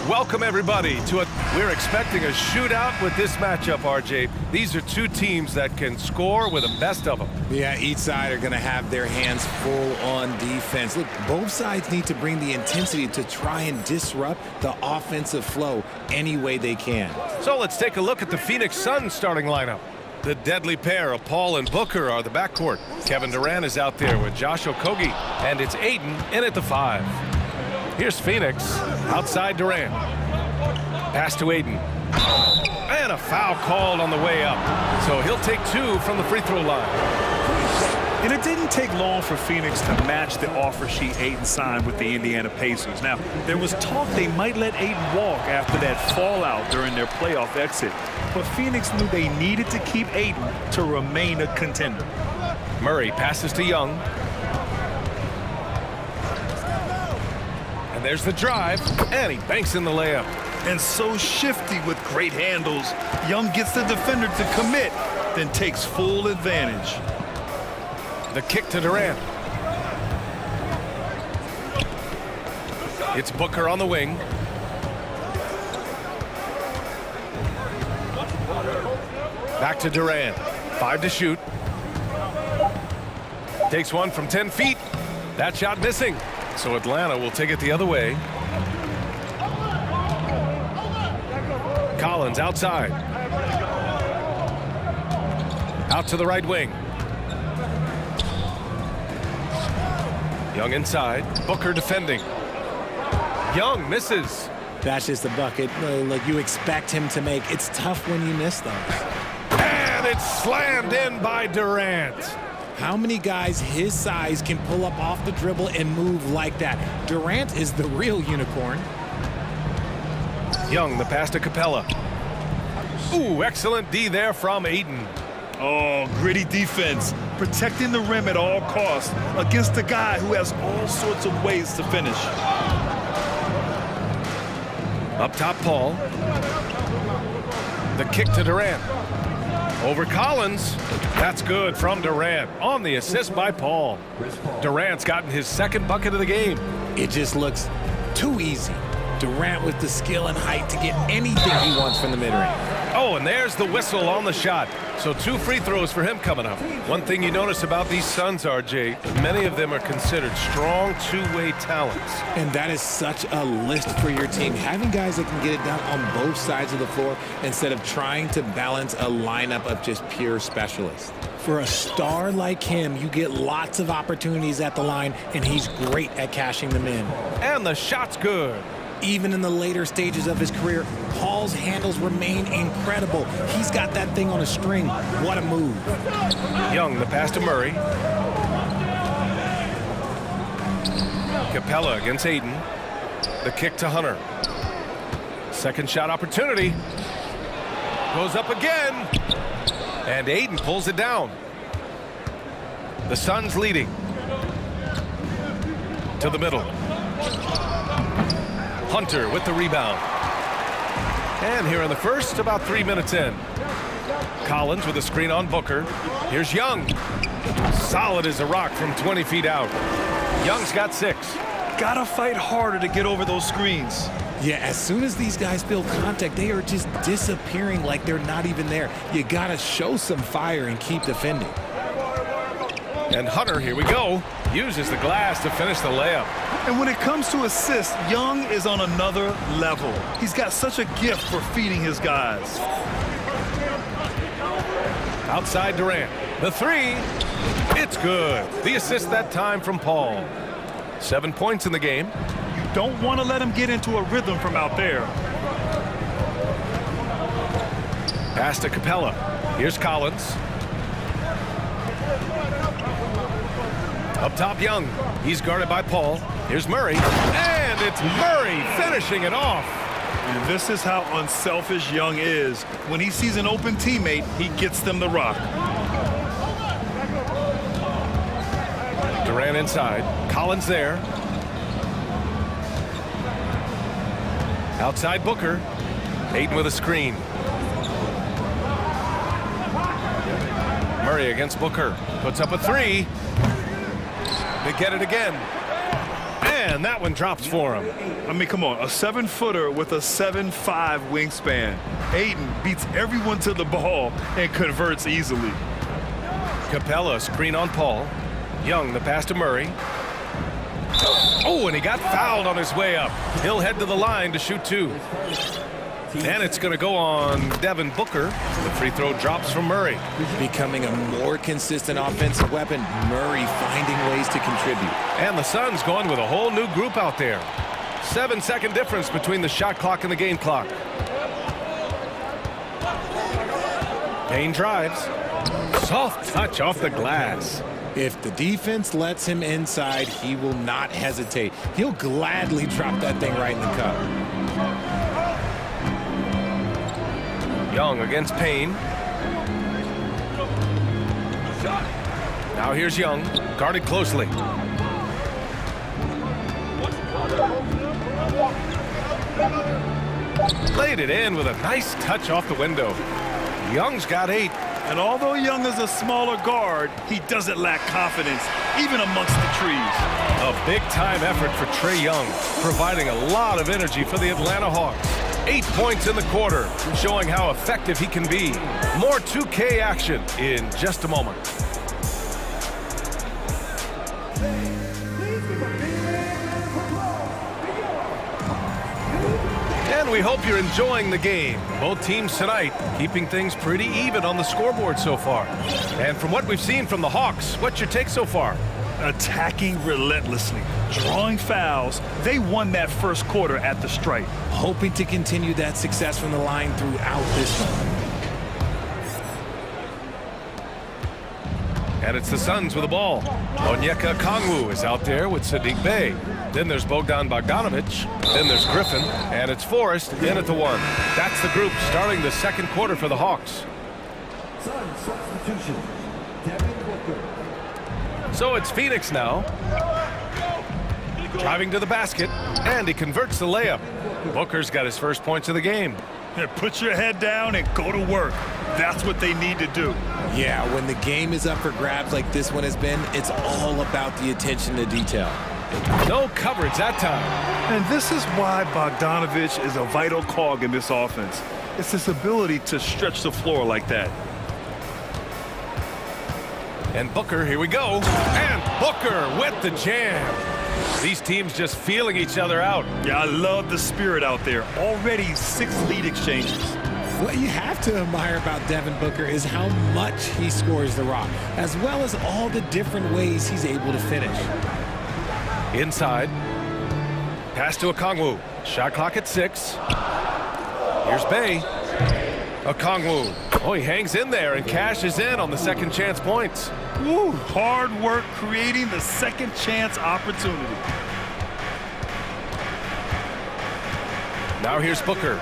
Welcome everybody to we're expecting a shootout with this matchup, RJ. These are two teams that can score with the best of them. Yeah, each side are going to have their hands full on defense. Look, both sides need to bring the intensity to try and disrupt the offensive flow any way they can. So let's take a look at the Phoenix Suns starting lineup. The deadly pair of Paul and Booker are the backcourt. Kevin Durant is out there with Josh Okogie, and it's Aiden in at the 5. Here's Phoenix, outside Durant. Pass to Aiden. And a foul called on the way up. So he'll take 2 from the free throw line. And it didn't take long for Phoenix to match the offer sheet Aiden signed with the Indiana Pacers. Now, there was talk they might let Aiden walk after that fallout during their playoff exit. But Phoenix knew they needed to keep Aiden to remain a contender. Murray passes to Young. And there's the drive, and he banks in the layup. And so shifty with great handles, Young gets the defender to commit, then takes full advantage. The kick to Durant. It's Booker on the wing. Back to Durant. 5 to shoot. Takes one from 10 feet. That shot missing. So Atlanta will take it the other way. Collins outside. Out to the right wing. Young inside. Booker defending. Young misses. That's just a bucket. Look, you expect him to make. It's tough when you miss those. And it's slammed in by Durant. How many guys his size can pull up off the dribble and move like that? Durant is the real unicorn. Young, the pass to Capella. Ooh, excellent D there from Aiden. Oh, gritty defense, protecting the rim at all costs against a guy who has all sorts of ways to finish. Up top, Paul. The kick to Durant. Over Collins. That's good from Durant on the assist by Paul. Durant's gotten his second bucket of the game. It just looks too easy. Durant with the skill and height to get anything he wants from the mid-range. Oh, and there's the whistle on the shot. So 2 free throws for him coming up. One thing you notice about these Suns, RJ, many of them are considered strong two-way talents. And that is such a list for your team. Having guys that can get it done on both sides of the floor instead of trying to balance a lineup of just pure specialists. For a star like him, you get lots of opportunities at the line, and he's great at cashing them in. And the shot's good. Even in the later stages of his career, Paul's handles remain incredible. He's got that thing on a string. What a move. Young, the pass to Murray. Capella against Aiden. The kick to Hunter. Second shot opportunity. Goes up again. And Aiden pulls it down. The Suns leading. To the middle. Hunter with the rebound. And here in the first, about 3 minutes in. Collins with a screen on Booker. Here's Young. Solid as a rock from 20 feet out. Young's got 6. Gotta fight harder to get over those screens. Yeah, as soon as these guys feel contact, they are just disappearing like they're not even there. You gotta show some fire and keep defending. And Hunter, here we go, uses the glass to finish the layup. And when it comes to assists, Young is on another level. He's got such a gift for feeding his guys. Outside Durant. The 3. It's good. The assist that time from Paul. 7 points in the game. You don't want to let him get into a rhythm from out there. Pass to Capella. Here's Collins. Up top, Young. He's guarded by Paul. Here's Murray. And it's Murray finishing it off. And this is how unselfish Young is. When he sees an open teammate, he gets them the rock. Durant inside. Collins there. Outside Booker. Aiden with a screen. Murray against Booker. Puts up a 3. They get it again. And that one drops for him. I mean, come on, a 7-footer with a 7'5" wingspan. Ayton beats everyone to the ball and converts easily. Capella, screen on Paul. Young, the pass to Murray. Oh, and he got fouled on his way up. He'll head to the line to shoot 2. And it's going to go on Devin Booker. The free throw drops from Murray. Becoming a more consistent offensive weapon, Murray finding ways to contribute. And the Suns going with a whole new group out there. 7-second difference between the shot clock and the game clock. Payne drives. Soft touch off the glass. If the defense lets him inside, he will not hesitate. He'll gladly drop that thing right in the cup. Young against Payne. Now here's Young, guarded closely. Played it in with a nice touch off the window. Young's got 8. And although Young is a smaller guard, he doesn't lack confidence, even amongst the trees. A big-time effort for Trae Young, providing a lot of energy for the Atlanta Hawks. 8 points in the quarter, showing how effective he can be. More 2K action in just a moment. And we hope you're enjoying the game. Both teams tonight keeping things pretty even on the scoreboard so far. And from what we've seen from the Hawks, what's your take so far? Attacking relentlessly, drawing fouls. They won that first quarter at the stripe. Hoping to continue that success from the line throughout this one. And it's the Suns with the ball. Onyeka Okongwu is out there with Sadiq Bey. Then there's Bogdan Bogdanovic. Then there's Griffin. And it's Forrest in at the 1. That's the group starting the second quarter for the Hawks. Suns substitution. Devin Booker. So it's Phoenix now. Driving to the basket. And he converts the layup. Booker's got his first points of the game. Here, put your head down and go to work. That's what they need to do. Yeah, when the game is up for grabs like this one has been, it's all about the attention to detail. No coverage that time. And this is why Bogdanovic is a vital cog in this offense. It's his ability to stretch the floor like that. And Booker, here we go. And Booker with the jam. These teams just feeling each other out. Yeah, I love the spirit out there. Already 6 lead exchanges. What you have to admire about Devin Booker is how much he scores the rock, as well as all the different ways he's able to finish. Inside. Pass to Okongwu. Shot clock at 6. Here's Bey. Okongwu. Oh, he hangs in there and cashes in on the second chance points. Woo, hard work creating the second chance opportunity. Now here's Booker.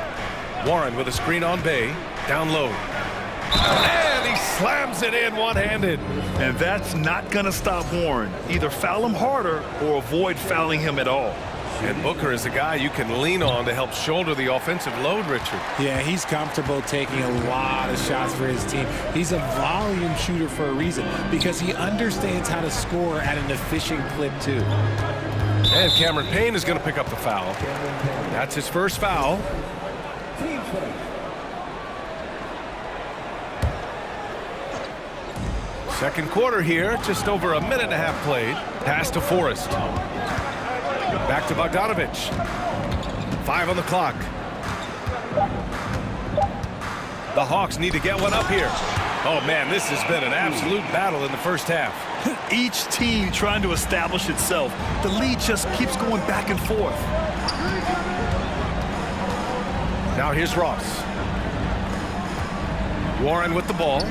Warren with a screen on Bey. Down low. And he slams it in one-handed. And that's not going to stop Warren. Either foul him harder or avoid fouling him at all. And Booker is a guy you can lean on to help shoulder the offensive load, Richard. Yeah, he's comfortable taking a lot of shots for his team. He's a volume shooter for a reason because he understands how to score at an efficient clip, too. And Cameron Payne is going to pick up the foul. That's his first foul. Second quarter here, just over a minute and a half played. Pass to Forrest. Back to Bogdanovic. 5 on the clock. The Hawks need to get one up here. Oh, man, this has been an absolute battle in the first half. Each team trying to establish itself. The lead just keeps going back and forth. Now here's Ross. Warren with the ball.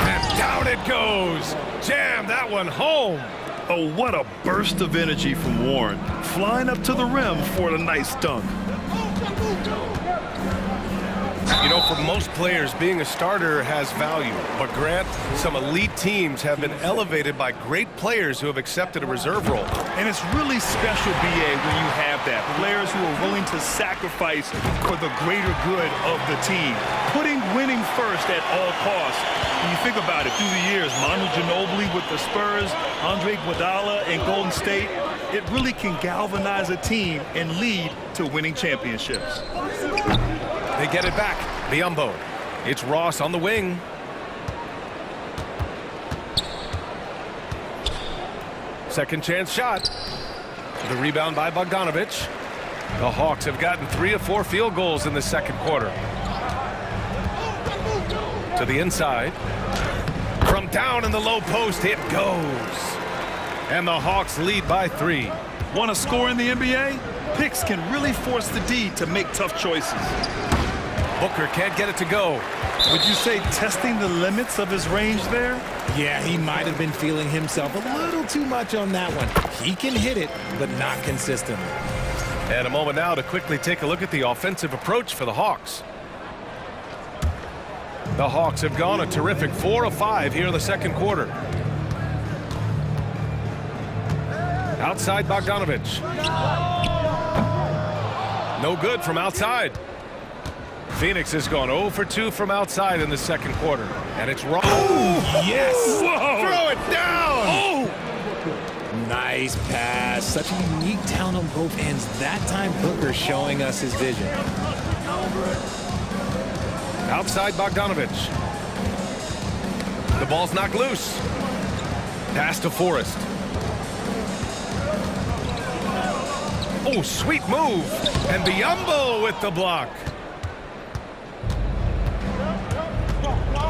And down it goes. Jam that one home. Oh, what a burst of energy from Warren. Flying up to the rim for a nice dunk. You know, for most players, being a starter has value. But Grant, some elite teams have been elevated by great players who have accepted a reserve role. And it's really special, BA, when you have that. Players who are willing to sacrifice for the greater good of the team. Putting winning first at all costs. When you think about it, through the years, Manu Ginobili with the Spurs, Andre Iguodala and Golden State, it really can galvanize a team and lead to winning championships. They get it back. Biyombo. It's Ross on the wing. Second chance shot. The rebound by Bogdanovic. The Hawks have gotten 3 of 4 field goals in the second quarter. To the inside. From down in the low post, it goes. And the Hawks lead by 3. Want to score in the NBA? Picks can really force the D to make tough choices. Booker can't get it to go. Would you say testing the limits of his range there? Yeah, he might have been feeling himself a little too much on that one. He can hit it, but not consistently. And a moment now to quickly take a look at the offensive approach for the Hawks. The Hawks have gone a terrific 4 of 5 here in the second quarter. Outside Bogdanovic. No good from outside. Phoenix has gone 0 for 2 from outside in the second quarter. And it's wrong. Oh, yes! Whoa. Throw it down! Oh! Nice pass. Such a unique talent on both ends. That time, Booker showing us his vision. Outside Bogdanovic. The ball's knocked loose. Pass to Forrest. Oh, sweet move. And Biyombo with the block.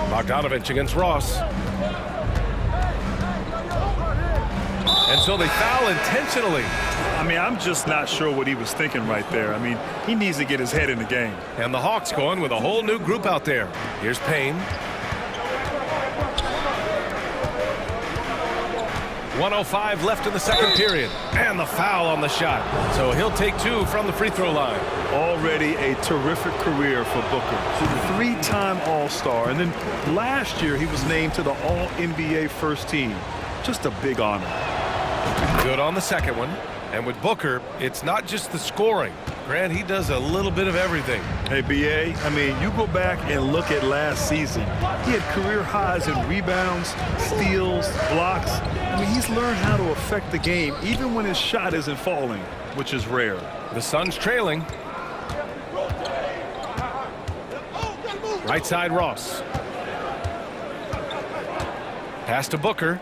Bogdanovic against Ross. And so they foul intentionally. I mean, I'm just not sure what he was thinking right there. I mean, he needs to get his head in the game. And the Hawks going with a whole new group out there. Here's Payne. 1:05 left in the second period. And the foul on the shot. So he'll take 2 from the free throw line. Already a terrific career for Booker. 3-time All-Star. And then last year he was named to the All-NBA first team. Just a big honor. Good on the second one. And with Booker, it's not just the scoring. Grant, he does a little bit of everything. Hey, B.A., I mean, you go back and look at last season. He had career highs in rebounds, steals, blocks. I mean, he's learned how to affect the game even when his shot isn't falling, which is rare. The Suns trailing. Right side, Ross. Pass to Booker.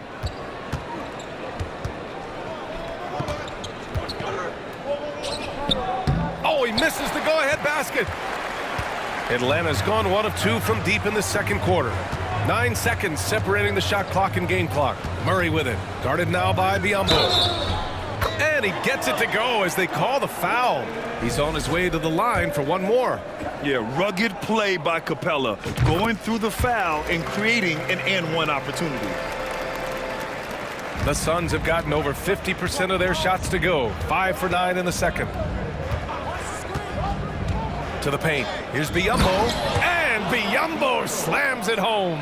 Oh, he misses the go-ahead basket. Atlanta's gone 1 of 2 from deep in the second quarter. 9 seconds separating the shot clock and game clock. Murray with it. Guarded now by Biyombo. And he gets it to go as they call the foul. He's on his way to the line for one more. Yeah, rugged play by Capella, going through the foul and creating an and-one opportunity. The Suns have gotten over 50% of their shots to go. 5 for 9 in the second. To the paint. Here's Biyombo. And Biyombo slams it home.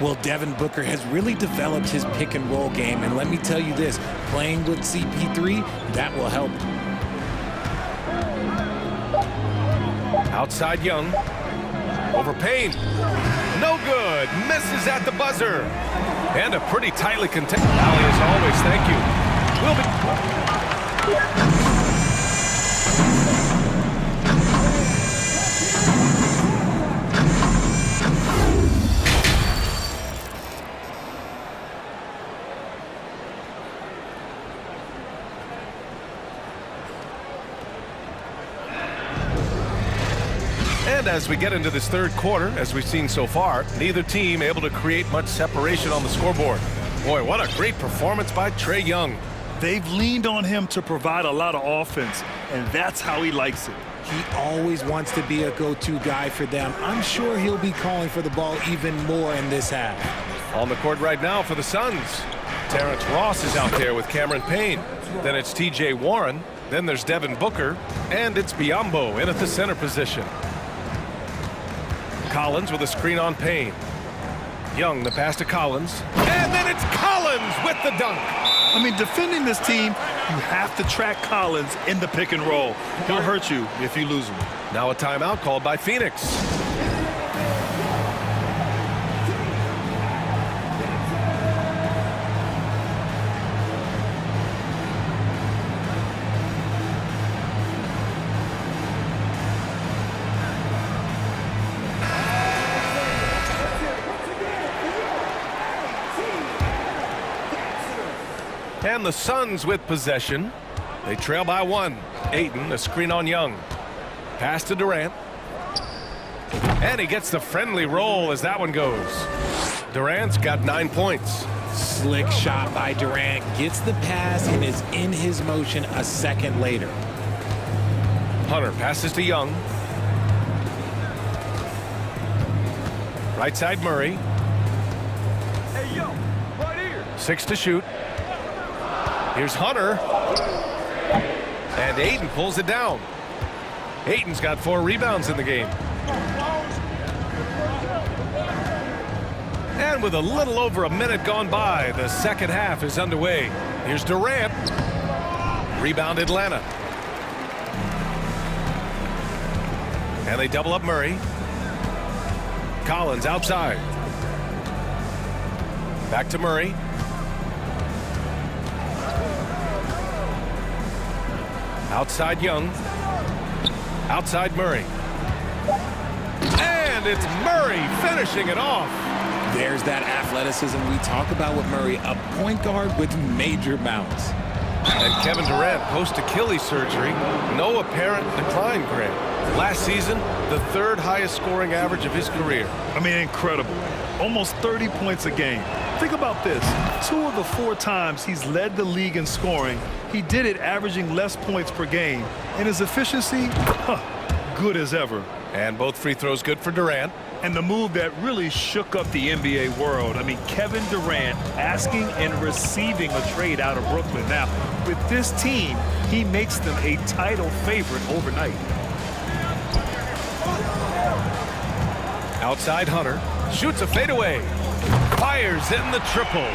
Well, Devin Booker has really developed his pick-and-roll game. And let me tell you this, playing with CP3, that will help. Outside Young. Over Payne. No good. Misses at the buzzer. And a pretty tightly contested. Allie, as always, thank you. We'll be... And as we get into this third quarter, as we've seen so far, neither team able to create much separation on the scoreboard. Boy, what a great performance by Trae Young. They've leaned on him to provide a lot of offense, and that's how he likes it. He always wants to be a go-to guy for them. I'm sure he'll be calling for the ball even more in this half. On the court right now for the Suns. Terrence Ross is out there with Cameron Payne. Then it's T.J. Warren. Then there's Devin Booker. And it's Biyombo in at the center position. Collins with a screen on Payne. Young, the pass to Collins. And then it's Collins with the dunk. I mean, defending this team, you have to track Collins in the pick and roll. He'll hurt you if you lose him. Now a timeout called by Phoenix. And the Suns with possession. They trail by one. Ayton, a screen on Young. Pass to Durant. And he gets the friendly roll as that one goes. Durant's got 9 points. Slick shot by Durant. Gets the pass and is in his motion a second later. Hunter passes to Young. Right side Murray. Hey, yo, right here. 6 to shoot. Here's Hunter. And Ayton pulls it down. Ayton's got 4 rebounds in the game. And with a little over a minute gone by, the second half is underway. Here's Durant. Rebound Atlanta. And they double up Murray. Collins outside. Back to Murray. Outside Young. Outside Murray. And it's Murray finishing it off. There's that athleticism we talk about with Murray, a point guard with major bounce. And Kevin Durant post-Achilles surgery, no apparent decline, Grant. Last season, the 3rd highest scoring average of his career. I mean, incredible. Almost 30 points a game. Think about this. 2 of the 4 times he's led the league in scoring, he did it averaging less points per game. And his efficiency, good as ever. And both free throws good for Durant. And the move that really shook up the NBA world. I mean, Kevin Durant asking and receiving a trade out of Brooklyn. Now, with this team, he makes them a title favorite overnight. Outside Hunter. Shoots a fadeaway. Fires in the triple.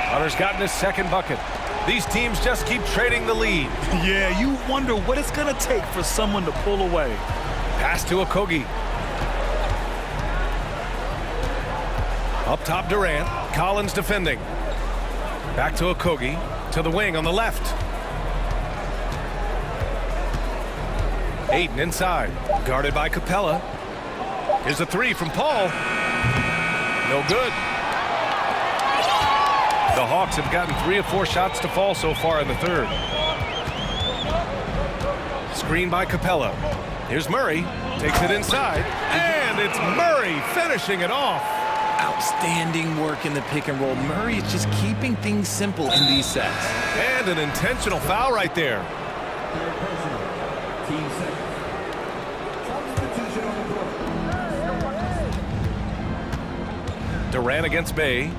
Hunter's gotten his 2nd bucket. These teams just keep trading the lead. Yeah, you wonder what it's going to take for someone to pull away. Pass to Okogie. Up top Durant. Collins defending. Back to Okogie. To the wing on the left. Ayton inside. Guarded by Capella. Here's a 3 from Paul. No good. The Hawks have gotten 3 of 4 shots to fall so far in the 3rd. Screen by Capella. Here's Murray. Takes it inside. And it's Murray finishing it off. Outstanding work in the pick and roll. Murray is just keeping things simple in these sets. And an intentional foul right there. Third personal. Team second. Substitution on the floor. Durant against Bay.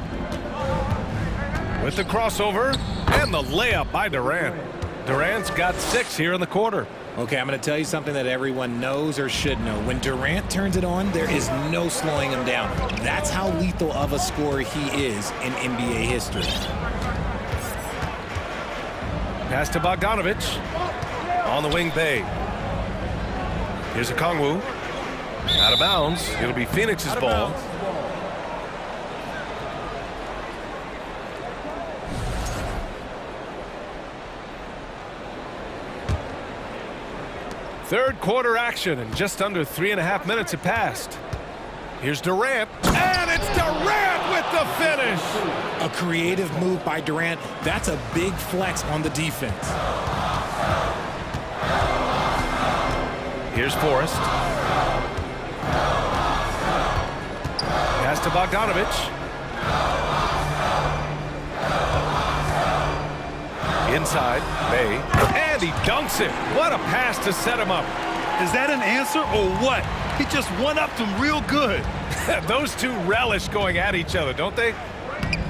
With the crossover and the layup by Durant. Durant's got 6 here in the quarter. Okay, I'm going to tell you something that everyone knows or should know. When Durant turns it on, there is no slowing him down. That's how lethal of a scorer he is in NBA history. Pass to Bogdanovich. On the wing, Bay. Here's a Kongwu. Out of bounds. It'll be Phoenix's ball. Third quarter action, and just under 3.5 minutes have passed. Here's Durant, and it's Durant with the finish. A creative move by Durant. That's a big flex on the defense. Here's Forrest. Pass to Bogdanovich. Inside, Bay, and he dunks it. What a pass to set him up. Is that an answer or what? He just one-upped him real good. Those two relish going at each other, don't they?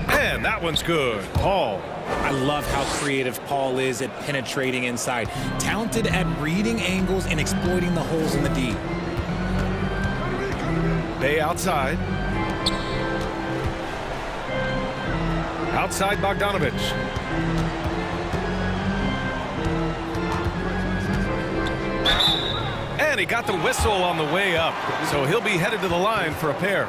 And that one's good. Paul. I love how creative Paul is at penetrating inside. Talented at reading angles and exploiting the holes in the D. Bay outside. Outside Bogdanovich. And he got the whistle on the way up, so he'll be headed to the line for a pair.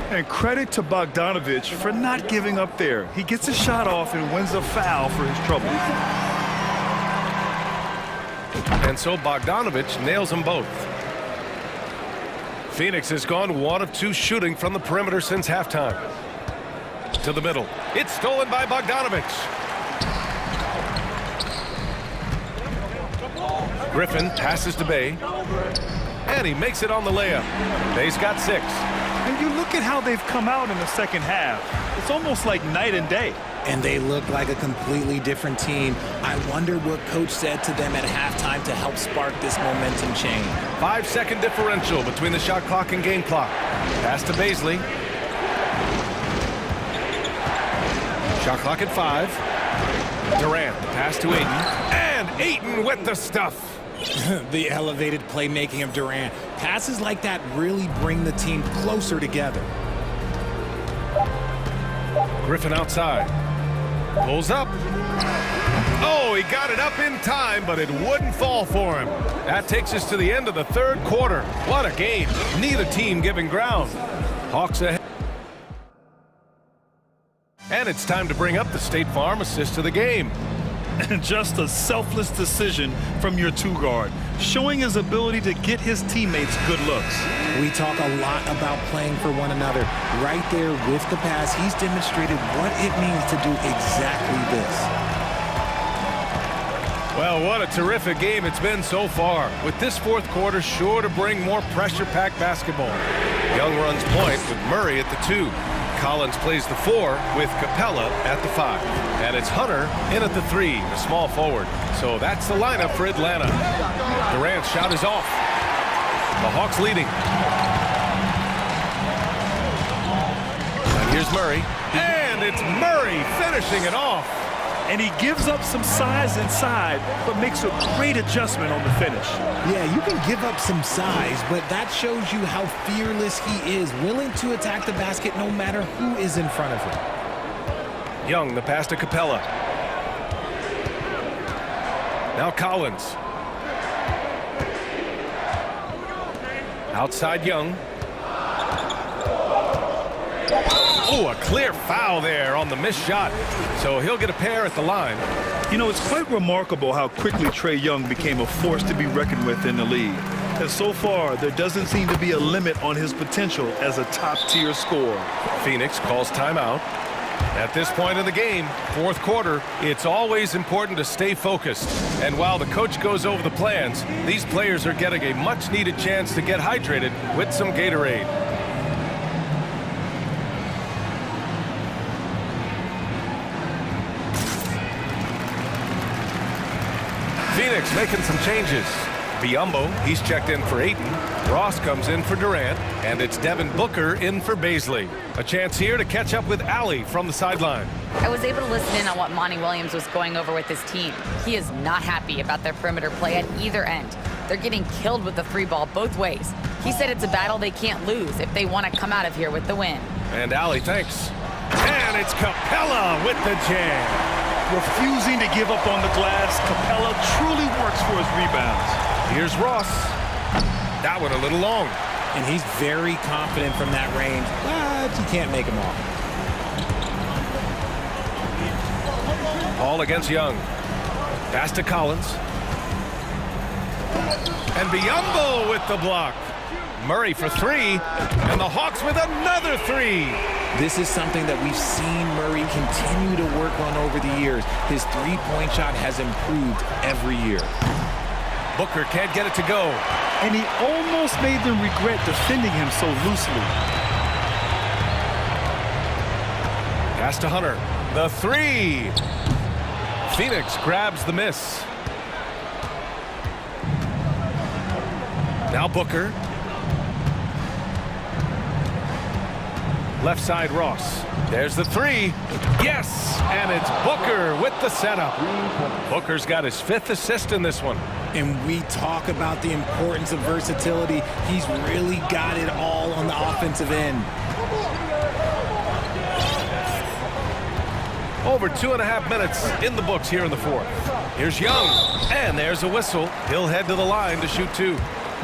And credit to Bogdanovich for not giving up there. He gets a shot off and wins a foul for his trouble. And so Bogdanovich nails them both. Phoenix has gone 1 of 2 shooting from the perimeter since halftime. To the middle. It's stolen by Bogdanovich. Griffin passes to Bay. And he makes it on the layup. Bay's got 6. And you look at how they've come out in the second half. It's almost like night and day. And they look like a completely different team. I wonder what coach said to them at halftime to help spark this momentum change. 5-second differential between the shot clock and game clock. Pass to Baisley. Shot clock at 5. Durant, pass to Ayton. And Ayton with the stuff. The elevated playmaking of Durant. Passes like that really bring the team closer together. Griffin outside. Pulls up. Oh, he got it up in time, but it wouldn't fall for him. That takes us to the end of the third quarter. What a game. Neither team giving ground. Hawks ahead. And it's time to bring up the State Farm assist of the game. Just a selfless decision from your two-guard, showing his ability to get his teammates good looks. We talk a lot about playing for one another. Right there with the pass, he's demonstrated what it means to do exactly this. Well, what a terrific game it's been so far, with this fourth quarter sure to bring more pressure-packed basketball. Young runs point with Murray at the 2. Collins plays the 4 with Capella at the 5. And it's Hunter in at the 3, the small forward. So that's the lineup for Atlanta. Durant's shot is off. The Hawks leading. And here's Murray. And it's Murray finishing it off. And he gives up some size inside, but makes a great adjustment on the finish. Yeah, you can give up some size, but that shows you how fearless he is, willing to attack the basket no matter who is in front of him. Young, the pass to Capella. Now Collins. Outside Young. Oh, a clear foul there on the missed shot. So he'll get a pair at the line. You know, it's quite remarkable how quickly Trae Young became a force to be reckoned with in the league. And so far, there doesn't seem to be a limit on his potential as a top-tier scorer. Phoenix calls timeout. At this point in the game, fourth quarter, it's always important to stay focused. And while the coach goes over the plans, these players are getting a much-needed chance to get hydrated with some Gatorade. Phoenix making some changes. Biyombo, he's checked in for Ayton. Ross comes in for Durant. And it's Devin Booker in for Baisley. A chance here to catch up with Allie from the sideline. I was able to listen in on what Monty Williams was going over with his team. He is not happy about their perimeter play at either end. They're getting killed with the 3 ball both ways. He said it's a battle they can't lose if they want to come out of here with the win. And Allie thanks. And it's Capella with the jam. Refusing to give up on the glass, Capella truly works for his rebounds. Here's Ross. That one a little long. And he's very confident from that range, but you can't make him off. Ball against Young. Pass to Collins. And Biyombo with the block. Murray for 3. And the Hawks with another 3. This is something that we've seen Murray continue to work on over the years. His three-point shot has improved every year. Booker can't get it to go. And he almost made them regret defending him so loosely. Pass to Hunter. The 3. Phoenix grabs the miss. Now Booker. Left side Ross. There's the 3. Yes! And it's Booker with the setup. Booker's got his 5th assist in this one. And we talk about the importance of versatility. He's really got it all on the offensive end. Over 2.5 minutes in the books here in the fourth. Here's Young. And there's a whistle. He'll head to the line to shoot 2.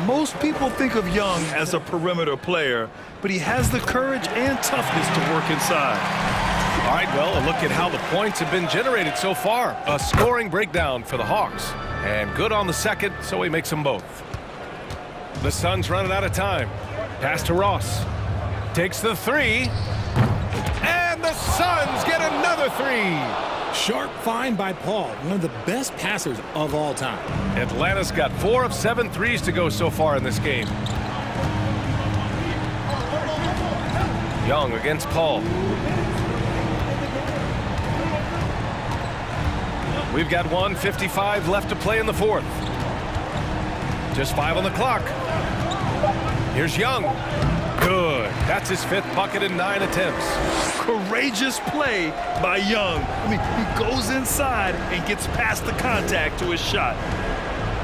Most people think of Young as a perimeter player, but he has the courage and toughness to work inside. All right, well, a look at how the points have been generated so far. A scoring breakdown for the Hawks. And good on the second, so he makes them both. The Suns running out of time. Pass to Ross. Takes the 3. And the Suns get another 3. Sharp find by Paul, one of the best passers of all time. Atlanta's got 4 of 7 threes to go so far in this game. Young against Paul. We've got 1:55 left to play in the fourth. Just 5 on the clock. Here's Young. Good. That's his 5th bucket in 9 attempts. Courageous play by Young. I mean, he goes inside and gets past the contact to his shot.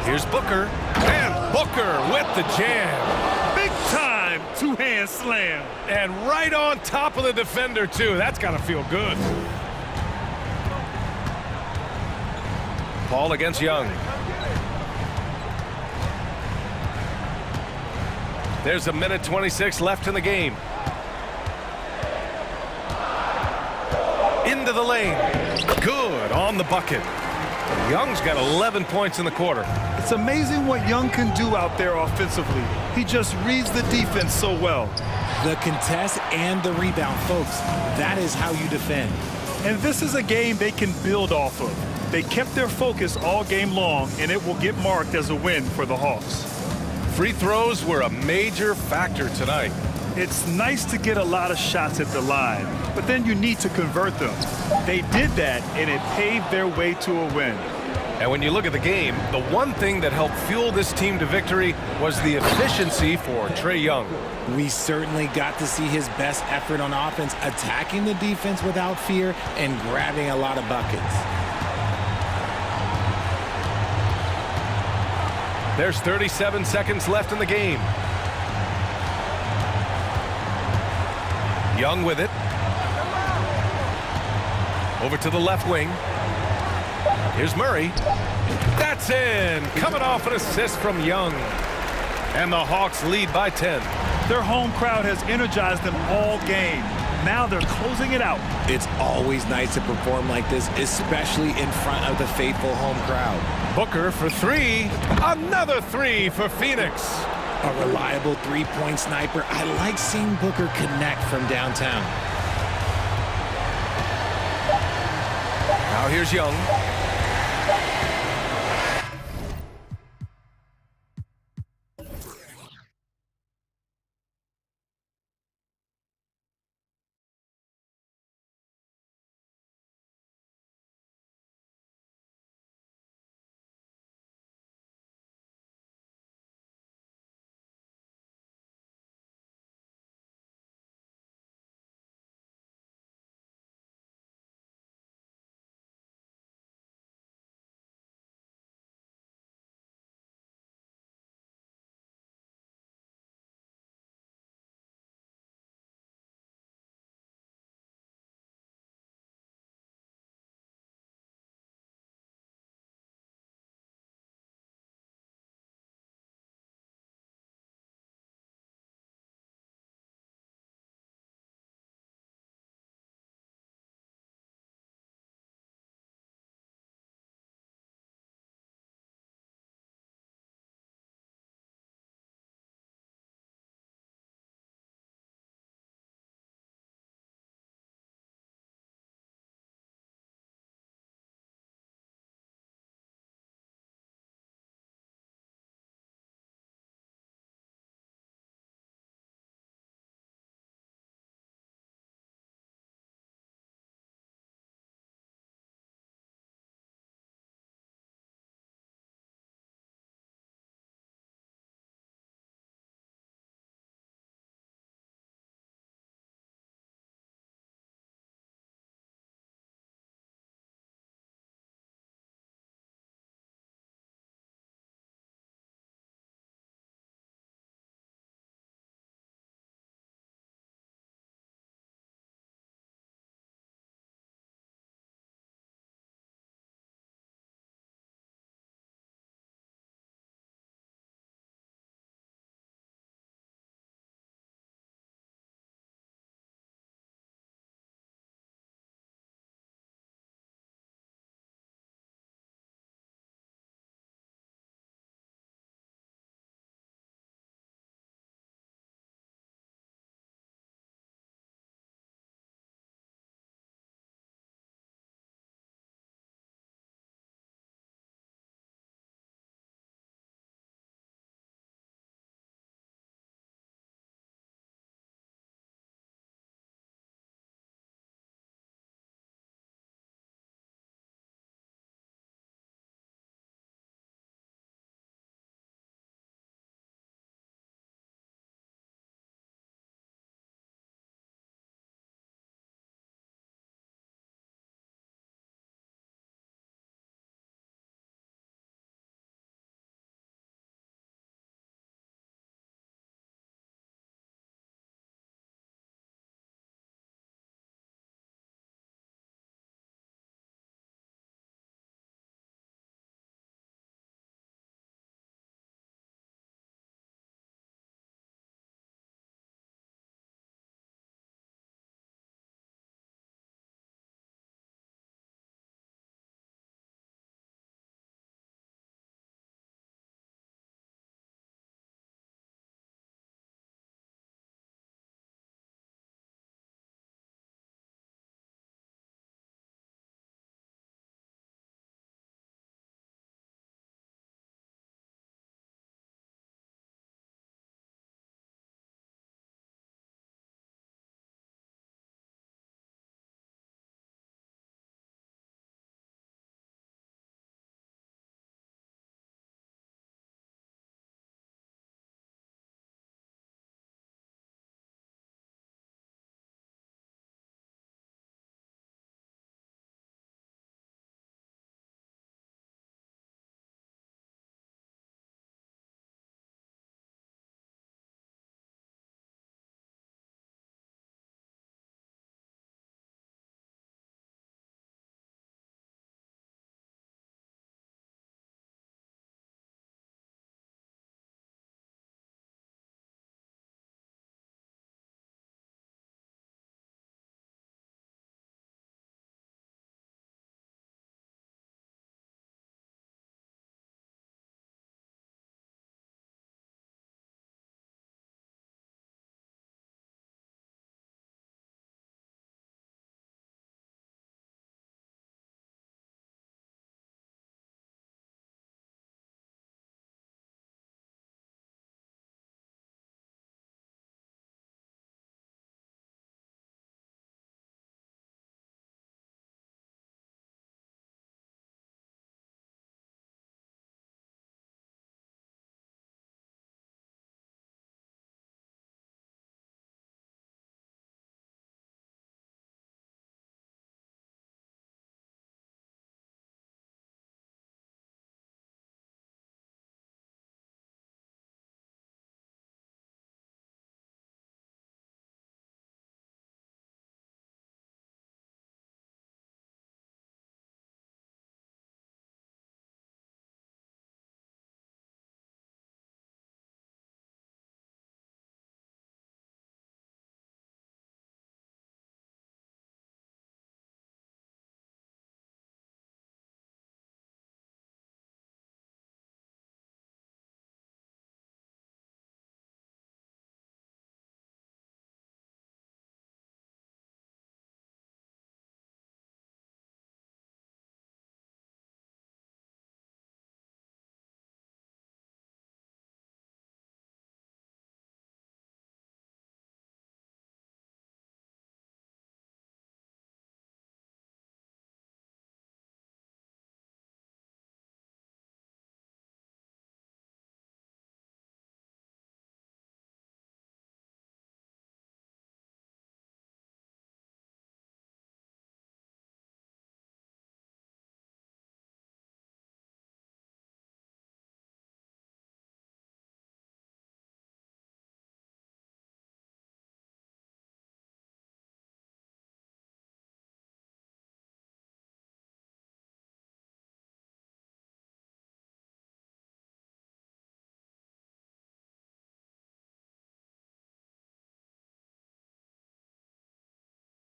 Here's Booker. And Booker with the jam. Big time two-hand slam. And right on top of the defender, too. That's got to feel good. Paul against Young. There's 1:26 left in the game. Into the lane. Good on the bucket. Young's got 11 points in the quarter. It's amazing what Young can do out there offensively. He just reads the defense so well. The contest and the rebound, folks. That is how you defend. And this is a game they can build off of. They kept their focus all game long, and it will get marked as a win for the Hawks. Free throws were a major factor tonight. It's nice to get a lot of shots at the line, but then you need to convert them. They did that, and it paved their way to a win. And when you look at the game, the one thing that helped fuel this team to victory was the efficiency for Trae Young. We certainly got to see his best effort on offense, attacking the defense without fear and grabbing a lot of buckets. There's 37 seconds left in the game. Young with it. Over to the left wing. Here's Murray. That's in. Coming off an assist from Young. And the Hawks lead by 10. Their home crowd has energized them all game. Now they're closing it out. It's always nice to perform like this, especially in front of the faithful home crowd. Booker for 3. Another 3 for Phoenix. A reliable three-point sniper. I like seeing Booker connect from downtown. Now here's Young.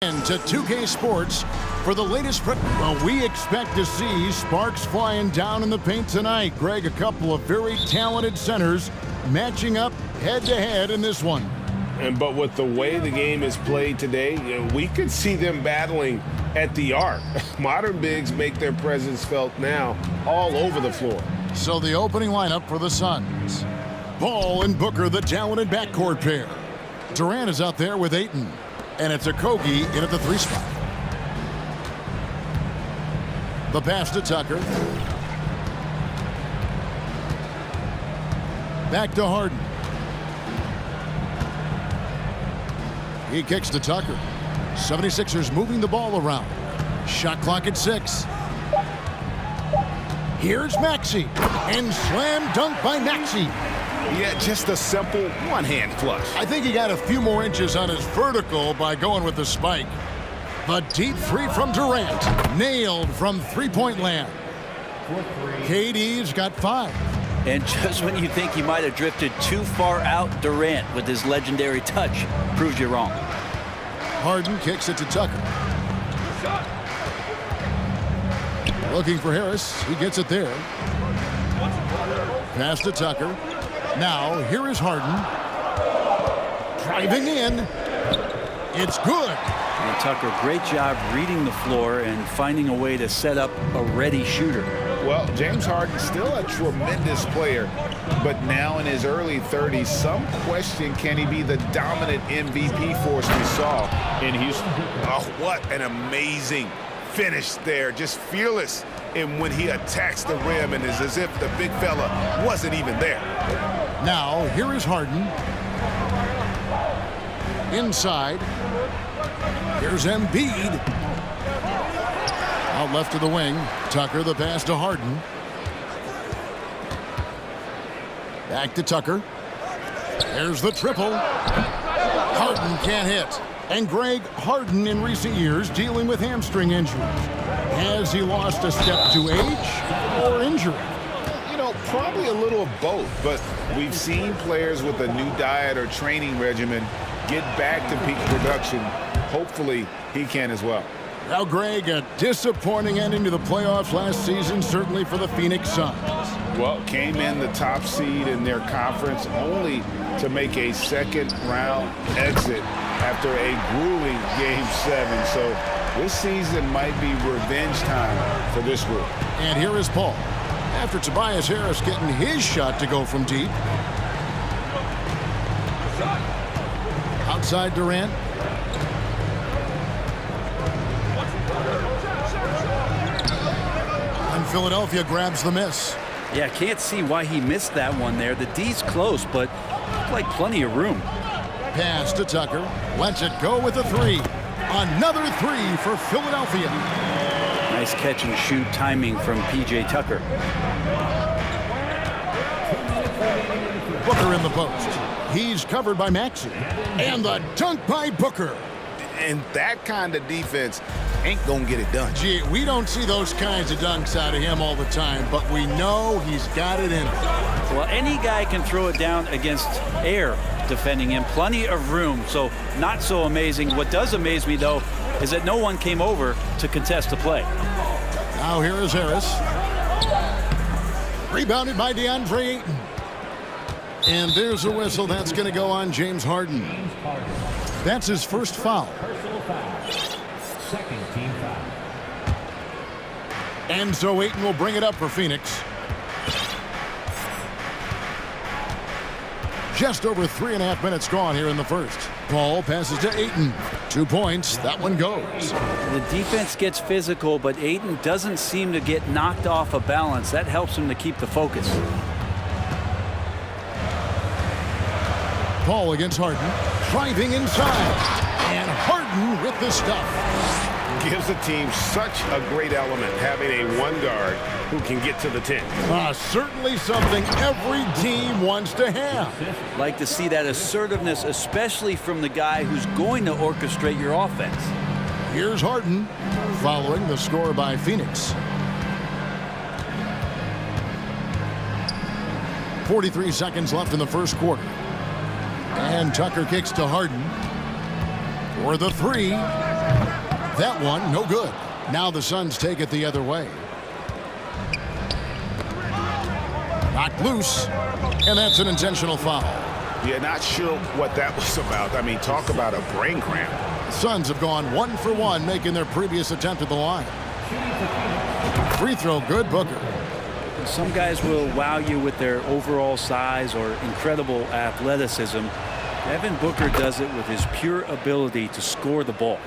To 2K Sports for the latest. Well, we expect to see sparks flying down in the paint tonight. Greg, a couple of very talented centers matching up head-to-head in this one. But with the way the game is played today, we could see them battling at the arc. Modern bigs make their presence felt now all over the floor. So the opening lineup for the Suns. Ball and Booker, the talented backcourt pair. Durant is out there with Ayton. And it's Okogie in at the 3 spot. The pass to Tucker. Back to Harden. He kicks to Tucker. 76ers moving the ball around. Shot clock at 6. Here's Maxey. And slam dunk by Maxey. Yeah, just a simple one-hand flush. I think he got a few more inches on his vertical by going with the spike. The deep three from Durant. Nailed from three-point land. KD's got 5. And just when you think he might have drifted too far out, Durant, with his legendary touch, proves you wrong. Harden kicks it to Tucker. Looking for Harris. He gets it there. Pass to Tucker. Now, here is Harden. Driving in. It's good. And Tucker, great job reading the floor and finding a way to set up a ready shooter. Well, James Harden's still a tremendous player, but now in his early 30s, some question, can he be the dominant MVP force we saw in Houston? Oh, what an amazing finish there. Just fearless. And when he attacks the rim, and it's as if the big fella wasn't even there. Now, here is Harden. Inside. Here's Embiid. Out left to the wing. Tucker, the pass to Harden. Back to Tucker. There's the triple. Harden can't hit. And Greg, Harden in recent years dealing with hamstring injuries. Has he lost a step to age or injury? You know, probably a little of both, but we've seen players with a new diet or training regimen get back to peak production. Hopefully, he can as well. Now, Greg, a disappointing ending to the playoffs last season, certainly for the Phoenix Suns. Well, came in the top seed in their conference only to make a second-round exit after a grueling Game 7. So this season might be revenge time for this group. And here is Paul. After Tobias Harris getting his shot to go from deep. Outside Durant. And Philadelphia grabs the miss. Yeah, can't see why he missed that one there. The D's close, but like plenty of room. Pass to Tucker. Lets it go with a 3. Another 3 for Philadelphia. Nice catch and shoot timing from P.J. Tucker. Booker in the post. He's covered by Maxey. And the dunk by Booker. And that kind of defense ain't gonna get it done. Gee, we don't see those kinds of dunks out of him all the time, but we know he's got it in him. Well, any guy can throw it down against air defending him. Plenty of room, so not so amazing. What does amaze me, though, is that no one came over to contest the play. Now here is Harris. Rebounded by DeAndre Ayton. And there's a whistle. That's going to go on James Harden. That's his first foul. Second team foul. And so Ayton will bring it up for Phoenix. Just over 3.5 minutes gone here in the first. Paul passes to Ayton. 2 points. That one goes. The defense gets physical, but Ayton doesn't seem to get knocked off of balance. That helps him to keep the focus. Paul against Harden. Driving inside. And Harden with the stuff. Gives the team such a great element, having a one guard who can get to the 10. Certainly something every team wants to have. Like to see that assertiveness, especially from the guy who's going to orchestrate your offense. Here's Harden following the score by Phoenix. 43 seconds left in the first quarter. And Tucker kicks to Harden for the 3. That one, no good. Now the Suns take it the other way. Knocked loose, and that's an intentional foul. Yeah, not sure what that was about. I mean, talk about a brain cramp. Suns have gone 1 for 1, making their previous attempt at the line. Free throw, good, Booker. Some guys will wow you with their overall size or incredible athleticism. Devin Booker does it with his pure ability to score the ball.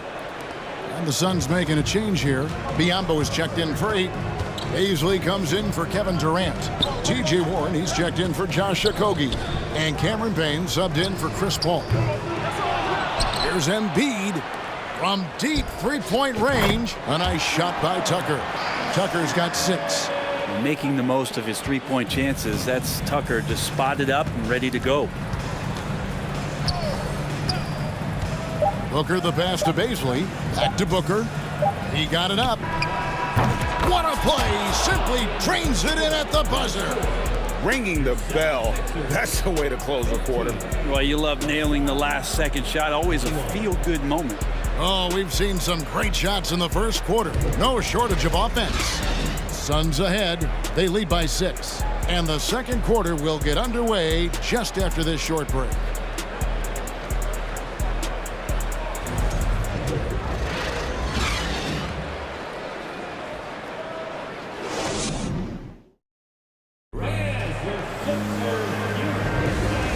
And the Suns making a change here. Biyombo is checked in for 8. Paisley comes in for Kevin Durant. T.J. Warren, he's checked in for Josh Okogie. And Cameron Payne subbed in for Chris Paul. Here's Embiid from deep three-point range. A nice shot by Tucker. Tucker's got 6. Making the most of his three-point chances. That's Tucker just spotted up and ready to go. Booker the pass to Paisley. Back to Booker. He got it up. What a play! Simply trains it in at the buzzer. Ringing the bell. That's the way to close a quarter. Well, you love nailing the last second shot. Always a feel-good moment. Oh, we've seen some great shots in the first quarter. No shortage of offense. Suns ahead. They lead by 6. And the second quarter will get underway just after this short break.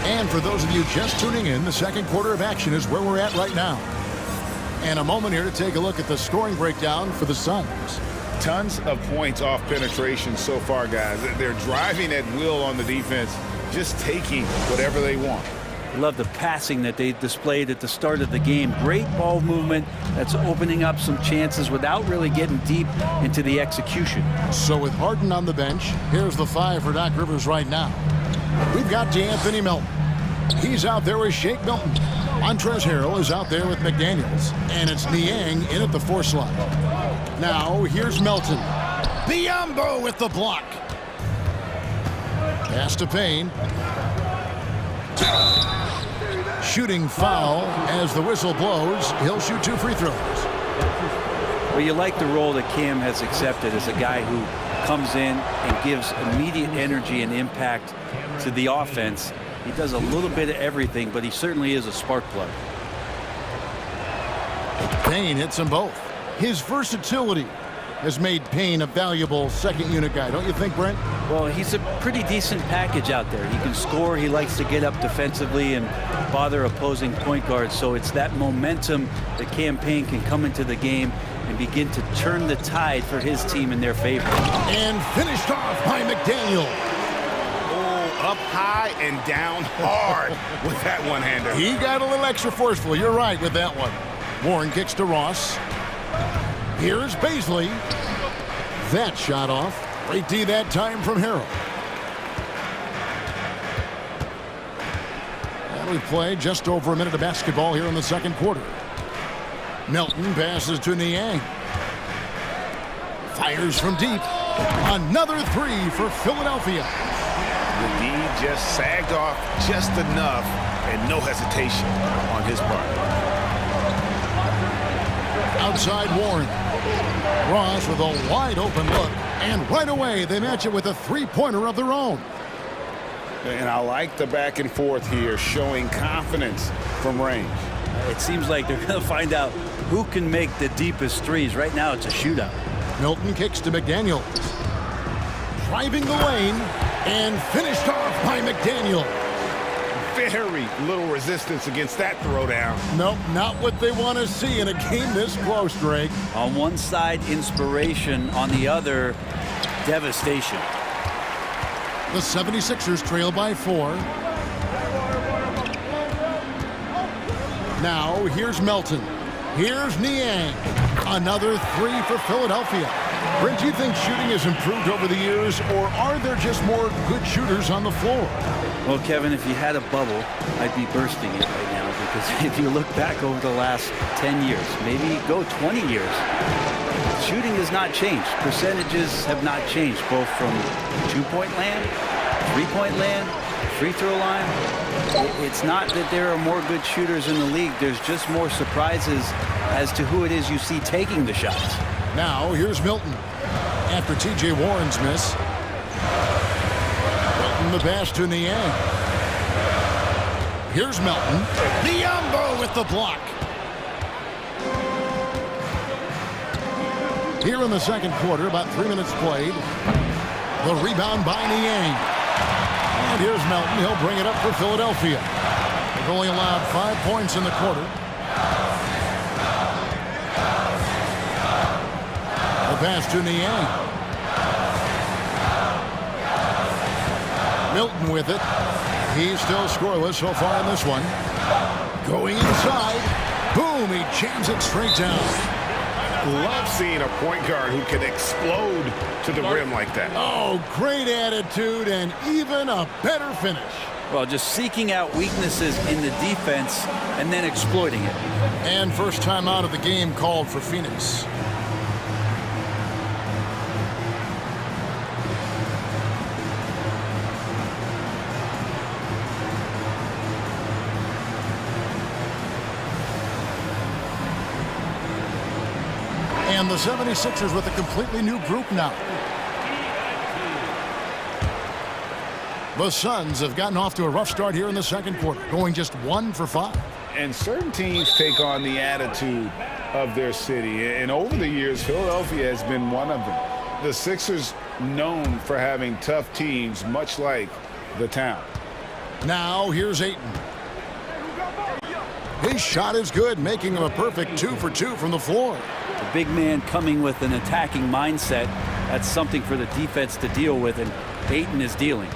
And for those of you just tuning in, the second quarter of action is where we're at right now. And a moment here to take a look at the scoring breakdown for the Suns. Tons of points off penetration so far, guys. They're driving at will on the defense, just taking whatever they want. Love the passing that they displayed at the start of the game. Great ball movement that's opening up some chances without really getting deep into the execution. So with Harden on the bench, here's the 5 for Doc Rivers right now. We've got DeAnthony Melton. He's out there with Shake Milton. Montrezl Harrell is out there with McDaniels. And it's Niang in at the 4 slot. Now, here's Melton. Biyombo with the block. Pass to Payne. Shooting foul as the whistle blows. He'll shoot 2 free throws. Well, you like the role that Cam has accepted as a guy who comes in and gives immediate energy and impact to the offense. He does a little bit of everything, but he certainly is a spark plug. Payne hits them both. His versatility has made Payne a valuable second unit guy, don't you think, Brent? Well, he's a pretty decent package out there. He can score. He likes to get up defensively and bother opposing point guards. So it's that momentum that Cam Payne can come into the game and begin to turn the tide for his team in their favor. And finished off by McDaniel. Up high and down hard with that one-hander. He got a little extra forceful. You're right with that one. Warren kicks to Ross. Here's Paisley. That shot off. Great D that time from Harrell. And we've played just over a minute of basketball here in the second quarter. Melton passes to Niang. Fires from deep. Another 3 for Philadelphia. The D just sagged off just enough and no hesitation on his part. Outside Warren. Ross with a wide open look. And right away they match it with a three-pointer of their own. And I like the back and forth here, showing confidence from range. It seems like they're going to find out who can make the deepest threes. Right now it's a shootout. Milton kicks to McDaniel. Driving the lane. And finished off by McDaniel. Very little resistance against that throwdown. Nope, not what they want to see in a game this close, Greg. On one side, inspiration. On the other, devastation. The 76ers trail by 4. Now, here's Melton. Here's Niang. Another 3 for Philadelphia. Brent, do you think shooting has improved over the years, or are there just more good shooters on the floor? Well, Kevin, if you had a bubble, I'd be bursting it right now, because if you look back over the last 10 years, maybe go 20 years, shooting has not changed. Percentages have not changed, both from two-point land, three-point land, free throw line, it's not that there are more good shooters in the league. There's just more surprises as to who it is you see taking the shots. Now, here's Milton. After T.J. Warren's miss. Milton the pass to Niang. Here's Milton. Niambo with the block. Here in the second quarter, about 3 minutes played. The rebound by Niang. And here's Milton. He'll bring it up for Philadelphia. They've only allowed 5 points in the quarter. The pass to Niang. Milton with it. He's still scoreless so far in this one. Going inside. Boom, he jams it straight down. Love seeing a point guard who can explode to the rim like that. Oh, great attitude and even a better finish. Well, just seeking out weaknesses in the defense and then exploiting it. And first time out of the game called for Phoenix. And the 76ers with a completely new group now. The Suns have gotten off to a rough start here in the second quarter, going just 1 for 5. And certain teams take on the attitude of their city. And over the years, Philadelphia has been one of them. The Sixers known for having tough teams, much like the town. Now here's Ayton. His shot is good, making him a perfect 2 for 2 from the floor. The big man coming with an attacking mindset. That's something for the defense to deal with, and Ayton is dealing.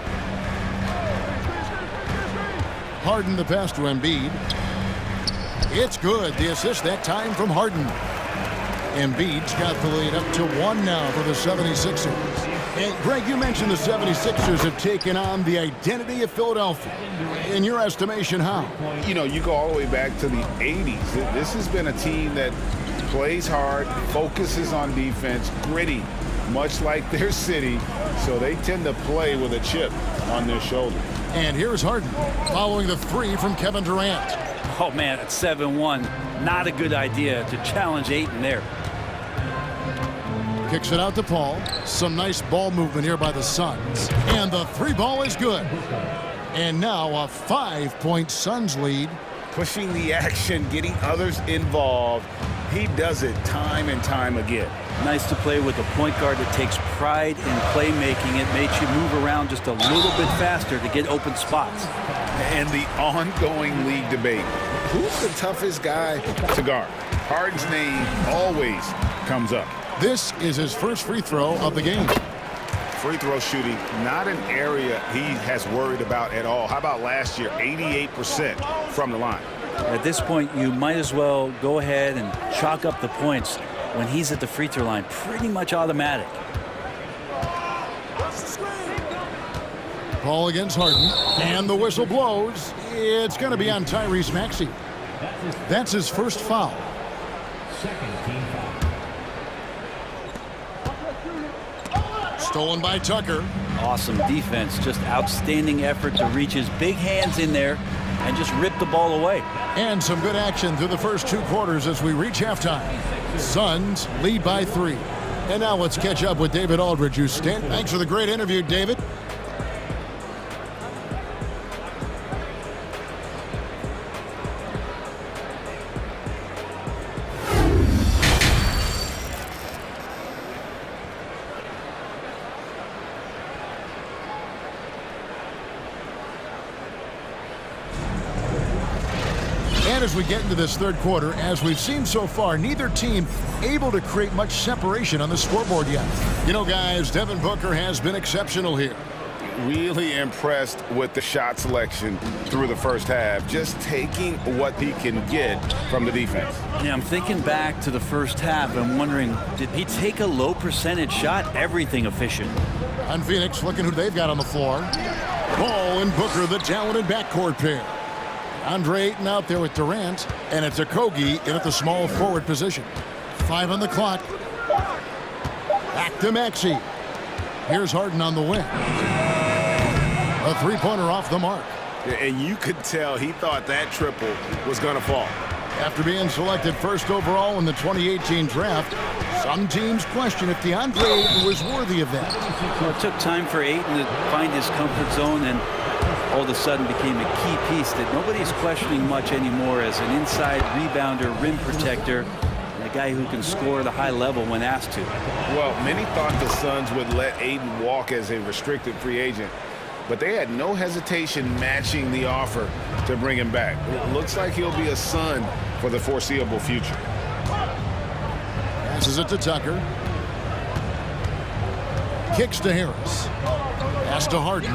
Harden the pass to Embiid. It's good. The assist that time from Harden. Embiid's got the lead up to 1 now for the 76ers. And Greg, you mentioned the 76ers have taken on the identity of Philadelphia. In your estimation, how? You know, you go all the way back to the 80s. This has been a team that plays hard, focuses on defense, gritty, much like their city, so they tend to play with a chip on their shoulder. And here's Harden following the 3 from Kevin Durant. Oh man, at 7-1, not a good idea to challenge Ayton there. Kicks it out to Paul. Some nice ball movement here by the Suns. And the 3 ball is good. And now a 5-point Suns lead. Pushing the action, getting others involved. He does it time and time again. Nice to play with a point guard that takes pride in playmaking. It makes you move around just a little bit faster to get open spots. And the ongoing league debate. Who's the toughest guy to guard? Harden's name always comes up. This is his first free throw of the game. Free throw shooting, not an area he has worried about at all. How about last year, 88% from the line? At this point, you might as well go ahead and chalk up the points when he's at the free throw line. Pretty much automatic. Ball against Harden, and the whistle blows. It's going to be on Tyrese Maxey. That's his first foul. Stolen by Tucker. Awesome defense, just outstanding effort to reach his big hands in there and just rip the ball away. And some good action through the first 2 quarters as we reach halftime. Suns lead by 3. And now let's catch up with David Aldridge, who's standing. Thanks for the great interview, David. And as we get into this third quarter, as we've seen so far, neither team able to create much separation on the scoreboard yet. You know, guys, Devin Booker has been exceptional here. Really impressed with the shot selection through the first half, just taking what he can get from the defense. Yeah, I'm thinking back to the first half and wondering, did he take a low percentage shot? Everything efficient. On Phoenix, looking who they've got on the floor. Ball and Booker, the talented backcourt pair. Andre Ayton out there with Durant, and it's Okogie in at the small forward position. 5 on the clock. Back to Maxey. Here's Harden on the wing. A three-pointer off the mark. And you could tell he thought that triple was going to fall. After being selected first overall in the 2018 draft, some teams question if DeAndre Ayton was worthy of that. Well, it took time for Ayton to find his comfort zone, and all of a sudden became a key piece that nobody's questioning much anymore as an inside rebounder, rim protector, and a guy who can score at a high level when asked to. Well, many thought the Suns would let Ayton walk as a restricted free agent, but they had no hesitation matching the offer to bring him back. It looks like he'll be a Sun for the foreseeable future. Passes it to Tucker. Kicks to Harris. Pass to Harden.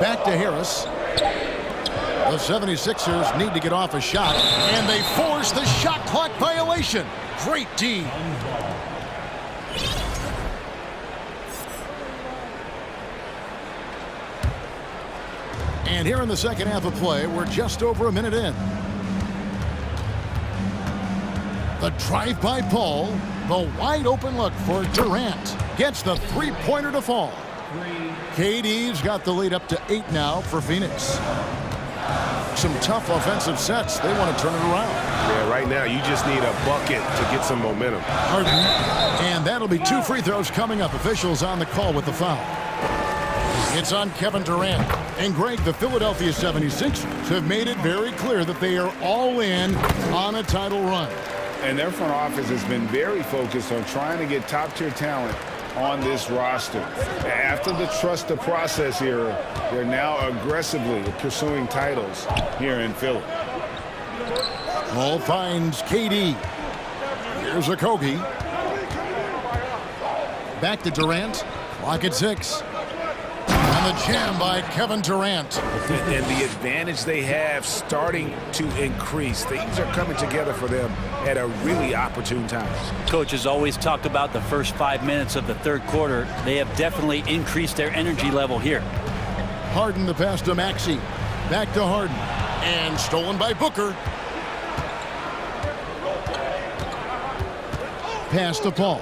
Back to Harris. The 76ers need to get off a shot, and they force the shot clock violation. Great D. And here in the second half of play, we're just over a minute in. The drive by Paul. The wide open look for Durant. Gets the three-pointer to fall. KD's got the lead up to 8 now for Phoenix. Some tough offensive sets. They want to turn it around. Yeah, right now you just need a bucket to get some momentum. Harden. And that'll be 2 free throws coming up. Officials on the call with the foul. It's on Kevin Durant. And Greg, the Philadelphia 76ers have made it very clear that they are all in on a title run. And their front office has been very focused on trying to get top-tier talent on this roster. After the trust the process era, they're now aggressively pursuing titles here in Philly. Ball finds KD. Here's a Kogi. Back to Durant. Clock at 6. And the jam by Kevin Durant. And the advantage they have starting to increase. Things are coming together for them at a really opportune time. Coach has always talked about the first 5 minutes of the third quarter. They have definitely increased their energy level here. Harden the pass to Maxey. Back to Harden. And stolen by Booker. Pass to Paul.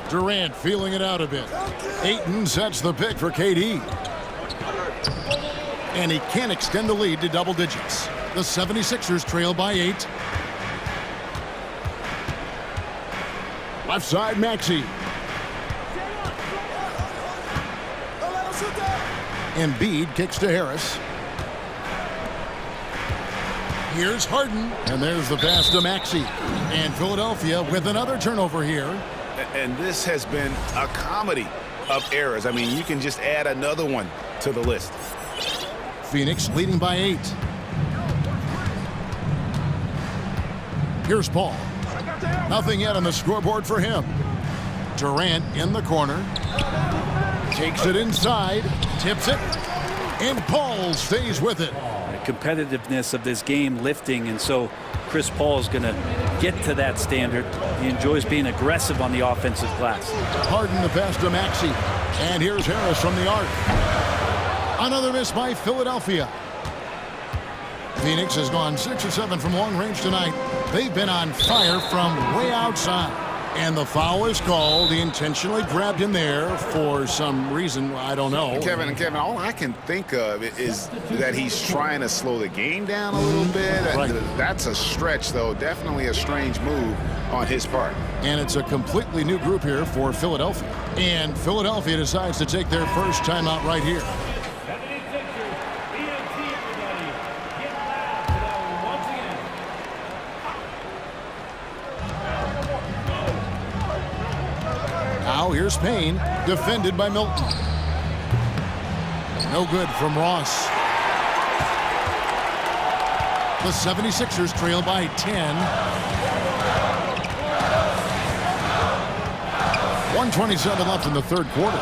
Durant feeling it out a bit. Ayton sets the pick for KD. And he can't extend the lead to double digits. The 76ers trail by 8. Left side, Maxey. Embiid kicks to Harris. Here's Harden. And there's the pass to Maxey. And Philadelphia with another turnover here. And this has been a comedy of errors. I mean, you can just add another one to the list. Phoenix leading by 8. Here's Paul. Nothing yet on the scoreboard for him. Durant in the corner. Takes it inside. Tips it. And Paul stays with it. The competitiveness of this game lifting, and so Chris Paul is going to get to that standard. He enjoys being aggressive on the offensive glass. Harden the pass to Maxey. And here's Harris from the arc. Another miss by Philadelphia. Phoenix has gone 6 of 7 from long range tonight. They've been on fire from way outside. And the foul is called. He intentionally grabbed him there for some reason. I don't know. Kevin, all I can think of is that he's trying to slow the game down a little bit. Right. That's a stretch, though. Definitely a strange move on his part. And it's a completely new group here for Philadelphia. And Philadelphia decides to take their first timeout right here. Now here's Payne, defended by Milton. No good from Ross. The 76ers trail by 10. 1:27 left in the third quarter.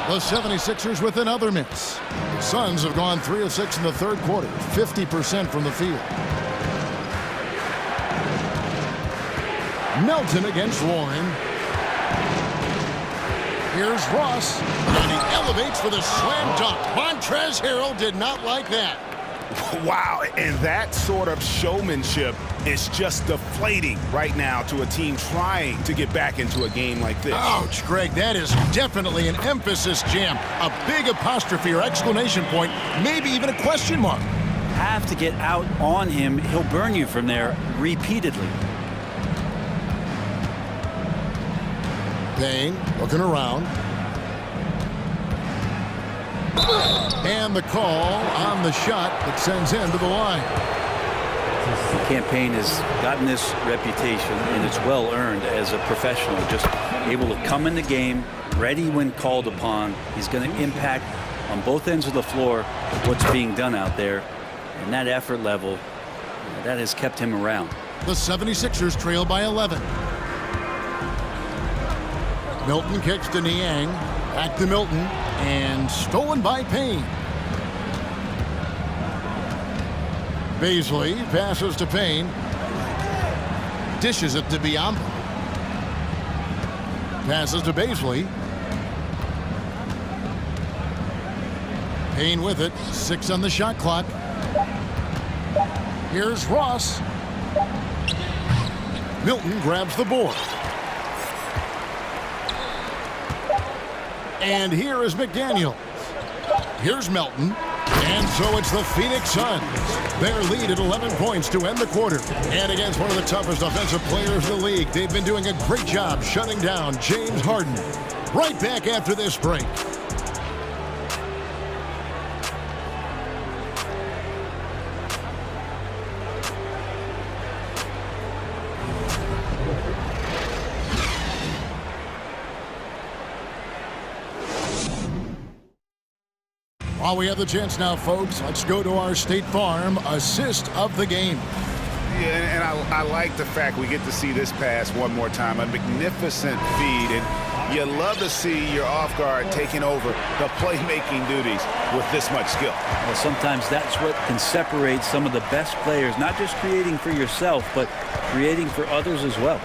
The 76ers with another miss. The Suns have gone 3 of 6 in the third quarter, 50% from the field. Melton against Warren. Here's Ross, and he elevates for the slam dunk. Montrezl Harrell did not like that. Wow, and that sort of showmanship is just deflating right now to a team trying to get back into a game like this. Ouch, Greg, that is definitely an emphasis jam. A big apostrophe or exclamation point, maybe even a question mark. Have to get out on him. He'll burn you from there repeatedly. Payne looking around. And the call on the shot that sends him to the line. Campaign has gotten this reputation, and it's well earned as a professional. Just able to come in the game, ready when called upon. He's going to impact on both ends of the floor what's being done out there. And that effort level, that has kept him around. The 76ers trail by 11. Milton kicks to Niang. Back to Milton. And stolen by Payne. Baisley passes to Payne. Dishes it to Biombo. Passes to Baisley. Payne with it. 6 on the shot clock. Here's Ross. Milton grabs the board. And here is McDaniel. Here's Melton. And so it's the Phoenix Suns. Their lead at 11 points to end the quarter. And against one of the toughest offensive players in the league, they've been doing a great job shutting down James Harden. Right back after this break. While we have the chance now, folks, let's go to our State Farm assist of the game. Yeah, and I like the fact we get to see this pass one more time. A magnificent feed, and you love to see your off guard taking over the playmaking duties with this much skill. Well, sometimes that's what can separate some of the best players, not just creating for yourself, but creating for others as well.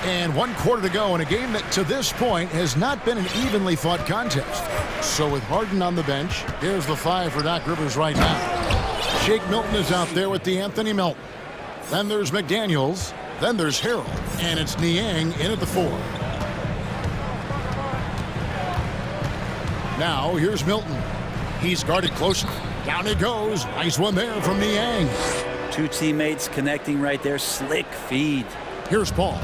And 1 quarter to go in a game that to this point has not been an evenly fought contest. So with Harden on the bench, here's the 5 for Doc Rivers right now. Shake Milton is out there with DeAnthony Melton. Then there's McDaniels. Then there's Harrell. And it's Niang in at the 4. Now here's Milton. He's guarded closely. Down it goes. Nice one there from Niang. 2 teammates connecting right there. Slick feed. Here's Paul.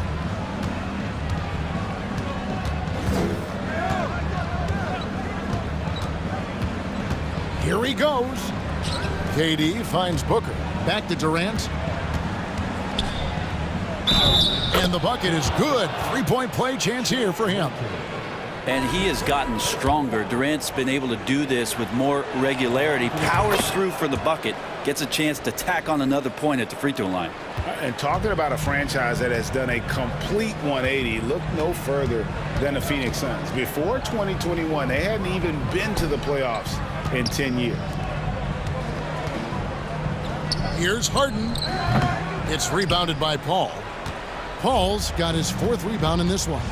Here he goes. KD finds Booker. Back to Durant. And the bucket is good. 3-point play chance here for him. And he has gotten stronger. Durant's been able to do this with more regularity. Powers through for the bucket. Gets a chance to tack on another point at the free throw line. And talking about a franchise that has done a complete 180, look no further than the Phoenix Suns. Before 2021, they hadn't even been to the playoffs in 10 years. Here's Harden. It's rebounded by Paul. Paul's got his 4th rebound in this one.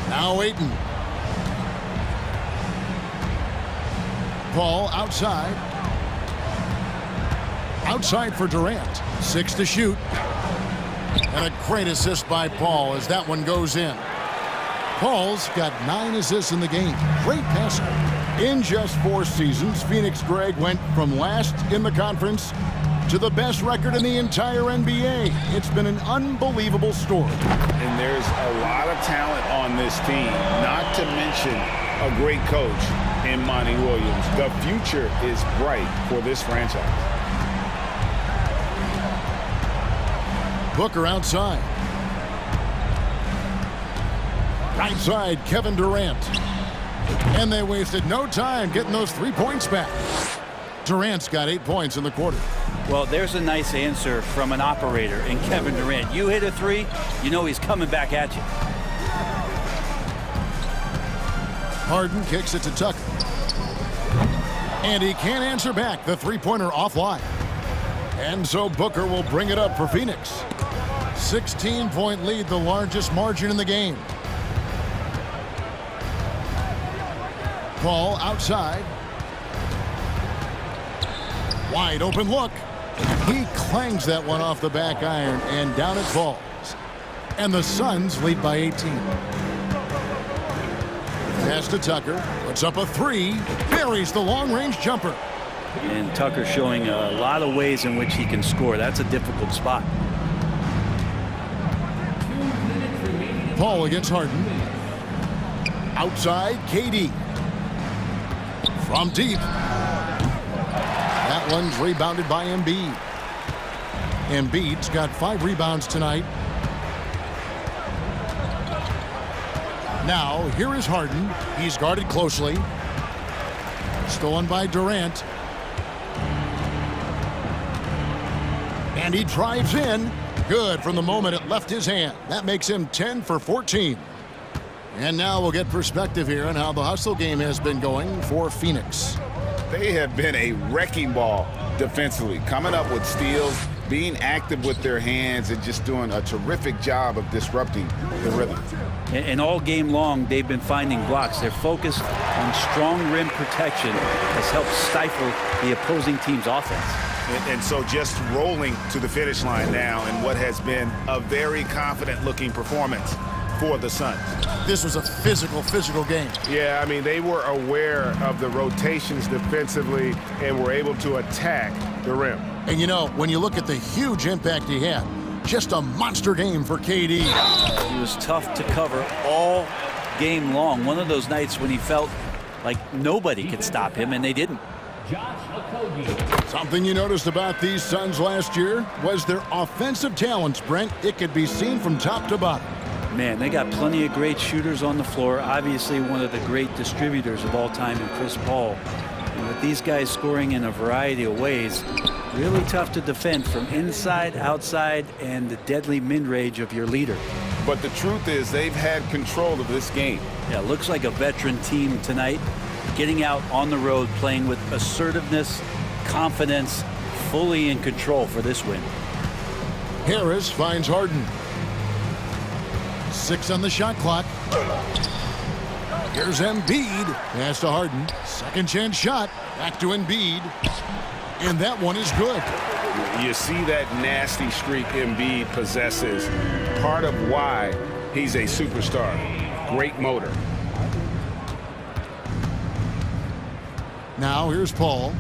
Now Ayton. Paul outside. Outside for Durant. 6 to shoot. And a great assist by Paul as that one goes in. Paul's got 9 assists in the game. Great passer. In just 4 seasons, Phoenix, Greg, went from last in the conference to the best record in the entire NBA. It's been an unbelievable story. And there's a lot of talent on this team, not to mention a great coach in Monty Williams. The future is bright for this franchise. Booker outside. Right side, Kevin Durant. And they wasted no time getting those 3 points back. Durant's got 8 points in the quarter. Well, there's a nice answer from an operator in Kevin Durant. You hit a 3, you know he's coming back at you. Harden kicks it to Tucker. And he can't answer back. The 3-pointer offline. And so Booker will bring it up for Phoenix. 16-point lead, the largest margin in the game. Paul outside. Wide open look. He clangs that one off the back iron, and down it falls. And the Suns lead by 18. Pass to Tucker. Puts up a three. Buries the long-range jumper. And Tucker showing a lot of ways in which he can score. That's a difficult spot. Paul against Harden. Outside, KD. From deep. That one's rebounded by Embiid. Embiid's got 5 rebounds tonight. Now, here is Harden. He's guarded closely. Stolen by Durant. And he drives in. Good from the moment it left his hand. That makes him 10 for 14. And now we'll get perspective here on how the hustle game has been going for Phoenix. They have been a wrecking ball defensively, coming up with steals, being active with their hands, and just doing a terrific job of disrupting the rhythm. And all game long, they've been finding blocks. Their focus on strong rim protection has helped stifle the opposing team's offense. And so just rolling to the finish line now in what has been a very confident-looking performance for the Suns. This was a physical game. Yeah, I mean, they were aware of the rotations defensively and were able to attack the rim. And you know, when you look at the huge impact he had, just a monster game for KD. He was tough to cover all game long. One of those nights when he felt like nobody could stop him, and they didn't. Something you noticed about these Suns last year was their offensive talents, Brent. It could be seen from top to bottom. Man, they got plenty of great shooters on the floor. Obviously, one of the great distributors of all time in Chris Paul. And with these guys scoring in a variety of ways, really tough to defend from inside, outside, and the deadly mid-range of your leader. But the truth is they've had control of this game. Yeah, looks like a veteran team tonight, getting out on the road, playing with assertiveness, confidence, fully in control for this win. Harris finds Harden. 6 on the shot clock. Here's Embiid. Pass to Harden. Second chance shot. Back to Embiid. And that one is good. You see that nasty streak Embiid possesses. Part of why he's a superstar. Great motor. Now here's Paul.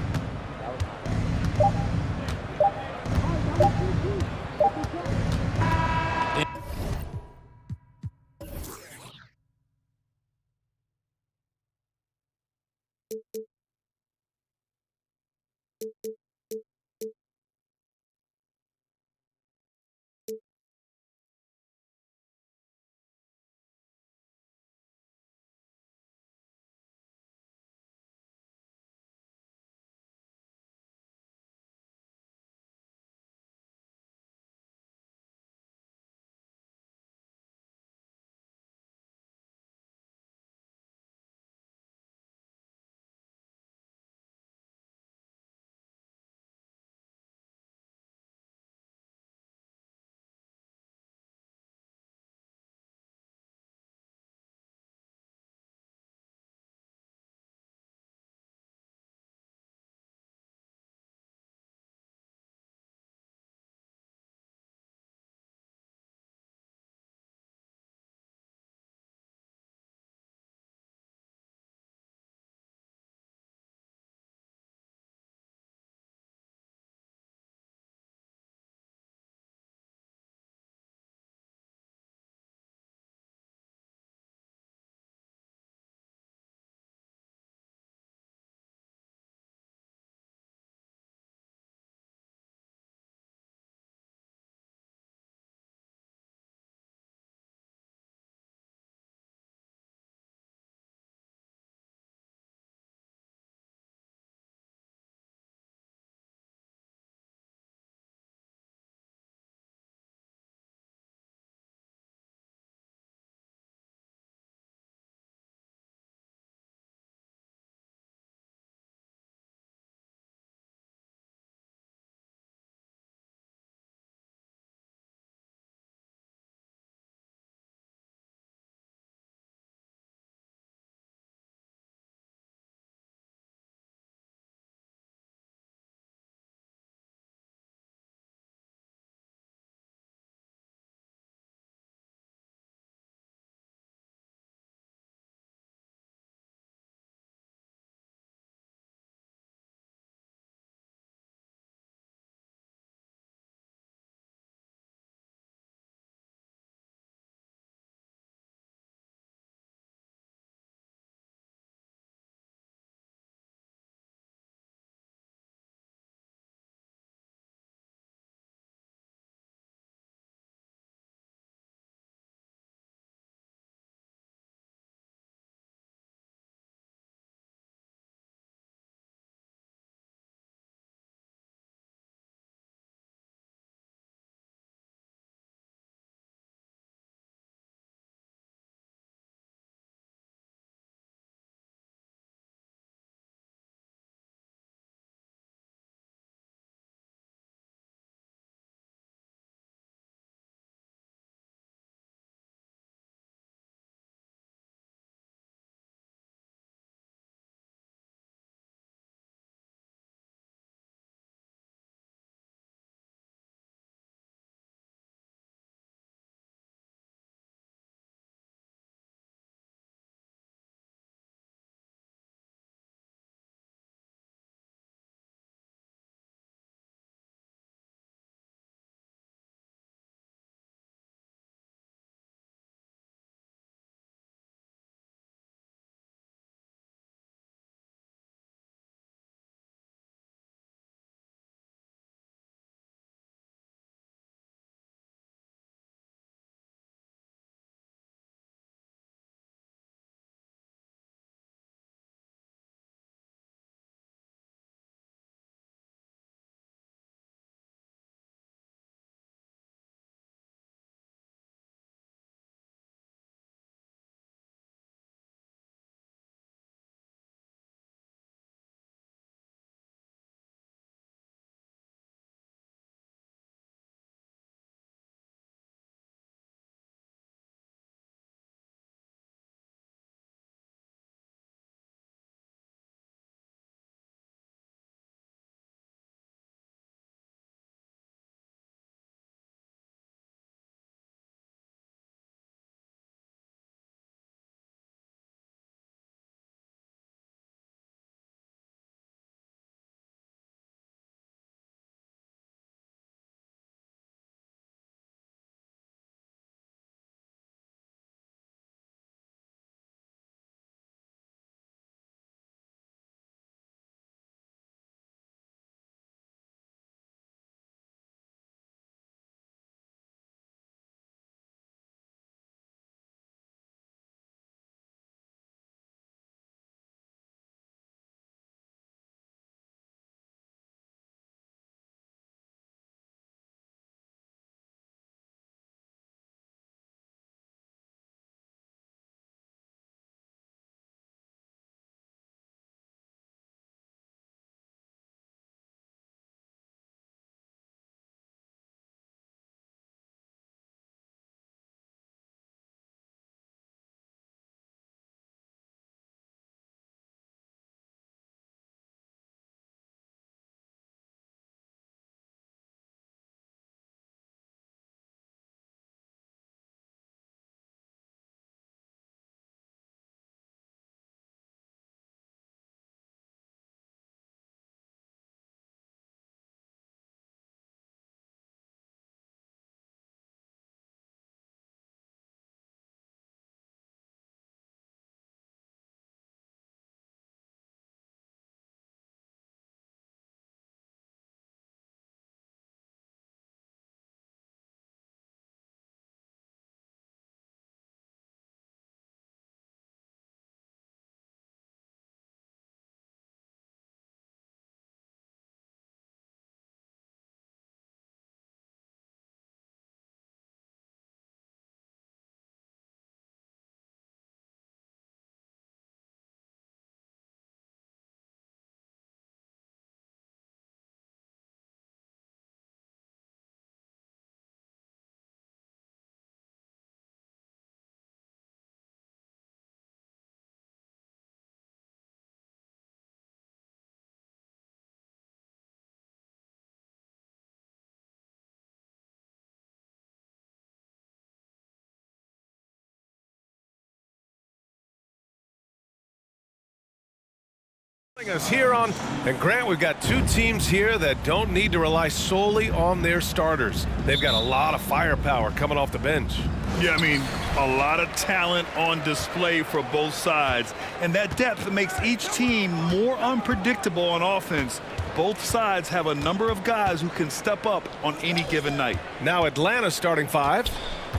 Us here on, and Grant, we've got two teams here that don't need to rely solely on their starters. They've got a lot of firepower coming off the bench. Yeah, I mean, a lot of talent on display for both sides, and that depth makes each team more unpredictable on offense. Both sides have a number of guys who can step up on any given night. Now Atlanta's starting five.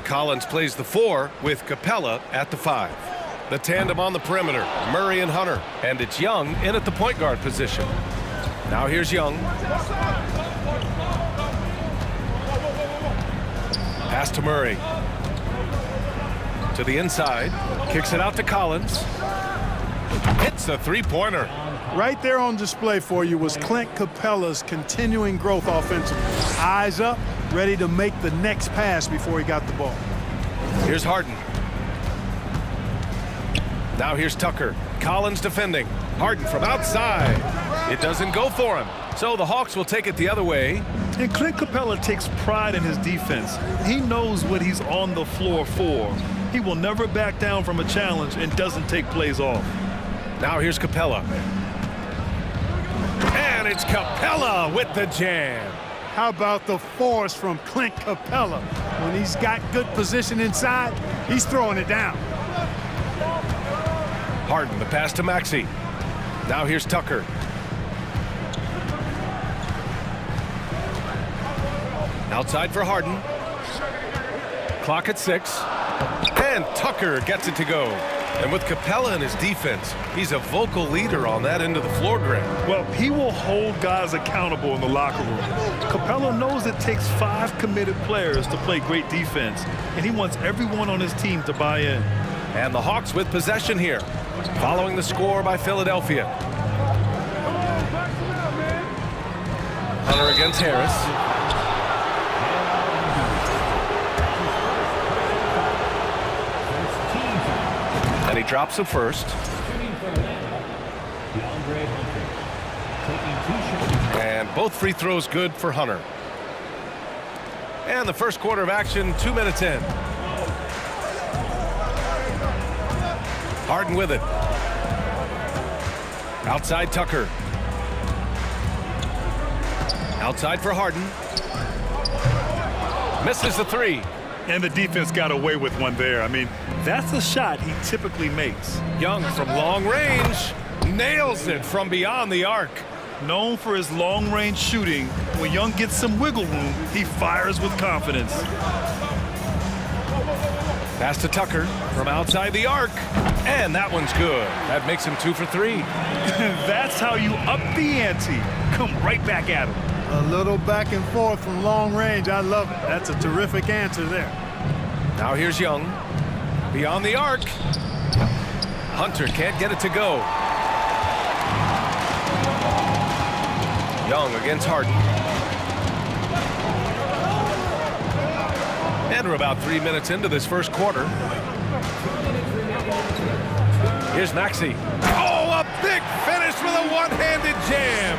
Collins plays the 4 with Capella at the 5. The tandem on the perimeter, Murray and Hunter. And it's Young in at the point guard position. Now here's Young. Pass to Murray. To the inside. Kicks it out to Collins. Hits a three-pointer. Right there on display for you was Clint Capella's continuing growth offensively. Eyes up, ready to make the next pass before he got the ball. Here's Harden. Now here's Tucker. Collins defending. Harden from outside. It doesn't go for him. So the Hawks will take it the other way. And Clint Capella takes pride in his defense. He knows what he's on the floor for. He will never back down from a challenge and doesn't take plays off. Now here's Capella. And it's Capella with the jam. How about the force from Clint Capella? When he's got good position inside, he's throwing it down. Harden, the pass to Maxey. Now here's Tucker. Outside for Harden. Clock at 6. And Tucker gets it to go. And with Capella in his defense, he's a vocal leader on that end of the floor, Grant. Well, he will hold guys accountable in the locker room. Capella knows it takes 5 committed players to play great defense, and he wants everyone on his team to buy in. And the Hawks with possession here, following the score by Philadelphia. Hunter against Harris. And he drops the first. And both free throws good for Hunter. And the first quarter of action, 2 minutes in. Harden with it. Outside Tucker. Outside for Harden. Misses the 3. And the defense got away with one there. I mean, that's a shot he typically makes. Young from long range. Nails it from beyond the arc. Known for his long-range shooting, when Young gets some wiggle room, he fires with confidence. Pass to Tucker from outside the arc. And that one's good. That makes him 2 for 3. That's how you up the ante. Come right back at him. A little back and forth from long range. I love it. That's a terrific answer there. Now here's Young. Beyond the arc. Hunter can't get it to go. Young against Harden. And we're about 3 minutes into this first quarter. Here's Maxey. Oh, a big finish with a one-handed jam.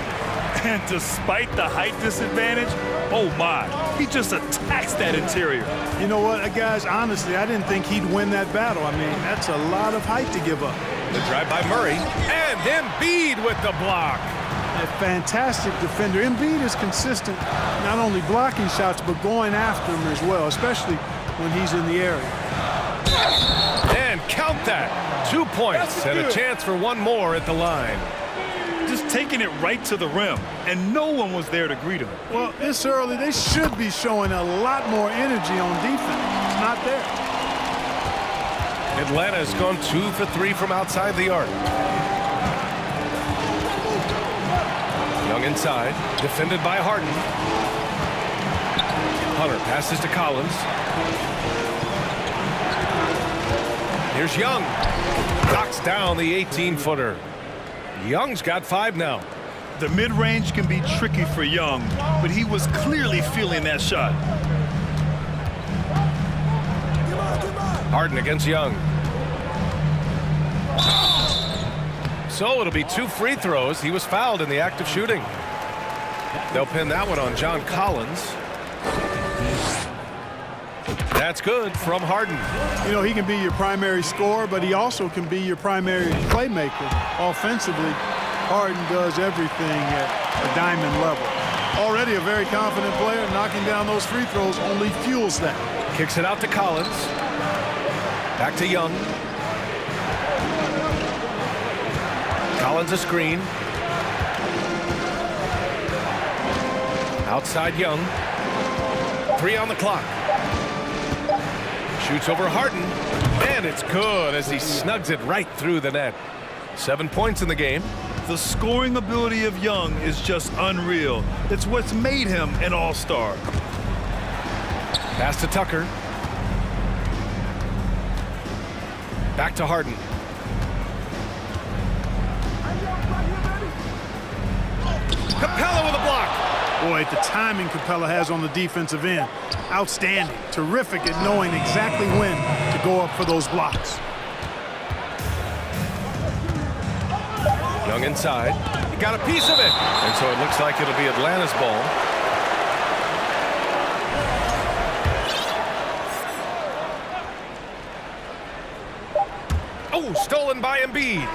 And despite the height disadvantage, oh my, he just attacks that interior. You know what, guys, honestly, I didn't think he'd win that battle. I mean, that's a lot of height to give up. The drive by Murray. And Embiid with the block. A fantastic defender. Embiid is consistent, not only blocking shots, but going after them as well, especially when he's in the area. And count that. 2 points and a chance for one more at the line. Just taking it right to the rim, and no one was there to greet him. Well, this early, they should be showing a lot more energy on defense. It's not there. Atlanta has gone 2 for 3 from outside the arc. Young inside, defended by Harden. Hunter passes to Collins. Here's Young. Knocks down the 18-footer. Young's got 5 now. The mid-range can be tricky for Young, but he was clearly feeling that shot. Harden against Young. So it'll be 2 free throws. He was fouled in the act of shooting. They'll pin that one on John Collins. That's good from Harden. You know, he can be your primary scorer, but he also can be your primary playmaker offensively. Harden does everything at the diamond level. Already a very confident player, knocking down those free throws only fuels that. Kicks it out to Collins. Back to Young. Collins a screen. Outside Young. 3 on the clock. Shoots over Harden. And it's good as he snugs it right through the net. 7 points in the game. The scoring ability of Young is just unreal. It's what's made him an all-star. Pass to Tucker. Back to Harden. Capella with a block. Boy, the timing Capella has on the defensive end. Outstanding. Terrific at knowing exactly when to go up for those blocks. Young inside. He got a piece of it. And so it looks like it'll be Atlanta's ball. Oh, stolen by Embiid.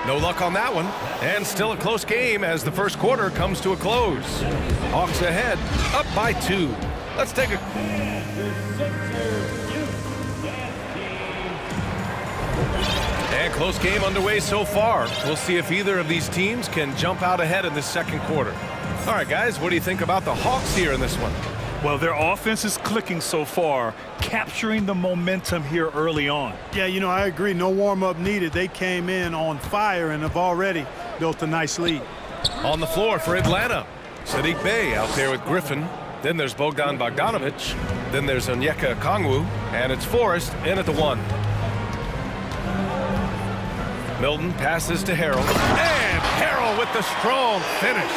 No luck on that one. And still a close game as the first quarter comes to a close. Hawks ahead, up by 2. Let's take a... And close game underway so far. We'll see if either of these teams can jump out ahead in this second quarter. All right, guys, what do you think about the Hawks here in this one? Well, their offense is clicking so far, capturing the momentum here early on. Yeah, you know, I agree. No warm-up needed. They came in on fire and have already built a nice lead. On the floor for Atlanta, Sadiq Bey out there with Griffin. Then there's Bogdan Bogdanovic. Then there's Onyeka Okongwu. And it's Forrest in at the 1. Milton passes to Harrell. And Harrell with the strong finish.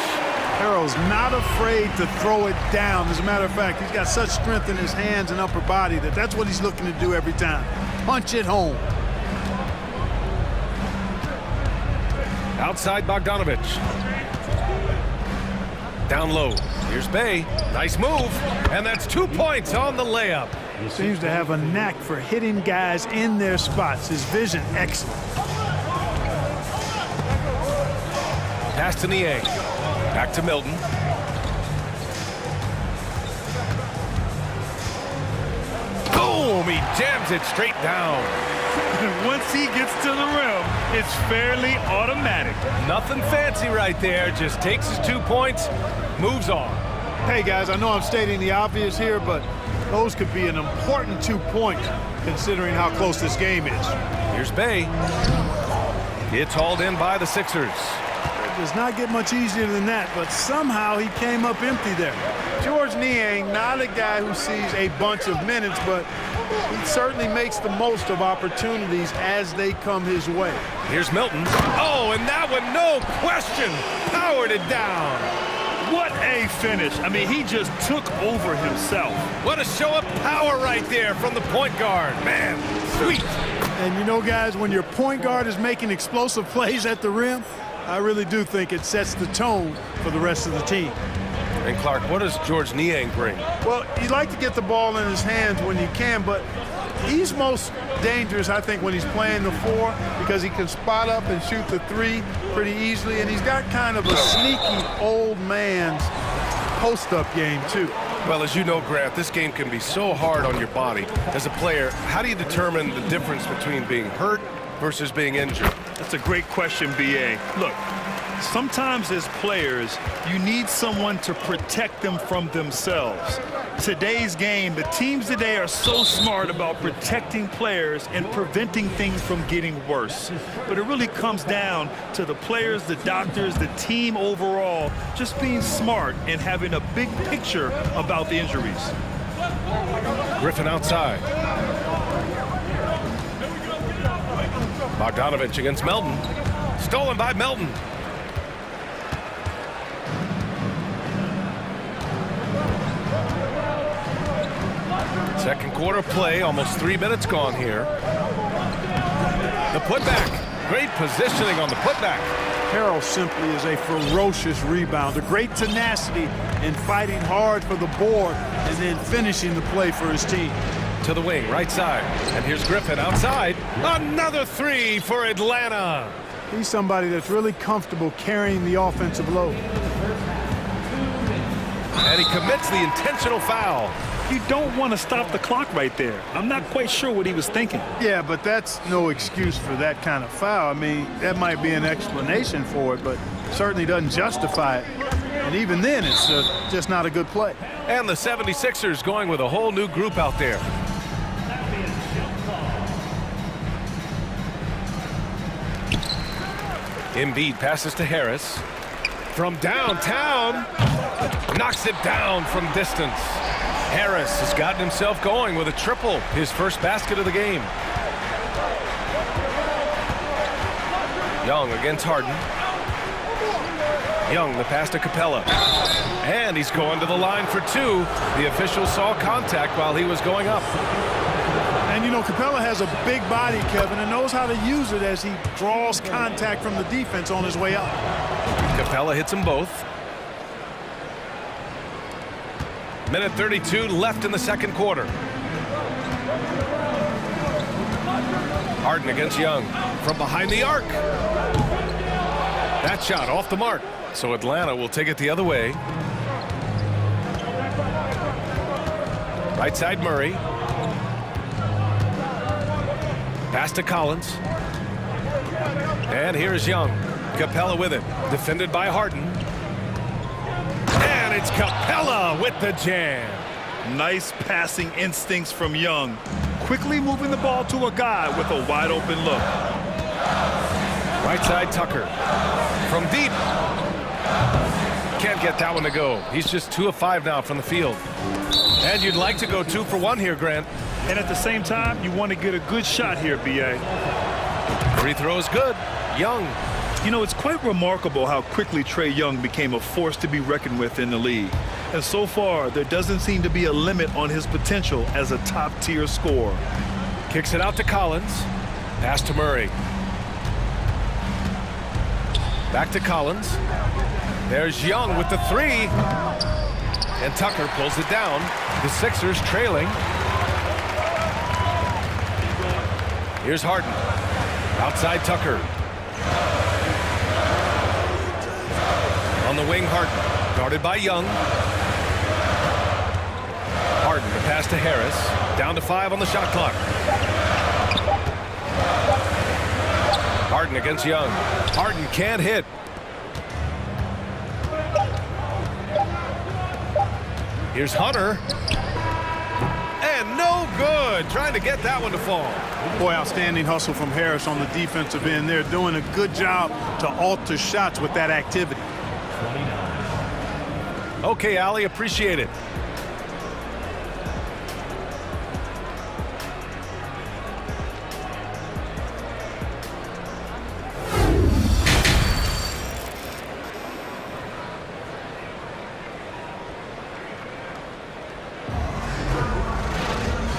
Harrell's not afraid to throw it down. As a matter of fact, he's got such strength in his hands and upper body that that's what he's looking to do every time. Punch it home. Outside Bogdanovic. Down low. Here's Bey. Nice move. And that's 2 points on the layup. He seems to have a knack for hitting guys in their spots. His vision, excellent. Pass to Niang. Back to Milton. Boom! He jams it straight down. Once he gets to the rim, it's fairly automatic. Nothing fancy right there. Just takes his 2 points, moves on. Hey, guys, I know I'm stating the obvious here, but those could be an important 2 points considering how close this game is. Here's Bey. It's hauled in by the Sixers. It does not get much easier than that, but somehow he came up empty there. George Niang, not a guy who sees a bunch of minutes, but he certainly makes the most of opportunities as they come his way. Here's Milton. Oh, and that one, no question, powered it down. What a finish. I mean, he just took over himself. What a show of power right there from the point guard. Man, sweet. And you know, guys, when your point guard is making explosive plays at the rim, I really do think it sets the tone for the rest of the team. And Clark, what does George Niang bring? Well, he'd like to get the ball in his hands when he can, but he's most dangerous, I think, when he's playing the 4 because he can spot up and shoot the 3 pretty easily, and he's got kind of a sneaky old man's post-up game, too. Well, as you know, Grant, this game can be so hard on your body. As a player, how do you determine the difference between being hurt versus being injured? That's a great question, B.A. Look, sometimes as players, you need someone to protect them from themselves. Today's game, the teams today are so smart about protecting players and preventing things from getting worse. But it really comes down to the players, the doctors, the team overall, just being smart and having a big picture about the injuries. Griffin outside. Bogdanovic against Melton. Stolen by Melton. Second quarter play, almost 3 minutes gone here. The putback. Great positioning on the putback. Harrell simply is a ferocious rebounder. Great tenacity in fighting hard for the board and then finishing the play for his team. To the wing, right side. And here's Griffin outside. Another 3 for Atlanta. He's somebody that's really comfortable carrying the offensive load. And he commits the intentional foul. You don't want to stop the clock right there. I'm not quite sure what he was thinking. Yeah, but that's no excuse for that kind of foul. I mean, that might be an explanation for it, but certainly doesn't justify it. And even then, it's just not a good play. And the 76ers going with a whole new group out there. Embiid passes to Harris. From downtown, knocks it down from distance. Harris has gotten himself going with a triple, his first basket of the game. Young against Harden. Young, the pass to Capella. And he's going to the line for two. The official saw contact while he was going up. And, you know, Capella has a big body, Kevin, and knows how to use it as he draws contact from the defense on his way up. Capella hits them both. Minute 32 left in the second quarter. Harden against Young from behind the arc. That shot off the mark. So Atlanta will take it the other way. Right side Murray. Pass to Collins. And here's Young. Capella with it. Defended by Harden. And it's Capella with the jam. Nice passing instincts from Young. Quickly moving the ball to a guy with a wide open look. Right side Tucker. From deep. Can't get that one to go. He's just 2 of 5 now from the field. And you'd like to go 2 for 1 here, Grant. And at the same time, you want to get a good shot here, B.A. Free throw is good. Young. You know, it's quite remarkable how quickly Trae Young became a force to be reckoned with in the league. And so far, there doesn't seem to be a limit on his potential as a top-tier scorer. Kicks it out to Collins. Pass to Murray. Back to Collins. There's Young with the 3. And Tucker pulls it down. The Sixers trailing. Here's Harden. Outside Tucker. On the wing, Harden. Guarded by Young. Harden, the pass to Harris. Down to 5 on the shot clock. Harden against Young. Harden can't hit. Here's Hunter. And no good. Trying to get that one to fall. Boy, outstanding hustle from Harris on the defensive end. They're doing a good job to alter shots with that activity. Okay, Ali, appreciate it.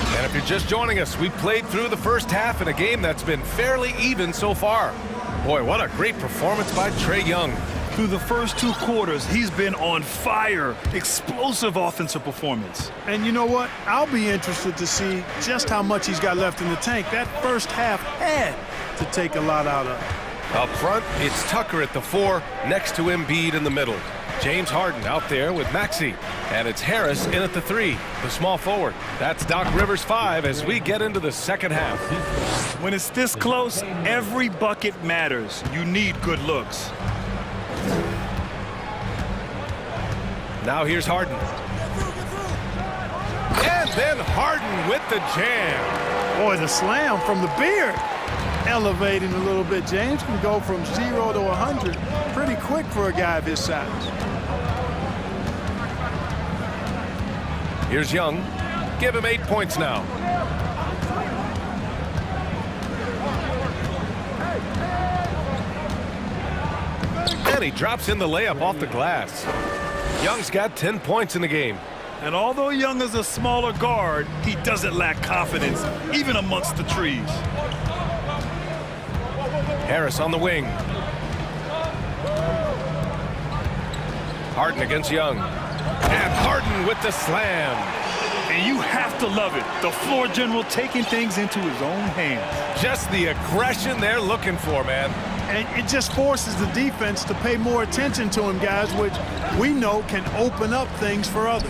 And if you're just joining us, we played through the first half in a game that's been fairly even so far. Boy, what a great performance by Trae Young. Through the first 2 quarters, he's been on fire. Explosive offensive performance. And you know what? I'll be interested to see just how much he's got left in the tank. That first half had to take a lot out of it. Up front, it's Tucker at the 4, next to Embiid in the middle. James Harden out there with Maxey. And it's Harris in at the 3, the small forward. That's Doc Rivers' 5 as we get into the second half. When it's this close, every bucket matters. You need good looks. Now here's Harden. And then Harden with the jam. Boy, the slam from the beard. Elevating a little bit. James can go from 0 to 100 pretty quick for a guy of his size. Here's Young. Give him 8 points now. And he drops in the layup off the glass. Young's got 10 points in the game. And although Young is a smaller guard, he doesn't lack confidence, even amongst the trees. Harris on the wing. Harden against Young. And Harden with the slam. And you have to love it. The floor general taking things into his own hands. Just the aggression they're looking for, man. And it just forces the defense to pay more attention to him, guys, which we know can open up things for others.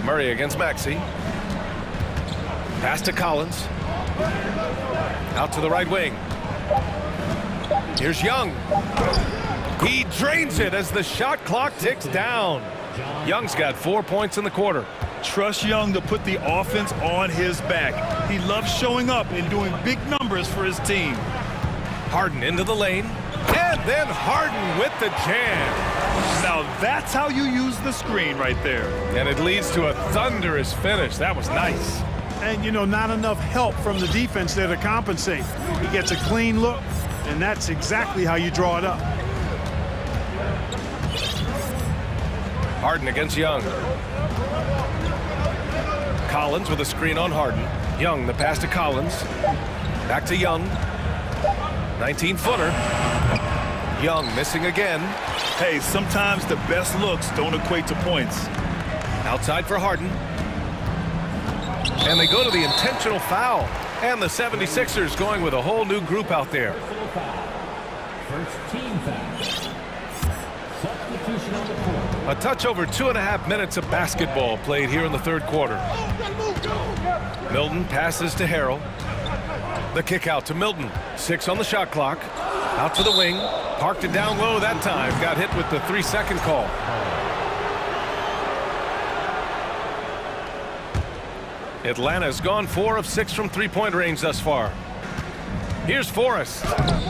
Murray against Maxey. Pass to Collins. Out to the right wing. Here's Young. He drains it as the shot clock ticks down. Young's got 4 points in the quarter. Trust Young to put the offense on his back. He loves showing up and doing big numbers for his team. Harden into the lane. And then Harden with the jam. Now that's how you use the screen right there. And it leads to a thunderous finish. That was nice. And, you know, not enough help from the defense there to compensate. He gets a clean look, and that's exactly how you draw it up. Harden against Young. Collins with a screen on Harden. Young, the pass to Collins. Back to Young. 19-footer. Young missing again. Hey, sometimes the best looks don't equate to points. Outside for Harden. And they go to the intentional foul. And the 76ers going with a whole new group out there. First team foul. Substitution on the court. A touch over 2.5 minutes of basketball played here in the third quarter. Milton passes to Harrell. The kick out to Milton. 6 on the shot clock. Out to the wing. Parked it down low that time. Got hit with the 3-second call. Atlanta's gone 4 of 6 from three-point range thus far. Here's Forrest.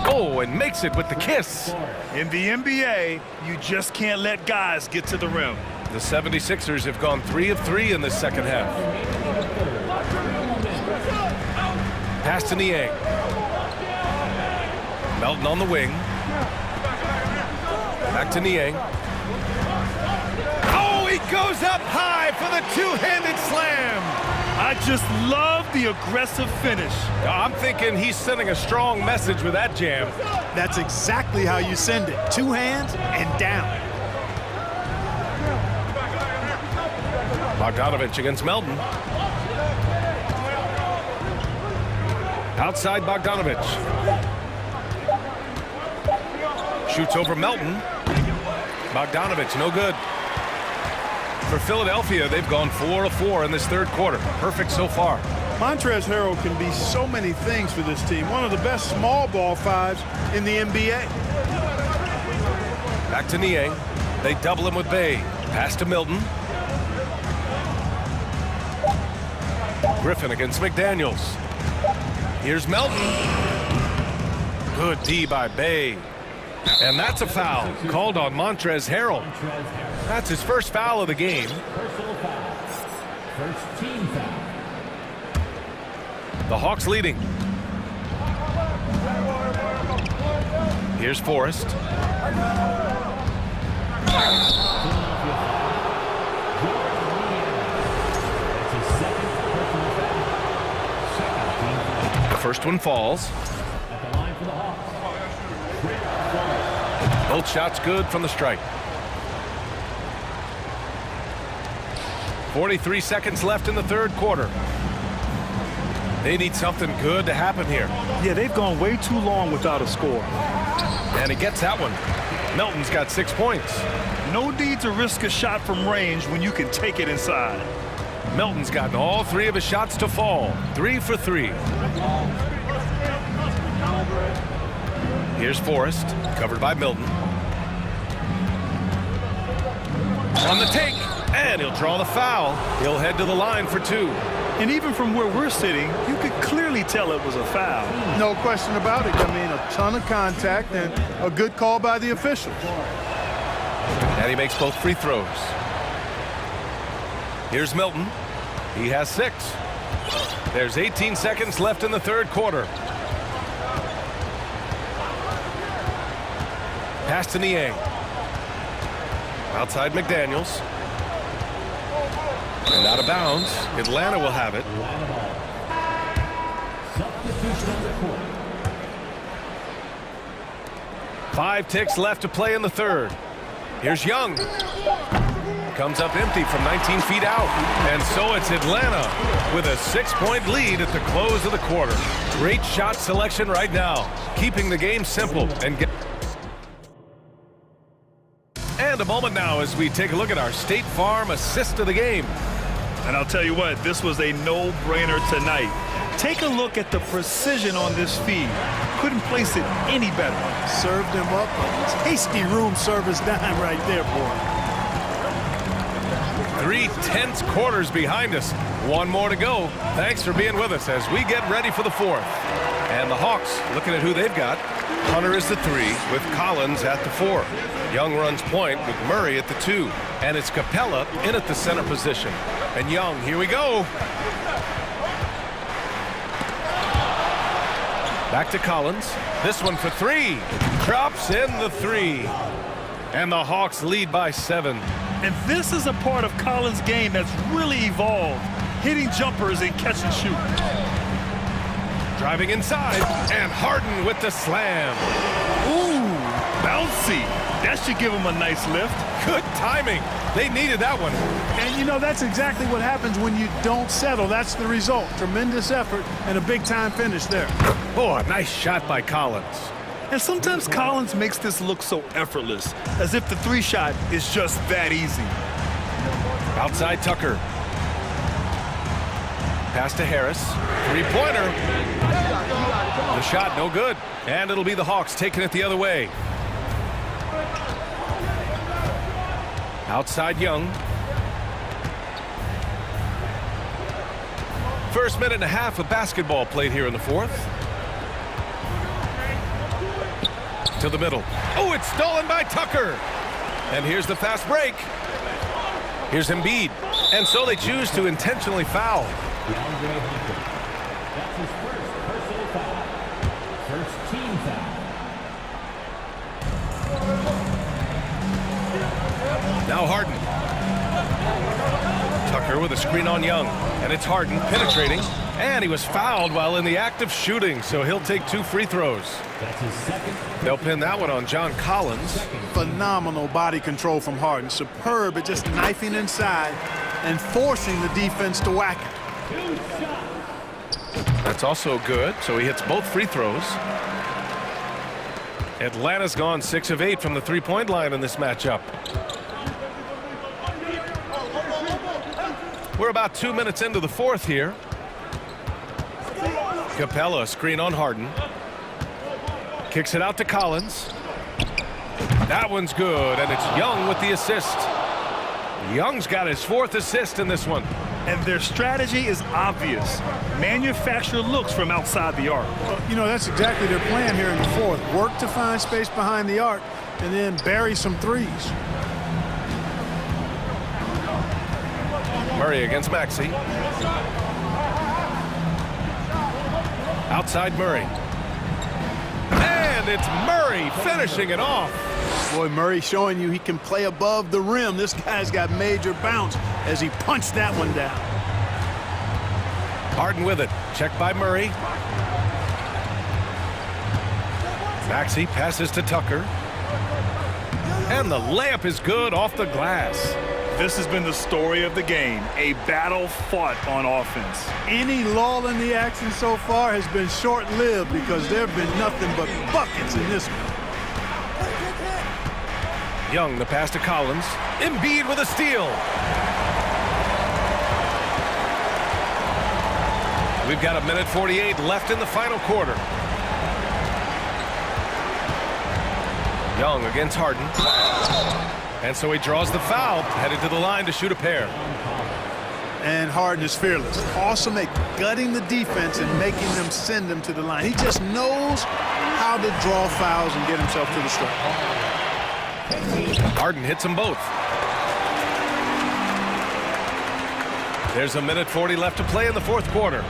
Oh, and makes it with the kiss. In the NBA, you just can't let guys get to the rim. The 76ers have gone 3 of 3 in this second half. Pass to Niang. Melton on the wing. Back to Niang. Oh, he goes up high for the two-handed slam. I just love the aggressive finish. I'm thinking he's sending a strong message with that jam. That's exactly how you send it. 2 hands and down. Bogdanovich against Melton. Outside Bogdanovich. Shoots over Melton. Bogdanovich, no good. For Philadelphia, they've gone 4 of 4 in this third quarter. Perfect so far. Montrezl Harrell can be so many things for this team. One of the best small ball fives in the NBA. Back to Niang. They double him with Bay. Pass to Milton. Griffin against McDaniels. Here's Melton. Good D by Bay. And that's a foul called on Montrezl Harrell. That's his first foul of the game. Personal foul. First team foul. The Hawks leading. Here's Forrest. The first one falls. At the line for the Hawks. Both shots good from the stripe. 43 seconds left in the third quarter. They need something good to happen here. Yeah, they've gone way too long without a score. And he gets that one. Melton's got 6 points. No need to risk a shot from range when you can take it inside. Melton's gotten all 3 of his shots to fall. 3 for 3. Here's Forrest, covered by Milton. On the take, and he'll draw the foul. He'll head to the line for 2. And even from where we're sitting, you could clearly tell it was a foul. No question about it. I mean, a ton of contact and a good call by the officials. And he makes both free throws. Here's Milton. He has 6. There's 18 seconds left in the third quarter. Pass to Niang. Outside McDaniels. And out of bounds. Atlanta will have it. Substitution on the court. 5 ticks left to play in the third. Here's Young. comes up empty from 19 feet out. And so it's Atlanta with a 6-point lead at the close of the quarter. Great shot selection right now, keeping the game simple. And a moment now as we take a look at our State Farm assist of the game. And I'll tell you what, this was a no-brainer tonight. Take a look at the precision on this feed. Couldn't place it any better. Served him up a tasty room service dime right there, boy. 3 tense quarters behind us. One more to go. Thanks for being with us as we get ready for the fourth. And the Hawks, looking at who they've got. Hunter is the 3 with Collins at the 4. Young runs point with Murray at the 2. And it's Capella in at the center position. And Young, here we go. Back to Collins. This one for 3. Drops in the 3. And the Hawks lead by 7. And this is a part of Collins' game that's really evolved. Hitting jumpers and catch and shoot. Driving inside. And Harden with the slam. Ooh, bouncy. That should give him a nice lift. Good timing. They needed that one. And, you know, that's exactly what happens when you don't settle. That's the result. Tremendous effort and a big-time finish there. Oh, a nice shot by Collins. And sometimes Collins makes this look so effortless, as if the 3-shot is just that easy. Outside Tucker. Pass to Harris. 3-pointer. The shot no good. And it'll be the Hawks taking it the other way. Outside Young. First minute and a half of basketball played here in the fourth. To the middle. Oh, it's stolen by Tucker. And here's the fast break. Here's Embiid. And so they choose to intentionally foul. That's his first personal foul. First team foul. Now Harden. Tucker with a screen on Young. And it's Harden penetrating. And he was fouled while in the act of shooting, so he'll take 2 free throws. That's his second. They'll pin that one on John Collins. Phenomenal body control from Harden. Superb at just knifing inside and forcing the defense to whack it. That's also good, so he hits both free throws. Atlanta's gone 6 of 8 from the 3-point line in this matchup. We're about 2 minutes into the fourth here. Capella, screen on Harden. Kicks it out to Collins. That one's good, and it's Young with the assist. Young's got his 4th assist in this one. And their strategy is obvious. Manufacture looks from outside the arc. Well, you know, that's exactly their plan here in the fourth. Work to find space behind the arc and then bury some threes. Murray against Maxey. Outside Murray. And it's Murray finishing it off. Boy, Murray showing you he can play above the rim. This guy's got major bounce as he punched that one down. Harden with it. Checked by Murray. Maxey passes to Tucker. And the layup is good off the glass. This has been the story of the game, a battle fought on offense. Any lull in the action so far has been short-lived because there have been nothing but buckets in this one. Young, the pass to Collins. Embiid with a steal. We've got 1:48 left in the final quarter. Young against Harden. And so he draws the foul, headed to the line to shoot a pair. And Harden is fearless. Awesome at gutting the defense and making them send them to the line. He just knows how to draw fouls and get himself to the stripe. Harden hits them both. There's 1:40 left to play in the fourth quarter.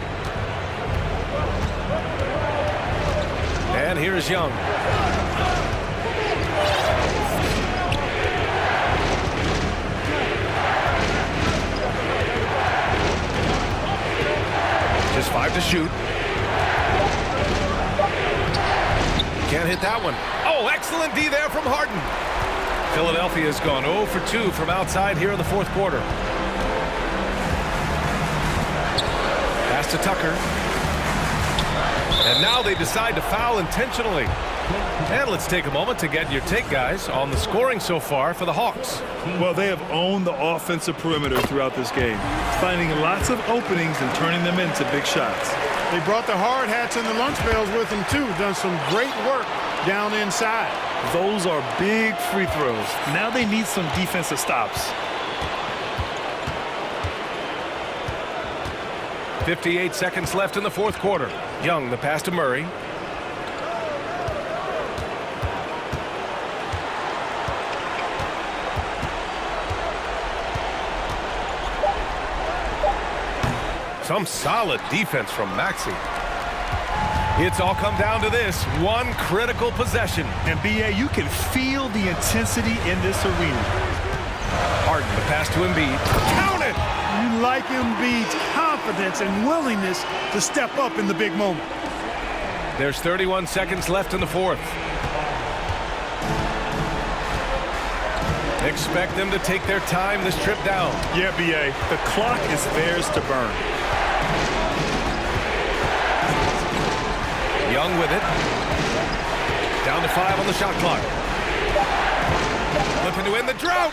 And here's Young. Just 5 to shoot. Can't hit that one. Oh, excellent D there from Harden. Philadelphia's gone 0 for 2 from outside here in the fourth quarter. Pass to Tucker. And now they decide to foul intentionally. And let's take a moment to get your take, guys, on the scoring so far for the Hawks. Well, they have owned the offensive perimeter throughout this game, finding lots of openings and turning them into big shots. They brought the hard hats and the lunch pails with them, too. Done some great work down inside. Those are big free throws. Now they need some defensive stops. 58 seconds left in the fourth quarter. Young, the pass to Murray. Some solid defense from Maxey. It's all come down to this one critical possession. And BA, you can feel the intensity in this arena. Harden, the pass to Embiid. Count it! You like Embiid's confidence and willingness to step up in the big moment. There's 31 seconds left in the fourth. Expect them to take their time this trip down. Yeah, BA, the clock is theirs to burn. Young with it. Down to 5 on the shot clock. Looking to win the drought.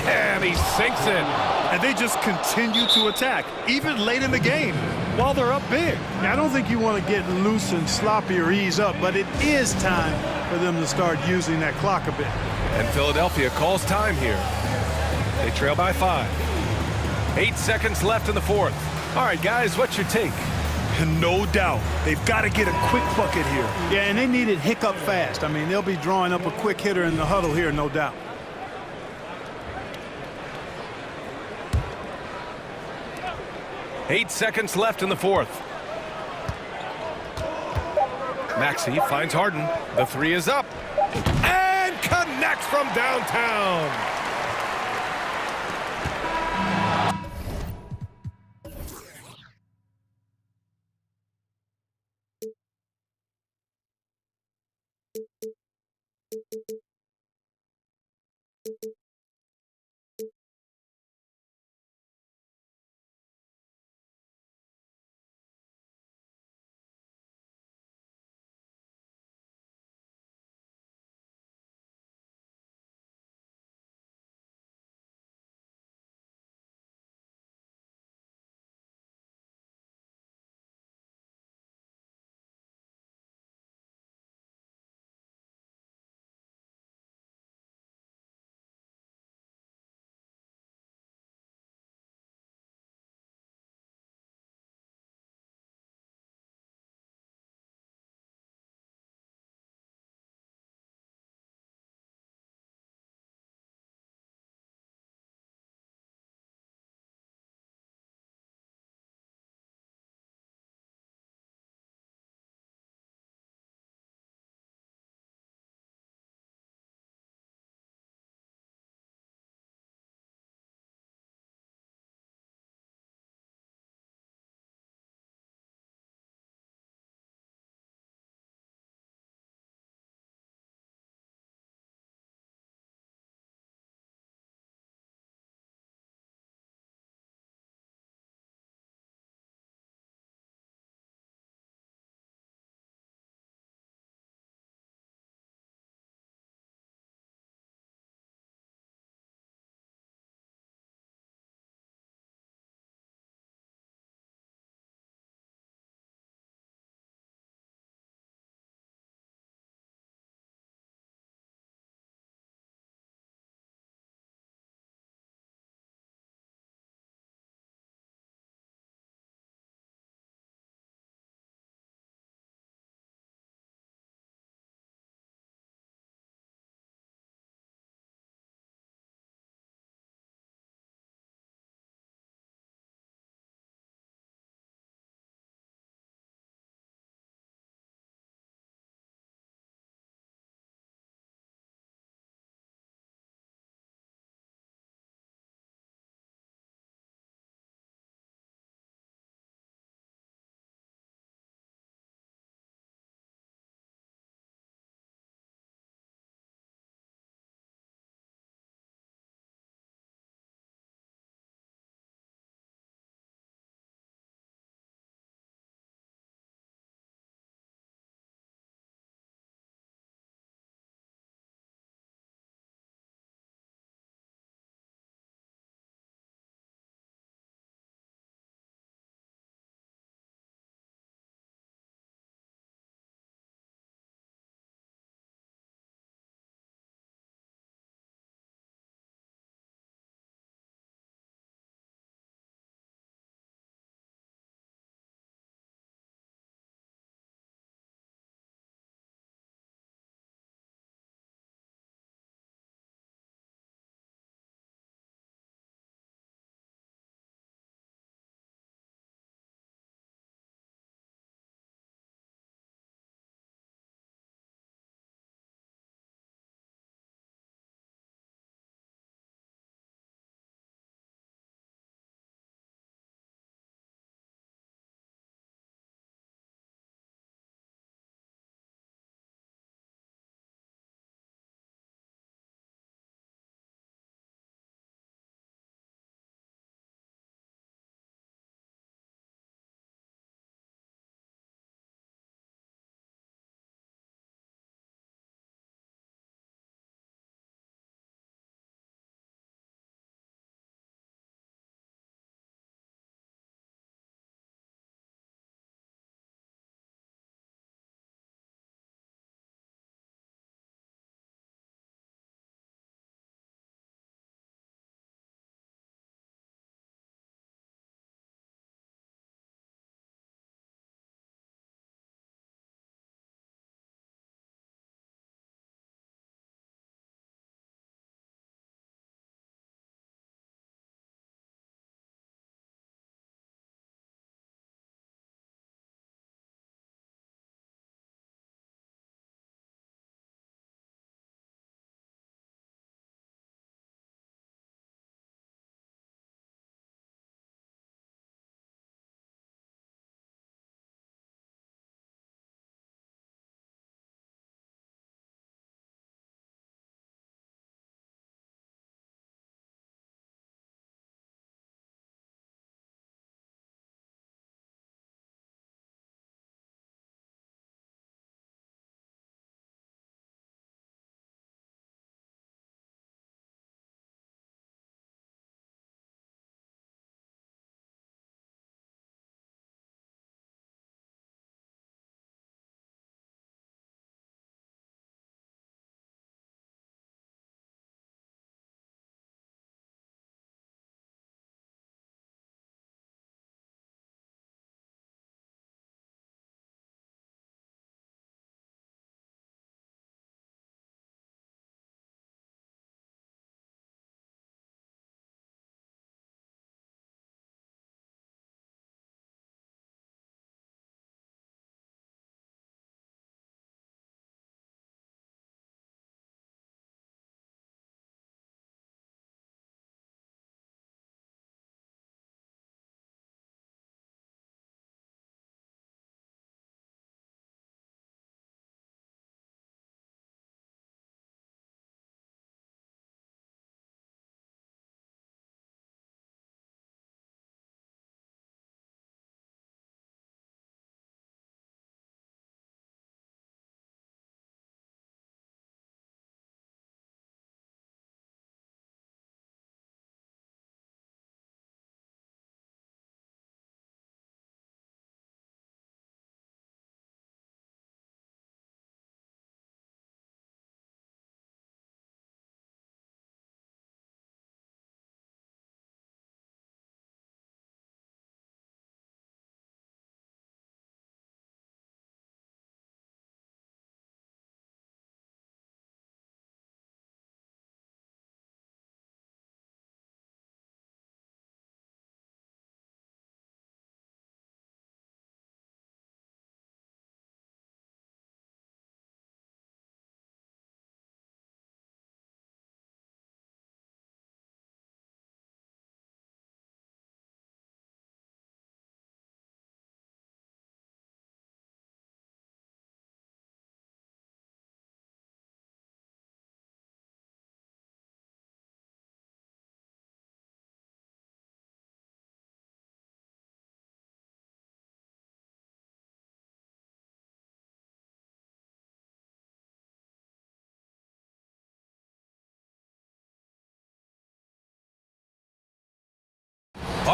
And he sinks it. And they just continue to attack, even late in the game, while they're up big. Now, I don't think you want to get loose and sloppy or ease up, but it is time for them to start using that clock a bit. And Philadelphia calls time here. They trail by 5. 8 seconds left in the fourth. All right, guys, what's your take? No doubt. They've got to get a quick bucket here. Yeah, and they need it hiccup fast. I mean, they'll be drawing up a quick hitter in the huddle here, no doubt. Eight seconds left in the fourth. Maxey finds Harden. The three is up. And connects from downtown.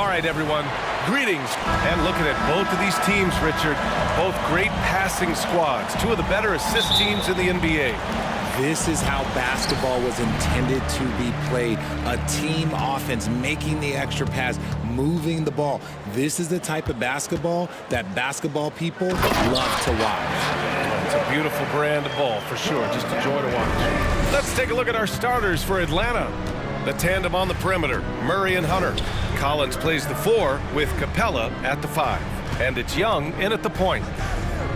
All right, everyone, greetings. And looking at both of these teams, Richard, both great passing squads, two of the better assist teams in the NBA. This is how basketball was intended to be played. A team offense, making the extra pass, moving the ball. This is the type of basketball that basketball people love to watch. It's a beautiful brand of ball, for sure. Just a joy to watch. Let's take a look at our starters for Atlanta. The tandem on the perimeter, Murray and Hunter. Collins plays the 4 with Capella at the 5. And it's Young in at the point.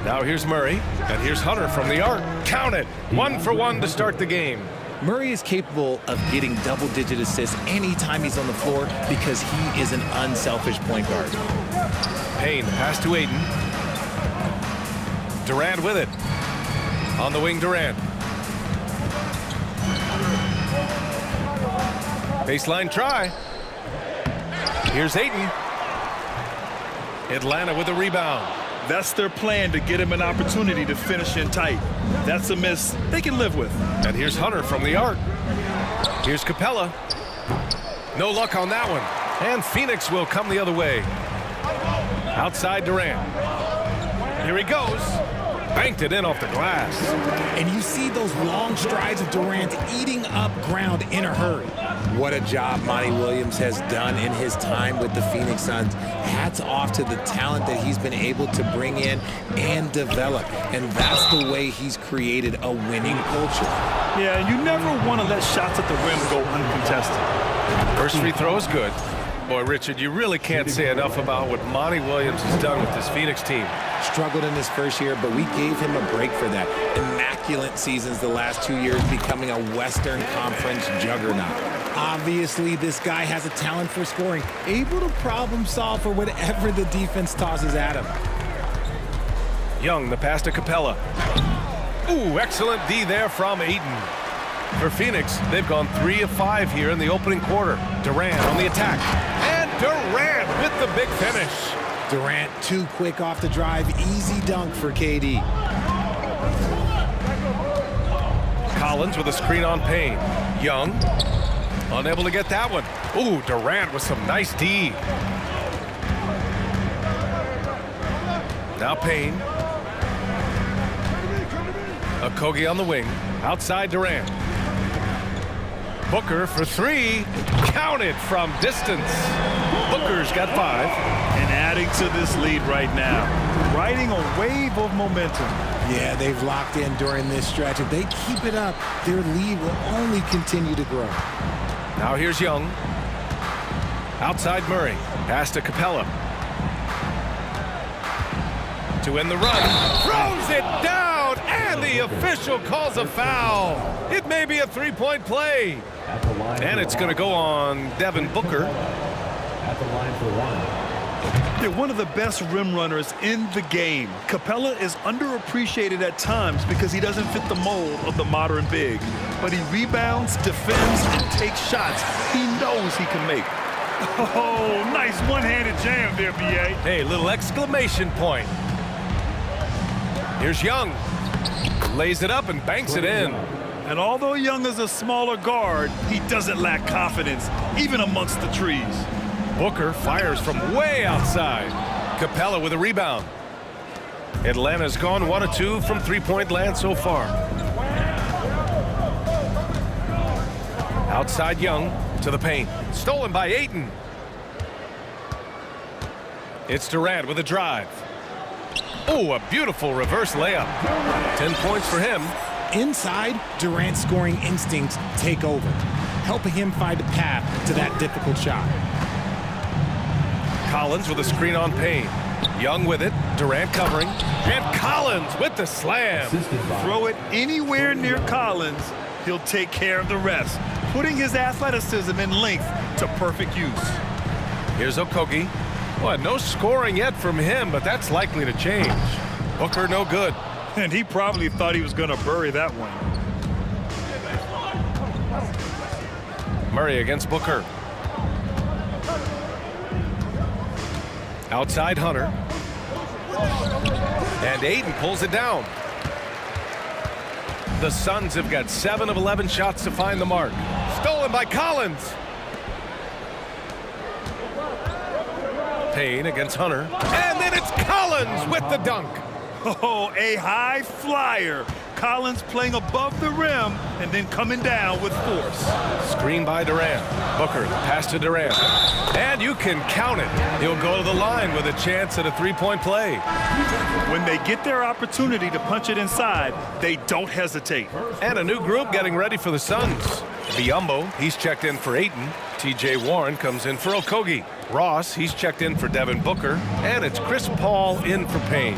Now here's Murray, and here's Hunter from the arc. Count it, 1 for 1 to start the game. Murray is capable of getting double-digit assists anytime he's on the floor because he is an unselfish point guard. Payne, pass to Aiden. Durant with it. On the wing, Durant. Baseline try. Here's Aiden. Atlanta with a rebound. That's their plan, to get him an opportunity to finish in tight. That's a miss they can live with. And here's Hunter from the arc. Here's Capella. No luck on that one. And Phoenix will come the other way. Outside Durant. Here he goes. Banked it in off the glass. And you see those long strides of Durant eating up ground in a hurry. What a job Monty Williams has done in his time with the Phoenix Suns. Hats off to the talent that he's been able to bring in and develop. And that's the way he's created a winning culture. Yeah, and you never want to let shots at the rim go uncontested. First free throw is good. Boy, Richard, you really can't say enough about what Monty Williams has done with this Phoenix team. Struggled in his first year, but we gave him a break for that. Immaculate seasons the last 2 years, becoming a Western Conference juggernaut. Obviously, this guy has a talent for scoring, able to problem solve for whatever the defense tosses at him. Young, the pass to Capella. Ooh, excellent D there from Aiden. For Phoenix, they've gone 3 of 5 here in the opening quarter. Durant on the attack. And Durant with the big finish. Durant too quick off the drive. Easy dunk for KD. Collins with a screen on Payne. Young, unable to get that one. Ooh, Durant with some nice D. Now Payne. Okogie on the wing. Outside Durant. Booker for 3. Counted from distance. Booker's got 5. And adding to this lead right now. Riding a wave of momentum. Yeah, they've locked in during this stretch. If they keep it up, their lead will only continue to grow. Now here's Young. Outside Murray. Pass to Capella. To end the run. Throws it down, and the official calls a foul. It may be a three-point play. And it's going to go on Devin Booker. At the line for 1. They're one of the best rim runners in the game. Capella is underappreciated at times because he doesn't fit the mold of the modern big. But he rebounds, defends, and takes shots he knows he can make. Oh, nice one-handed jam there, B.A. Hey, little exclamation point. Here's Young. Lays it up and banks it in. And although Young is a smaller guard, he doesn't lack confidence, even amongst the trees. Booker fires from way outside. Capella with a rebound. Atlanta's gone 1 of 2 from three-point land so far. Outside Young to the paint. Stolen by Ayton. It's Durant with a drive. Oh, a beautiful reverse layup. 10 points for him. Inside, Durant's scoring instincts take over, helping him find a path to that difficult shot. Collins with a screen on Payne. Young with it. Durant covering. And Collins with the slam. Throw it anywhere near Collins, he'll take care of the rest, putting his athleticism and length to perfect use. Here's Okogie. Well, no scoring yet from him, but that's likely to change. Booker no good. And he probably thought he was going to bury that one. Murray against Booker. Outside Hunter. And Ayton pulls it down. The Suns have got 7 of 11 shots to find the mark. Stolen by Collins. Payne against Hunter. And then it's Collins with the dunk. Oh, a high flyer. Collins playing above the rim and then coming down with force. Screen by Durant. Booker, pass to Durant. And you can count it. He'll go to the line with a chance at a three-point play. When they get their opportunity to punch it inside, they don't hesitate. And a new group getting ready for the Suns. Biyombo, he's checked in for Ayton. TJ Warren comes in for Okogie. Ross, he's checked in for Devin Booker. And it's Chris Paul in for Payne.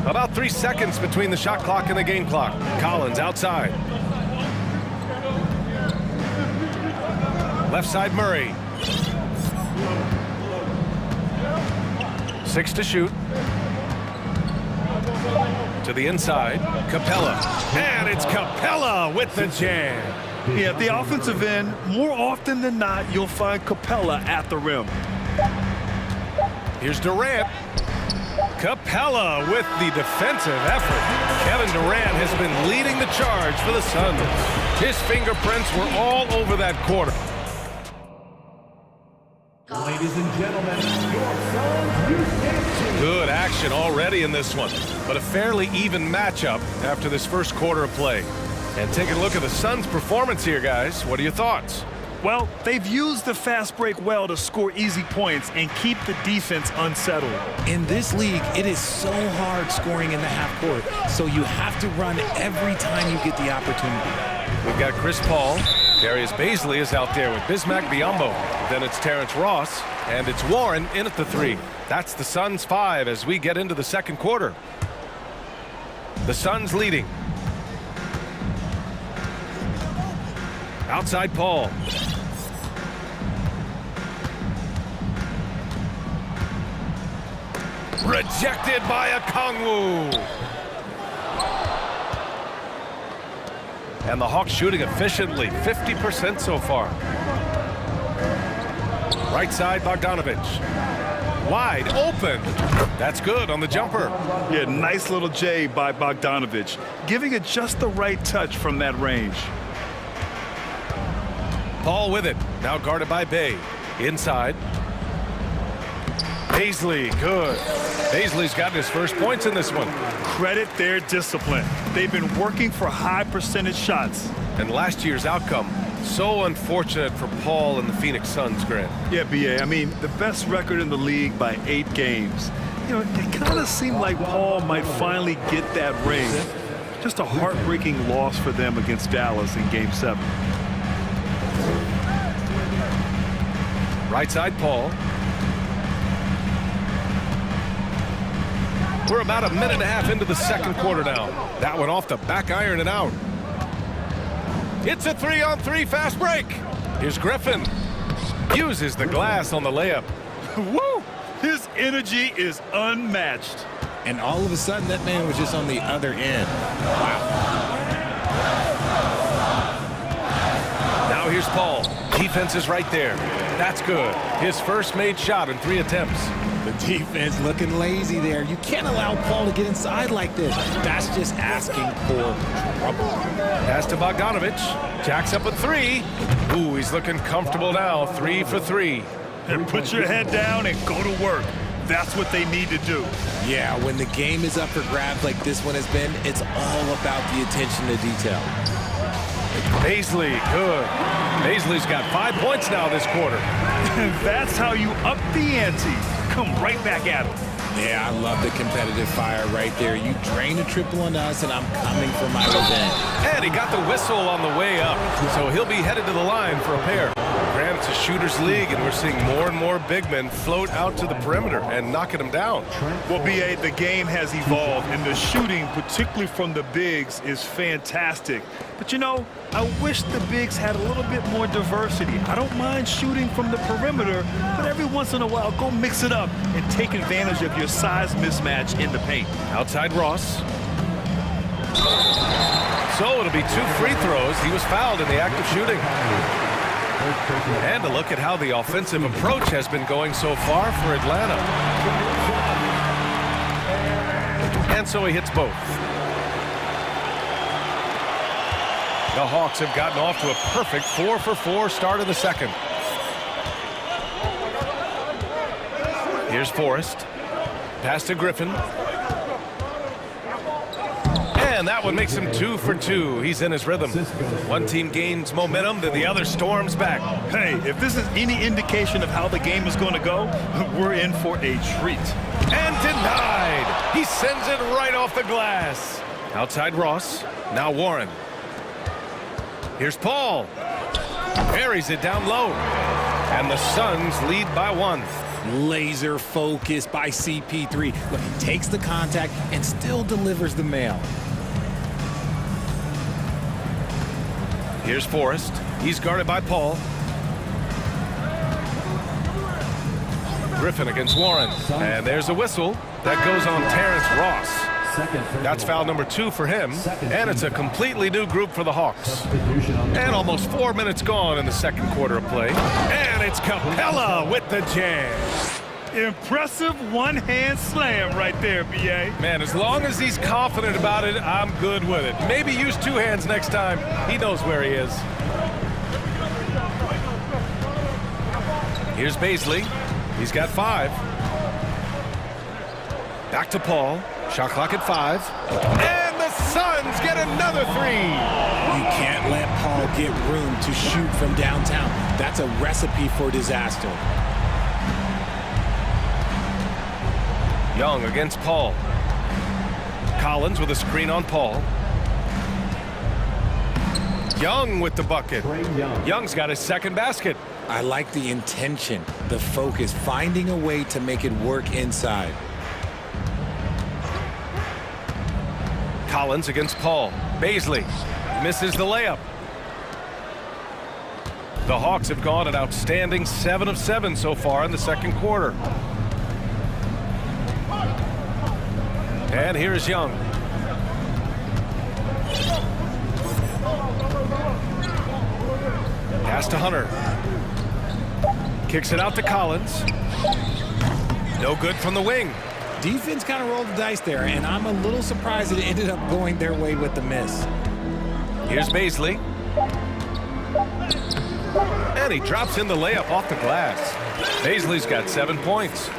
About 3 seconds between the shot clock and the game clock. Collins outside. Left side Murray. 6 to shoot. To the inside, Capella. And it's Capella with the jam. Yeah, at the offensive end, more often than not, you'll find Capella at the rim. Here's Durant. Capella with the defensive effort. Kevin Durant has been leading the charge for the Suns. His fingerprints were all over that quarter. Ladies and gentlemen, your Suns Houston. Good action already in this one, but a fairly even matchup after this first quarter of play. And take a look at the Suns' performance here, guys. What are your thoughts? Well, they've used the fast break well to score easy points and keep the defense unsettled. In this league, it is so hard scoring in the half court, so you have to run every time you get the opportunity. We've got Chris Paul. Darius Baisley is out there with Bismack Biyombo. Then it's Terrence Ross, and it's Warren in at the 3. That's the Suns' 5 as we get into the second quarter. The Suns leading. Outside Paul. Rejected by Okongwu. And the Hawks shooting efficiently, 50% so far. Right side Bogdanovich. Wide open. That's good on the jumper. Yeah, nice little J by Bogdanovich, giving it just the right touch from that range. Paul with it. Now guarded by Bay. Inside. Baisley, good. Baisley's gotten his first points in this one. Credit their discipline. They've been working for high percentage shots. And last year's outcome, so unfortunate for Paul and the Phoenix Suns, Grant. Yeah, B.A., I mean, the best record in the league by 8 games. You know, it kind of seemed like Paul might finally get that ring. Just a heartbreaking loss for them against Dallas in Game 7. Right side Paul. We're about a minute and a half into the second quarter now. That one off the back iron and out. It's a 3-on-3 fast break. Here's Griffin. Uses the glass on the layup. Woo! His energy is unmatched. And all of a sudden, that man was just on the other end. Wow. Now here's Paul. Defense is right there. That's good. His first made shot in 3 attempts. The defense looking lazy there. You can't allow Paul to get inside like this. That's just asking for trouble. Pass to Bogdanovich. Jacks up a 3. Ooh, he's looking comfortable now. 3 for 3. And put your head down and go to work. That's what they need to do. Yeah, when the game is up for grabs like this one has been, it's all about the attention to detail. Baisley, good. Baisley's got 5 points now this quarter. And that's how you up the ante. Come right back at him. Yeah, I love the competitive fire right there. You drain a triple on us, and I'm coming for my revenge. And he got the whistle on the way up, so he'll be headed to the line for a pair. Grant, it's a shooter's league, and we're seeing more and more big men float out to the perimeter and knocking them down. Well, B.A., the game has evolved, and the shooting, particularly from the bigs, is fantastic. But, you know, I wish the bigs had a little bit more diversity. I don't mind shooting from the perimeter, but every once in a while, go mix it up and take advantage of your size mismatch in the paint. Outside Ross. So it'll be 2 free throws. He was fouled in the act of shooting. And a look at how the offensive approach has been going so far for Atlanta. And so he hits both. The Hawks have gotten off to a perfect 4-for-4 start in the second. Here's Forrest. Pass to Griffin. And that one makes him 2 for 2. He's in his rhythm. One team gains momentum, then the other storms back. Hey, if this is any indication of how the game is going to go, we're in for a treat. And denied. He sends it right off the glass. Outside Ross. Now Warren. Here's Paul. Buries it down low. And the Suns lead by 1. Laser focus by CP3. Look, he takes the contact and still delivers the mail. Here's Forrest. He's guarded by Paul. Griffin against Warren. And there's a whistle. That goes on Terrence Ross. That's foul number 2 for him. And it's a completely new group for the Hawks. And almost 4 minutes gone in the second quarter of play. And it's Capella with the jam. Impressive one-hand slam right there, B.A. Man, as long as he's confident about it, I'm good with it. Maybe use 2 hands next time. He knows where he is. Here's Baisley. He's got 5. Back to Paul. Shot clock at 5. And the Suns get another 3. You can't let Paul get room to shoot from downtown. That's a recipe for disaster. Young against Paul. Collins with a screen on Paul. Young with the bucket. Young's got his second basket. I like the intention, the focus, finding a way to make it work inside. Collins against Paul. Baisley misses the layup. The Hawks have gone an outstanding 7 of 7 so far in the second quarter. And here's Young. Pass to Hunter. Kicks it out to Collins. No good from the wing. Defense kind of rolled the dice there, and I'm a little surprised it ended up going their way with the miss. Here's Baisley. And he drops in the layup off the glass. Baisley's got 7 points.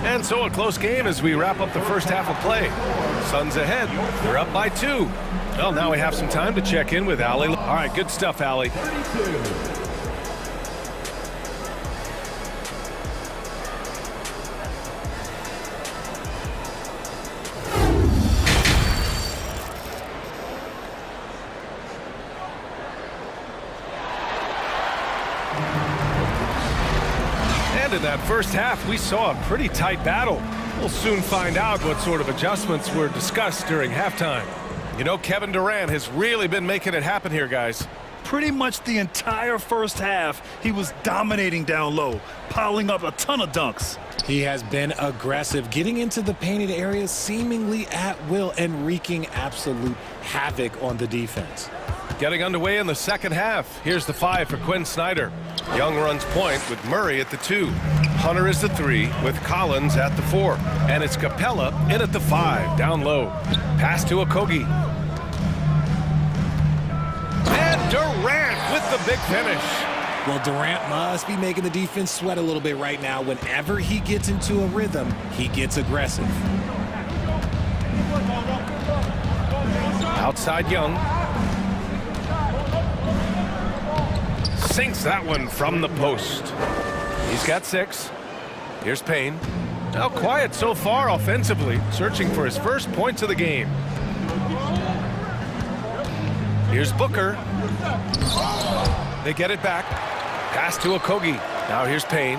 And so a close game as we wrap up the first half of play. Suns ahead. They're up by 2. Well, now we have some time to check in with Allie. All right, good stuff, Allie. In that first half, we saw a pretty tight battle. We'll soon find out what sort of adjustments were discussed during halftime. You know, Kevin Durant has really been making it happen here, guys. Pretty much the entire first half, he was dominating down low, piling up a ton of dunks. He has been aggressive, getting into the painted areas seemingly at will and wreaking absolute havoc on the defense. Getting underway in the second half. Here's the 5 for Quinn Snyder. Young runs point with Murray at the 2. Hunter is the 3 with Collins at the 4. And it's Capella in at the 5, down low. Pass to Okogie. And Durant with the big finish. Well, Durant must be making the defense sweat a little bit right now. Whenever he gets into a rhythm, he gets aggressive. Outside Young. Sinks that one from the post. He's got 6. Here's Payne. Now quiet so far offensively, searching for his first points of the game. Here's Booker. They get it back. Pass to Okogie. Now here's Payne.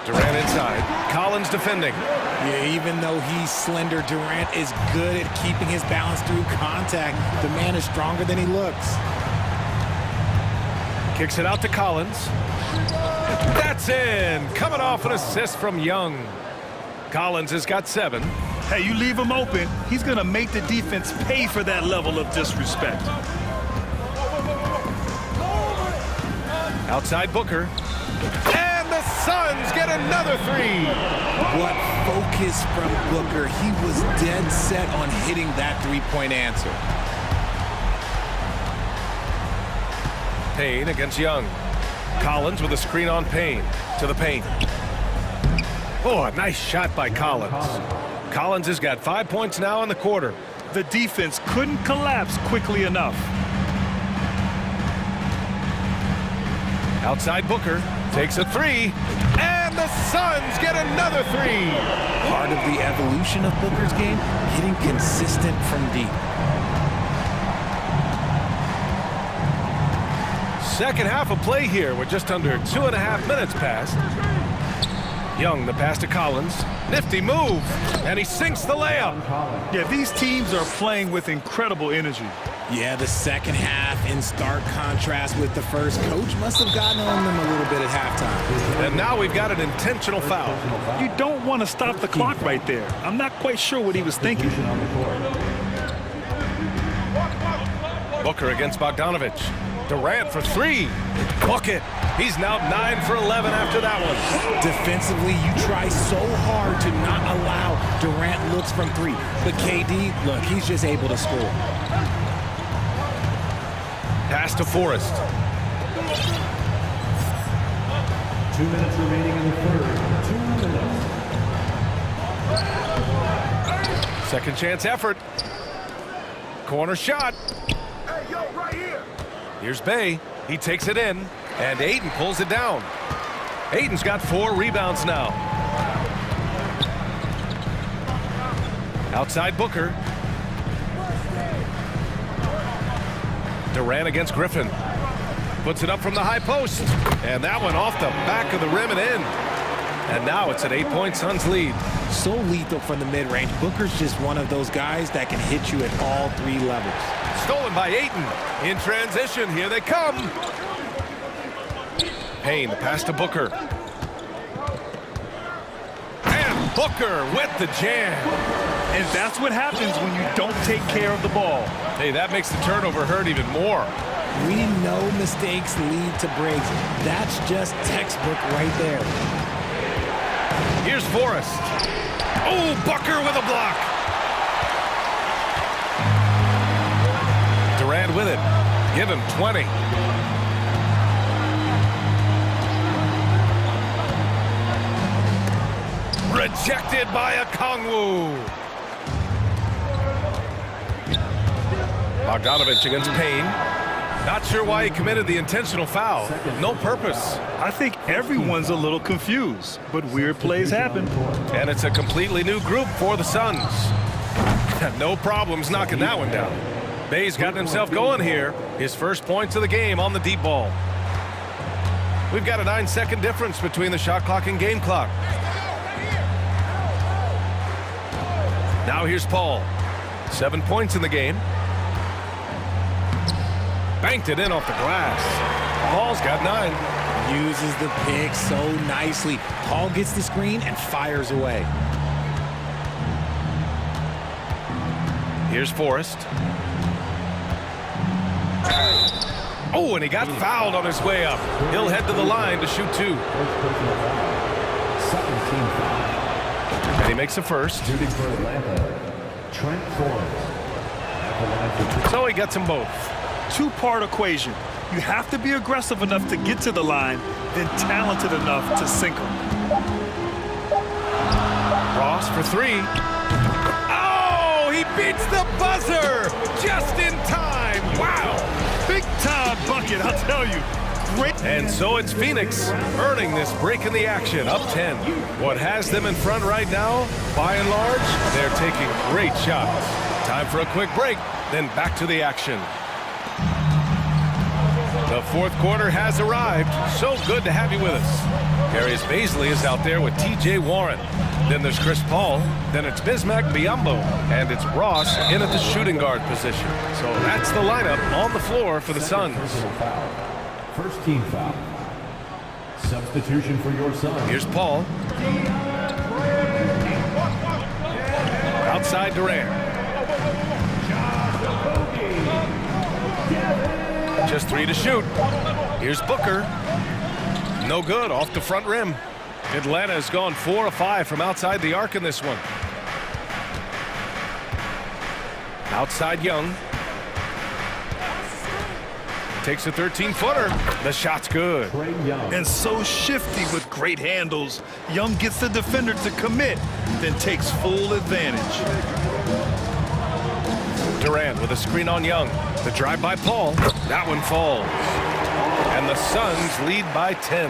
Durant inside. Collins defending. Yeah, even though he's slender, Durant is good at keeping his balance through contact. The man is stronger than he looks. Kicks it out to Collins. That's in. Coming off an assist from Young. Collins has got 7. Hey, you leave him open, he's going to make the defense pay for that level of disrespect. Outside Booker. And the Suns get another 3. What focus from Booker. He was dead set on hitting that 3-point answer. Payne against Young. Collins with a screen on Payne. To the paint. Oh, a nice shot by Collins. Collins has got 5 points now in the quarter. The defense couldn't collapse quickly enough. Outside Booker takes a three, and the Suns get another three. Part of the evolution of Booker's game, getting consistent from deep. Second half of play here with just under 2.5 minutes passed. Young, the pass to Collins. Nifty move, and he sinks the layup. Yeah, these teams are playing with incredible energy. Yeah, the second half in stark contrast with the first. Coach must have gotten on them a little bit at halftime. And now we've got an intentional foul. You don't want to stop the clock right there. I'm not quite sure what he was thinking. Booker against Bogdanovich. Durant for three. Book it. He's now 9 for 11 after that one. Defensively, you try so hard to not allow Durant looks from three. But KD, look, he's just able to score. Pass to Forrest. 2 minutes remaining in the third. 2 minutes. Second chance effort. Corner shot. Hey, yo, right here. Here's Bay. He takes it in, and Ayton pulls it down. Ayton's got 4 rebounds now. Outside Booker. Durant against Griffin. Puts it up from the high post. And that one off the back of the rim and in. And now it's an 8-point Suns lead. So lethal from the mid-range. Booker's just one of those guys that can hit you at all 3 levels. Stolen by Ayton. In transition, here they come. Payne, the pass to Booker. And Booker with the jam. And that's what happens when you don't take care of the ball. Hey, that makes the turnover hurt even more. We know mistakes lead to breaks. That's just textbook right there. Here's Forrest. Oh, Booker with a block. Durant with it. Give him 20. Rejected by Okongwu. Bogdanovich against Payne. Not sure why he committed the intentional foul. No purpose. I think everyone's a little confused, but weird plays happen. And it's a completely new group for the Suns. No problems knocking that one down. Bay's gotten himself going here. His first points of the game on the deep ball. We've got a 9-second difference between the shot clock and game clock. Now here's Paul. 7 points in the game. Banked it in off the glass. Paul's got 9. Uses the pick so nicely. Paul gets the screen and fires away. Here's Forrest. Oh, and he got fouled on his way up. He'll head to the line to shoot 2. And he makes a first. Shooting for Atlanta, Trent Forrest. So he gets them both. Two-part equation. You have to be aggressive enough to get to the line, then talented enough to sink them. Ross for 3. Oh, he beats the buzzer just in time. Wow. Big-time bucket, I'll tell you. Great. And so it's Phoenix earning this break in the action, up 10. What has them in front right now, by and large, they're taking great shots. Time for a quick break, then back to the action. The fourth quarter has arrived. So good to have you with us. Darius Baisley is out there with TJ Warren. Then there's Chris Paul. Then it's Bismack Biyombo. And it's Ross in at the shooting guard position. So that's the lineup on the floor for the Suns. First team foul. Substitution for your Suns. Here's Paul. Outside Durant. Just 3 to shoot. Here's Booker. No good, off the front rim. Atlanta has gone 4 of 5 from outside the arc in this one. Outside Young. Takes a 13-footer. The shot's good. And so shifty with great handles. Young gets the defender to commit, then takes full advantage. Durant with a screen on Young. The drive by Paul. That one falls. And the Suns lead by 10.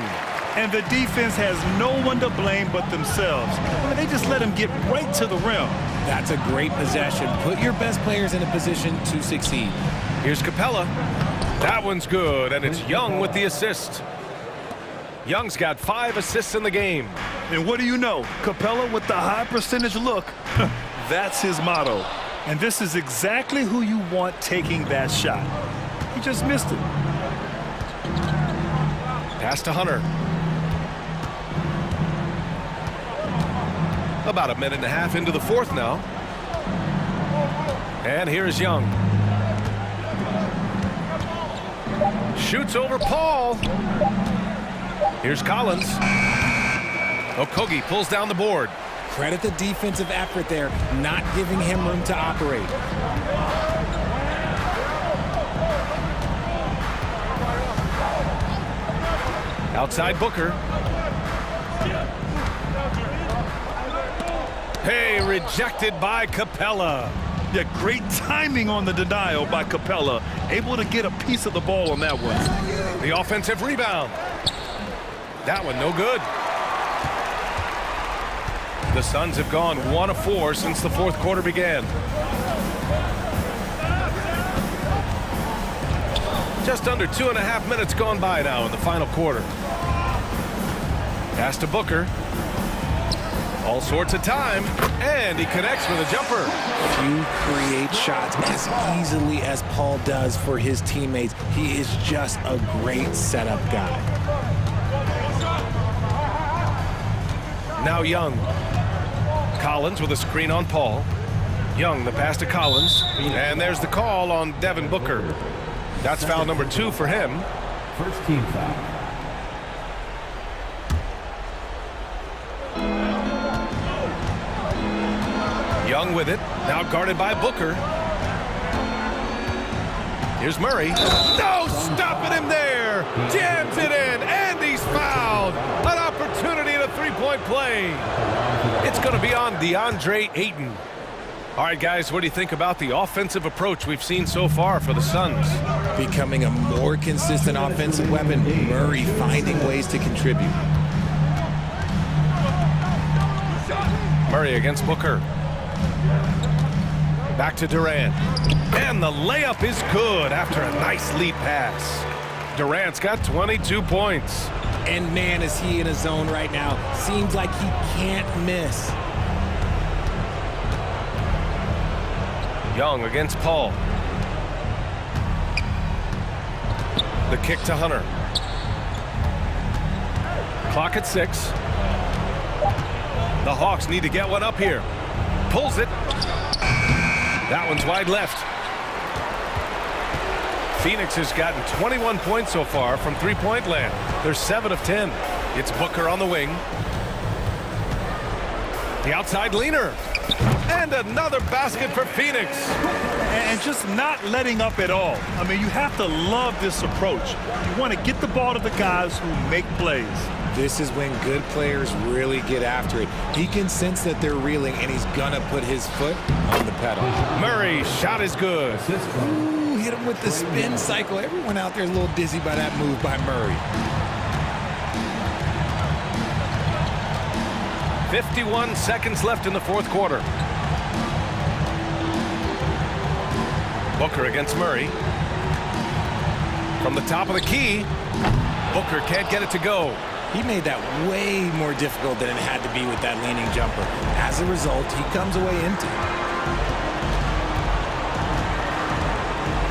And the defense has no one to blame but themselves. I mean, they just let him get right to the rim. That's a great possession. Put your best players in a position to succeed. Here's Capella. That one's good, and it's Young with the assist. Young's got 5 assists in the game. And what do you know? Capella with the high percentage look. That's his motto. And this is exactly who you want taking that shot. He just missed it. Pass to Hunter. About a minute and a half into the fourth now. And here's Young. Shoots over Paul. Here's Collins. Okogie pulls down the board. Credit the defensive effort there, not giving him room to operate. Outside Booker. Hey, rejected by Capella. Yeah, great timing on the denial by Capella. Able to get a piece of the ball on that one. The offensive rebound. That one no good. The Suns have gone 1 of 4 since the fourth quarter began. Just under 2.5 minutes gone by now in the final quarter. Pass to Booker. All sorts of time, and he connects with a jumper. Few create shots as easily as Paul does for his teammates. He is just a great setup guy. Now Young. Collins with a screen on Paul. Young, the pass to Collins. And there's the call on Devin Booker. That's foul number 2 for him. First team foul. Young with it. Now guarded by Booker. Here's Murray. No, stopping him there. Jams it in, and he's fouled. An opportunity in a three-point play. It's going to be on DeAndre Ayton. All right, guys, what do you think about the offensive approach we've seen so far for the Suns? Becoming a more consistent offensive weapon. Murray finding ways to contribute. Murray against Booker. Back to Durant. And the layup is good after a nice lead pass. Durant's got 22 points. And man, is he in a zone right now. Seems like he can't miss. Young against Paul. The kick to Hunter. Clock at 6. The Hawks need to get one up here. Pulls it. That one's wide left. Phoenix has gotten 21 points so far from three-point land. They're 7 of 10. It's Booker on the wing. The outside leaner. And another basket for Phoenix. And just not letting up at all. I mean, you have to love this approach. You want to get the ball to the guys who make plays. This is when good players really get after it. He can sense that they're reeling, and he's gonna put his foot on the pedal. Murray's shot is good. Ooh, hit him with the spin cycle. Everyone out there is a little dizzy by that move by Murray. 51 seconds left in the fourth quarter. Booker against Murray. From the top of the key, Booker can't get it to go. He made that way more difficult than it had to be with that leaning jumper. As a result, he comes away empty.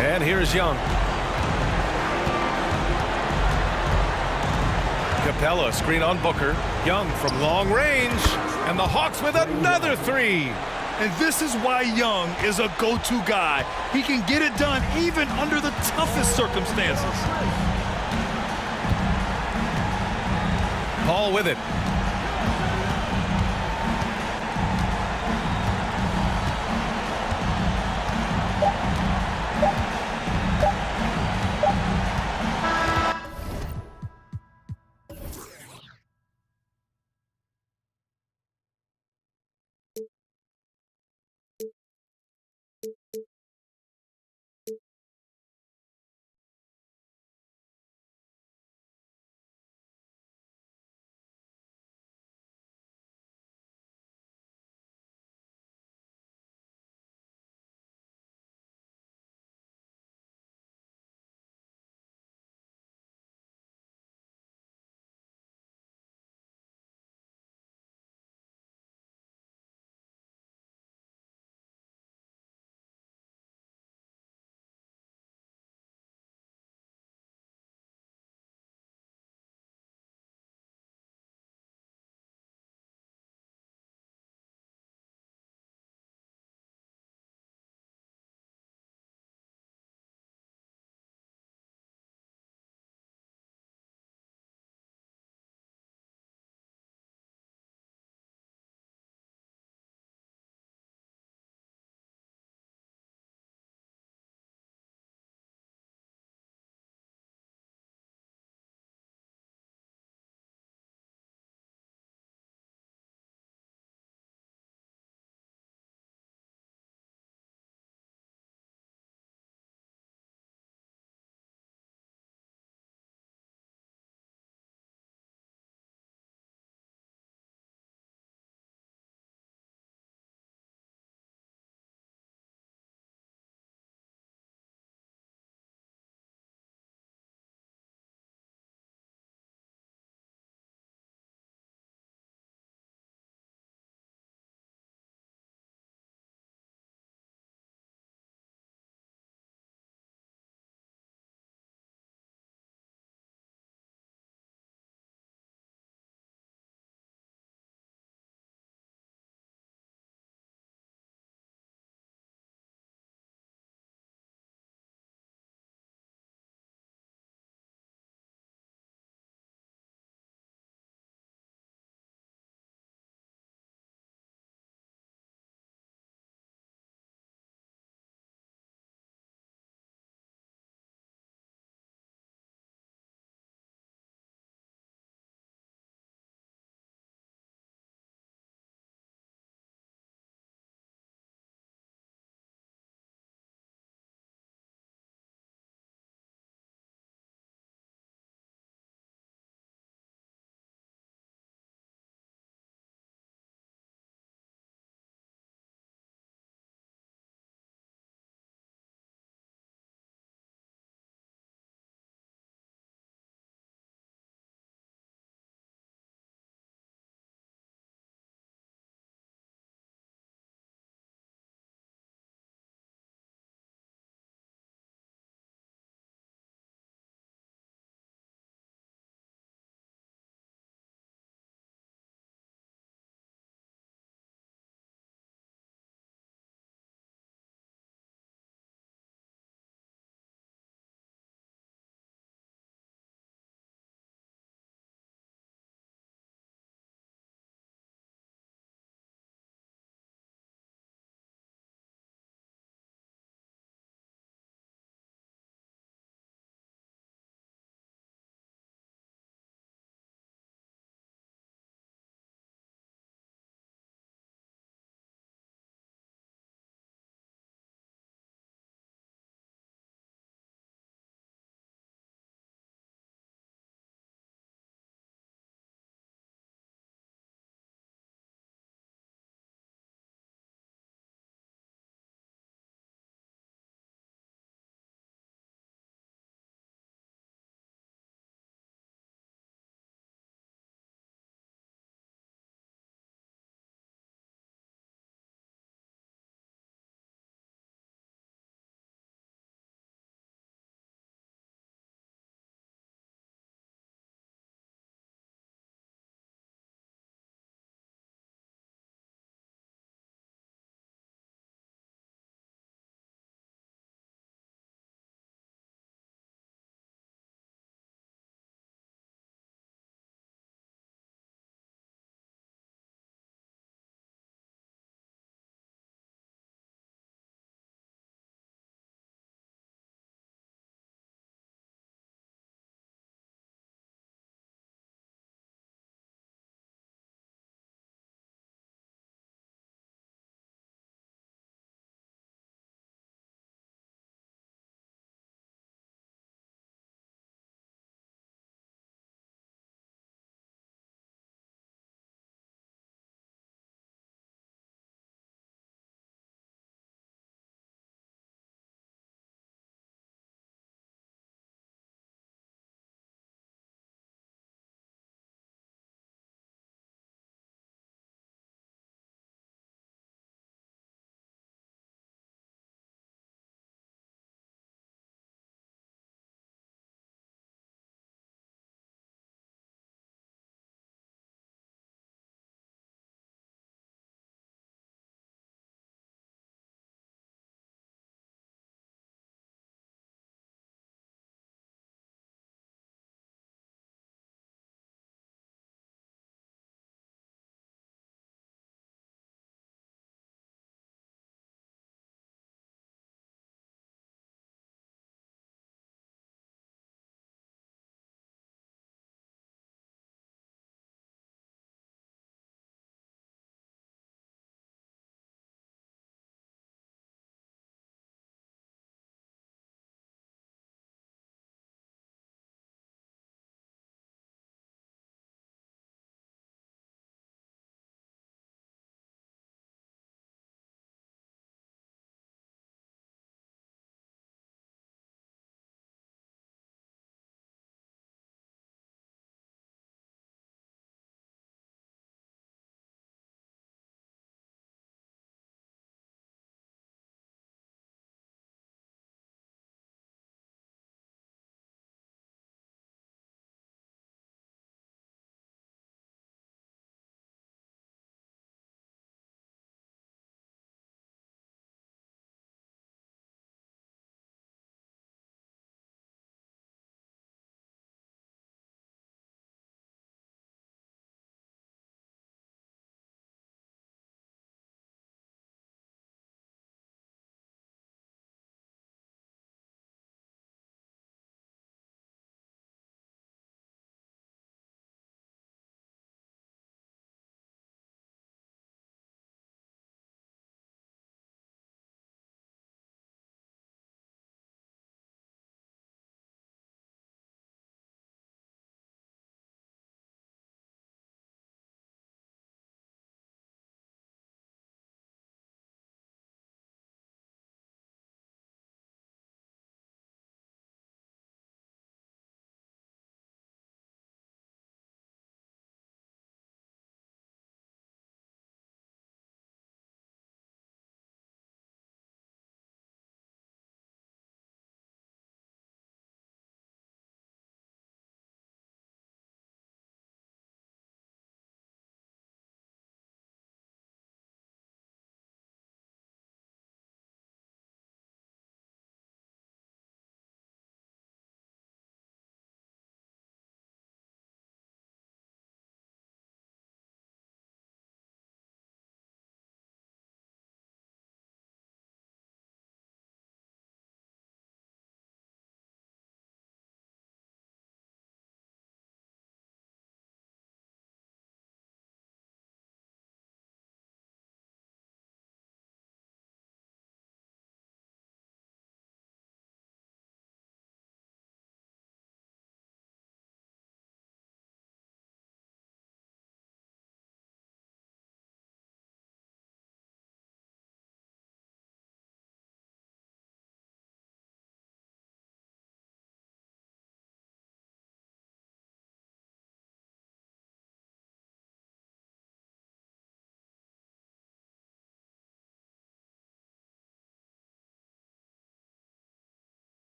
And here's Young. Capella, screen on Booker. Young from long range. And the Hawks with another three. And this is why Young is a go-to guy. He can get it done even under the toughest circumstances. Paul with it.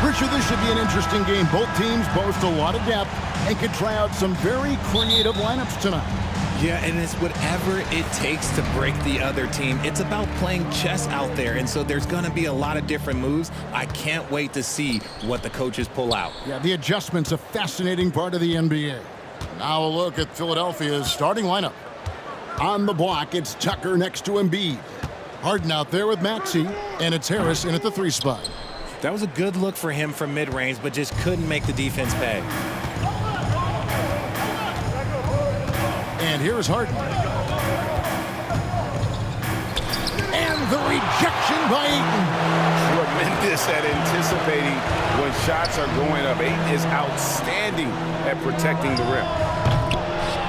For sure, this should be an interesting game. Both teams boast a lot of depth and can try out some very creative lineups tonight. Yeah, and it's whatever it takes to break the other team. It's about playing chess out there, and so there's going to be a lot of different moves. I can't wait to see what the coaches pull out. Yeah, the adjustment's a fascinating part of the NBA. Now a look at Philadelphia's starting lineup. On the block, it's Tucker next to Embiid. Harden out there with Maxey, and it's Harris in at the 3 spot. That was a good look for him from mid-range, but just couldn't make the defense pay. And here's Harden. And the rejection by Ayton. Tremendous at anticipating when shots are going up. Ayton is outstanding at protecting the rim.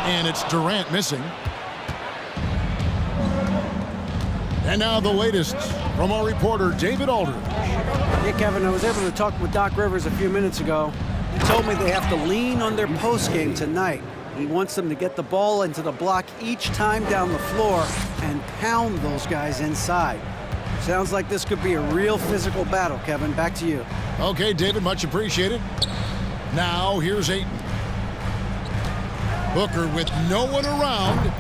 And it's Durant missing. And now the latest from our reporter, David Aldridge. Yeah, Kevin, I was able to talk with Doc Rivers a few minutes ago. He told me they have to lean on their post game tonight. He wants them to get the ball into the block each time down the floor and pound those guys inside. Sounds like this could be a real physical battle, Kevin. Back to you. Okay, David, much appreciated. Now here's Ayton. Booker with no one around.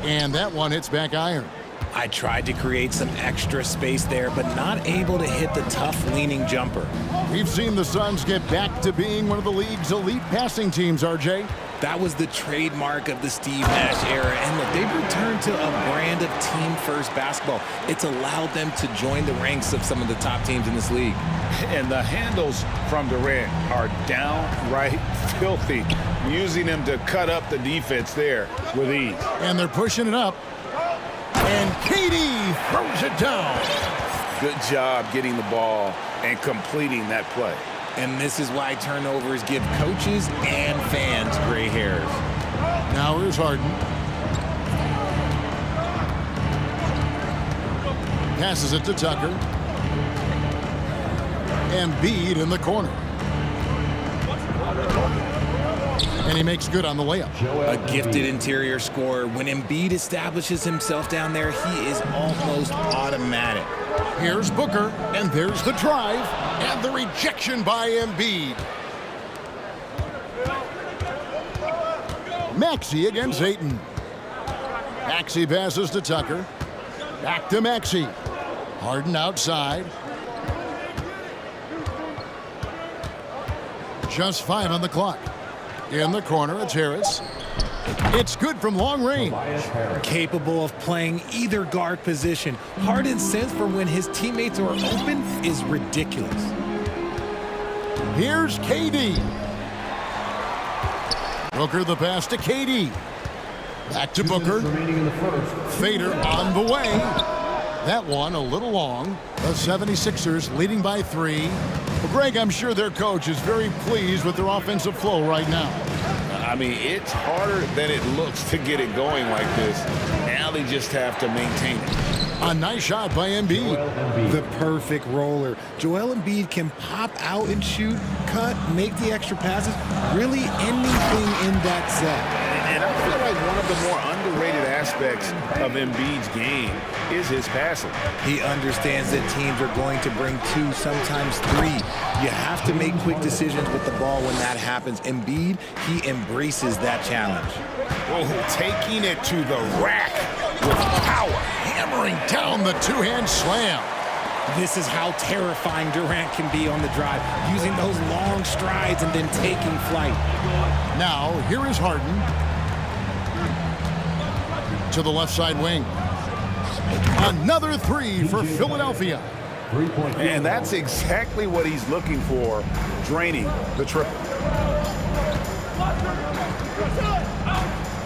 And that one hits back iron. I tried to create some extra space there, but not able to hit the tough leaning jumper. We've seen the Suns get back to being one of the league's elite passing teams, RJ. That was the trademark of the Steve Nash era. And look, they've returned to a brand of team-first basketball. It's allowed them to join the ranks of some of the top teams in this league. And the handles from Durant are downright filthy, using them to cut up the defense there with ease. And they're pushing it up. And KD throws it down. Good job getting the ball and completing that play. And this is why turnovers give coaches and fans gray hairs. Now here's Harden. Passes it to Tucker. Embiid in the corner. And he makes good on the layup. A gifted interior scorer. When Embiid establishes himself down there, he is almost automatic. Here's Booker, and there's the drive, and the rejection by Embiid. Maxey against Ayton. Maxey passes to Tucker. Back to Maxey. Harden outside. Just 5 on the clock. In the corner, it's Harris. It's good from long range. Capable of playing either guard position. Harden's sense for when his teammates are open is ridiculous. Here's KD. Booker the pass to KD. Back to Booker. Fader on the way. That one a little long. The 76ers leading by 3. Well, Greg, I'm sure their coach is very pleased with their offensive flow right now. I mean, it's harder than it looks to get it going like this. Now they just have to maintain it. A nice shot by Embiid. The perfect roller. Joel Embiid can pop out and shoot, cut, make the extra passes, really anything in that set. And I feel like one of the more underrated aspects of Embiid's game is his passing. He understands that teams are going to bring 2, sometimes 3. You have to make quick decisions with the ball when that happens. Embiid, he embraces that challenge. Oh, taking it to the rack with power, hammering down the two-hand slam. This is how terrifying Durant can be on the drive, using those long strides and then taking flight. Now, here is Harden. To the left side wing. Another 3 for Philadelphia. And that's exactly what he's looking for, draining the triple.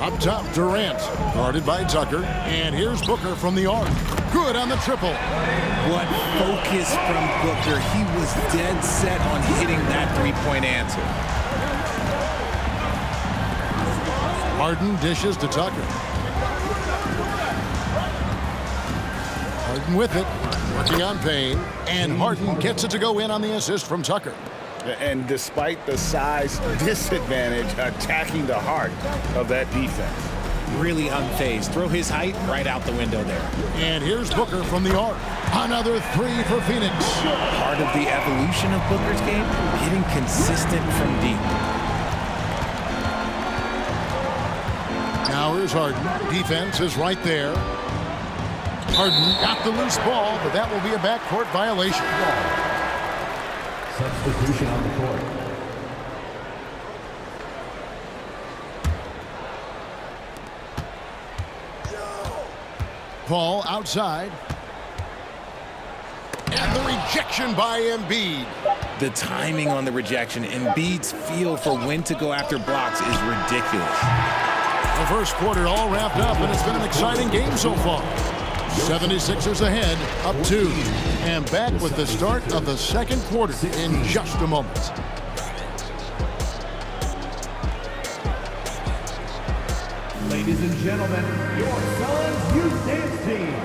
Up top, Durant, guarded by Tucker. And here's Booker from the arc. Good on the triple. What focus from Booker. He was dead set on hitting that three-point answer. Harden dishes to Tucker. Harden with it, working on Payne. And Harden gets it to go in on the assist from Tucker. And despite the size disadvantage, attacking the heart of that defense. really unfazed. Throw his height right out the window there. And here's Booker from the arc. Another three for Phoenix. Part of the evolution of Booker's game, getting consistent from deep. Now here's Harden. Defense is right there. Harden got the loose ball, but that will be a backcourt violation. Substitution on the court. Paul outside. And the rejection by Embiid. The timing on the rejection, Embiid's feel for when to go after blocks is ridiculous. The first quarter all wrapped up, and it's been an exciting game so far. 76ers ahead, up 2. And back with the start of the second quarter in just a moment. Ladies and gentlemen, your Suns Youth Dance Team.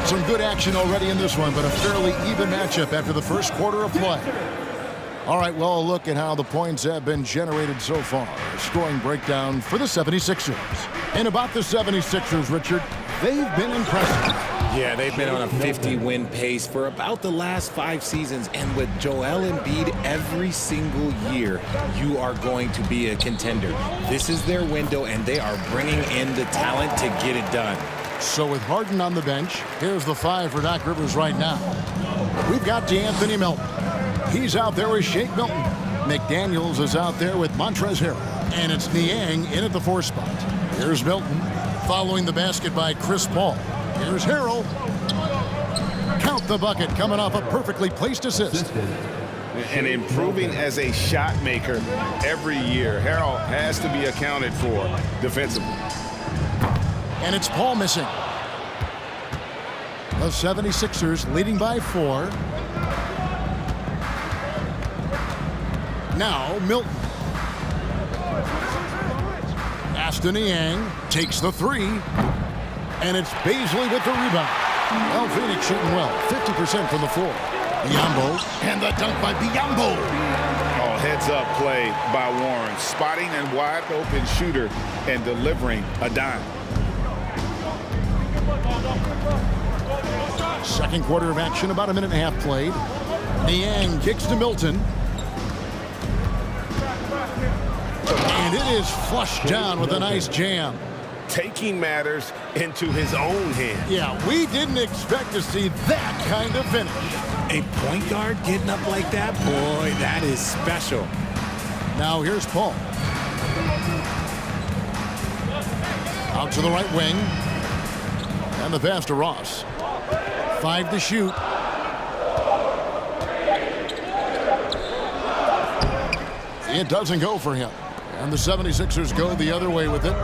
Some good action already in this one, but a fairly even matchup after the first quarter of play. All right, well, a look at how the points have been generated so far. A scoring breakdown for the 76ers. And about the 76ers, Richard, they've been impressive. Yeah, they've been on a 50-win pace for about the last 5 seasons, and with Joel Embiid every single year, you are going to be a contender. This is their window, and they are bringing in the talent to get it done. So with Harden on the bench, here's the 5 for Doc Rivers right now. We've got DeAnthony Melton. He's out there with Shake Milton. McDaniels is out there with Montrezl Harrell. And it's Niang in at the 4 spot. Here's Milton, following the basket by Chris Paul. Here's Harrell. Count the bucket, coming off a perfectly placed assist. And improving as a shot maker every year. Harrell has to be accounted for defensively. And it's Paul missing. The 76ers leading by 4. Now Milton. Aston Niang takes the 3. And it's Beasley with the rebound. Well, Phoenix shooting well. 50% from the floor. Biyombo. And the dunk by Biyombo. Oh, heads-up play by Warren. Spotting a wide-open shooter and delivering a dime. Second quarter of action, about a minute and a half played. Niang kicks to Milton. And it is flushed down with a nice jam. Taking matters into his own hands. Yeah, we didn't expect to see that kind of finish. A point guard getting up like that? Boy, that is special. Now here's Paul. Out to the right wing. And the pass to Ross. 5 to shoot. It doesn't go for him. And the 76ers go the other way with it.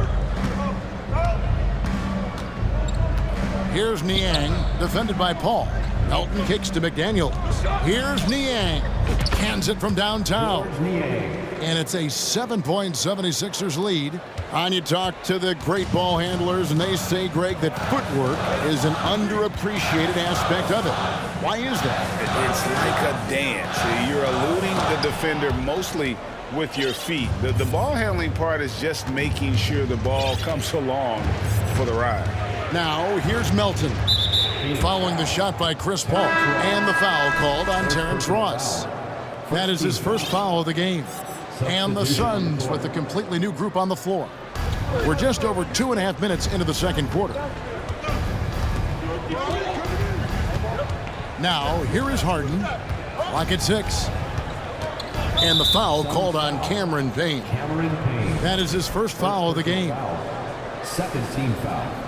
Here's Niang, defended by Paul. Melton kicks to McDaniel. Here's Niang. Hands it from downtown. And it's a 7-point 76ers lead. And you talk to the great ball handlers, and they say, Greg, that footwork is an underappreciated aspect of it. Why is that? It's like a dance. You're eluding the defender mostly with your feet. The ball handling part is just making sure the ball comes along for the ride. Now, here's Melton. Following the shot by Chris Paul. And the foul called on Terrence Ross. That is his first foul of the game. And the Suns with a completely new group on the floor. We're just over 2.5 minutes into the second quarter. Now, here is Harden. Clock at 6. And the foul called on Cameron Payne. That is his first foul of the game. Second team foul.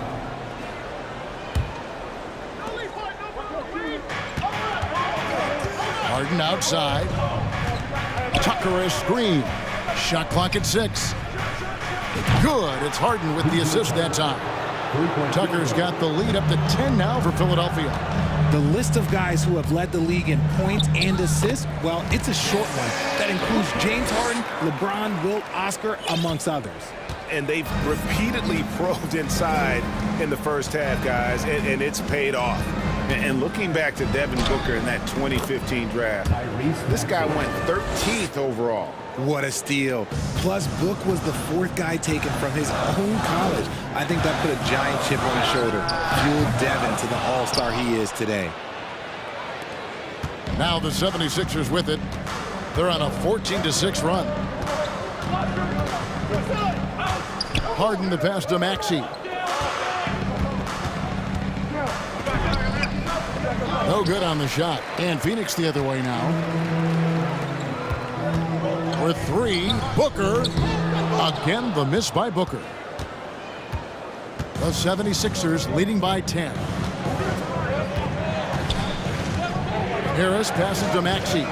Harden outside. Tucker a screen. Shot clock at 6. Good. It's Harden with the assist that time. Tucker's got the lead up to 10 now for Philadelphia. The list of guys who have led the league in points and assists, well, it's a short one. That includes James Harden, LeBron, Wilt, Oscar, amongst others. And they've repeatedly probed inside in the first half, guys, and it's paid off. And looking back to Devin Booker in that 2015 draft, this guy went 13th overall. What a steal. Plus, Book was the 4th guy taken from his own college. I think that put a giant chip on his shoulder, fueled Devin to the all-star he is today. Now the 76ers with it. They're on a 14-6 run. Harden the pass to Maxey. No good on the shot. And Phoenix the other way now. For 3, Booker. Again, the miss by Booker. The 76ers leading by 10. Harris passes to Maxey.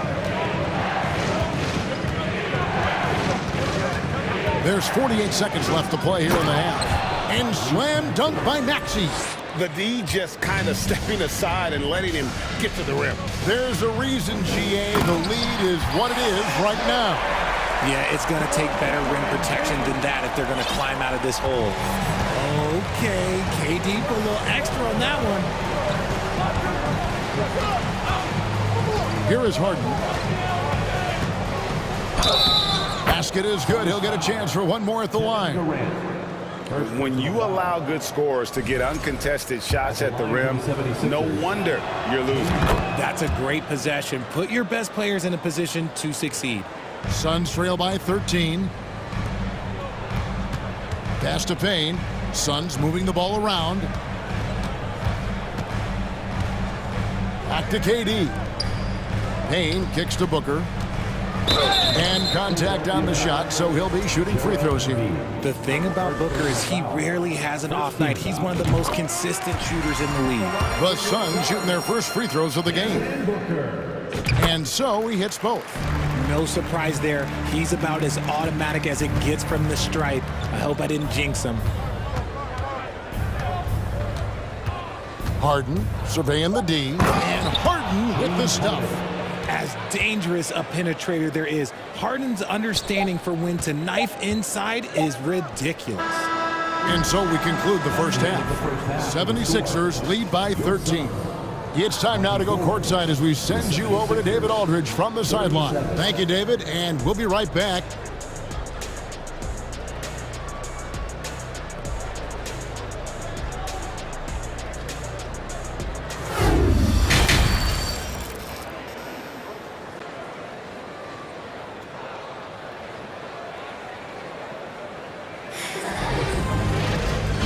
There's 48 seconds left to play here in the half. And slam dunk by Maxey. The D just kind of stepping aside and letting him get to the rim. There's a reason, GA. The lead is what it is right now. Yeah, it's going to take better rim protection than that if they're going to climb out of this hole. Okay, KD put a little extra on that one. Here is Harden. Basket is good. He'll get a chance for one more at the line. When you allow good scorers to get uncontested shots at the rim, no wonder you're losing. That's a great possession. Put your best players in a position to succeed. Suns trail by 13. Pass to Payne. Suns moving the ball around. Back to KD. Payne kicks to Booker. And contact on the shot, so he'll be shooting free throws here. The thing about Booker is he rarely has an off night. He's one of the most consistent shooters in the league. The Suns shooting their first free throws of the game. And so he hits both. No surprise there. He's about as automatic as it gets from the stripe. I hope I didn't jinx him. Harden surveying the D. And Harden with the stuff. As dangerous a penetrator there is, Harden's understanding for when to knife inside is ridiculous. And so we conclude the first half. 76ers lead by 13. It's time now to go courtside as we send you over to David Aldridge from the sideline. Thank you, David, and we'll be right back.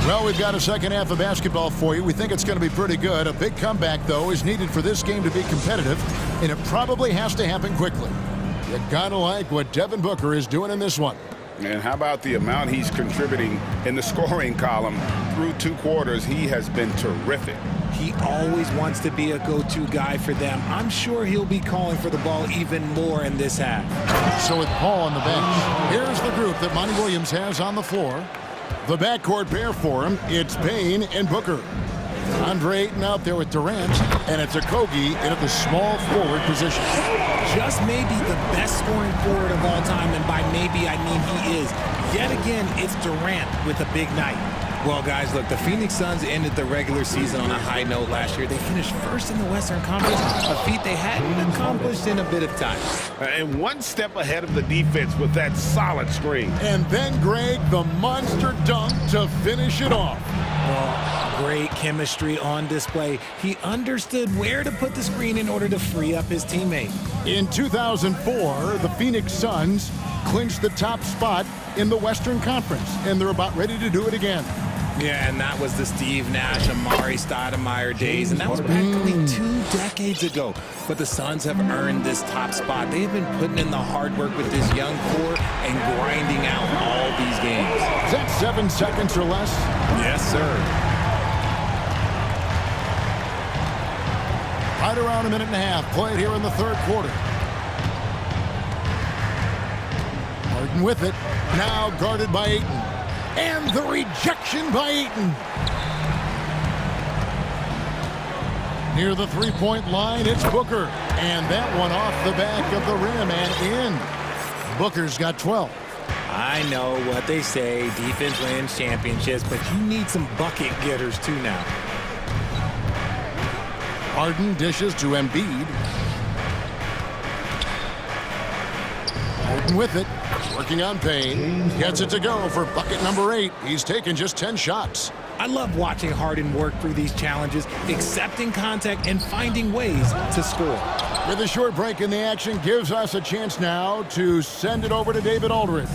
Well, we've got a second half of basketball for you. We think it's going to be pretty good. A big comeback, though, is needed for this game to be competitive, and it probably has to happen quickly. You gotta like what Devin Booker is doing in this one. And how about the amount he's contributing in the scoring column through 2 quarters? He has been terrific. He always wants to be a go-to guy for them. I'm sure he'll be calling for the ball even more in this half. So with Paul on the bench, here's the group that Monty Williams has on the floor. The backcourt pair for him, it's Payne and Booker. Andre Ayton out there with Durant, and it's Okogie in at the small forward position. Just maybe the best scoring forward of all time, and by maybe I mean he is. Yet again, it's Durant with a big night. Well, guys, look, the Phoenix Suns ended the regular season on a high note last year. They finished first in the Western Conference, a feat they hadn't accomplished in a bit of time. And one step ahead of the defense with that solid screen. And then, Greg, the monster dunk to finish it off. Well, great chemistry on display. He understood where to put the screen in order to free up his teammate. In 2004, the Phoenix Suns clinched the top spot in the Western Conference, and they're about ready to do it again. Yeah, and that was the Steve Nash, Amari Stoudemire days, and that was practically 2 decades ago. But the Suns have earned this top spot. They have been putting in the hard work with this young core and grinding out all these games. Is that 7 seconds or less? Yes, sir. Right around a minute and a half played here in the third quarter. Harden with it, now guarded by Ayton. And the rejection by Ayton. Near the three-point line, it's Booker. And that one off the back of the rim and in. Booker's got 12. I know what they say, defense wins championships, but you need some bucket getters too now. Harden dishes to Embiid. Milton with it, working on Payne. Gets it to go for bucket number 8. He's taken just 10 shots. I love watching Harden work through these challenges, accepting contact and finding ways to score. With a short break in the action, gives us a chance now to send it over to David Aldridge.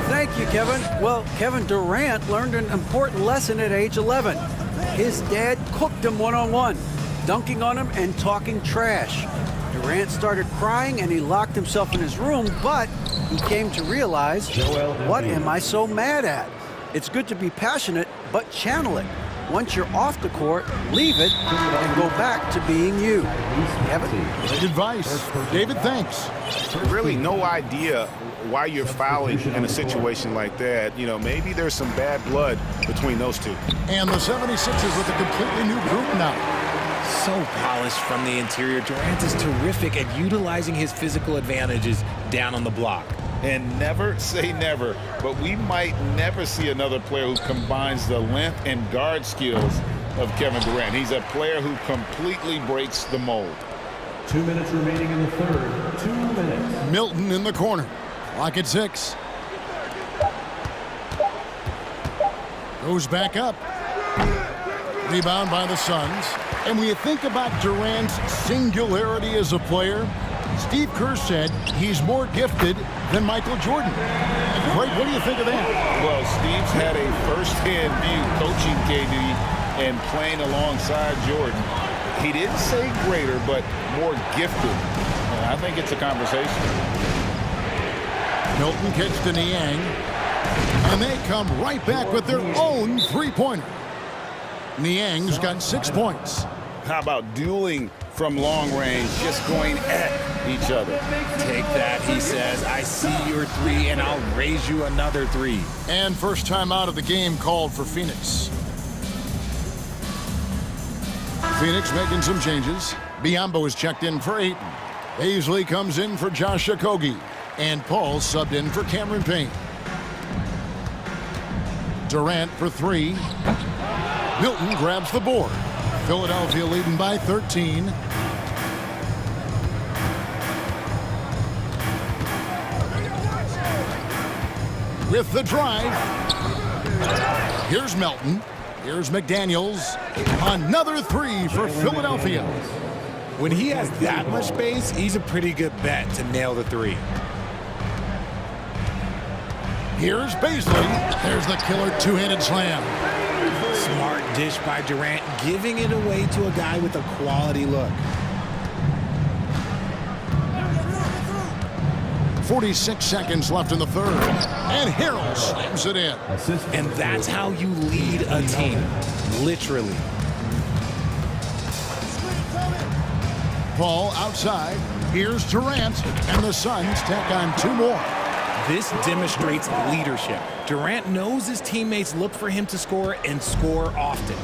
Thank you, Kevin. Well, Kevin Durant learned an important lesson at age 11. His dad cooked him one-on-one, dunking on him and talking trash. Durant started crying and he locked himself in his room, but he came to realize, what am I so mad at? It's good to be passionate, but channel it. Once you're off the court, leave it and go back to being you. Kevin? Great advice. David, thanks. Really no idea why you're fouling in a situation like that. You know, maybe there's some bad blood between those two. And the 76ers with a completely new group now. So polished from the interior. Durant is terrific at utilizing his physical advantages down on the block. And never say never, but we might never see another player who combines the length and guard skills of Kevin Durant. He's a player who completely breaks the mold. 2 minutes remaining in the third. 2 minutes. Milton in the corner. Clock at 6. Goes back up. Rebound by the Suns. And when you think about Durant's singularity as a player, Steve Kerr said he's more gifted than Michael Jordan. Greg, what do you think of that? Well, Steve's had a first-hand view coaching KD and playing alongside Jordan. He didn't say greater, but more gifted. And I think it's a conversation. Milton kicks to Niang. And they come right back with their own three-pointer. Niang's got 6 points. How about dueling from long range, just going at each other? Take that, he says. I see your 3, and I'll raise you another 3. And first time out of the game called for Phoenix. Phoenix making some changes. Biyombo is checked in for Ayton. Paisley comes in for Josh Okogie. And Paul subbed in for Cameron Payne. Durant for 3. Milton grabs the board. Philadelphia leading by 13. With the drive. Here's Melton. Here's McDaniels. Another 3 for Philadelphia. When he has that much space, he's a pretty good bet to nail the 3. Here's Paisley. There's the killer two-handed slam. Smart dish by Durant, giving it away to a guy with a quality look. 46 seconds left in the third. And Harrell slams it in. And that's how you lead a team, literally. Paul outside. Here's Durant. And the Suns tack on 2 more. This demonstrates leadership. Durant knows his teammates look for him to score and score often.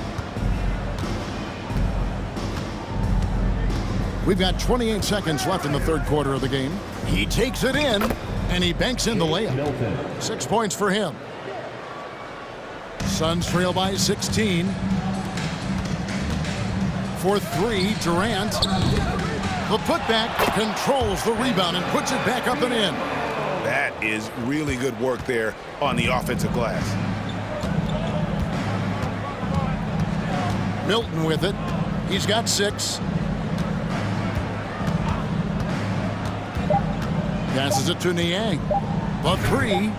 We've got 28 seconds left in the third quarter of the game. He takes it in, and he banks in the layup. 6 points for him. Suns trail by 16. For 3, Durant. The putback controls the rebound and puts it back up and in. That is really good work there on the offensive glass. Milton with it. He's got 6. Passes it to Niang. The 3.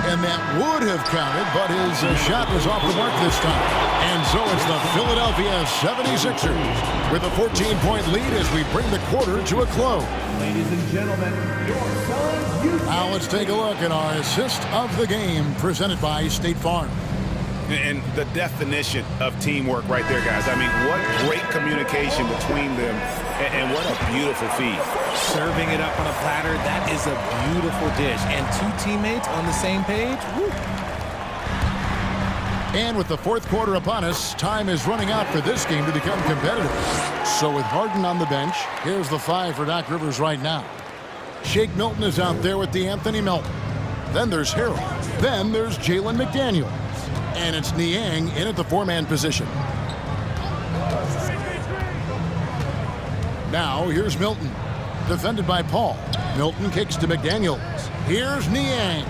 And that would have counted, but his shot was off the mark this time. And so it's the Philadelphia 76ers with a 14-point lead as we bring the quarter to a close. Ladies and gentlemen, your Suns Youth. Now let's take a look at our assist of the game presented by State Farm. And the definition of teamwork right there, guys. I mean, what great communication between them, and what a beautiful feed. Serving it up on a platter, that is a beautiful dish. And 2 teammates on the same page, woo. And with the fourth quarter upon us, time is running out for this game to become competitive. So with Harden on the bench, here's the 5 for Doc Rivers right now. Shake Milton is out there with DeAnthony Melton. Then there's Harrell. Then there's Jalen McDaniels. And it's Niang in at the 4-man position. Now here's Milton, defended by Paul. Milton kicks to McDaniels. Here's Niang.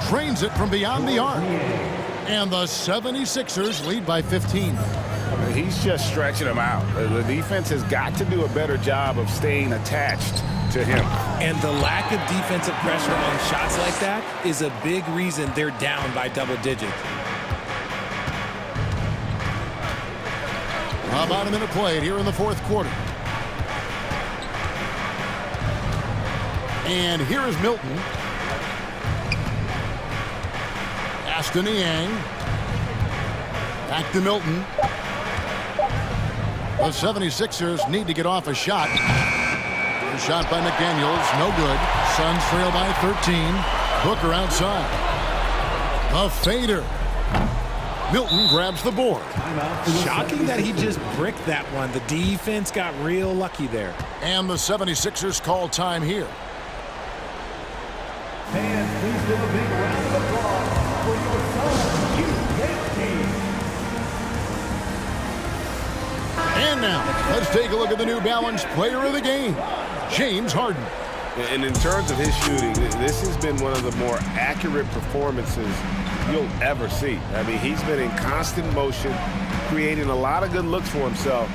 Trains it from beyond the arc. And the 76ers lead by 15. He's just stretching them out. The defense has got to do a better job of staying attached to him. And the lack of defensive pressure on shots like that is a big reason they're down by double digits. About a minute played here in the fourth quarter. And here is Milton. Pass to Niang. Back to Milton. The 76ers need to get off a shot. A shot by McDaniels, no good. Suns trail by 13. Booker outside. A fader. Milton grabs the board. Shocking that he just bricked that one. The defense got real lucky there. And the 76ers call time here. Fans, please give a big round of applause for your Suns USA team. And now, let's take a look at the New Balance player of the game, James Harden. And in terms of his shooting, this has been one of the more accurate performances you'll ever see. I mean, he's been in constant motion, creating a lot of good looks for himself.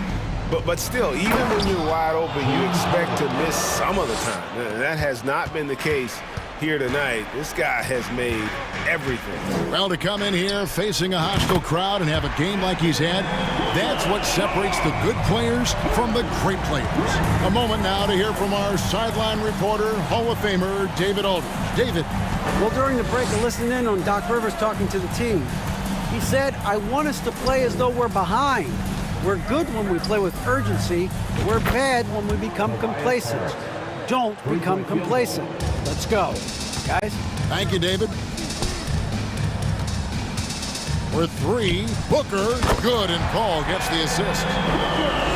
But still, even when you're wide open, you expect to miss some of the time. That has not been the case here tonight. This guy has made everything. Well, to come in here facing a hostile crowd and have a game like he's had, that's what separates the good players from the great players. A moment now to hear from our sideline reporter, Hall of Famer David Aldridge. David. Well, during the break, I listened in on Doc Rivers talking to the team. He said, I want us to play as though we're behind. We're good when we play with urgency. We're bad when we become complacent. Don't become complacent. Let's go, guys. Thank you, David. For three, Booker, good, and Paul gets the assist.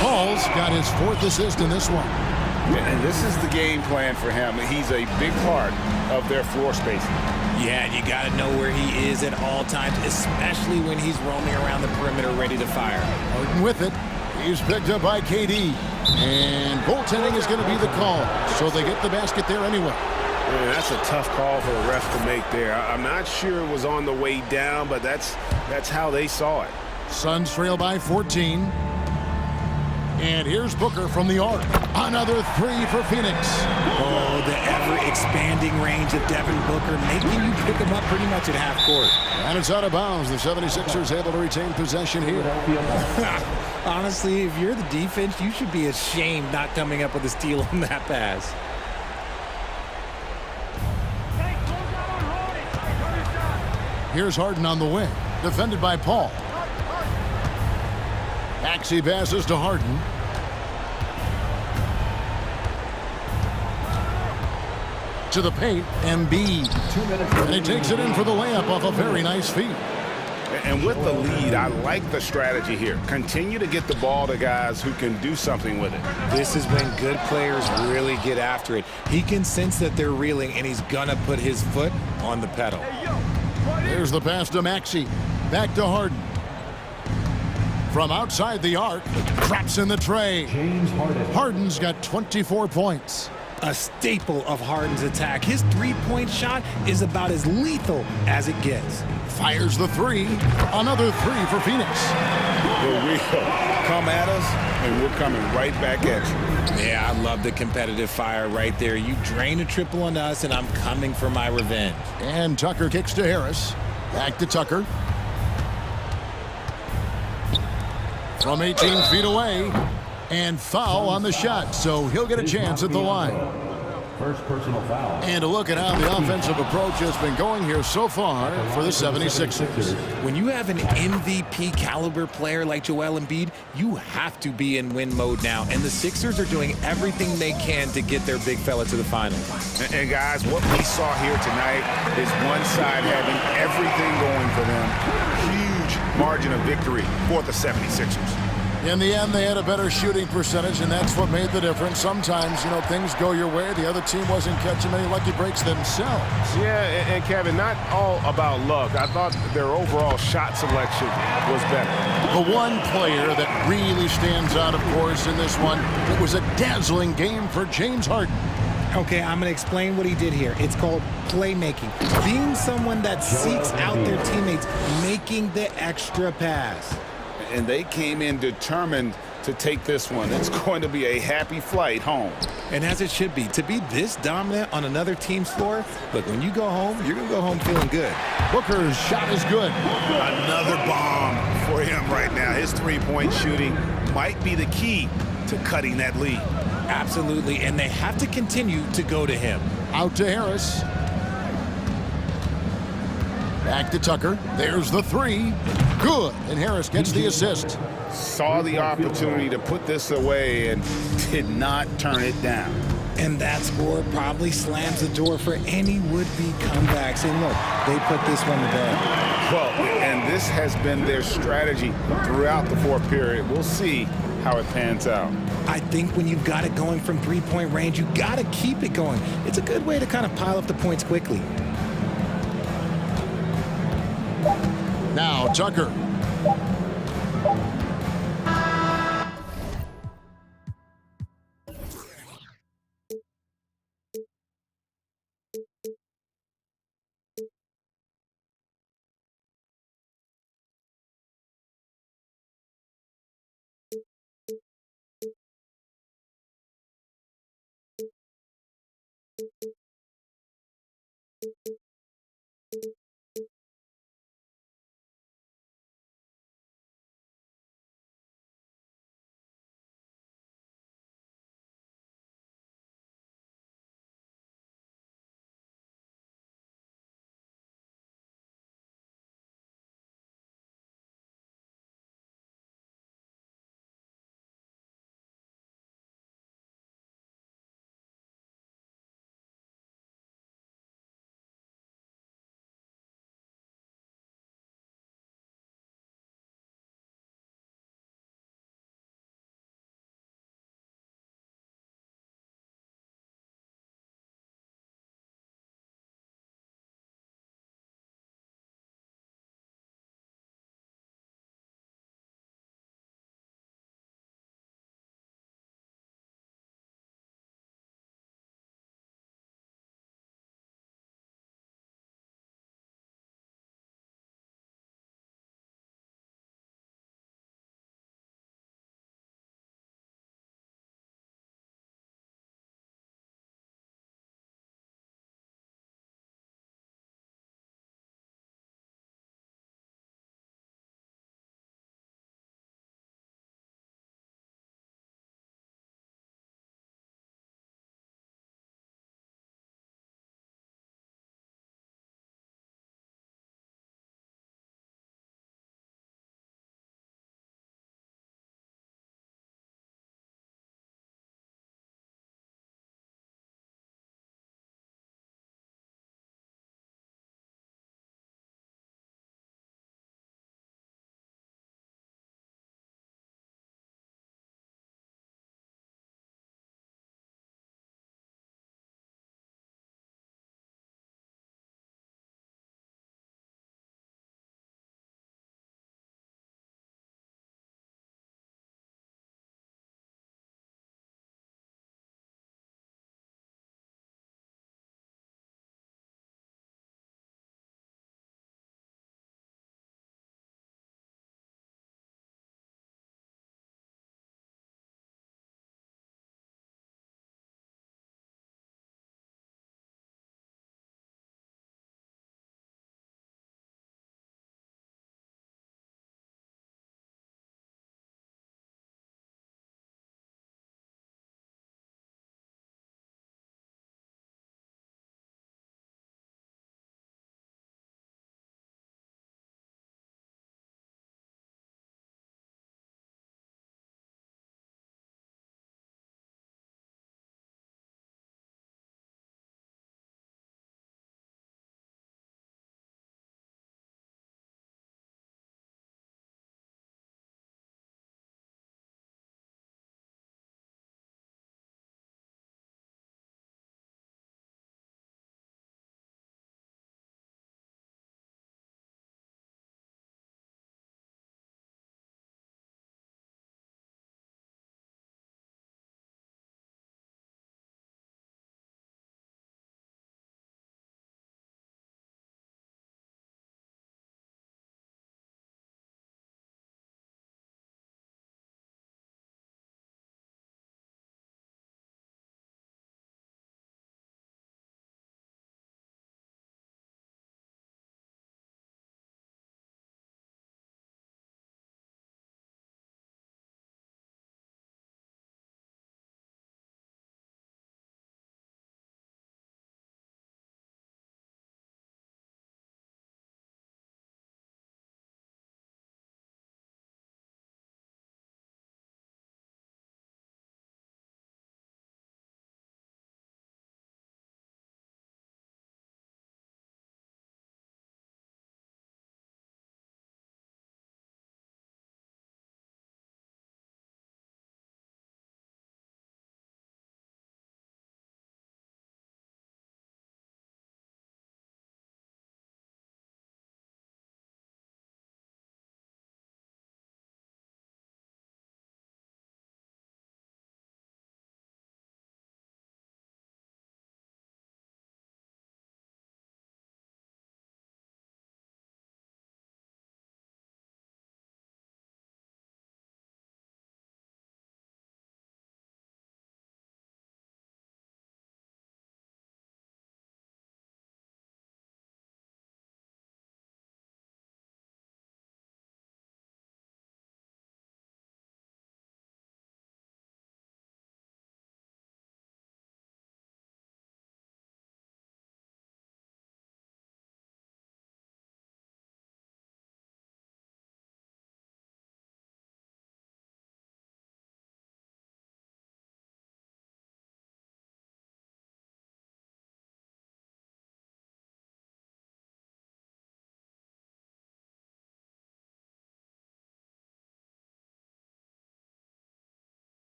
Paul's got his fourth assist in this one. And this is the game plan for him. He's a big part of their floor spacing. Yeah, you got to know where he is at all times, especially when he's roaming around the perimeter ready to fire. Harden with it. He's picked up by KD. And goaltending is going to be the call. So they get the basket there anyway. Man, that's a tough call for the ref to make there. I'm not sure it was on the way down, but that's how they saw it. Suns trail by 14. And here's Booker from the arc. Another three for Phoenix. Oh, the ever-expanding range of Devin Booker, making you pick him up pretty much at half court. And it's out of bounds. The 76ers able to retain possession here. Honestly, if you're the defense, you should be ashamed not coming up with a steal on that pass. Here's Harden on the wing, defended by Paul. Maxey passes to Harden. To the paint, Embiid. And he takes it in for the layup off a very nice feed. And with the lead, I like the strategy here. Continue to get the ball to guys who can do something with it. This is when good players really get after it. He can sense that they're reeling, and he's going to put his foot on the pedal. There's the pass to Maxey. Back to Harden. From outside the arc, drops in the tray. James Harden. Harden's got 24 points. A staple of Harden's attack. His three-point shot is about as lethal as it gets. Fires the three. Another three for Phoenix. Here we go. Come at us, and we're coming right back at you. Yeah, I love the competitive fire right there. You drain a triple on us, and I'm coming for my revenge. And Tucker kicks to Harris. Back to Tucker. From 18 feet away. And foul on the shot, so he'll get a chance at the line. First personal foul. And a look at how the offensive approach has been going here so far for the 76ers. When you have an MVP caliber player like Joel Embiid, you have to be in win mode now. And the Sixers are doing everything they can to get their big fella to the finals. And guys, what we saw here tonight is one side having everything going for them. Huge margin of victory for the 76ers. In the end, they had a better shooting percentage, and that's what made the difference. Sometimes, things go your way. The other team wasn't catching many lucky breaks themselves. Yeah, and Kevin, not all about luck. I thought their overall shot selection was better. The one player that really stands out, of course, in this one, it was a dazzling game for James Harden. Okay, I'm going to explain what he did here. It's called playmaking. Being someone that seeks out their teammates, making the extra pass. And they came in determined to take this one. It's going to be a happy flight home. And as it should be, to be this dominant on another team's floor, look, when you go home, you're going to go home feeling good. Booker's shot is good. Another bomb for him right now. His three-point shooting might be the key to cutting that lead. Absolutely, and they have to continue to go to him. Out to Harris. Back to Tucker. There's the three. Good, and Harris gets the assist. Saw the opportunity to put this away and did not turn it down. And that score probably slams the door for any would-be comebacks. And look, they put this one to bed. Well, and this has been their strategy throughout the fourth period. We'll see how it pans out. I think when you've got it going from three-point range, you got to keep it going. It's a good way to kind of pile up the points quickly. Now Tucker.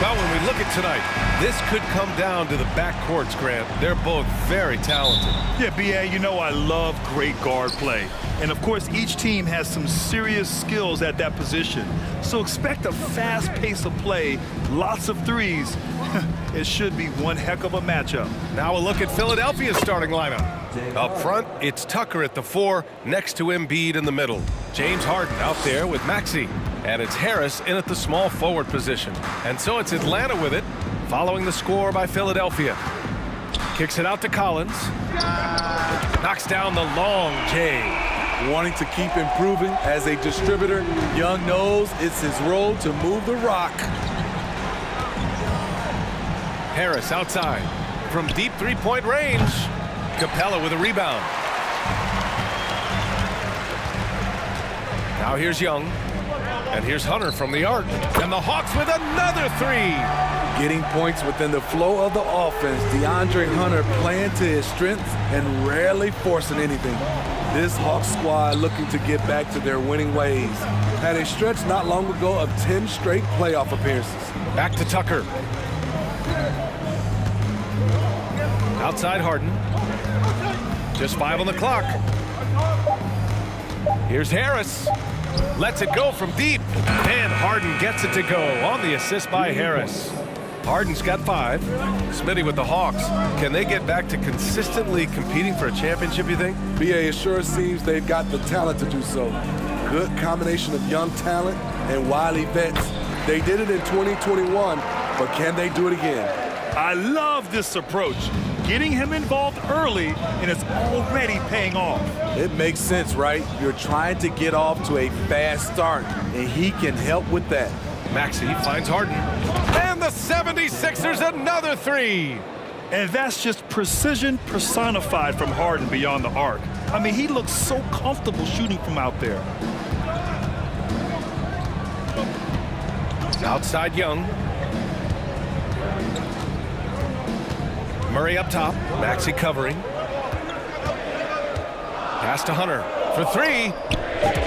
Well, when we look at tonight, this could come down to the backcourts, Grant. They're both very talented. Yeah, B.A., you know I love great guard play. And, of course, each team has some serious skills at that position. So expect a fast pace of play, lots of threes. It should be one heck of a matchup. Now a look at Philadelphia's starting lineup. Up front, it's Tucker at the 4, next to Embiid in the middle. James Harden out there with Maxey. And it's Harris in at the small forward position. And so it's Atlanta with it, following the score by Philadelphia. Kicks it out to Collins. Knocks down the long J. Wanting to keep improving as a distributor, Young knows it's his role to move the rock. Harris outside from deep three-point range. Capella with a rebound. Now here's Young. And here's Hunter from the arc. And the Hawks with another three. Getting points within the flow of the offense. DeAndre Hunter playing to his strengths and rarely forcing anything. This Hawks squad looking to get back to their winning ways. Had a stretch not long ago of 10 straight playoff appearances. Back to Tucker. Outside Harden. Just 5 on the clock. Here's Harris. Lets it go from deep. And Harden gets it to go on the assist by Harris. Harden's got 5. Smitty with the Hawks. Can they get back to consistently competing for a championship, you think? BA, it sure seems they've got the talent to do so. Good combination of young talent and wily vets. They did it in 2021, but can they do it again? I love this approach. Getting him involved early, and it's already paying off. It makes sense, right? You're trying to get off to a fast start, and he can help with that. Maxey finds Harden. And the 76ers another 3. And that's just precision personified from Harden beyond the arc. I mean, he looks so comfortable shooting from out there. Outside Young. Murray up top. Maxey covering. Pass to Hunter for 3.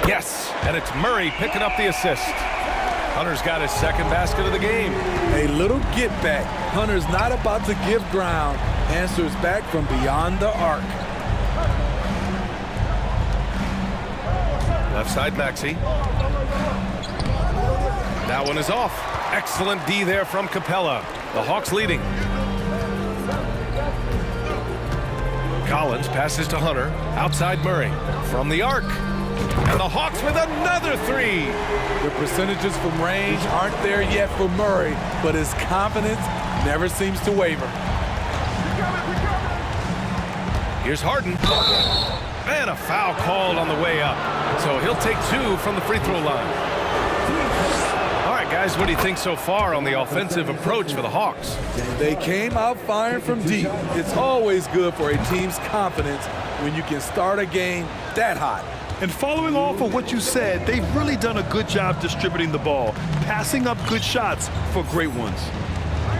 Yes, and it's Murray picking up the assist. Hunter's got his second basket of the game. A little get back. Hunter's not about to give ground. Answers back from beyond the arc. Left side Maxey. That one is off. Excellent D there from Capella. The Hawks leading. Collins passes to Hunter. Outside Murray. From the arc. And the Hawks with another 3. The percentages from range aren't there yet for Murray, but his confidence never seems to waver. Here's Harden. And a foul called on the way up. So he'll take 2 from the free throw line. All right, guys, what do you think so far on the offensive approach for the Hawks? They came out firing from deep. It's always good for a team's confidence when you can start a game that hot. And following off of what you said, they've really done a good job distributing the ball, passing up good shots for great ones.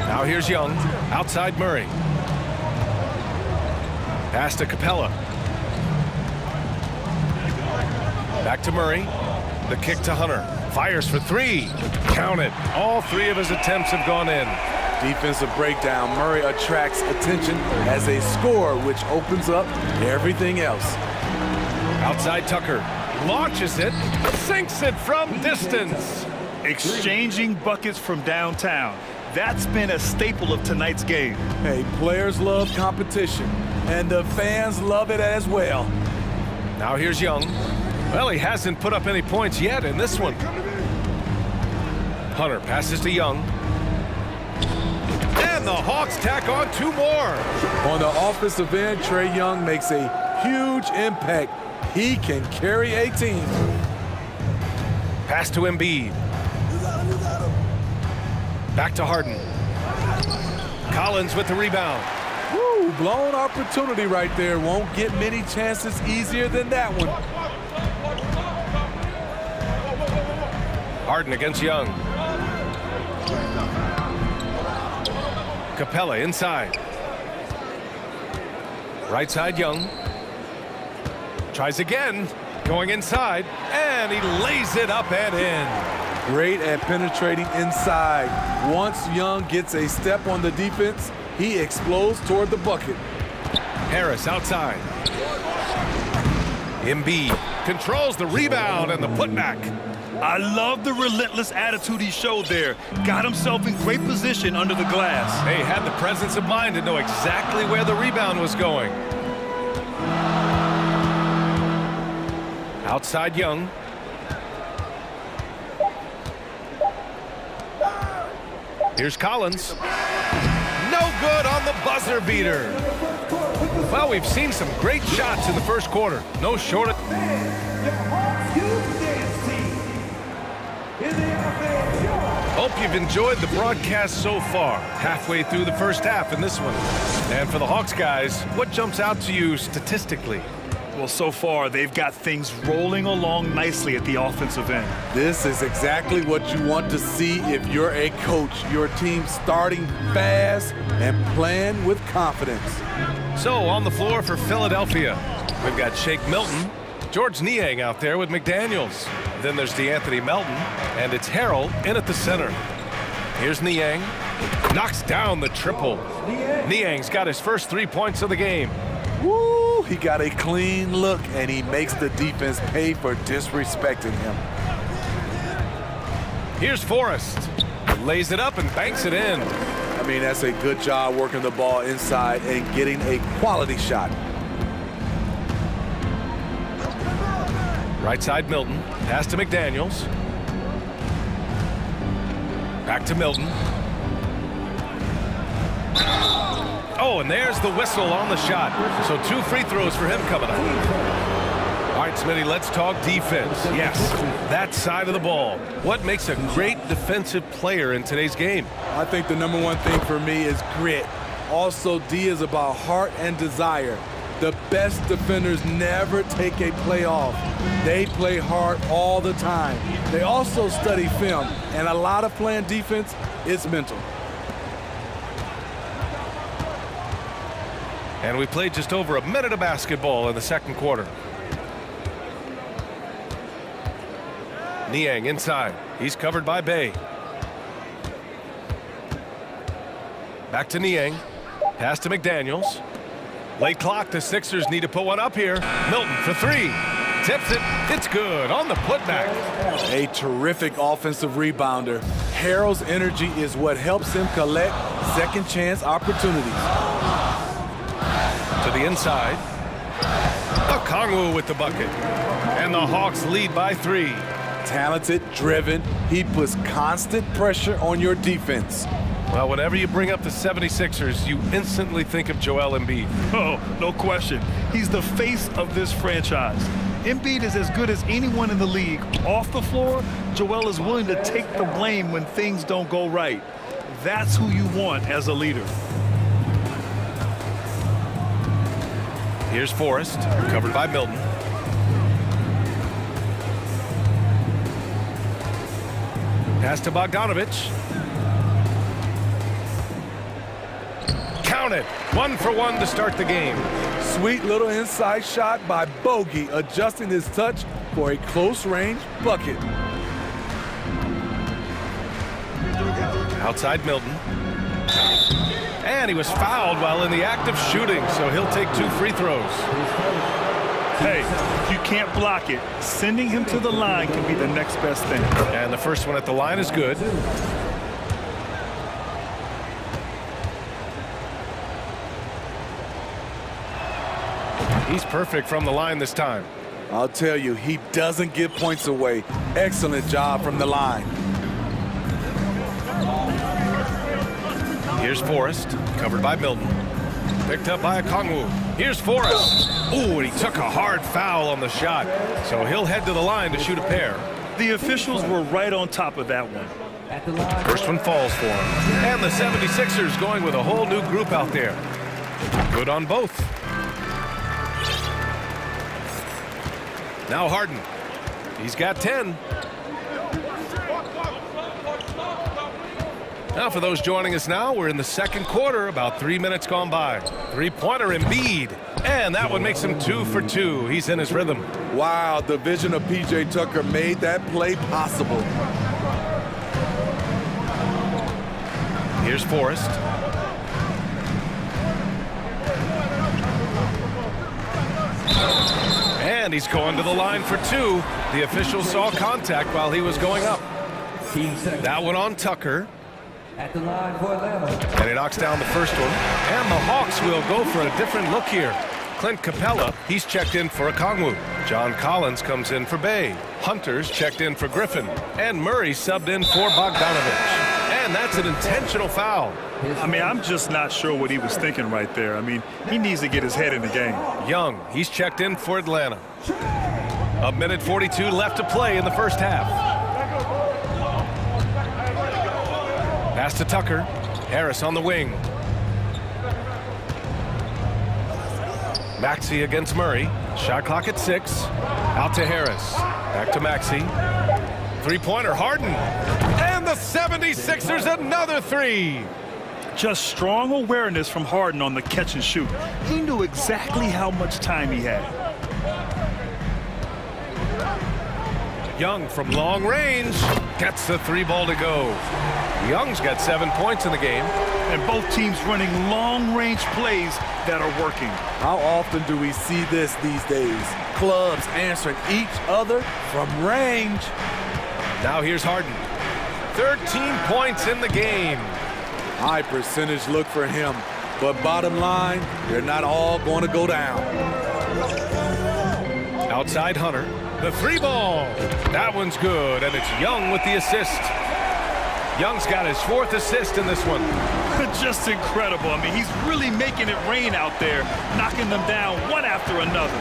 Now here's Young, outside Murray. Pass to Capella. Back to Murray. The kick to Hunter. Fires for 3. Count it. All 3 of his attempts have gone in. Defensive breakdown. Murray attracts attention as a scorer, which opens up everything else. Outside Tucker. Launches it. Sinks it from distance. Exchanging buckets from downtown. That's been a staple of tonight's game. Hey, players love competition, and the fans love it as well. Now here's Young. Well, he hasn't put up any points yet in this one. Hunter passes to Young. And the Hawks tack on 2 more. On the offensive end, Trae Young makes a huge impact. He can carry a team. Pass to Embiid. Back to Harden. Collins with the rebound. Woo, blown opportunity right there. Won't get many chances easier than that one. Harden against Young. Capella inside. Right side Young. Tries again. Going inside. And he lays it up and in. Great at penetrating inside. Once Young gets a step on the defense, he explodes toward the bucket. Harris outside. Embiid controls the rebound and the putback. I love the relentless attitude he showed there. Got himself in great position under the glass. They had the presence of mind to know exactly where the rebound was going. Outside Young. Here's Collins. No good on the buzzer beater. Well, we've seen some great shots in the first quarter. No short of... Hope you've enjoyed the broadcast so far. Halfway through the first half in this one. And for the Hawks guys, what jumps out to you statistically? Well, so far, they've got things rolling along nicely at the offensive end. This is exactly what you want to see if you're a coach. Your team starting fast and playing with confidence. So, on the floor for Philadelphia, we've got Shake Milton, George Niang out there with McDaniels. Then there's DeAnthony Melton, and it's Harrell in at the center. Here's Niang. Knocks down the triple. Niang's got his first 3 points of the game. Woo! He got a clean look, and he makes the defense pay for disrespecting him. Here's Forrest. Lays it up and banks it in. I mean, that's a good job working the ball inside and getting a quality shot. Right side Milton. Pass to McDaniels. Back to Milton. Oh, and there's the whistle on the shot. So 2 free throws for him coming up. All right, Smitty, let's talk defense. Yes, that side of the ball. What makes a great defensive player in today's game? I think the #1 thing for me is grit. Also, D is about heart and desire. The best defenders never take a play off. They play hard all the time. They also study film, and a lot of playing defense is mental. And we played just over a minute of basketball in the second quarter. Niang inside. He's covered by Bay. Back to Niang. Pass to McDaniels. Late clock. The Sixers need to put one up here. Milton for 3. Tips it. It's good on the putback. A terrific offensive rebounder. Harrell's energy is what helps him collect second chance opportunities. To the inside. Okongwu with the bucket. And the Hawks lead by 3. Talented, driven. He puts constant pressure on your defense. Well, whenever you bring up the 76ers, you instantly think of Joel Embiid. Oh, no question. He's the face of this franchise. Embiid is as good as anyone in the league. Off the floor, Joel is willing to take the blame when things don't go right. That's who you want as a leader. Here's Forrest, covered by Milton. Pass to Bogdanovich. Count it. 1 for 1 to start the game. Sweet little inside shot by Bogey, adjusting his touch for a close-range bucket. Outside Milton. And he was fouled while in the act of shooting, so he'll take 2 free throws. Hey, if you can't block it, sending him to the line can be the next best thing. And the first one at the line is good. He's perfect from the line this time. I'll tell you, he doesn't give points away. Excellent job from the line. Here's Forrest, covered by Milton. Picked up by Okongwu. Here's Forrest. Ooh, and he took a hard foul on the shot. So he'll head to the line to shoot a pair. The officials were right on top of that one. First one falls for him. And the 76ers going with a whole new group out there. Good on both. Now Harden. He's got 10. Now for those joining us now, we're in the second quarter, about 3 minutes gone by. 3-pointer Embiid. And that one makes him 2 for 2. He's in his rhythm. Wow, the vision of P.J. Tucker made that play possible. Here's Forrest. And he's going to the line for two. The official saw contact while he was going up. That one on Tucker. At the line for Atlanta. And he knocks down the first one. And the Hawks will go for a different look here. Clint Capella, he's checked in for Okongwu. John Collins comes in for Bay. Hunter's checked in for Griffin. And Murray subbed in for Bogdanovich. And that's an intentional foul. I mean, I'm just not sure what he was thinking right there. I mean, he needs to get his head in the game. Young, he's checked in for Atlanta. A minute 42 left to play in the first half. Pass to Tucker. Harris on the wing. Maxey against Murray. Shot clock at 6. Out to Harris. Back to Maxey. Three-pointer, Harden. And the 76ers another three. Just strong awareness from Harden on the catch and shoot. He knew exactly how much time he had. Young from long range gets the three ball to go. Young's got 7 points in the game. And both teams running long-range plays that are working. How often do we see this these days? Clubs answering each other from range. Now here's Harden. 13 points in the game. High percentage look for him. But bottom line, they're not all going to go down. Outside Hunter. The three ball. That one's good, and it's Young with the assist. Young's got his 4th assist in this one. Just incredible. I mean, he's really making it rain out there, knocking them down one after another.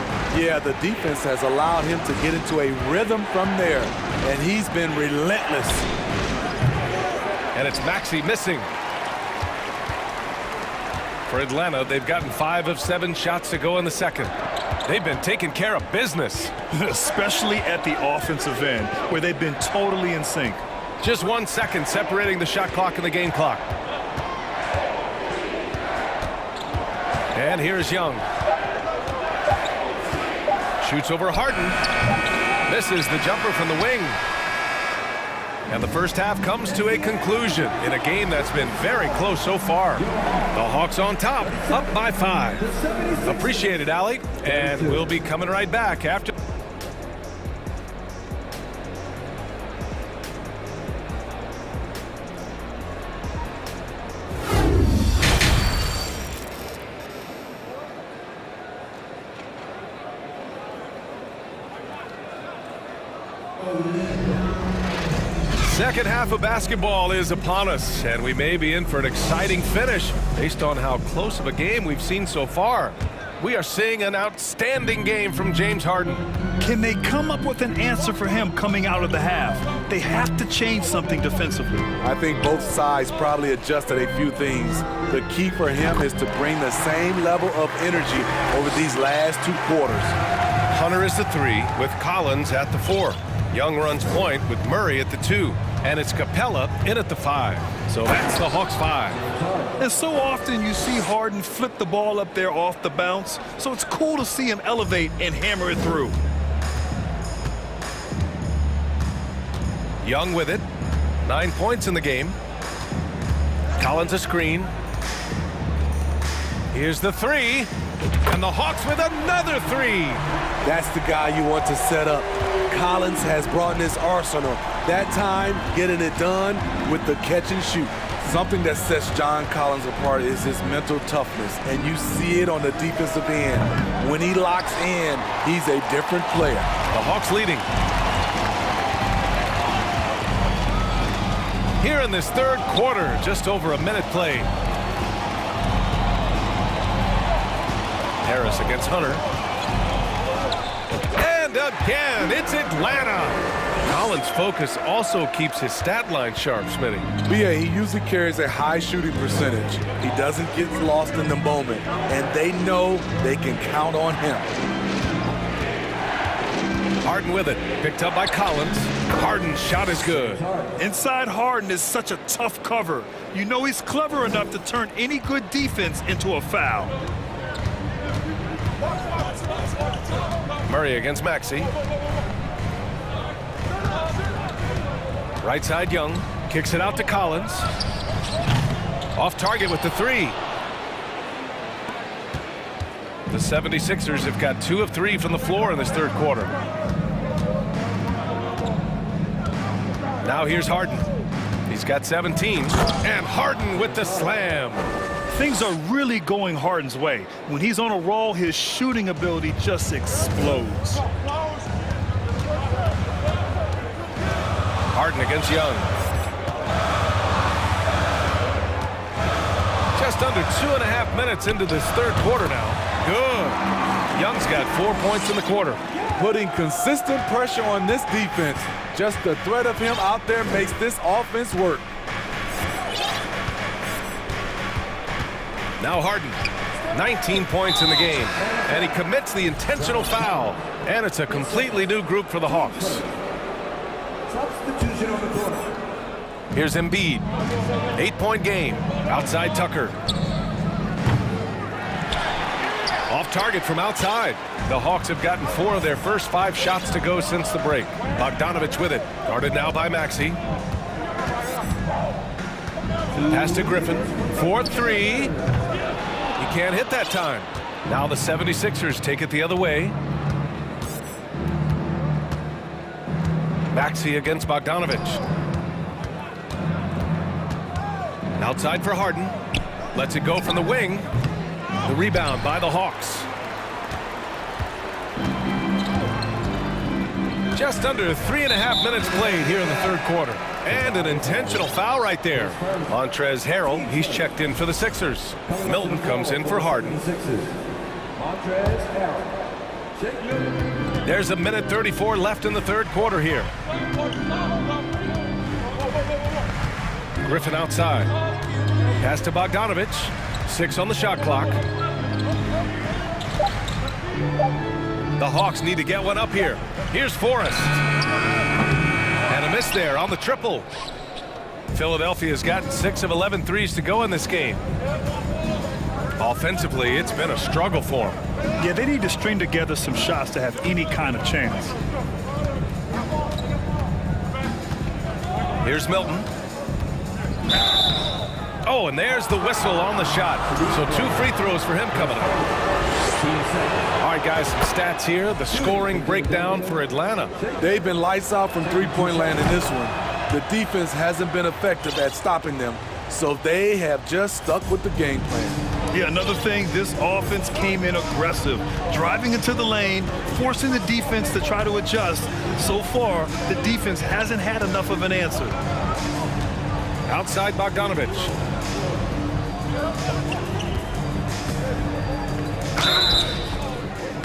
Yeah, the defense has allowed him to get into a rhythm from there, and he's been relentless. And it's Maxey missing. For Atlanta, they've gotten 5 of 7 shots to go in the second. They've been taking care of business. Especially at the offensive end, where they've been totally in sync. Just 1 second separating the shot clock and the game clock. And here's Young. Shoots over Harden. Misses the jumper from the wing. And the first half comes to a conclusion in a game that's been very close so far. The Hawks on top, up by 5. Appreciate it, Allie. And we'll be coming right back after. Second half of basketball is upon us, and we may be in for an exciting finish based on how close of a game we've seen so far. We are seeing an outstanding game from James Harden. Can they come up with an answer for him coming out of the half? They have to change something defensively. I think both sides probably adjusted a few things. The key for him is to bring the same level of energy over these last 2 quarters. Hunter is the 3 with Collins at the 4. Young runs point with Murray at the 2. And it's Capella in at the 5. So that's the Hawks 5. And so often you see Harden flip the ball up there off the bounce. So it's cool to see him elevate and hammer it through. Young with it. 9 points in the game. Collins a screen. Here's the 3. And the Hawks with another 3. That's the guy you want to set up. Collins has brought in his arsenal. That time, getting it done with the catch and shoot. Something that sets John Collins apart is his mental toughness, and you see it on the defensive end. When he locks in, he's a different player. The Hawks leading. Here in this third quarter, just over a minute played. Harris against Hunter. And again, it's Atlanta. Collins' focus also keeps his stat line sharp, Smitty. But yeah, he usually carries a high shooting percentage. He doesn't get lost in the moment, and they know they can count on him. Harden with it, picked up by Collins. Harden's shot is good. Inside Harden is such a tough cover. You know he's clever enough to turn any good defense into a foul. Murray against Maxey. Right side Young, kicks it out to Collins. Off target with the three. The 76ers have got 2 of 3 from the floor in this third quarter. Now here's Harden. He's got 17. And Harden with the slam. Things are really going Harden's way. When he's on a roll, his shooting ability just explodes. Harden against Young. Just under 2.5 minutes into this third quarter now. Good. Young's got 4 points in the quarter. Putting consistent pressure on this defense. Just the threat of him out there makes this offense work. Now Harden, 19 points in the game, and he commits the intentional foul, and it's a completely new group for the Hawks. Substitution on the court. Here's Embiid, 8-point game, outside Tucker. Off target from outside. The Hawks have gotten 4 of their first 5 shots to go since the break. Bogdanovich with it, guarded now by Maxey. Pass to Griffin, 4-3. He can't hit that time. Now the 76ers take it the other way. Maxey against Bogdanovich. Outside for Harden. Lets it go from the wing. The rebound by the Hawks. Just under 3.5 minutes played here in the third quarter. And an intentional foul right there. Montrezl Harrell, he's checked in for the Sixers. Milton comes in for Harden. There's a minute 34 left in the third quarter here. Griffin outside. Pass to Bogdanovich. 6 on the shot clock. The Hawks need to get one up here. Here's Forrest. And a miss there on the triple. Philadelphia's gotten 6 of 11 threes to go in this game. Offensively, it's been a struggle for them. Yeah, they need to string together some shots to have any kind of chance. Here's Milton. Oh, and there's the whistle on the shot. So 2 free throws for him coming up. All right, guys, some stats here. The scoring breakdown for Atlanta. They've been lights out from three-point land in this one. The defense hasn't been effective at stopping them, so they have just stuck with the game plan. Yeah, another thing, this offense came in aggressive, driving into the lane, forcing the defense to try to adjust. So far, the defense hasn't had enough of an answer. Outside Bogdanovich.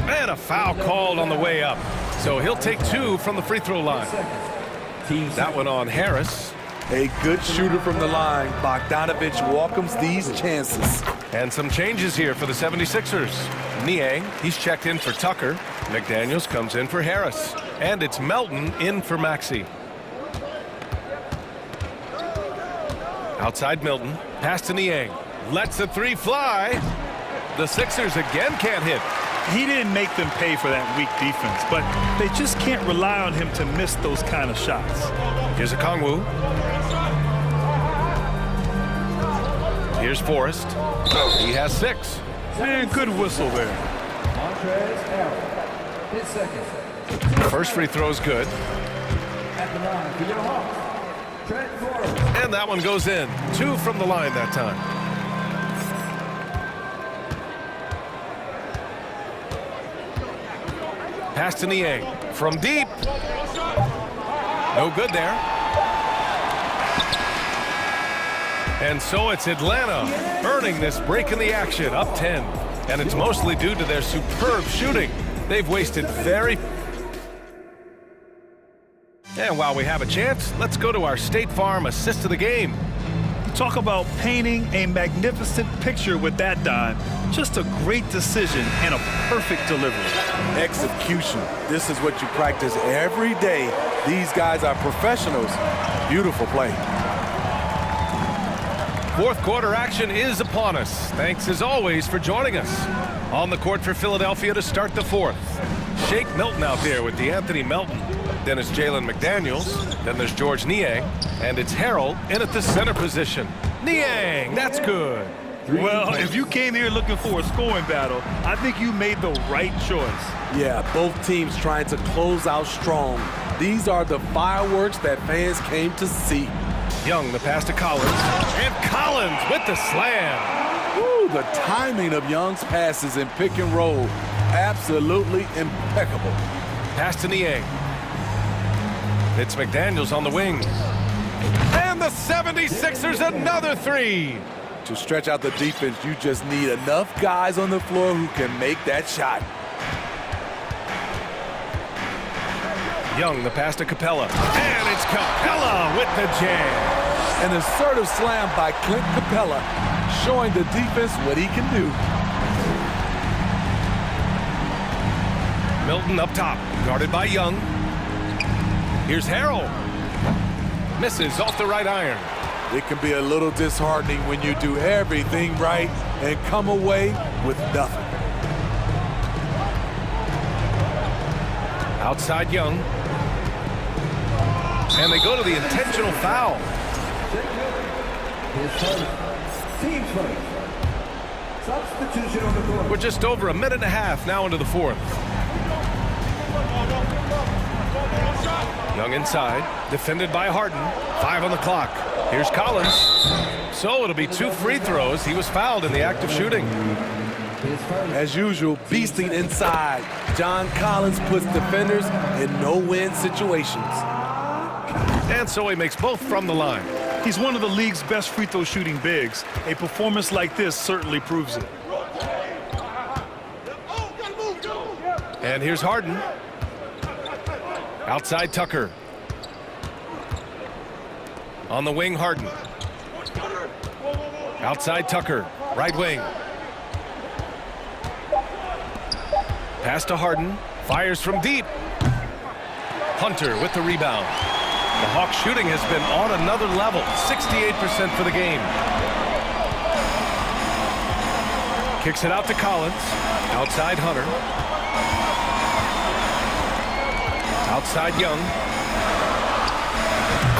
And a foul called on the way up. So he'll take 2 from the free throw line. That one on Harris. A good shooter from the line. Bogdanovich welcomes these chances. And some changes here for the 76ers. Niang, he's checked in for Tucker. McDaniels comes in for Harris. And it's Melton in for Maxey. Outside Milton. Pass to Niang. Lets the 3 fly. The Sixers again can't hit. He didn't make them pay for that weak defense, but they just can't rely on him to miss those kind of shots. Here's Okongwu. Here's Forrest. He has 6. Man, good whistle there. First free throw is good. And that one goes in. 2 from the line that time. Pass to Niang from deep. No good there. And so it's Atlanta earning this break in the action, up 10. And it's mostly due to their superb shooting. They've wasted very... And while we have a chance, let's go to our State Farm assist of the game. Talk about painting a magnificent picture with that dime. Just a great decision and a perfect delivery. Execution. This is what you practice every day. These guys are professionals. Beautiful play. Fourth quarter action is upon us. Thanks as always for joining us. On the court for Philadelphia to start the fourth. Shake Milton out there with DeAnthony Melton. Then it's Jalen McDaniels. Then there's George Niang. And it's Harrell in at the center position. Niang, that's good. Well, if you came here looking for a scoring battle, I think you made the right choice. Yeah, both teams trying to close out strong. These are the fireworks that fans came to see. Young, the pass to Collins. And Collins with the slam. Woo, the timing of Young's passes in pick and roll, absolutely impeccable. Pass to Niang. It's McDaniels on the wing. And the 76ers another three. To stretch out the defense, you just need enough guys on the floor who can make that shot. Young, the pass to Capella. And it's Capella with the jam. An assertive slam by Clint Capella, showing the defense what he can do. Milton up top, guarded by Young. Here's Harrell. Misses off the right iron. It can be a little disheartening when you do everything right and come away with nothing. Outside Young. And they go to the intentional foul. Team first. Substitution on the court. We're just over a minute and a half now into the fourth. Young inside, defended by Harden. 5 on the clock. Here's Collins. So it'll be 2 free throws. He was fouled in the act of shooting. As usual, beasting inside. John Collins puts defenders in no-win situations. And so he makes both from the line. He's one of the league's best free throw shooting bigs. A performance like this certainly proves it. And here's Harden. Outside Tucker. On the wing, Harden. Outside Tucker, right wing. Pass to Harden, fires from deep. Hunter with the rebound. The Hawks shooting has been on another level, 68% for the game. Kicks it out to Collins, outside Hunter. Outside Young.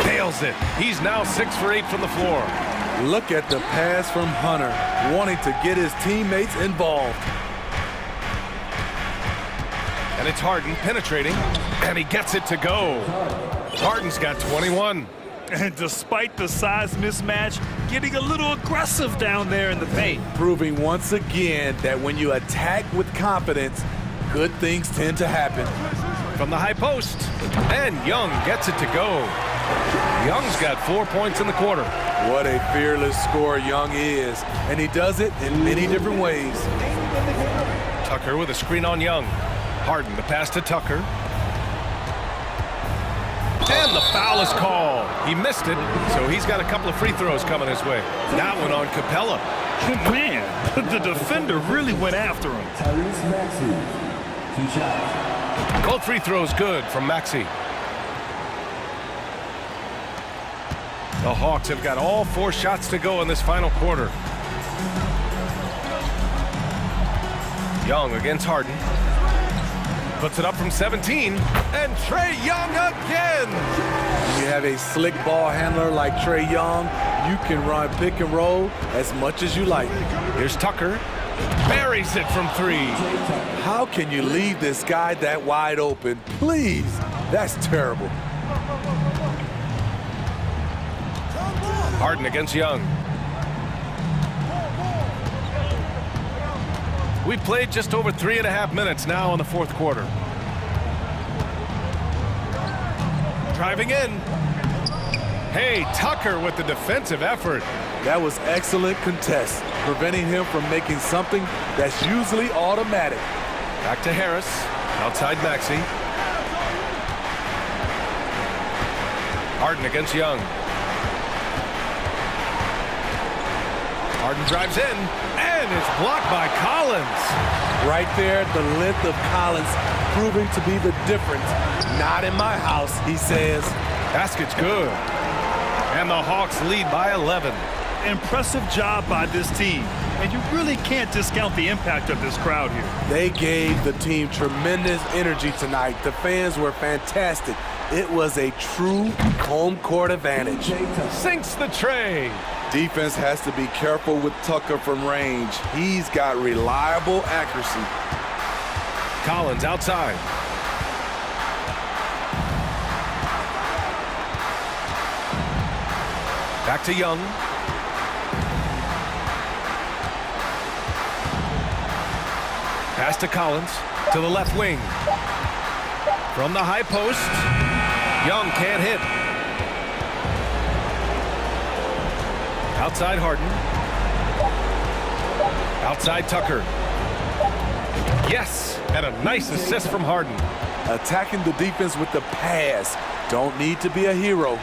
Nails it. He's now 6 for 8 from the floor. Look at the pass from Hunter, wanting to get his teammates involved. And it's Harden penetrating, and he gets it to go. Harden's got 21. And despite the size mismatch, getting a little aggressive down there in the paint. Proving once again that when you attack with confidence, good things tend to happen. From the high post, and Young gets it to go. Young's got 4 points in the quarter. What a fearless scorer Young is, and he does it in many different ways. Tucker with a screen on Young. Harden, the pass to Tucker. And the foul is called. He missed it, so he's got a couple of free throws coming his way. That one on Capella. Man, the defender really went after him. Both free throws good from Maxey. The Hawks have got all 4 shots to go in this final quarter. Young against Harden. Puts it up from 17, and Trae Young again. When you have a slick ball handler like Trae Young, you can run pick and roll as much as you like. Here's Tucker. Buries it from 3. How can you leave this guy that wide open? Please, that's terrible. Harden against Young. We've played just over 3.5 minutes now in the fourth quarter. Driving in. Hey, Tucker with the defensive effort. That was excellent contest, preventing him from making something that's usually automatic. Back to Harris, outside Maxey. Harden against Young. Harden drives in, and it's blocked by Collins. Right there, the length of Collins proving to be the difference. Not in my house, he says. Basket's good. And the Hawks lead by 11. Impressive job by this team. And you really can't discount the impact of this crowd here. They gave the team tremendous energy tonight. The fans were fantastic. It was a true home court advantage. Sinks the tray. Defense has to be careful with Tucker from range. He's got reliable accuracy. Collins outside. Back to Young. Pass to Collins to the left wing. From the high post. Young can't hit. Outside Harden. Outside Tucker. Yes, and a nice assist from Harden. Attacking the defense with the pass. Don't need to be a hero.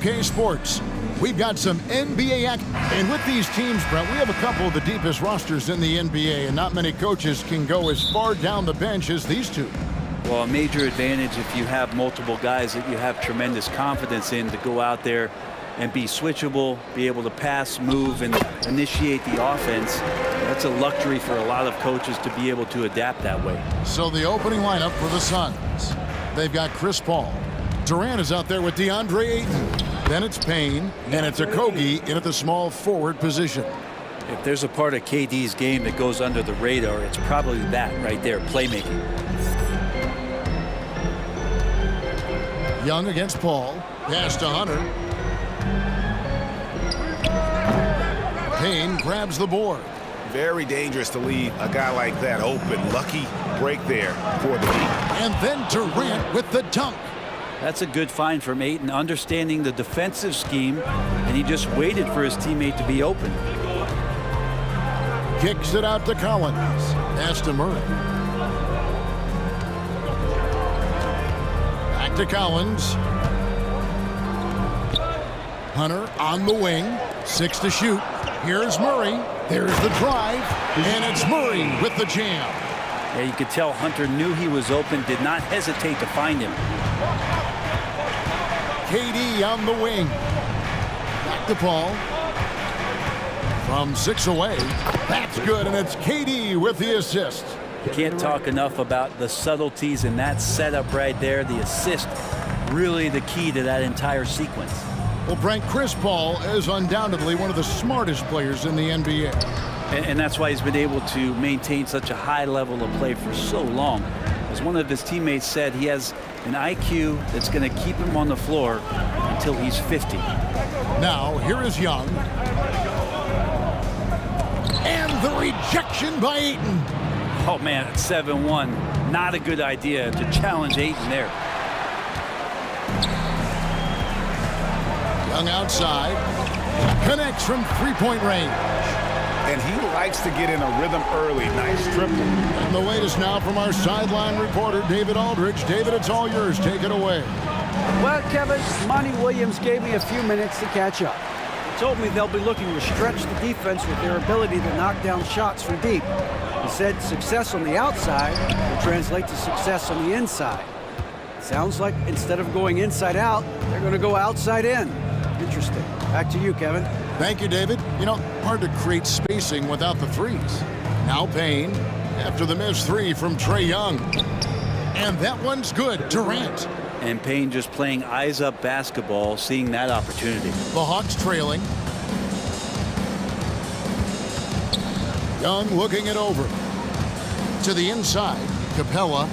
OK Sports. We've got some NBA act. And with these teams, Brent, we have a couple of the deepest rosters in the NBA, and not many coaches can go as far down the bench as these two. Well, a major advantage if you have multiple guys that you have tremendous confidence in to go out there and be switchable, be able to pass, move, and initiate the offense. That's a luxury for a lot of coaches to be able to adapt that way. So the opening lineup for the Suns. They've got Chris Paul. Durant is out there with DeAndre Ayton. Then it's Payne, and it's Okogie in at the small forward position. If there's a part of KD's game that goes under the radar, it's probably that right there, playmaking. Young against Paul. Pass to Hunter. Payne grabs the board. Very dangerous to leave a guy like that open. Lucky break there for the lead. And then Durant with the dunk. That's a good find from Ayton, understanding the defensive scheme, and he just waited for his teammate to be open. Kicks it out to Collins. Pass to Murray. Back to Collins. Hunter on the wing. 6 to shoot. Here's Murray. There's the drive. And it's Murray with the jam. Yeah, you could tell Hunter knew he was open, did not hesitate to find him. KD on the wing. Back to Paul. From 6 away. That's good, and it's KD with the assist. You can't talk enough about the subtleties in that setup right there. The assist, really the key to that entire sequence. Well, Brent, Chris Paul is undoubtedly one of the smartest players in the NBA. And that's why he's been able to maintain such a high level of play for so long. As one of his teammates said, he has an IQ that's going to keep him on the floor until he's 50. Now, here is Young. And the rejection by Ayton. Oh, man, at 7-1, not a good idea to challenge Ayton there. Young outside. Connects from three-point range. And he likes to get in a rhythm early. Nice triple. And the latest now from our sideline reporter, David Aldridge. David, it's all yours. Take it away. Well, Kevin, Monty Williams gave me a few minutes to catch up. He told me they'll be looking to stretch the defense with their ability to knock down shots from deep. He said success on the outside will translate to success on the inside. Sounds like instead of going inside out, they're going to go outside in. Interesting. Back to you, Kevin. Thank you, David. You know, hard to create spacing without the threes. Now Payne after the missed three from Trae Young. And that one's good. Durant. And Payne just playing eyes-up basketball, seeing that opportunity. The Hawks trailing. Young looking it over. To the inside. Capella.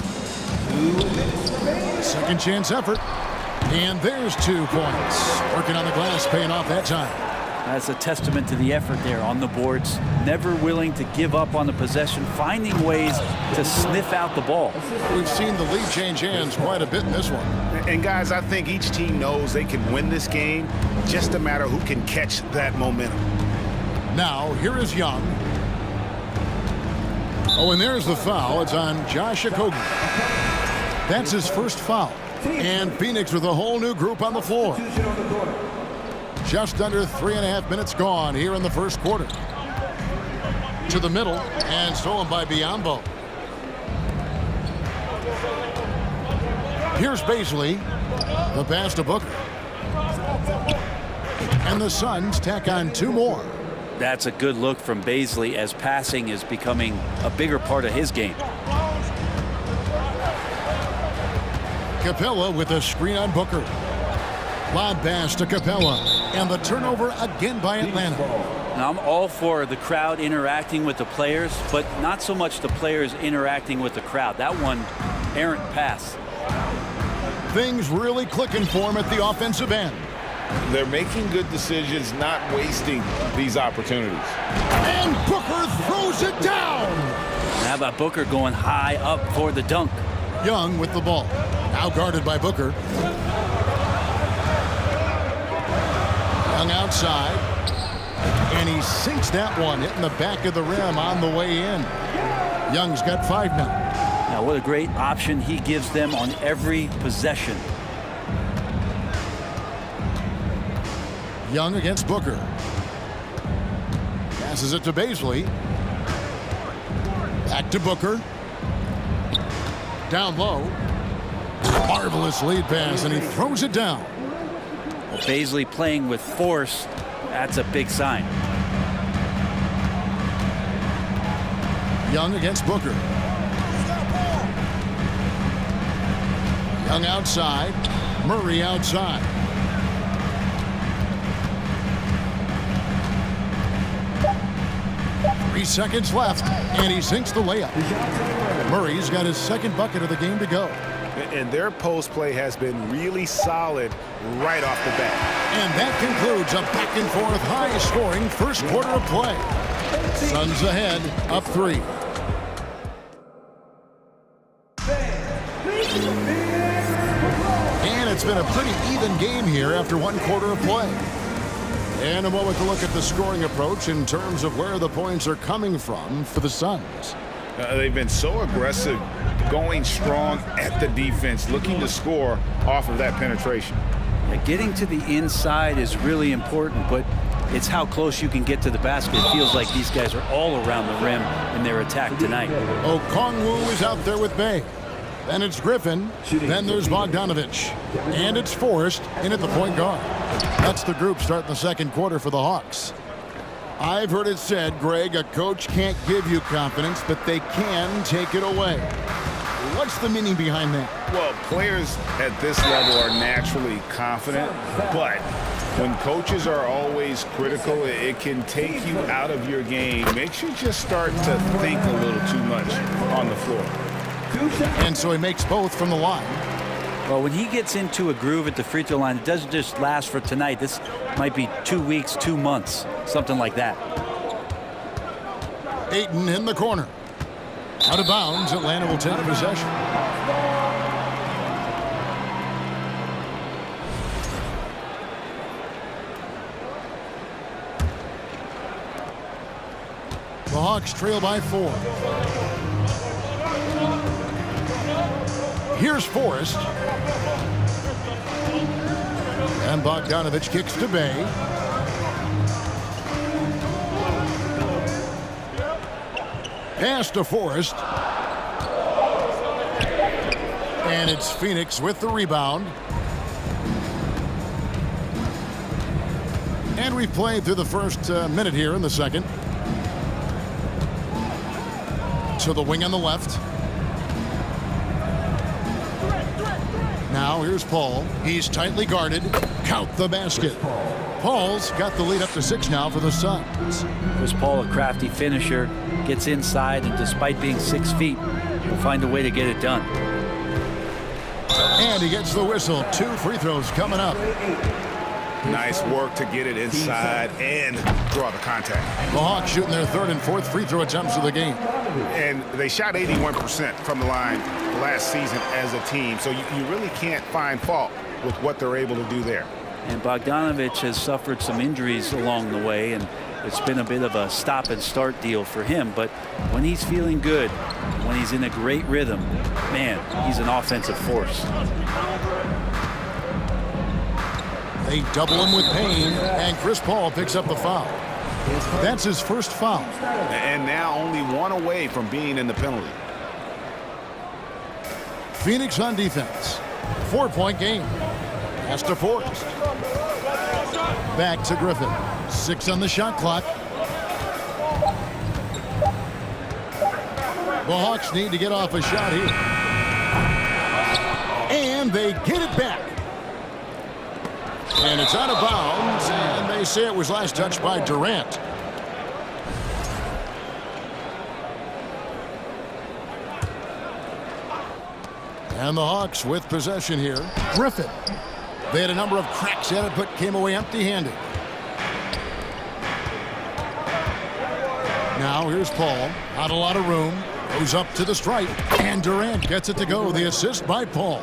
Second chance effort. And there's 2 points. Working on the glass, paying off that time. That's a testament to the effort there on the boards. Never willing to give up on the possession, finding ways to sniff out the ball. We've seen the lead change hands quite a bit in this one. And guys, I think each team knows they can win this game. Just a matter who can catch that momentum. Now, here is Young. Oh, and there's the foul. It's on Josh Okogie. That's his first foul. And Phoenix with a whole new group on the floor. Just under 3.5 minutes gone here in the first quarter. To the middle and stolen by Biyombo. Here's Baisley. The pass to Booker. And the Suns tack on 2 more. That's a good look from Baisley as passing is becoming a bigger part of his game. Capella with a screen on Booker. Lob pass to Capella. And the turnover again by Atlanta. Now, I'm all for the crowd interacting with the players, but not so much the players interacting with the crowd. That one, errant pass. Things really clicking for him at the offensive end. They're making good decisions, not wasting these opportunities. And Booker throws it down. How about Booker going high up for the dunk? Young with the ball. Now guarded by Booker. Young outside. And he sinks that one, hitting the back of the rim on the way in. Young's got 5 now. Now, what a great option he gives them on every possession. Young against Booker. Passes it to Baisley. Back to Booker. Down low. Marvelous lead pass, and he throws it down. Well, Baisley playing with force, that's a big sign. Young against Booker. Young outside. Murray outside. Three seconds left, and he sinks the layup. Murray's got his second bucket of the game to go. And their post play has been really solid right off the bat. And that concludes a back-and-forth, high-scoring first quarter of play. Suns ahead, up 3. And it's been a pretty even game here after one quarter of play. And a moment to look at the scoring approach in terms of where the points are coming from for the Suns. They've been so aggressive, going strong at the defense, looking to score off of that penetration. Getting to the inside is really important, but it's how close you can get to the basket. It feels like these guys are all around the rim in their attack tonight. Okongwu is out there with Bay. Then it's Griffin. Then there's Bogdanovich. And it's Forrest in at the point guard. That's the group starting the second quarter for the Hawks. I've heard it said, Greg, a coach can't give you confidence, but they can take it away. What's the meaning behind that? Well, players at this level are naturally confident, but when coaches are always critical, it can take you out of your game. Makes you just start to think a little too much on the floor. And so he makes both from the line. Well, when he gets into a groove at the free throw line, it doesn't just last for tonight. This might be 2 weeks, 2 months, something like that. Ayton in the corner. Out of bounds, Atlanta will take possession. The Hawks trail by 4. Here's Forrest. And Bogdanovich kicks to Bay. Pass to Forrest. And it's Phoenix with the rebound. And we've played through the first minute here in the second. To the wing on the left. Now here's Paul. He's tightly guarded. Count the basket. Paul's got the lead up to 6 now for the Suns. Was Paul a crafty finisher, gets inside, and despite being 6 feet, will find a way to get it done. And he gets the whistle. 2 free throws coming up. Nice work to get it inside and draw the contact. The Hawks shooting their 3rd and 4th free throw attempts of the game. And they shot 81% from the line last season as a team, so you really can't find fault with what they're able to do there. And Bogdanovich has suffered some injuries along the way, and it's been a bit of a stop-and-start deal for him. But when he's feeling good, when he's in a great rhythm, man, he's an offensive force. They double him with Payne, and Chris Paul picks up the foul. That's his first foul. And now only 1 away from being in the penalty. Phoenix on defense. 4-point game. Pass to Forrest. Back to Griffin. 6 on the shot clock. The Hawks need to get off a shot here. And they get it back. And it's out of bounds, and they say it was last touched by Durant. And the Hawks with possession here. Griffin. They had a number of cracks at it, but came away empty-handed. Now here's Paul. Not a lot of room. Goes up to the stripe. And Durant gets it to go. The assist by Paul.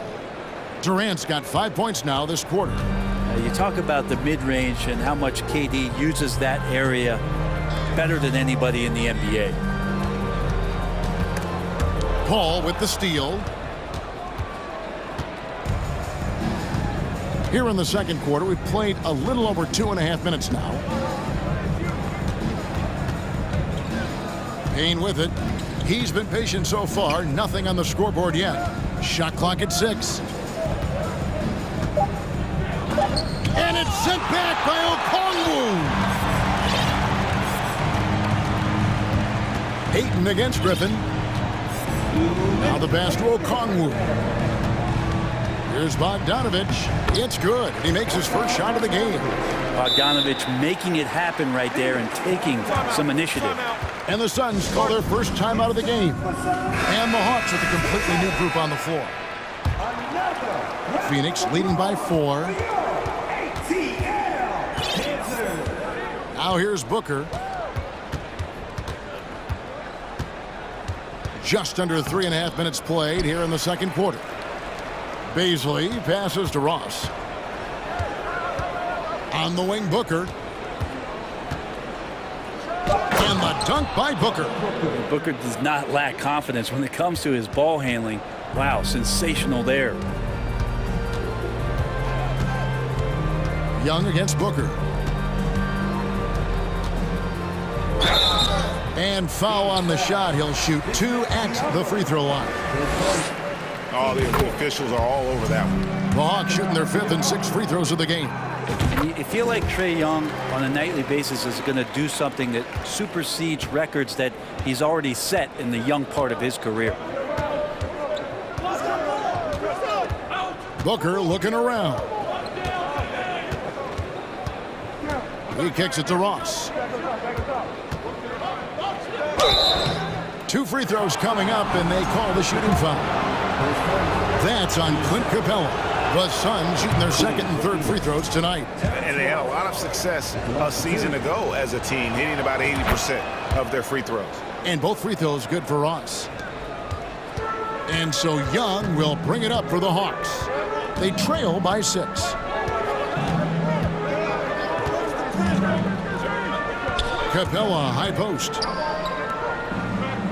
Durant's got 5 points now this quarter. You talk about the mid-range and how much KD uses that area better than anybody in the NBA. Paul with the steal. Here in the second quarter, we've played a little over 2.5 minutes now. Payne with it. He's been patient so far. Nothing on the scoreboard yet. Shot clock at 6. And it's sent back by Okongwu. Ayton against Griffin. Now the pass to Okongwu. Here's Bogdanovich. It's good. He makes his first shot of the game. Bogdanovich making it happen right there and taking some initiative. And the Suns call their first time out of the game. And the Hawks with a completely new group on the floor. Phoenix leading by 4. Now here's Booker. Just under 3.5 minutes played here in the second quarter. Baisley passes to Ross. On the wing, Booker. And the dunk by Booker. Booker does not lack confidence when it comes to his ball handling. Wow, sensational there. Young against Booker. And foul on the shot. He'll shoot 2 at the free throw line. Oh, the officials are all over that one. The Hawks shooting their 5th and 6th free throws of the game. You feel like Trae Young on a nightly basis is going to do something that supersedes records that he's already set in the young part of his career. Booker looking around. He kicks it to Ross. 2 free throws coming up, and they call the shooting foul. That's on Clint Capella. The Suns shooting their 2nd and 3rd free throws tonight. And they had a lot of success a season ago as a team, hitting about 80% of their free throws. And both free throws good for Ross. And so Young will bring it up for the Hawks. They trail by 6. Capella, high post.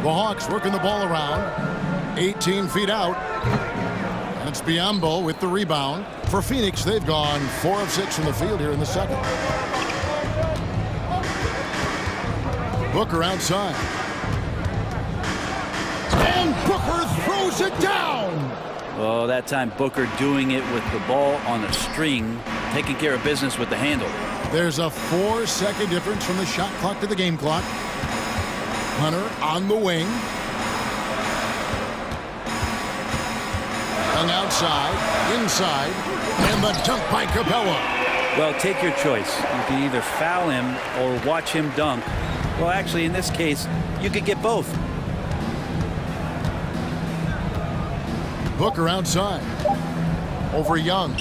The Hawks working the ball around. 18 feet out. And it's Biyombo with the rebound. For Phoenix, they've gone 4 of 6 from the field here in the second. Booker outside. And Booker throws it down. Oh, that time Booker doing it with the ball on a string, taking care of business with the handle. There's a 4-second difference from the shot clock to the game clock. Hunter on the wing. Young outside, inside, and the dunk by Capella. Well, take your choice. You can either foul him or watch him dunk. Well, actually, in this case, you could get both. Booker outside. Over Young.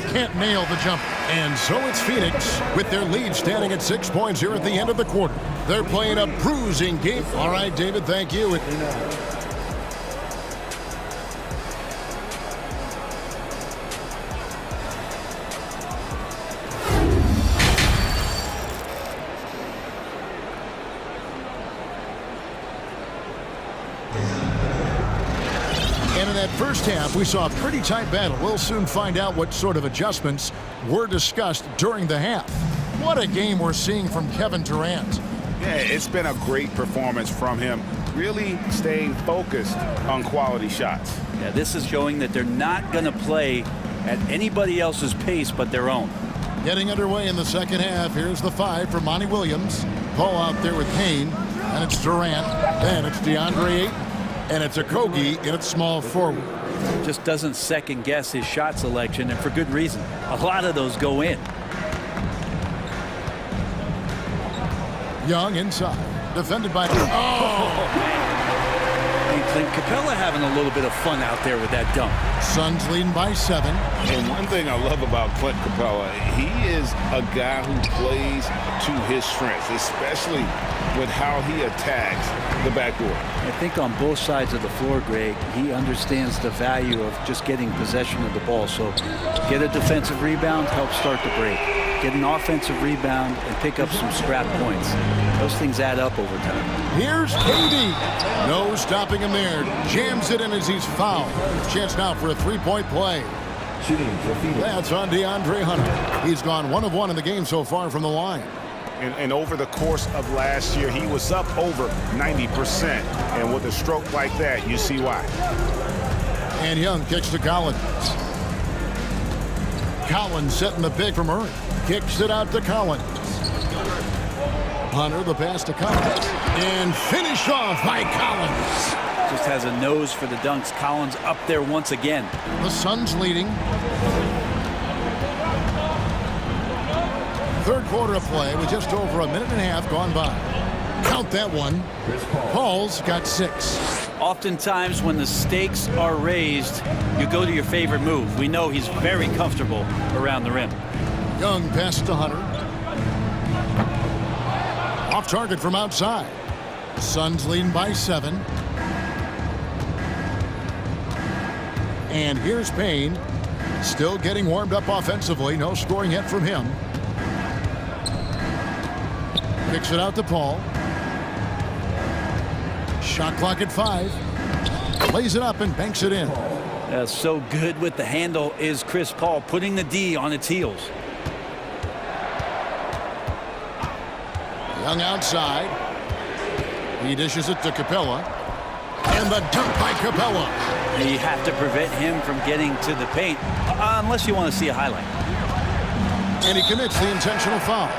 Can't nail the jumper. And so it's Phoenix with their lead standing at 6 points here at the end of the quarter. They're playing a bruising game. All right, David, thank you. And in that first half, we saw a pretty tight battle. We'll soon find out what sort of adjustments were discussed during the half. What a game we're seeing from Kevin Durant. Yeah, it's been a great performance from him, really staying focused on quality shots. Yeah, this is showing that they're not going to play at anybody else's pace but their own. Getting underway in the second half. Here's the 5 for Monty Williams. Ball out there with Payne. And it's Durant. Then it's DeAndre Ayton. And it's Okogie in its small forward. Just doesn't second guess his shot selection, and for good reason. A lot of those go in. Young inside. Defended by... And Clint Capella having a little bit of fun out there with that dunk. Suns leading by 7. And one thing I love about Clint Capella, he is a guy who plays to his strengths, especially with how he attacks the backdoor. I think on both sides of the floor, Greg, he understands the value of just getting possession of the ball. So get a defensive rebound, help start the break. Get an offensive rebound and pick up some scrap points. Those things add up over time. Here's KD. No stopping him there. Jams it in as he's fouled. Chance now for a 3-point play. shooting for Phoenix. That's on DeAndre Hunter. He's gone 1 of 1 in the game so far from the line. And over the course of last year, he was up over 90%. And with a stroke like that, you see why. And Young kicks to Collins. Collins setting the pick from Murray. Kicks it out to Collins. Hunter, the pass to Collins. And finished off by Collins. Just has a nose for the dunks. Collins up there once again. The Suns leading. Third quarter of play with just over a minute and a half gone by. Count that one. Paul's got 6. Oftentimes when the stakes are raised, you go to your favorite move. We know he's very comfortable around the rim. Young pass to Hunter. Off target from outside. Suns leading by 7. And here's Payne. Still getting warmed up offensively. No scoring yet from him. Kicks it out to Paul. Shot clock at 5. Lays it up and banks it in. So good with the handle is Chris Paul, putting the D on its heels. Young outside. He dishes it to Capella. And the dunk by Capella. You have to prevent him from getting to the paint, unless you want to see a highlight. And he commits the intentional foul.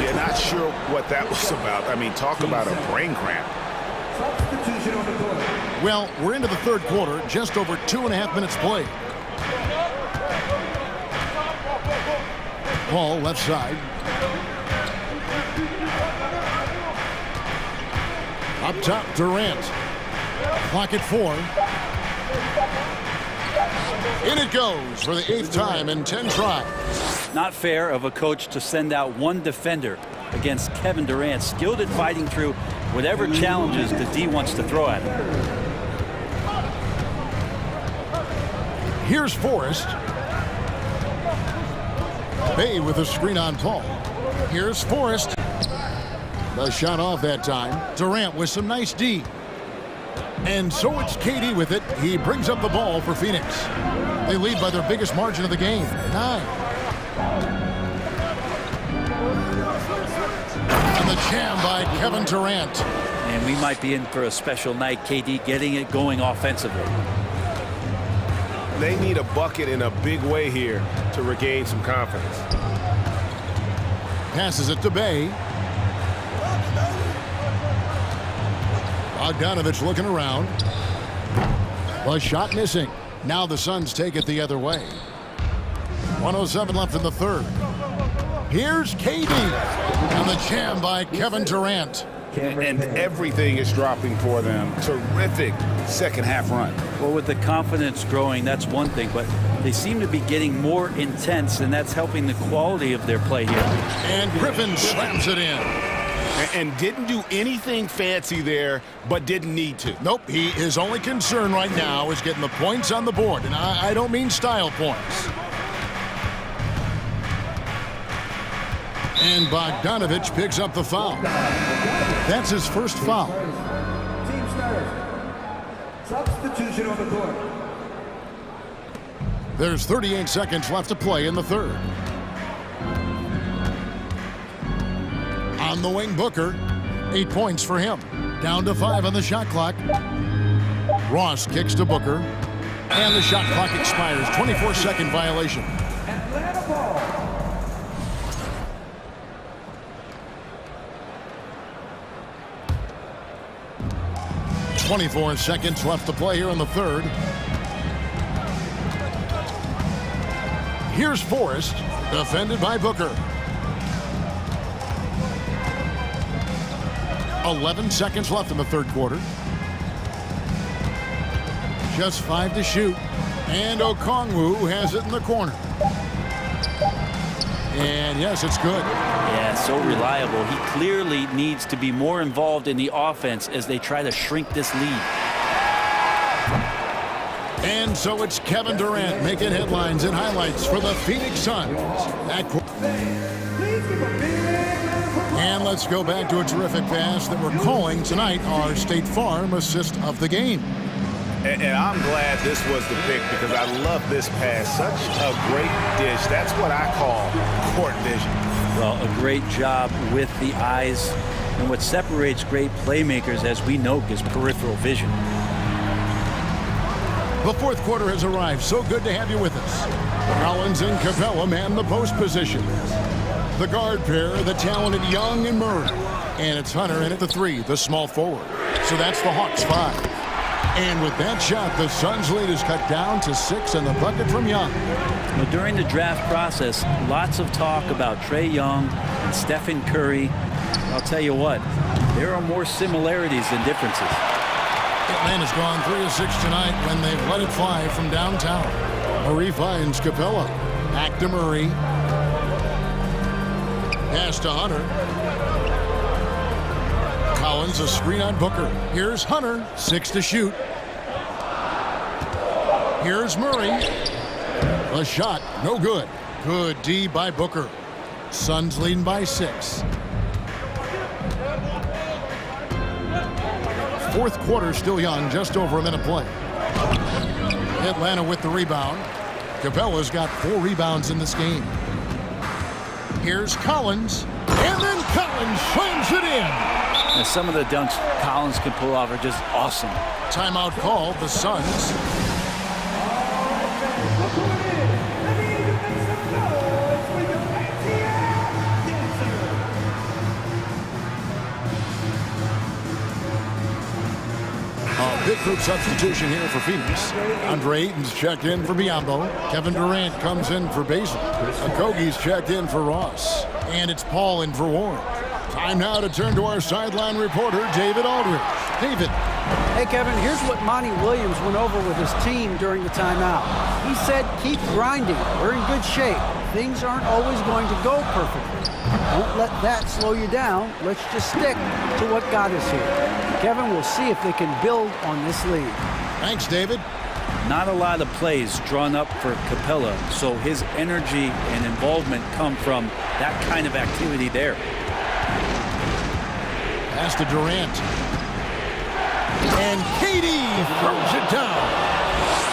Yeah, not sure what that was about. I mean, talk about a brain cramp. Substitution on the court. Well, we're into the third quarter, just over 2.5 minutes played. Paul left side. Up top, Durant. Clock at 4. In it goes for the 8th time in 10 tries. Not fair of a coach to send out one defender against Kevin Durant, skilled at fighting through whatever challenges the D wants to throw at him. Here's Forrest. Bay with a screen on Paul. Here's Forrest. The shot off that time. Durant with some nice D. And so it's KD with it. He brings up the ball for Phoenix. They lead by their biggest margin of the game, 9. And the jam by Kevin Durant. And we might be in for a special night. KD getting it going offensively. They need a bucket in a big way here to regain some confidence. Passes it to Bay. Bogdanovich looking around. A shot missing. Now the Suns take it the other way. 1:07 left in the third. Here's KD. And the jam by Kevin Durant. And everything is dropping for them. Terrific second half run. Well, with the confidence growing, that's one thing, but they seem to be getting more intense, and that's helping the quality of their play here. And Griffin slams it in. And didn't do anything fancy there, but didn't need to. Nope, his only concern right now is getting the points on the board, and I don't mean style points. And Bogdanovich picks up the foul. That's his first foul. Team starters. Substitution on the court. There's 38 seconds left to play in the third. On the wing, Booker. 8 points for him. Down to 5 on the shot clock. Ross kicks to Booker. And the shot clock expires. 24-second violation. Atlanta ball. 24 seconds left to play here in the third. Here's Forrest, defended by Booker. 11 seconds left in the third quarter. Just 5 to shoot. And Okongwu has it in the corner. And yes, it's good. Yeah, so reliable. He clearly needs to be more involved in the offense as they try to shrink this lead. And so it's Kevin Durant making headlines and highlights for the Phoenix Suns. And let's go back to a terrific pass that we're calling tonight our State Farm assist of the game. And I'm glad this was the pick because I love this pass. Such a great dish. That's what I call court vision. Well, a great job with the eyes. And what separates great playmakers, as we know, is peripheral vision. The fourth quarter has arrived. So good to have you with us. Collins and Capella man the post position. The guard pair, the talented Young and Murray. And it's Hunter in at the 3, the small forward. So that's the Hawks 5. And with that shot, the Suns' lead is cut down to 6 and the bucket from Young. Well, during the draft process, lots of talk about Trae Young and Stephen Curry. I'll tell you what, there are more similarities than differences. Atlanta's gone 3 of 6 tonight when they've let it fly from downtown. Murray finds Capella. Back to Murray. Pass to Hunter. Collins a screen on Booker. Here's Hunter, 6 to shoot. Here's Murray. A shot, no good. Good D by Booker. Suns leading by 6. Fourth quarter still young, just over a minute play. Atlanta with the rebound. Capella's got 4 rebounds in this game. Here's Collins, and then Collins slams it in. And some of the dunks Collins can pull off are just awesome. Timeout called, the Suns. Big group substitution here for Phoenix. Andre Ayton's checked in for Biyombo. Kevin Durant comes in for Basil. Okogie's checked in for Ross. And it's Paul in for Warren. Time now to turn to our sideline reporter, David Aldridge. David. Hey, Kevin, here's what Monty Williams went over with his team during the timeout. He said, keep grinding. We're in good shape. Things aren't always going to go perfectly. Don't let that slow you down. Let's just stick to what got us here. Kevin, we'll see if they can build on this lead. Thanks, David. Not a lot of plays drawn up for Capella, so his energy and involvement come from that kind of activity there. Pass to Durant. And KD throws it down.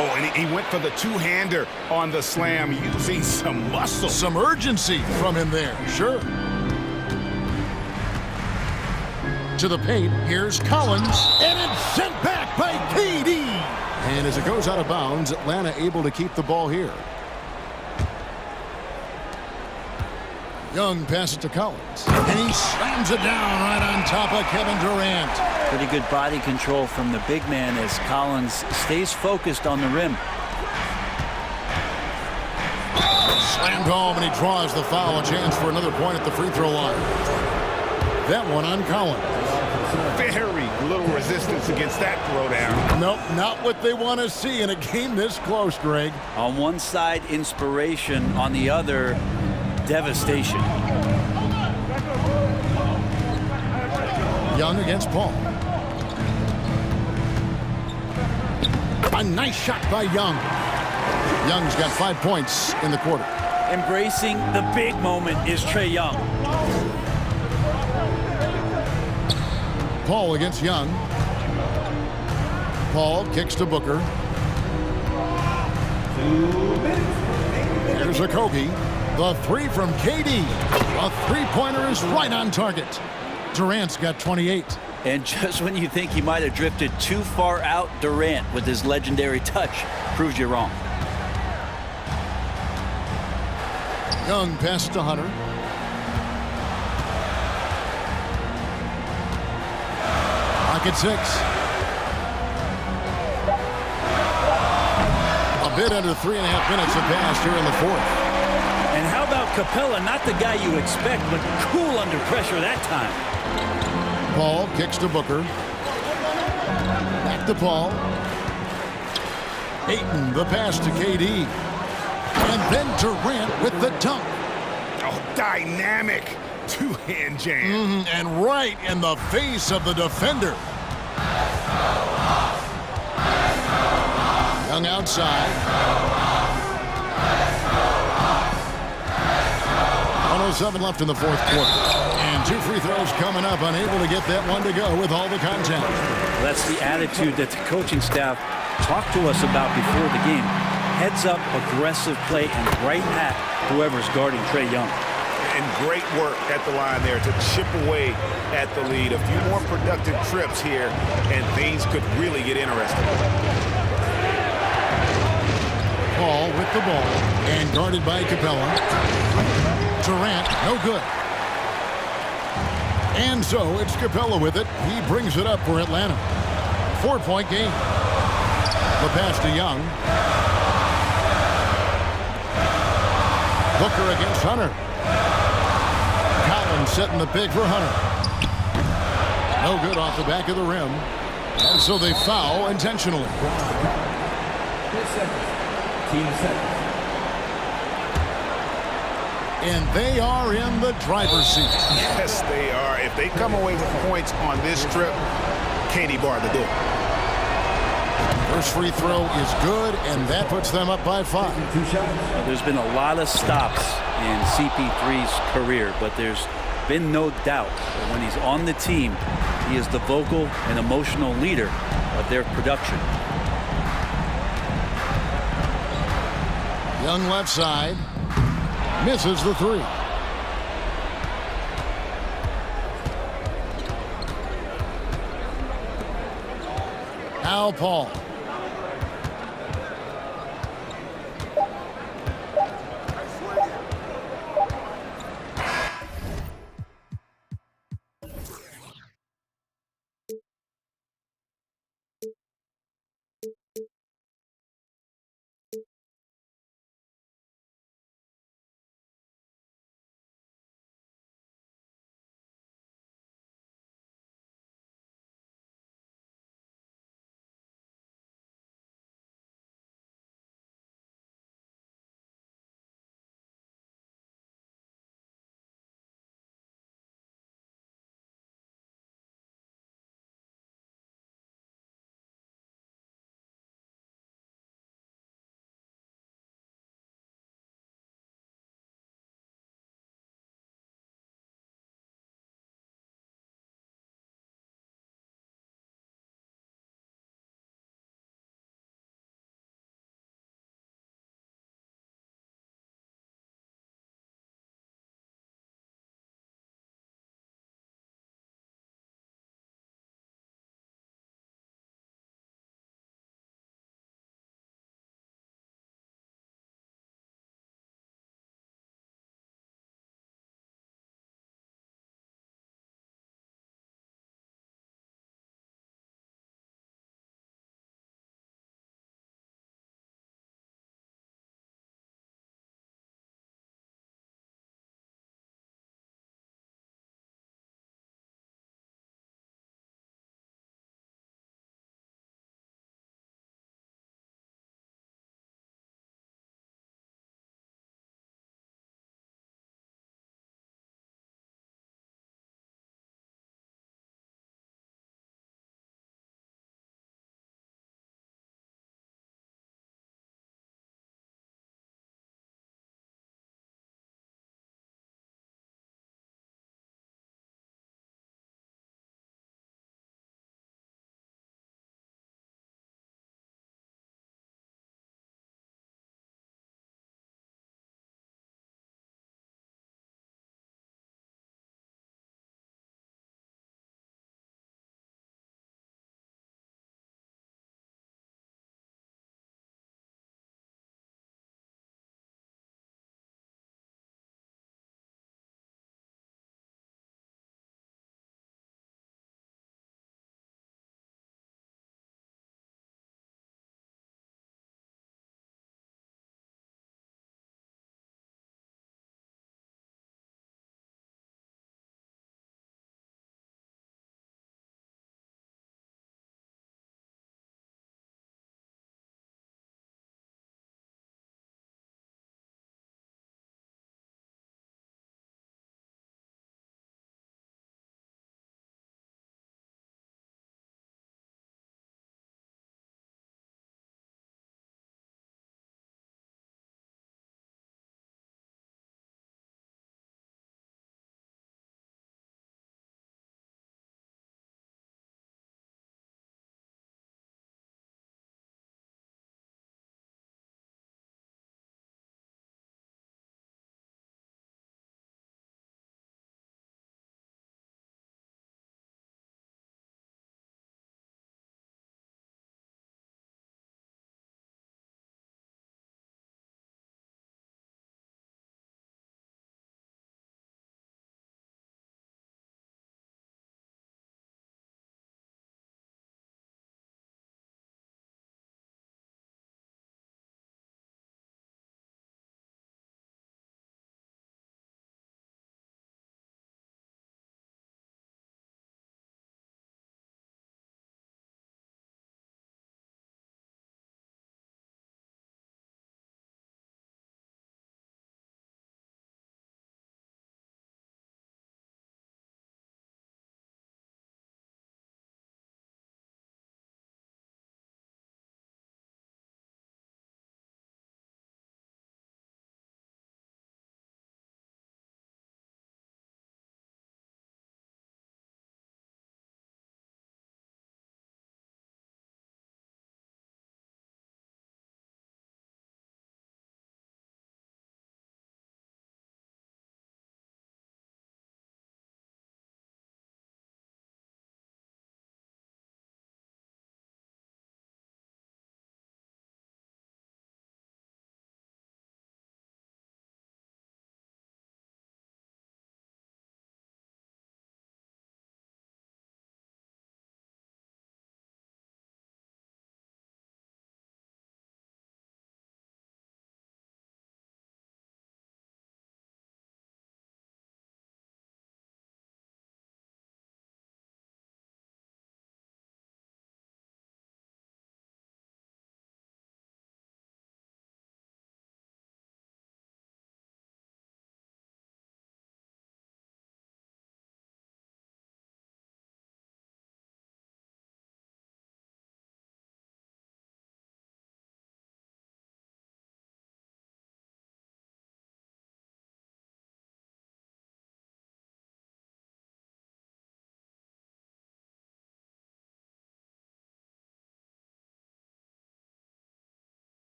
Oh, and he went for the two-hander on the slam, using some muscle. Some urgency from him there, sure. To the paint, here's Collins, and it's sent back by KD. And as it goes out of bounds, Atlanta able to keep the ball here. Young passes to Collins, and he slams it down right on top of Kevin Durant. Pretty good body control from the big man as Collins stays focused on the rim. Slammed home, and he draws the foul. A chance for another point at the free throw line. That one on Collins. Very little resistance against that throwdown. Nope, not what they want to see in a game this close, Greg. On one side, inspiration. On the other, devastation. Young against Paul. A nice shot by Young. Young's got 5 points in the quarter. Embracing the big moment is Trae Young. Paul against Young. Paul kicks to Booker. Here's Okogie. The 3 from KD. A three-pointer is right on target. Durant's got 28. And just when you think he might have drifted too far out, Durant, with his legendary touch, proves you wrong. Young passes to Hunter. At 6. A bit under 3.5 minutes have passed here in the fourth. And how about Capella? Not the guy you expect, but cool under pressure that time. Paul kicks to Booker. Back to Paul. Ayton, the pass to KD. And then Durant with the dunk. Oh, dynamic two-hand jam. And right in the face of the defender. Young outside. 1:07 left in the fourth quarter. And 2 free throws coming up, unable to get that one to go with all the contact. Well, that's the attitude that the coaching staff talked to us about before the game. Heads up, aggressive play, and right at whoever's guarding Trae Young. And great work at the line there to chip away at the lead. A few more productive trips here, and things could really get interesting. Paul with the ball, and guarded by Capella. Durant, no good. And so it's Capella with it. He brings it up for Atlanta. 4-point game. The pass to Young. Booker against Hunter. Collins setting the pick for Hunter. No good off the back of the rim. And so they foul intentionally. 10 seconds. Team seconds. And they are in the driver's seat. Yes, they are. If they come away with points on this trip, Katie barred the door. First free throw is good, and that puts them up by 5. There's been a lot of stops in CP3's career, but there's been no doubt that when he's on the team, he is the vocal and emotional leader of their production. Young left side. Misses the 3. Now Paul.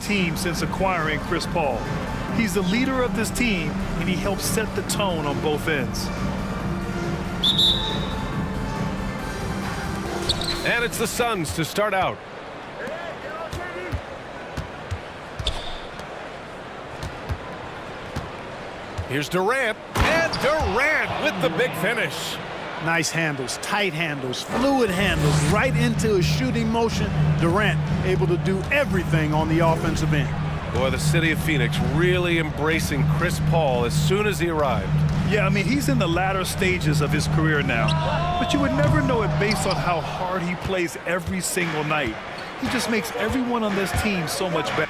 team since acquiring Chris Paul. He's the leader of this team, and he helps set the tone on both ends. And it's the Suns to start out. Here's Durant, and Durant with the big finish. Nice handles, tight handles, fluid handles, right into his shooting motion. Durant able to do everything on the offensive end. Boy, the city of Phoenix really embracing Chris Paul as soon as he arrived. Yeah, I mean, he's in the latter stages of his career now, but you would never know it based on how hard he plays every single night. He just makes everyone on this team so much better.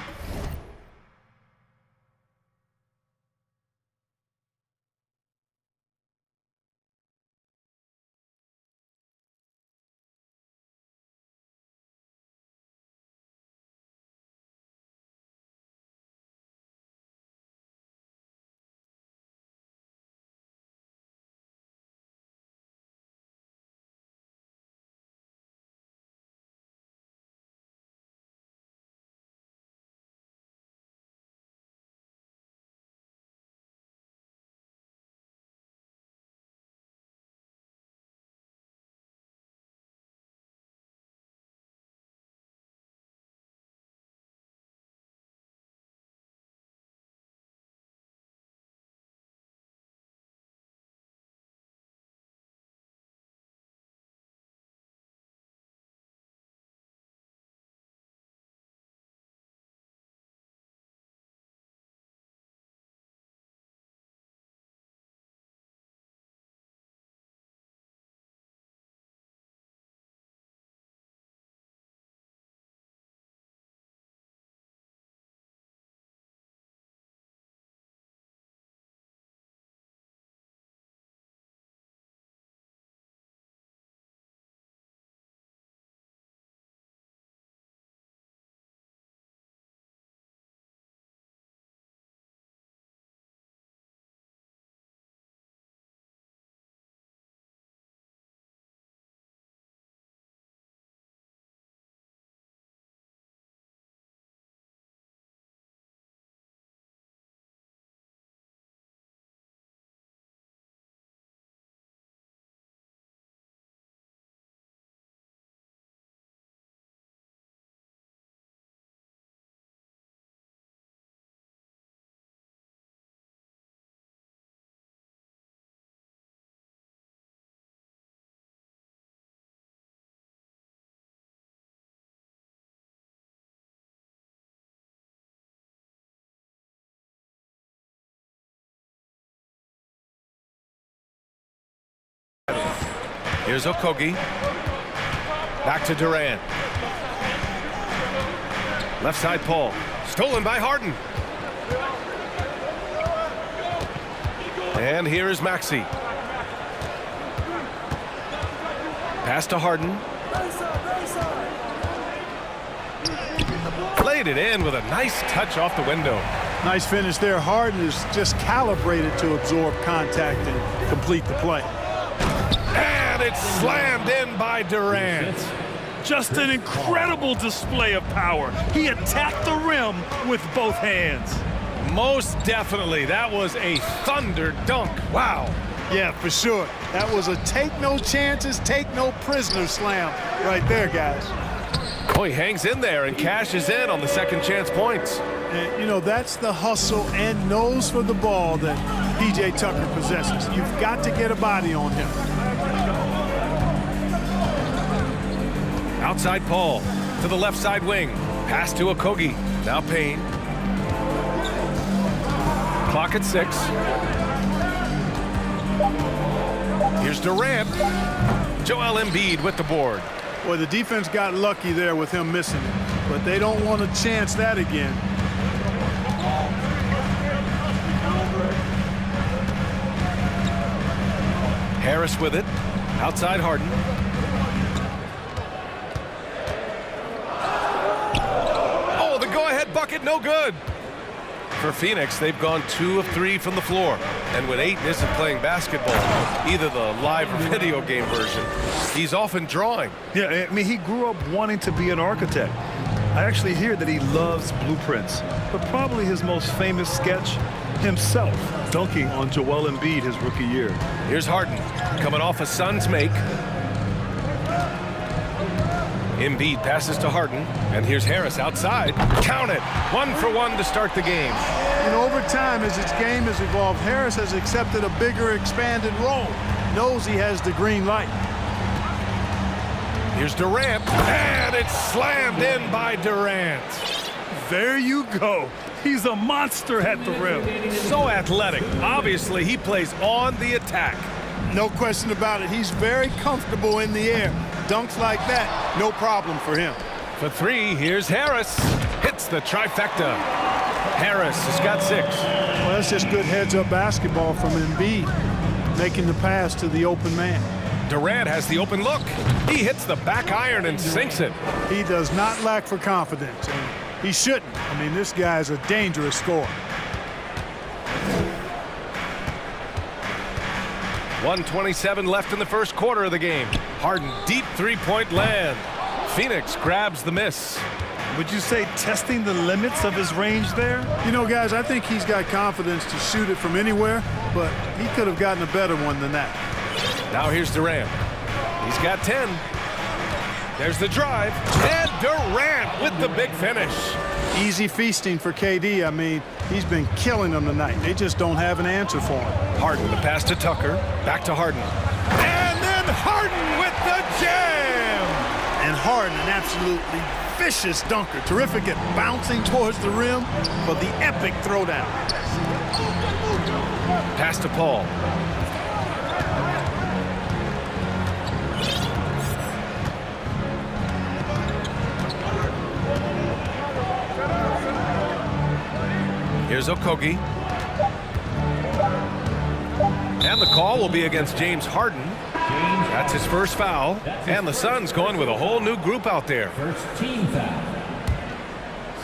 Here's Okogie. Back to Durant. Left side Paul. Stolen by Harden. And here is Maxey. Pass to Harden. Played it in with a nice touch off the window. Nice finish there. Harden is just calibrated to absorb contact and complete the play. And it's slammed in by Durant. Just an incredible display of power. He attacked the rim with both hands. Most definitely. That was a thunder dunk. Wow. Yeah, for sure. That was a take no chances, take no prisoner slam right there, guys. Oh, he hangs in there and cashes in on the second chance points. And, you know, that's the hustle and nose for the ball that P.J. Tucker possesses. You've got to get a body on him. Outside Paul to the left side wing. Pass to Okogie. Now Payne. Clock at 6. Here's Durant. Joel Embiid with the board. Boy, the defense got lucky there with him missing it, but they don't want to chance that again. Harris with it. Outside Harden. Oh, the go-ahead bucket, no good. For Phoenix, they've gone 2 of 3 from the floor. And when Ayton isn't playing basketball, either the live or video game version, he's often drawing. Yeah, I mean, he grew up wanting to be an architect. I actually hear that he loves blueprints, but probably his most famous sketch, himself dunking on Joel Embiid his rookie year. Here's Harden, coming off a Suns make. Embiid passes to Harden, and here's Harris outside. Count it! 1 for 1 to start the game. You know, over time, as his game has evolved, Harris has accepted a bigger, expanded role. Knows he has the green light. Here's Durant, and it's slammed in by Durant. There you go. He's a monster at the rim. So athletic. Obviously, he plays on the attack. No question about it. He's very comfortable in the air. Dunks like that, no problem for him. For 3, here's Harris. Hits the trifecta. Harris has got 6. Well, that's just good heads-up basketball from Embiid, making the pass to the open man. Durant has the open look. He hits the back iron and sinks it. He does not lack for confidence, and he shouldn't. I mean, this guy's a dangerous scorer. 1:27 left in the first quarter of the game. Harden, deep three-point land. Phoenix grabs the miss. Would you say testing the limits of his range there? You know, guys, I think he's got confidence to shoot it from anywhere, but he could have gotten a better one than that. Now here's Durant. He's got 10. There's the drive, and Durant with the big finish. Easy feasting for KD. I mean, he's been killing them tonight. They just don't have an answer for him. Harden, the pass to Tucker. Back to Harden. And then Harden with the jam! And Harden, an absolutely vicious dunker. Terrific at bouncing towards the rim for the epic throwdown. Pass to Paul. Here's Okogie. And the call will be against James Harden. That's his first foul. And the Suns going with a whole new group out there. First team foul.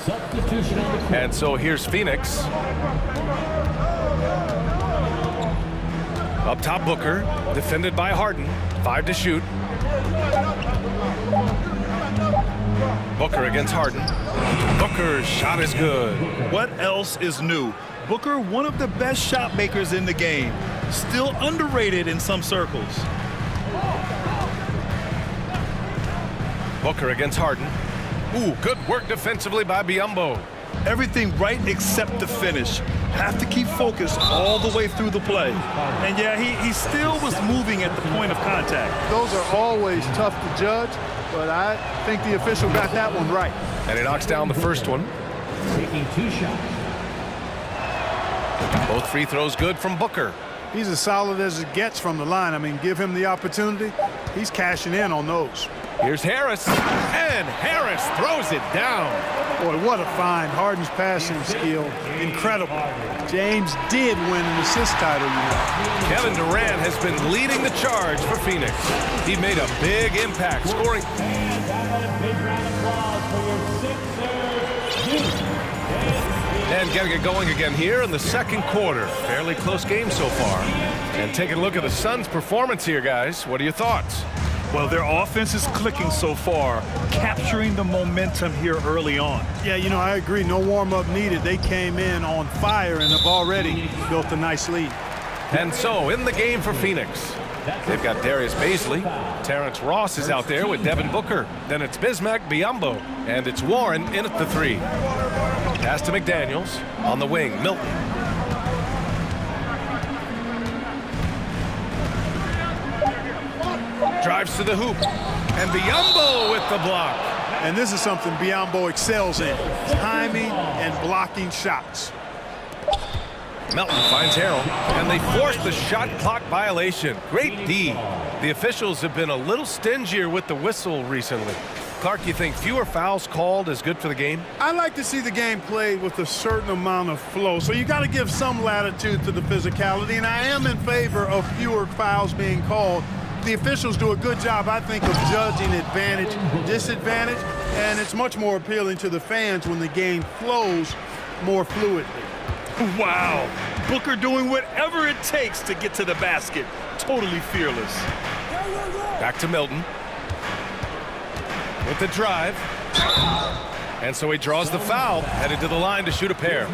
Substitution on the court. And so here's Phoenix. Up top, Booker. Defended by Harden. 5 to shoot. Booker against Harden. Booker's shot is good. What else is new? Booker, one of the best shot makers in the game. Still underrated in some circles. Booker against Harden. Ooh, good work defensively by Biyombo. Everything right except the finish. Have to keep focused all the way through the play. And yeah, he still was moving at the point of contact. Those are always tough to judge, but I think the official got that one right. And he knocks down the first one. Taking 2 shots. Both free throws good from Booker. He's as solid as it gets from the line. I mean, give him the opportunity. He's cashing in on those. Here's Harris. And Harris throws it down. Boy, what a find. Harden's passing skill. Incredible. James did win an assist title, you know. Kevin Durant has been leading the charge for Phoenix. He made a big impact, scoring. And a big round of applause for your sixth. And getting it going again here in the second quarter. Fairly close game so far. And taking a look at the Suns' performance here, guys. What are your thoughts? Well, their offense is clicking so far, capturing the momentum here early on. Yeah, you know, I agree. No warm-up needed. They came in on fire and have already built a nice lead. And so, in the game for Phoenix, they've got Darius Baisley. Terrence Ross is out there with Devin Booker. Then it's Bismack Biyombo. And it's Warren in at the 3. Pass to McDaniels. On the wing, Milton. Drives to the hoop. And Biyombo with the block. And this is something Biyombo excels in. Timing and blocking shots. Melton finds Harrell, and they force the shot clock violation. Great D. The officials have been a little stingier with the whistle recently. Clark, you think fewer fouls called is good for the game? I like to see the game played with a certain amount of flow, so you got to give some latitude to the physicality, and I am in favor of fewer fouls being called. The officials do a good job, I think, of judging advantage, disadvantage, and it's much more appealing to the fans when the game flows more fluidly. Wow, Booker doing whatever it takes to get to the basket. Totally fearless. Back to Milton. With the drive. And so he draws the foul, headed to the line to shoot a pair.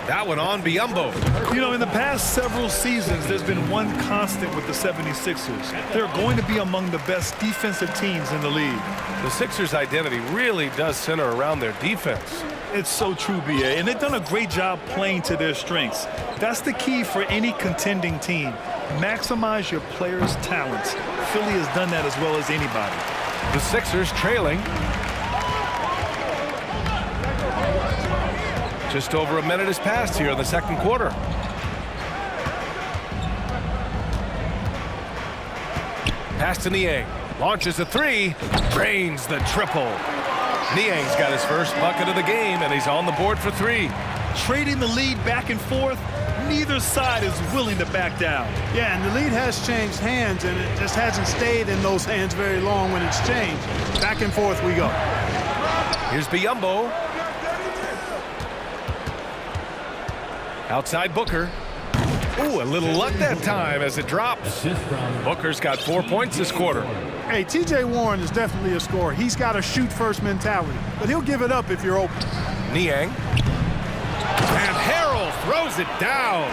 That one on Biyombo. You know, in the past several seasons, there's been one constant with the 76ers. They're going to be among the best defensive teams in the league. The Sixers' identity really does center around their defense. It's so true, B.A., and they've done a great job playing to their strengths. That's the key for any contending team. Maximize your players' talents. Philly has done that as well as anybody. The Sixers trailing. Just over a minute has passed here in the second quarter. Pass to Niang. Launches a three. Drains the triple. Niang's got his first bucket of the game, and he's on the board for three. Trading the lead back and forth, neither side is willing to back down. Yeah, and the lead has changed hands, and it just hasn't stayed in those hands very long when it's changed. Back and forth we go. Here's Biyombo. Outside Booker. Ooh, a little luck that time as it drops. Booker's got 4 points this quarter. Hey, T.J. Warren is definitely a scorer. He's got a shoot-first mentality, but he'll give it up if you're open. Niang. And Harrell throws it down.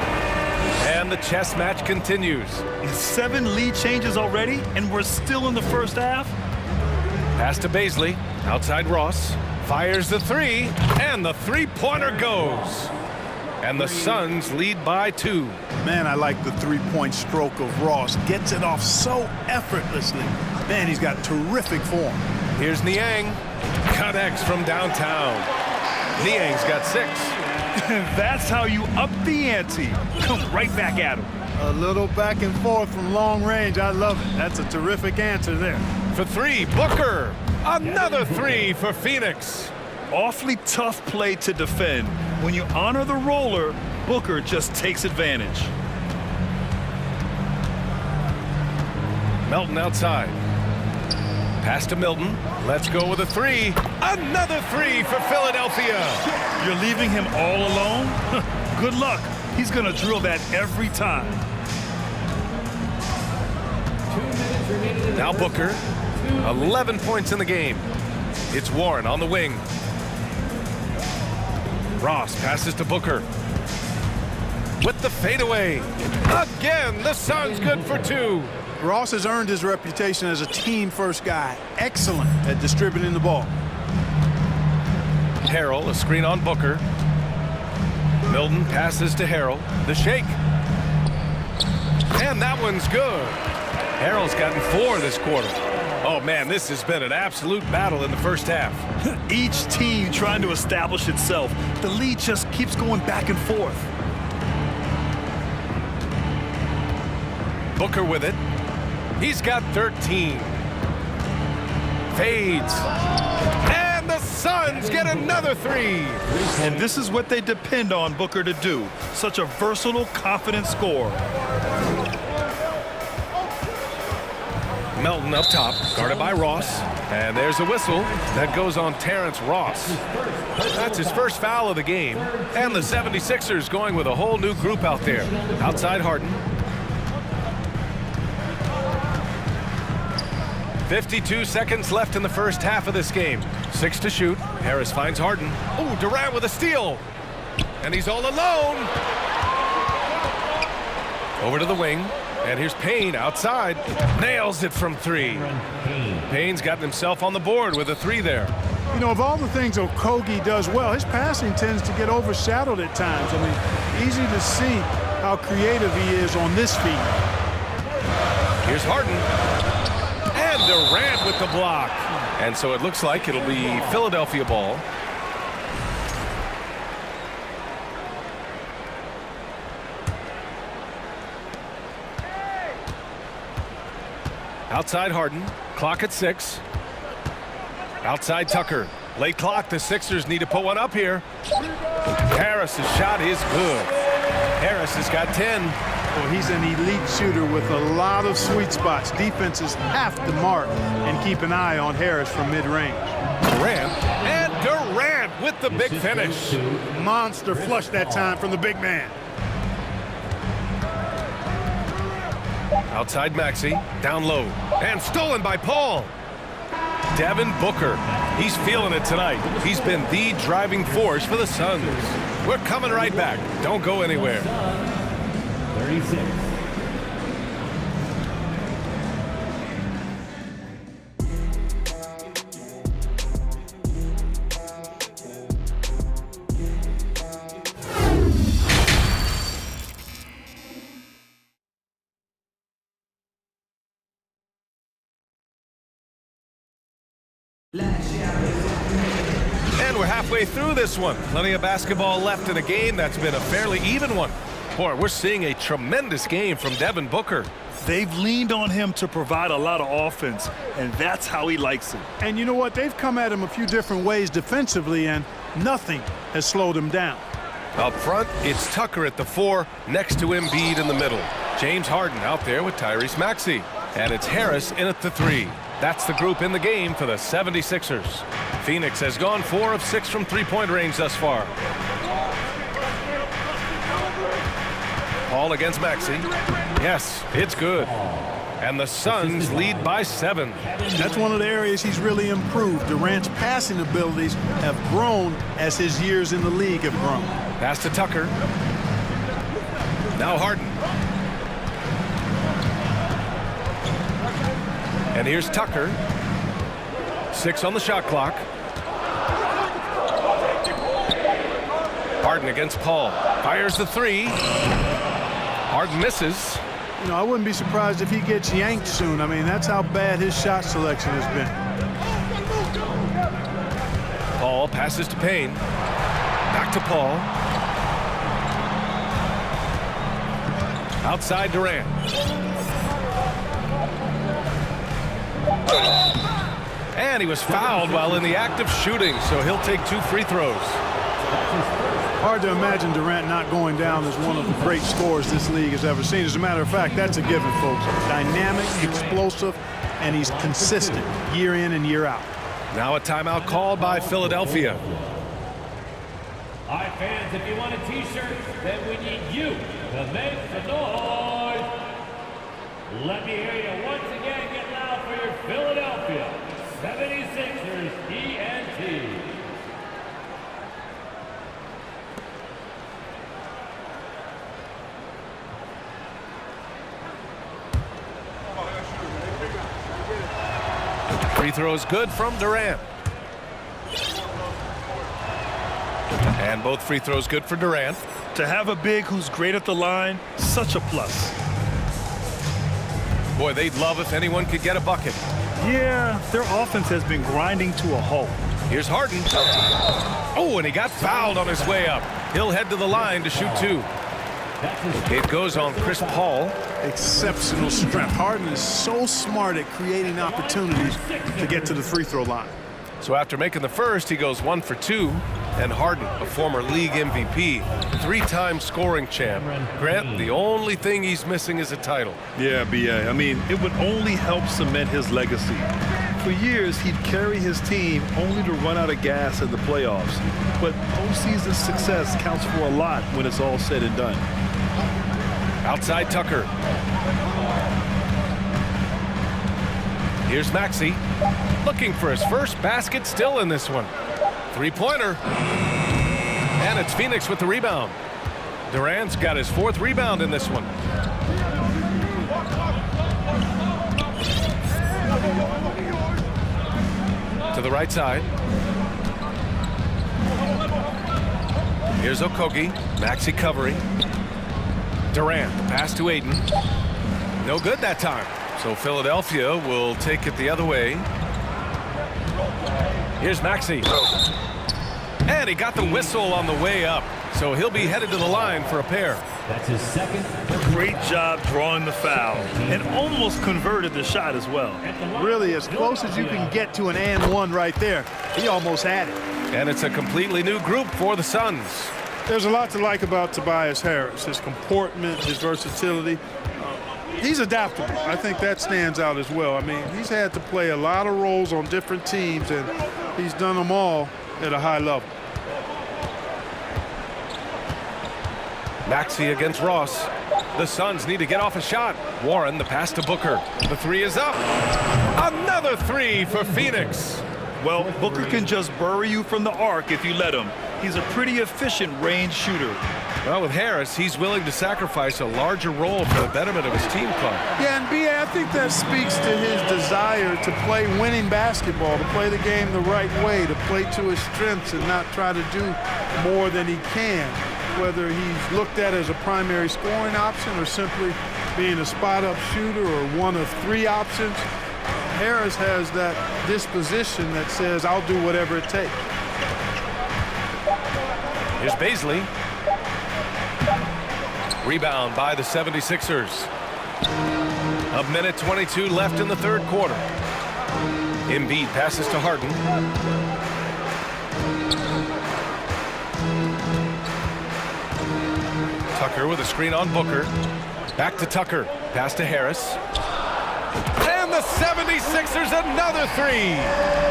And the chess match continues. 7 lead changes already, and we're still in the first half. Pass to Baisley. Outside Ross. Fires the three, and the three-pointer goes. And the Suns lead by 2. Man, I like the three-point stroke of Ross. Gets it off so effortlessly. Man, he's got terrific form. Here's Niang. Connects from downtown. Niang's got 6. That's how you up the ante. Come right back at him. A little back and forth from long range. I love it. That's a terrific answer there. For 3, Booker. Another 3 for Phoenix. Awfully tough play to defend. When you honor the roller, Booker just takes advantage. Melton outside. Pass to Milton. Let's go with a 3. Another 3 for Philadelphia. You're leaving him all alone? Good luck. He's going to drill that every time. Now Booker. 11 points in the game. It's Warren on the wing. Ross passes to Booker. With the fadeaway. Again, the Suns good for 2. Ross has earned his reputation as a team-first guy. Excellent at distributing the ball. Harrell, a screen on Booker. Milton passes to Harrell. The shake. And that one's good. Harrell's gotten 4 this quarter. Oh, man, this has been an absolute battle in the first half. Each team trying to establish itself. The lead just keeps going back and forth. Booker with it. He's got 13. Fades. And the Suns get another 3. And this is what they depend on Booker to do. Such a versatile, confident scorer. Melton up top, guarded by Ross. And there's a whistle that goes on Terrence Ross. That's his first foul of the game. And the 76ers going with a whole new group out there. Outside Harden. 52 seconds left in the first half of this game. 6 to shoot. Harris finds Harden. Ooh, Durant with a steal. And he's all alone. Over to the wing. And here's Payne outside. Nails it from 3. Payne's gotten himself on the board with a 3 there. You know, of all the things Okogie does well, his passing tends to get overshadowed at times. I mean, easy to see how creative he is on this feed. Here's Harden. And Durant with the block. And so it looks like it'll be Philadelphia ball. Outside Harden. Clock at 6. Outside Tucker. Late clock. The Sixers need to put one up here. Harris's shot is good. Harris has got 10. Well, he's an elite shooter with a lot of sweet spots. Defenses have to mark and keep an eye on Harris from mid-range. Durant. And Durant with the big finish. Monster flush that time from the big man. Outside Maxey, down low, and stolen by Paul. Devin Booker He's feeling it tonight. He's been the driving force for the Suns. We're coming right back. Don't go anywhere. 36. And we're halfway through this one. Plenty of basketball left in a game that's been a fairly even one. Boy, we're seeing a tremendous game from Devin Booker. They've leaned on him to provide a lot of offense, and that's how he likes it. And you know what? They've come at him a few different ways defensively, and nothing has slowed him down. Up front, it's Tucker at the 4, next to Embiid in the middle. James Harden out there with Tyrese Maxey. And it's Harris in at the 3. That's the group in the game for the 76ers. Phoenix has gone 4 of 6 from three-point range thus far. Paul against Maxey. Yes, it's good. And the Suns lead by 7. That's one of the areas he's really improved. Durant's passing abilities have grown as his years in the league have grown. Pass to Tucker. Now Harden. And here's Tucker. 6 on the shot clock. Harden against Paul. Fires the 3. Harden misses. You know, I wouldn't be surprised if he gets yanked soon. I mean, that's how bad his shot selection has been. Paul passes to Payne. Back to Paul. Outside Durant. And he was fouled while in the act of shooting, so he'll take 2 free throws. Hard to imagine Durant not going down as one of the great scorers this league has ever seen. As a matter of fact, that's a given, folks. Dynamic, explosive, and he's consistent year in and year out. Now a timeout called by Philadelphia. All right, fans, if you want a T-shirt, then we need you to make the noise. Let me hear you once again. Get loud for your Philadelphia 76ers ENT. Free throws good from Durant. And both free throws good for Durant. To have a big who's great at the line, such a plus. Boy, they'd love if anyone could get a bucket. Yeah, their offense has been grinding to a halt. Here's Harden. Oh, and he got fouled on his way up. He'll head to the line to shoot 2. It goes on Chris Paul. Exceptional strength. Harden is so smart at creating opportunities to get to the free throw line. So after making the first, he goes 1 for 2. And Harden, a former league MVP, 3-time scoring champ. Grant, the only thing he's missing is a title. Yeah, B.A. I mean, it would only help cement his legacy. For years, he'd carry his team only to run out of gas in the playoffs. But postseason success counts for a lot when it's all said and done. Outside Tucker. Here's Maxey. Looking for his first basket still in this one. Three-pointer. And it's Phoenix with the rebound. Durant's got his 4th rebound in this one. To the right side. Here's Okogie. Maxey covering. Durant, the pass to Aiden. No good that time. So Philadelphia will take it the other way. Here's Maxey. And he got the whistle on the way up. So he'll be headed to the line for a pair. That's his 2nd. Great job drawing the foul and almost converted the shot as well. Really, as close as you can get to an and 1 right there. He almost had it. And it's a completely new group for the Suns. There's a lot to like about Tobias Harris. His comportment, his versatility. He's adaptable. I think that stands out as well. I mean, he's had to play a lot of roles on different teams, and he's done them all at a high level. Maxey against Ross. The Suns need to get off a shot. Warren, the pass to Booker. The 3 is up. Another 3 for Phoenix. Well, Booker can just bury you from the arc if you let him. He's a pretty efficient range shooter. Well, with Harris, he's willing to sacrifice a larger role for the betterment of his team club. Yeah, and B.A., I think that speaks to his desire to play winning basketball, to play the game the right way, to play to his strengths and not try to do more than he can, whether he's looked at as a primary scoring option or simply being a spot-up shooter or one of 3 options. Harris has that disposition that says, I'll do whatever it takes. Here's Baisley. Rebound by the 76ers. A minute 22 left in the third quarter. Embiid passes to Harden. Tucker with a screen on Booker. Back to Tucker. Pass to Harris. And the 76ers another 3.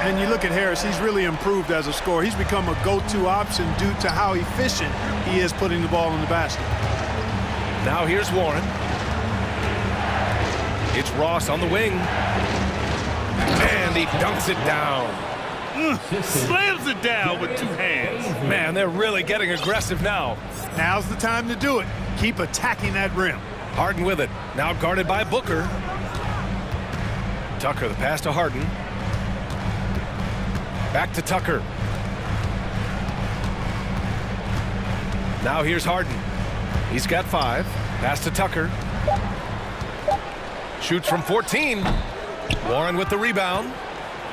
And you look at Harris, he's really improved as a scorer. He's become a go-to option due to how efficient he is putting the ball in the basket. Now here's Warren. It's Ross on the wing. And he dunks it down. Slams it down with 2 hands. Man, they're really getting aggressive now. Now's the time to do it. Keep attacking that rim. Harden with it. Now guarded by Booker. Tucker, the pass to Harden. Back to Tucker. Now here's Harden. He's got 5. Pass to Tucker. Shoots from 14. Warren with the rebound.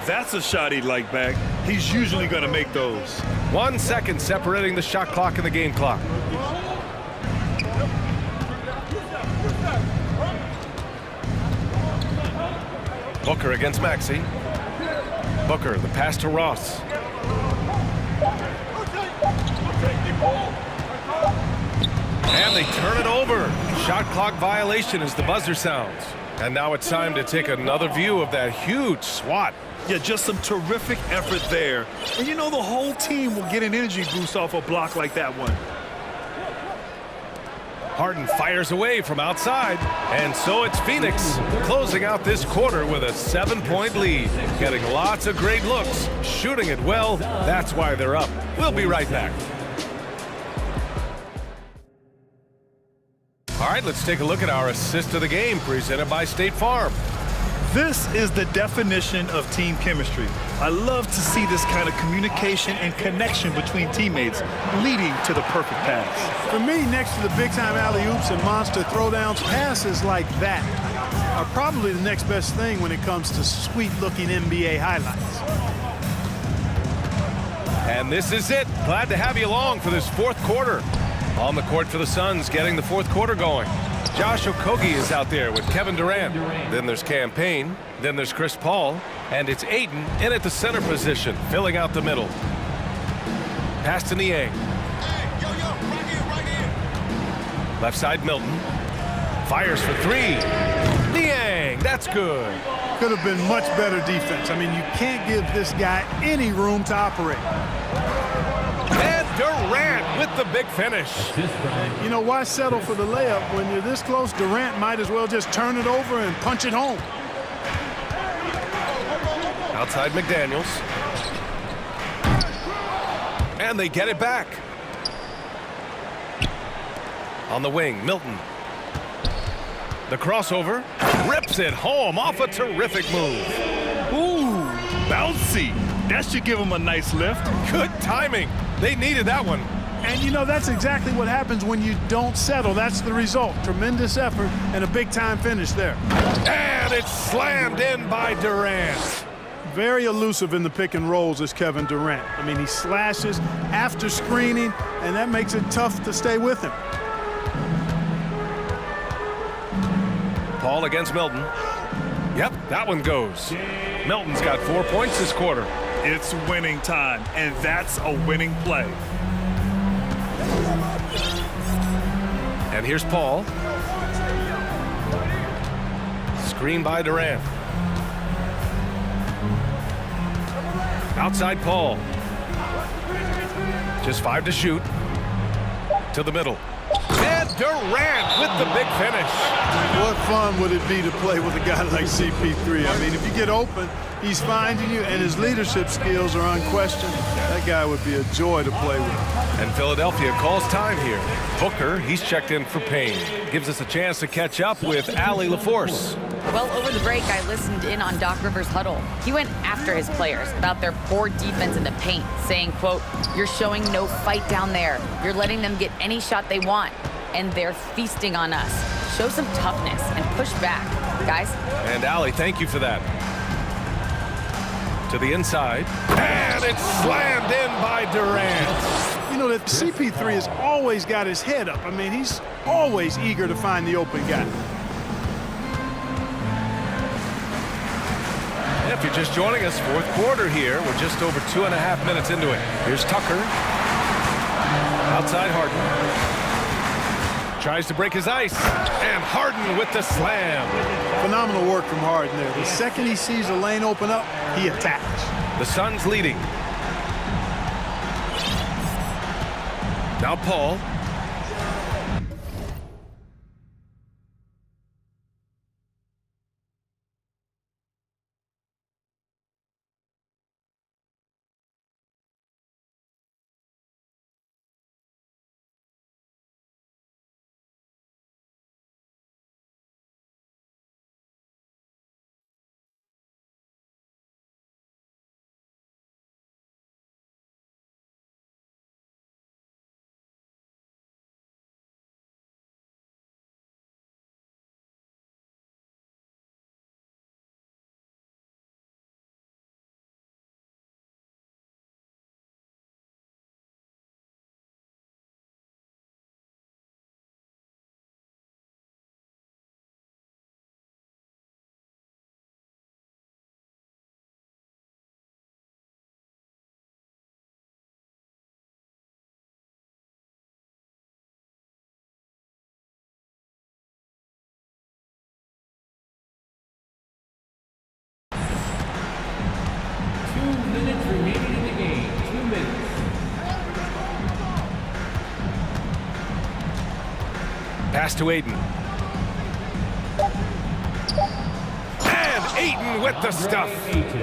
That's a shot he'd like back. He's usually going to make those. 1 second separating the shot clock and the game clock. Booker against Maxey. Booker, the pass to Ross. And they turn it over. Shot clock violation as the buzzer sounds. And now it's time to take another view of that huge swat. Yeah, just some terrific effort there. And you know the whole team will get an energy boost off a block like that one. Harden fires away from outside. And so it's Phoenix closing out this quarter with a 7-point lead. Getting lots of great looks, shooting it well. That's why they're up. We'll be right back. All right, let's take a look at our assist of the game presented by State Farm. This is the definition of team chemistry. I love to see this kind of communication and connection between teammates leading to the perfect pass. For me, next to the big-time alley-oops and monster throwdowns, passes like that are probably the next best thing when it comes to sweet-looking NBA highlights. And this is it. Glad to have you along for this fourth quarter. On the court for the Suns, getting the fourth quarter going. Josh Okogie is out there with Kevin Durant. Then there's Cam Payne. Then there's Chris Paul. And it's Ayton in at the center position, filling out the middle. Pass to Niang. Left side, Milton. Fires for 3. Niang, that's good. Could have been much better defense. I mean, you can't give this guy any room to operate. And Durant with the big finish. You know, why settle for the layup when you're this close? Durant might as well just turn it over and punch it home. Outside McDaniels. And they get it back. On the wing, Milton. The crossover. Rips it home off a terrific move. Ooh, bouncy. That should give him a nice lift. Good timing. They needed that one. And, you know, that's exactly what happens when you don't settle. That's the result. Tremendous effort and a big-time finish there. And it's slammed in by Durant. Very elusive in the pick and rolls is Kevin Durant. I mean, he slashes after screening, and that makes it tough to stay with him. Paul against Milton. Yep, that one goes. Milton's got 4 points this quarter. It's winning time, and that's a winning play. And here's Paul. Screen by Durant. Outside Paul. Just 5 to shoot. To the middle. And Durant with the big finish. What fun would it be to play with a guy like CP3? I mean, if you get open, he's finding you, and his leadership skills are unquestioned. That guy would be a joy to play with. And Philadelphia calls time here. Booker, he's checked in for Payne. Gives us a chance to catch up with Allie LaForce. Well, over the break, I listened in on Doc Rivers' huddle. He went after his players about their poor defense in the paint, saying, quote, "You're showing no fight down there. You're letting them get any shot they want, and they're feasting on us. Show some toughness and push back, guys." And Allie, thank you for that. To the inside, and it's slammed in by Durant. You know that CP3 has always got his head up. I mean, he's always eager to find the open guy. If you're just joining us, fourth quarter here. We're just over 2.5 minutes into it. Here's Tucker. Outside Harden. Tries to break his ice. And Harden with the slam. Phenomenal work from Harden there. The second he sees a lane open up, he attacks. The Suns leading. Now Paul. Remaining in the game, 2 minutes. Pass to Aiden. And Aiden with the stuff.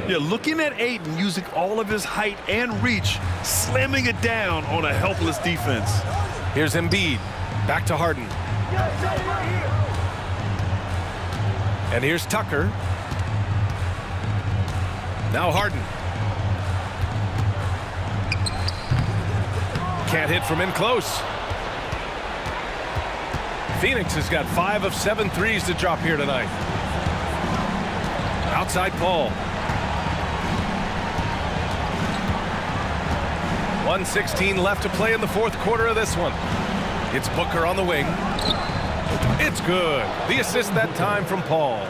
Yeah, looking at Aiden using all of his height and reach, slamming it down on a helpless defense. Here's Embiid. Back to Harden. And here's Tucker. Now Harden. Can't hit from in close. Phoenix has got 5 of 7 threes to drop here tonight. Outside Paul. 1:16 left to play in the fourth quarter of this one. It's Booker on the wing. It's good. The assist that time from Paul.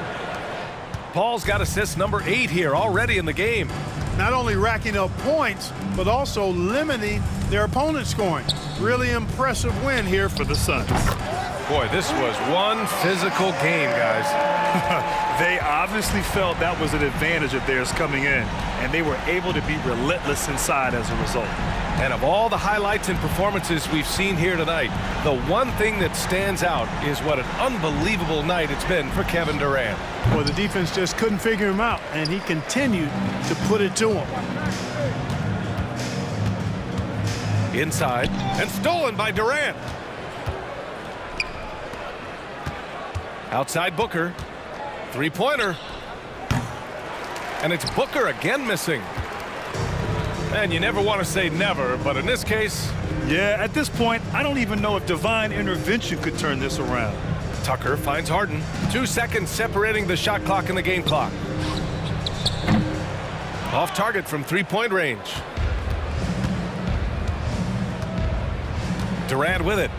Paul's got assist number 8 here already in the game. Not only racking up points, but also limiting their opponent's scoring. Really impressive win here for the Suns. Boy, this was one physical game, guys. They obviously felt that was an advantage of theirs coming in, and they were able to be relentless inside as a result. And of all the highlights and performances we've seen here tonight, the one thing that stands out is what an unbelievable night it's been for Kevin Durant. Well, the defense just couldn't figure him out, and he continued to put it to him. Inside, and stolen by Durant. Outside Booker. Three-pointer. And it's Booker again missing. And you never want to say never, but in this case... Yeah, at this point, I don't even know if divine intervention could turn this around. Tucker finds Harden. 2 seconds separating the shot clock and the game clock. Off target from three-point range. Durant with it.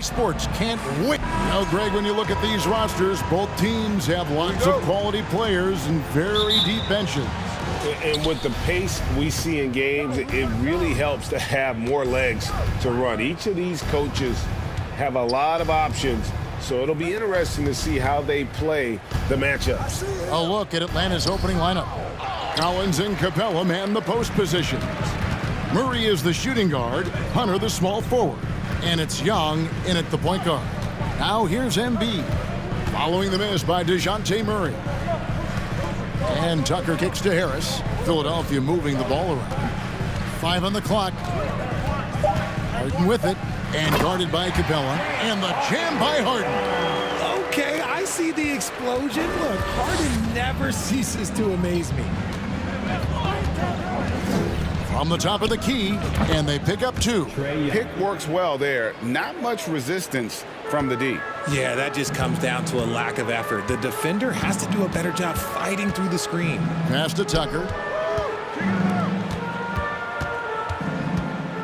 Sports can't wait. Now, Greg, when you look at these rosters, both teams have lots of quality players and very deep benches. And with the pace we see in games, it really helps to have more legs to run. Each of these coaches have a lot of options, so it'll be interesting to see how they play the matchups. A look at Atlanta's opening lineup. Collins and Capella man the post positions. Murray is the shooting guard, Hunter the small forward, and it's Young in at the point guard. Now here's Embiid, following the miss by DeJounte Murray. And Tucker kicks to Harris. Philadelphia moving the ball around. 5 on the clock. Harden with it, and guarded by Capella, and the jam by Harden. Okay, I see the explosion. Look, Harden never ceases to amaze me. From the top of the key, and they pick up 2. Pick works well there. Not much resistance from the D. Yeah, that just comes down to a lack of effort. The defender has to do a better job fighting through the screen. Pass to Tucker.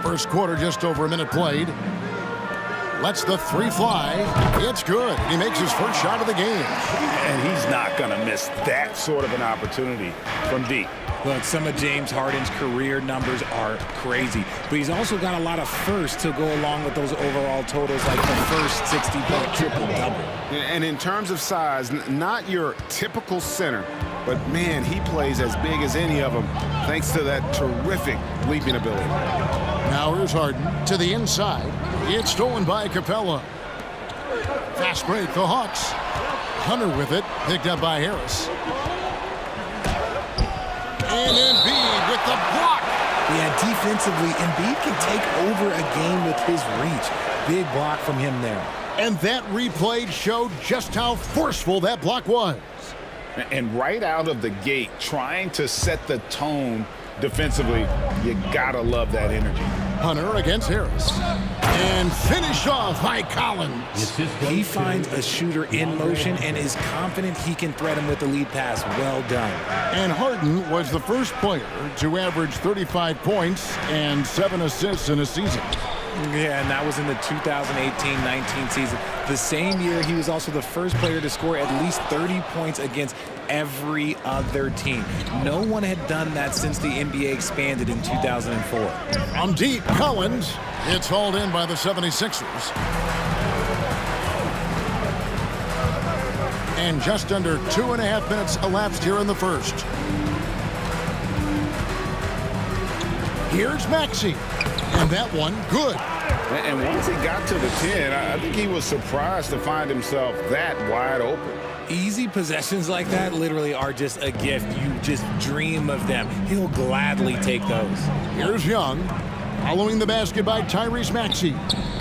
First quarter, just over a minute played. Lets the 3 fly. It's good. He makes his first shot of the game. And he's not going to miss that sort of an opportunity from D. Look, some of James Harden's career numbers are crazy, but he's also got a lot of firsts to go along with those overall totals, like the first 60-point triple-double. And in terms of size, not your typical center, but man, he plays as big as any of them, thanks to that terrific leaping ability. Now here's Harden to the inside. It's stolen by Capella. Fast break, the Hawks. Hunter with it, picked up by Harris. And Embiid with the block. Yeah, defensively, Embiid can take over a game with his reach. Big block from him there. And that replay showed just how forceful that block was. And right out of the gate, trying to set the tone defensively, you gotta love that energy. Hunter against Harris. And finish off by Collins. He finds a shooter in motion and is confident he can threat him with the lead pass. Well done. And Harden was the first player to average 35 points and 7 assists in a season. Yeah, and that was in the 2018-19 season. The same year, he was also the first player to score at least 30 points against every other team. No one had done that since the NBA expanded in 2004. From deep, Collins. It's hauled in by the 76ers. And just under 2.5 minutes elapsed here in the first. Here's Maxey. And that one, good. And once he got to the 10, I think he was surprised to find himself that wide open. Easy possessions like that literally are just a gift. You just dream of them. He'll gladly take those. Here's Young. Following the basket by Tyrese Maxey.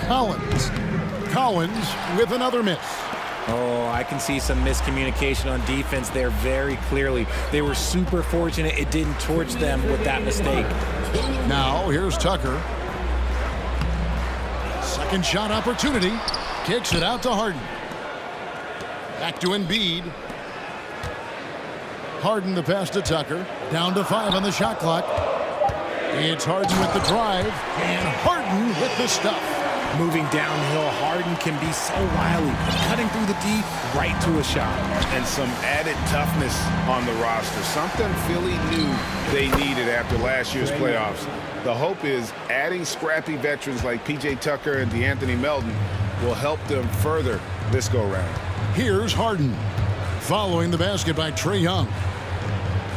Collins with another miss. Oh, I can see some miscommunication on defense there very clearly. They were super fortunate it didn't torch them with that mistake. Now, here's Tucker. Second shot opportunity. Kicks it out to Harden. Back to Embiid. Harden the pass to Tucker. Down to 5 on the shot clock. It's Harden with the drive. And Harden with the stuff. Moving downhill, Harden can be so wily, cutting through the D right to a shot. And some added toughness on the roster, something Philly knew they needed after last year's playoffs. The hope is adding scrappy veterans like P.J. Tucker and DeAnthony Melton will help them further this go-round. Here's Harden. Following the basket by Trae Young.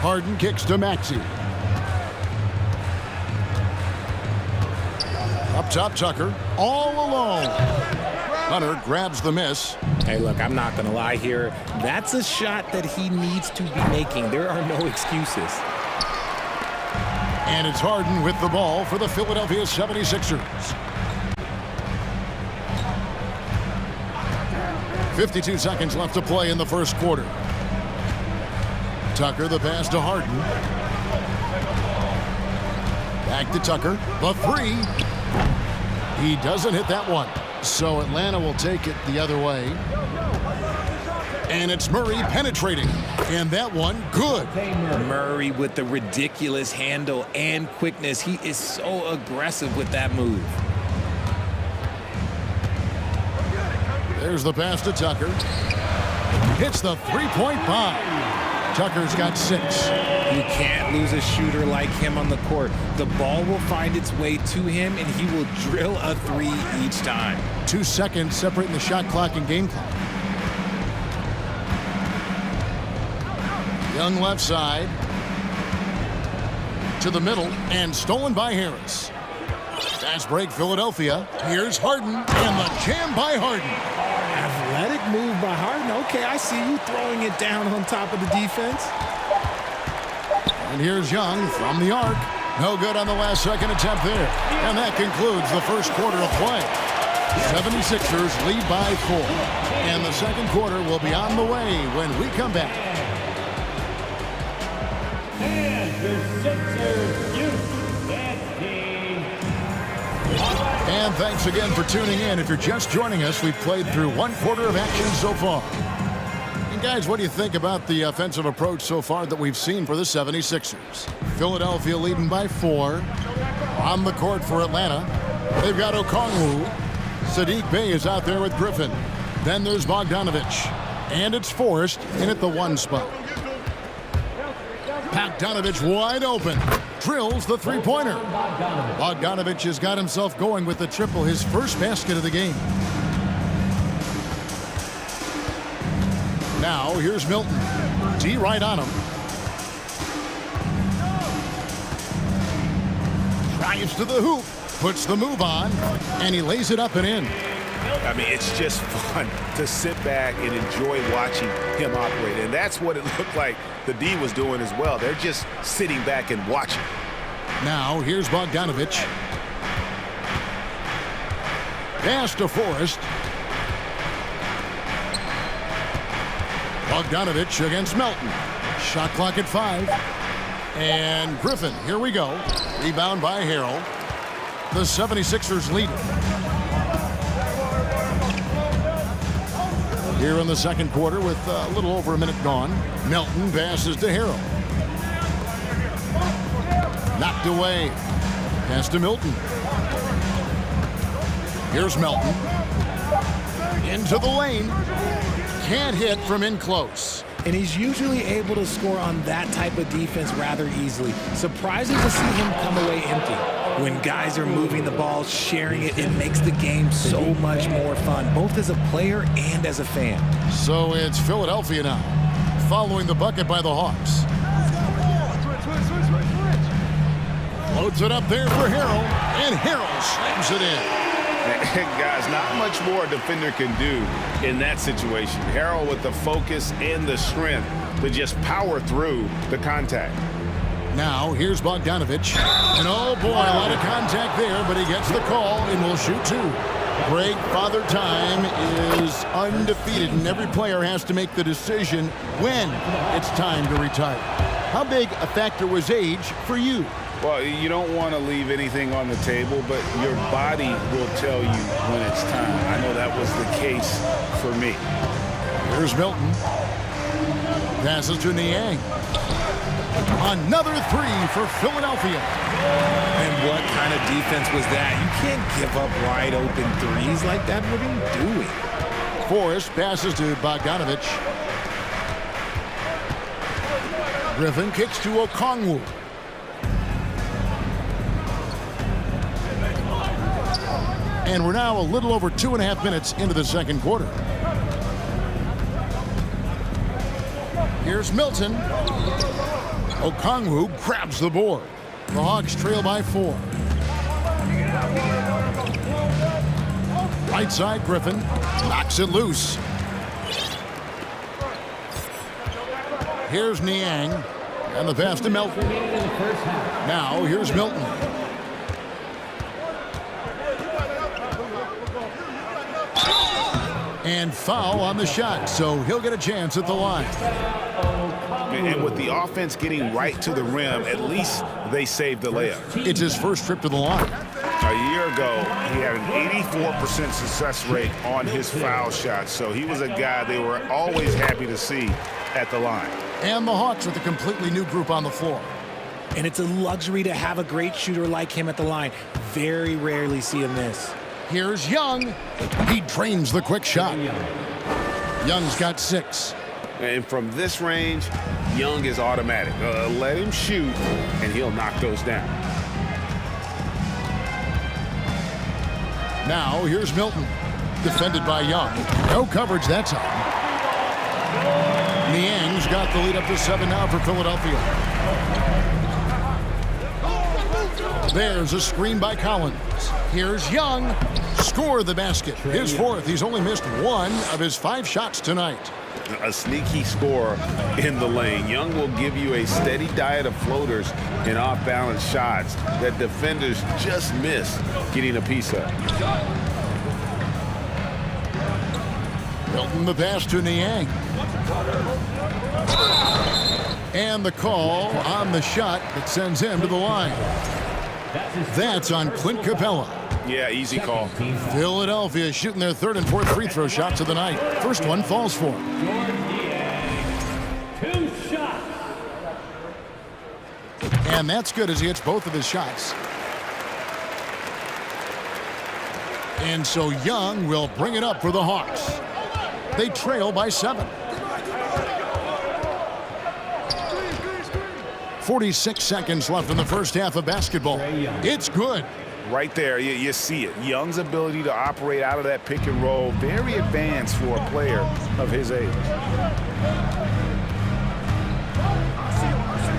Harden kicks to Maxey. Up top, Tucker, all alone. Hunter grabs the miss. Hey, look, I'm not going to lie here. That's a shot that he needs to be making. There are no excuses. And it's Harden with the ball for the Philadelphia 76ers. 52 seconds left to play in the first quarter. Tucker, the pass to Harden. Back to Tucker. The 3. He doesn't hit that one. So Atlanta will take it the other way. And it's Murray penetrating. And that one, good. Murray with the ridiculous handle and quickness. He is so aggressive with that move. There's the pass to Tucker. Hits the three-point bomb. Tucker's got 6. You can't lose a shooter like him on the court. The ball will find its way to him, and he will drill a 3 each time. 2 seconds separating the shot clock and game clock. Young left side. To the middle, and stolen by Harris. Fast break, Philadelphia. Here's Harden, and the jam by Harden. Athletic move by Harden. Okay, I see you throwing it down on top of the defense. And here's Young from the arc. No good on the last second attempt there. And that concludes the first quarter of play. 76ers lead by 4. And the second quarter will be on the way when we come back. And your Sixers youth dance team. And thanks again for tuning in. If you're just joining us, we've played through 1 quarter of action so far. And guys, what do you think about the offensive approach so far that we've seen for the 76ers? Philadelphia leading by 4. On the court for Atlanta, they've got Okongwu. Sadiq Bey is out there with Griffin. Then there's Bogdanovich. And it's Forrest in at the 1 spot. Bogdanovich wide open. Drills the three-pointer. Bogdanovich has got himself going with the triple, his first basket of the game. Now, here's Milton. D right on him. Drives to the hoop. Puts the move on. And he lays it up and in. I mean, it's just fun to sit back and enjoy watching him operate. And that's what it looked like the D was doing as well. They're just sitting back and watching. Now, here's Bogdanovich. Pass to Forrest. Bogdanovich against Melton. Shot clock at 5. And Griffin, here we go. Rebound by Harrell. The 76ers lead it. Here in the second quarter with a little over a minute gone. Melton passes to Harrell. Knocked away. Pass to Milton. Here's Melton. Into the lane. Can't hit from in close. And he's usually able to score on that type of defense rather easily. Surprising to see him come away empty. When guys are moving the ball, sharing it, it makes the game so much more fun, both as a player and as a fan. So it's Philadelphia now, following the bucket by the Hawks. Loads it up there for Harrell, and Harrell slams it in. Guys, not much more a defender can do in that situation. Harrell with the focus and the strength to just power through the contact. Now, here's Bogdanovich. And oh boy, a lot of contact there, but he gets the call and will shoot 2. Greg, Father Time is undefeated, and every player has to make the decision when it's time to retire. How big a factor was age for you? Well, you don't want to leave anything on the table, but your body will tell you when it's time. I know that was the case for me. Here's Milton. Passes to Niang. Another 3 for Philadelphia. And what kind of defense was that? You can't give up wide open threes like that. What are you doing? Forrest passes to Bogdanovich. Griffin kicks to Okongwu. And we're now a little over 2.5 minutes into the second quarter. Here's Milton. Okongwu grabs the board. The Hawks trail by 4. Right side, Griffin knocks it loose. Here's Niang. And the pass to Melton. Now here's Milton. And foul on the shot, so he'll get a chance at the line. And with the offense getting right to the rim, at least they saved the layup. It's his first trip to the line. A year ago, he had an 84% success rate on his foul shots, so he was a guy they were always happy to see at the line. And the Hawks with a completely new group on the floor. And it's a luxury to have a great shooter like him at the line. Very rarely see him miss. Here's Young. He drains the quick shot. Young's got 6. And from this range, Young is automatic. Let him shoot, and he'll knock those down. Now, here's Milton. Defended by Young. No coverage that time. Niang's got the lead up to 7 now for Philadelphia. There's a screen by Collins. Here's Young. Score the basket. His 4th. He's only missed 1 of his 5 shots tonight. A sneaky score in the lane. Young will give you a steady diet of floaters and off-balance shots that defenders just miss getting a piece of. Milton the pass to Niang. And the call on the shot that sends him to the line. That's on Clint Capella. Yeah, easy call. Philadelphia shooting their 3rd and 4th free throw shots of the night. First one falls for him. 2 shots. And that's good as he hits both of his shots. And so Young will bring it up for the Hawks. They trail by 7. 46 seconds left in the first half of basketball. It's good. Right there, you see it. Young's ability to operate out of that pick and roll, very advanced for a player of his age.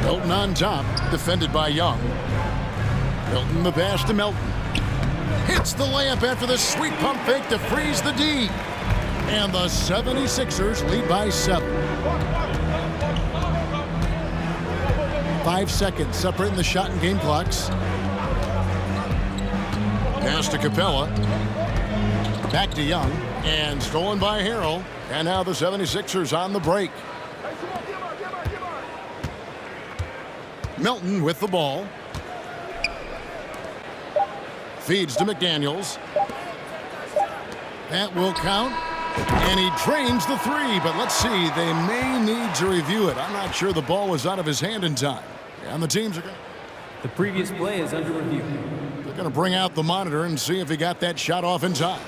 Milton on top, defended by Young. Milton the pass to Milton. Hits the layup after the sweet pump fake to freeze the D. And the 76ers lead by 7. 5 seconds separating the shot and game clocks. Pass to Capella. Back to Young. And stolen by Harrell. And now the 76ers on the break. Milton with the ball. Feeds to McDaniels. That will count. And he drains the 3, but let's see. They may need to review it. I'm not sure the ball was out of his hand in time. And the teams are going to... The previous play is under review. They're going to bring out the monitor and see if he got that shot off in time.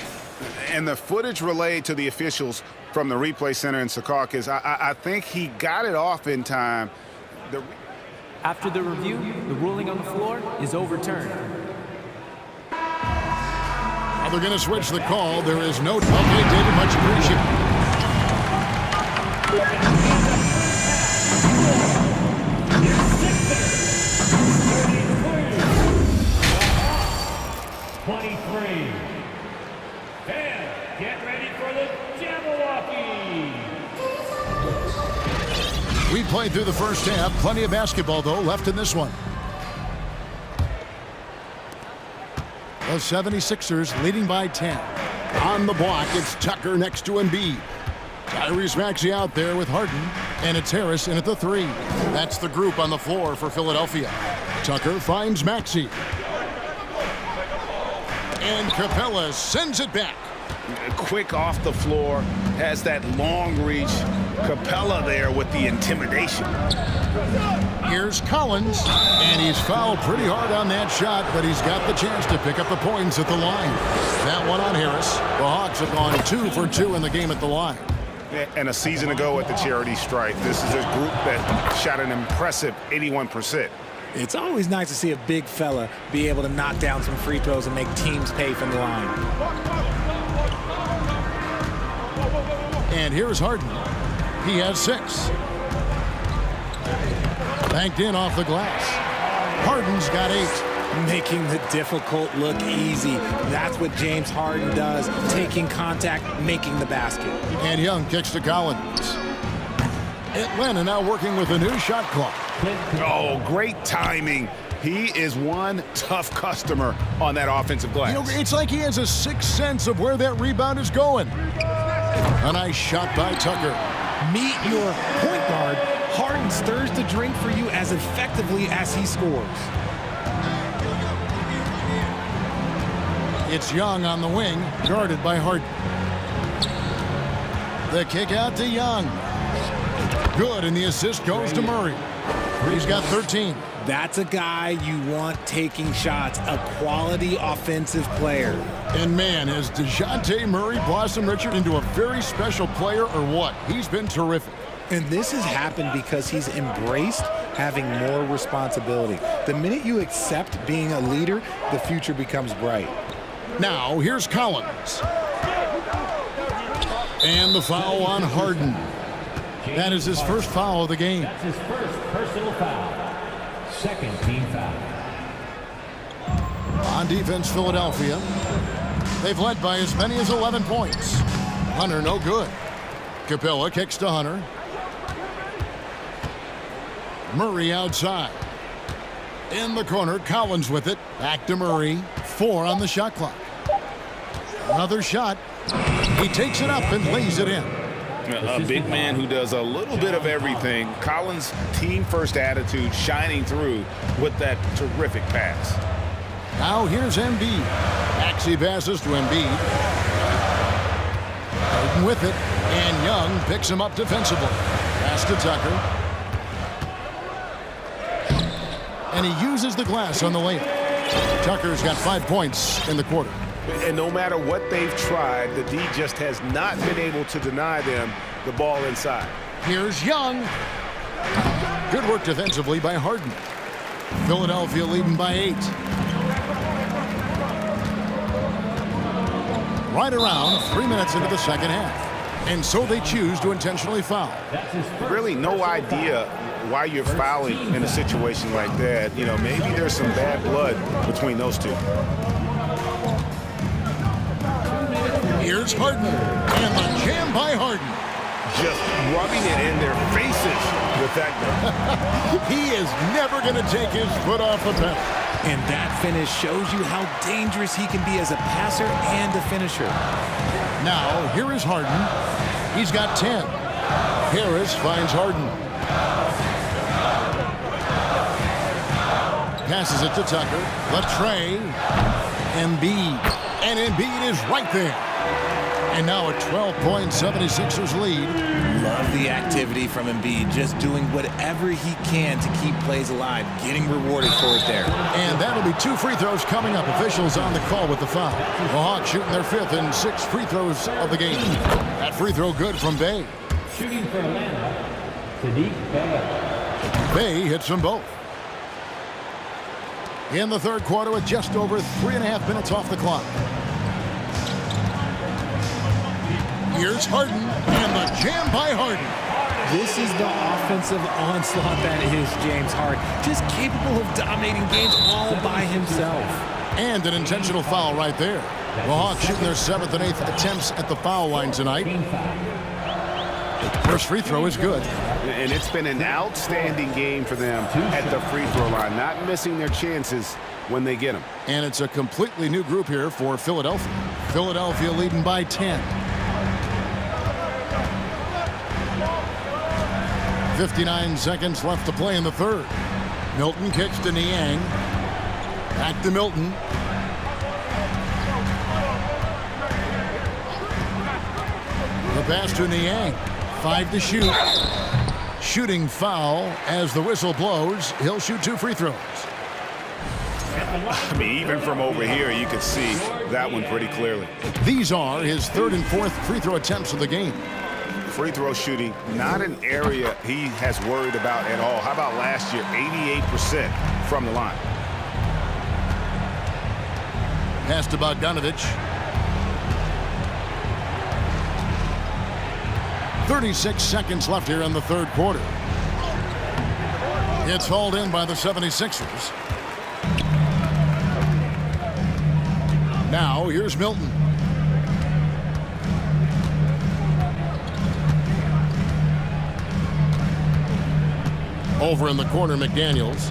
And the footage relayed to the officials from the replay center in Secaucus, I think he got it off in time. After the review, the ruling on the floor is overturned. Now they're going to switch the call. There is no... Okay, David, much appreciated. 23. And get ready for the Jabberwocky. We played through the first half. Plenty of basketball, though, left in this one. The 76ers leading by 10. On the block, it's Tucker next to Embiid. Tyrese Maxey out there with Harden, and it's Harris in at the 3. That's the group on the floor for Philadelphia. Tucker finds Maxey. And Capella sends it back. Quick off the floor, has that long reach. Capella there with the intimidation. Here's Collins, and he's fouled pretty hard on that shot, but he's got the chance to pick up the points at the line. That one on Harris. The Hawks have gone 2 for 2 in the game at the line. And a season ago at the charity stripe, this is a group that shot an impressive 81%. It's always nice to see a big fella be able to knock down some free throws and make teams pay from the line. And here's Harden. He has 6. Banked in off the glass. Harden's got 8. Making the difficult look easy. That's what James Harden does. Taking contact, making the basket. And Young kicks to Collins. Atlanta now working with a new shot clock. Oh, great timing. He is one tough customer on that offensive glass. You know, it's like he has a sixth sense of where that rebound is going. A nice shot by Tucker. Meet your point guard. Harden stirs the drink for you as effectively as he scores. It's Young on the wing, guarded by Harden. The kick out to Young. Good, and the assist goes to Murray. He's got 13. That's a guy you want taking shots, a quality offensive player. And man, has DeJounte Murray blossomed, Richard, into a very special player or what? He's been terrific. And this has happened because he's embraced having more responsibility. The minute you accept being a leader, the future becomes bright. Now, here's Collins. And the foul on Harden. That is his first foul of the game. That's his first personal foul. Second team foul. On defense, Philadelphia. They've led by as many as 11 points. Hunter, no good. Capella kicks to Hunter. Murray outside. In the corner, Collins with it. Back to Murray. 4 on the shot clock. Another shot. He takes it up and lays it in. A big man who does a little bit of everything. Collins' team-first attitude shining through with that terrific pass. Now here's Embiid. Maxey passes to Embiid. Harden with it. And Young picks him up defensively. Pass to Tucker. And he uses the glass on the layup. Tucker's got 5 points in the quarter. And no matter what they've tried, the D just has not been able to deny them the ball inside. Here's Young. Good work defensively by Harden. Philadelphia leading by 8. Right around 3 minutes into the second half. And so they choose to intentionally foul. Really no idea why you're fouling in a situation like that. You know, maybe there's some bad blood between those two. Here's Harden, and the jam by Harden. Just rubbing it in their faces with that gun. He is never going to take his foot off the pedal. And that finish shows you how dangerous he can be as a passer and a finisher. Now, here is Harden. He's got 10. Harris finds Harden. Passes it to Tucker. Latrey. Embiid. And Embiid is right there. And now a 12-point 76ers lead. Love the activity from Embiid, just doing whatever he can to keep plays alive, getting rewarded for it there. And that'll be 2 free throws coming up. Officials on the call with the foul. The Hawks shooting their 5th and 6th free throws of the game. That free throw good from Bay. Shooting for Atlanta, Sadiq Bey. Bay hits them both. In the third quarter with just over 3.5 minutes off the clock. Here's Harden, and the jam by Harden. This is the offensive onslaught that is James Harden. Just capable of dominating games all by himself. And an intentional foul right there. The Hawks shooting their 7th and 8th attempts at the foul line tonight. First free throw is good. And it's been an outstanding game for them at the free throw line, not missing their chances when they get them. And it's a completely new group here for Philadelphia. Philadelphia leading by 10. 59 seconds left to play in the third. Milton kicks to Niang. Back to Milton. The pass to Niang. 5 to shoot. Shooting foul as the whistle blows. He'll shoot 2 free throws. I mean, even from over here, you can see that one pretty clearly. These are his 3rd and 4th free throw attempts of the game. Free throw shooting, not an area he has worried about at all. How about last year, 88% from the line. Pass to Bogdanovich. 36 seconds left here in the third quarter. It's hauled in by the 76ers. Now here's Milton. Over in the corner, McDaniels.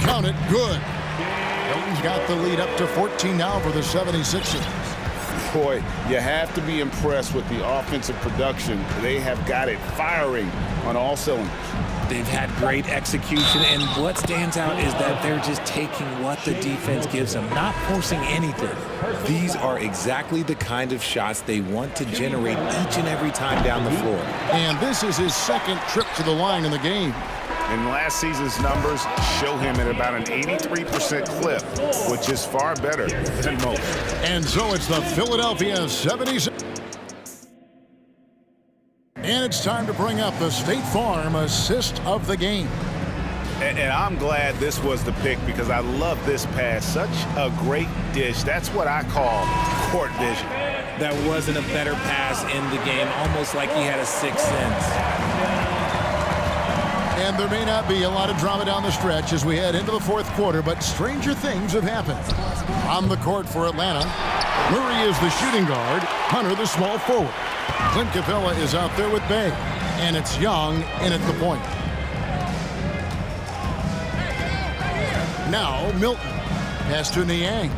Count it, good. Milton's got the lead up to 14 now for the 76ers. Boy, you have to be impressed with the offensive production. They have got it firing on all cylinders. They've had great execution, and what stands out is that they're just taking what the defense gives them, not forcing anything. These are exactly the kind of shots they want to generate each and every time down the floor. And this is his 2nd trip to the line in the game. And last season's numbers show him at about an 83% clip, which is far better than most. And so it's the Philadelphia 76ers. And it's time to bring up the State Farm assist of the game. And I'm glad this was the pick because I love this pass. Such a great dish. That's what I call court vision. That wasn't a better pass in the game, almost like he had a sixth sense. And there may not be a lot of drama down the stretch as we head into the fourth quarter, but stranger things have happened. On the court for Atlanta, Murray is the shooting guard, Hunter the small forward. Clint Capella is out there with Bay, and it's Young in at the point. Now Milton, pass to Niang.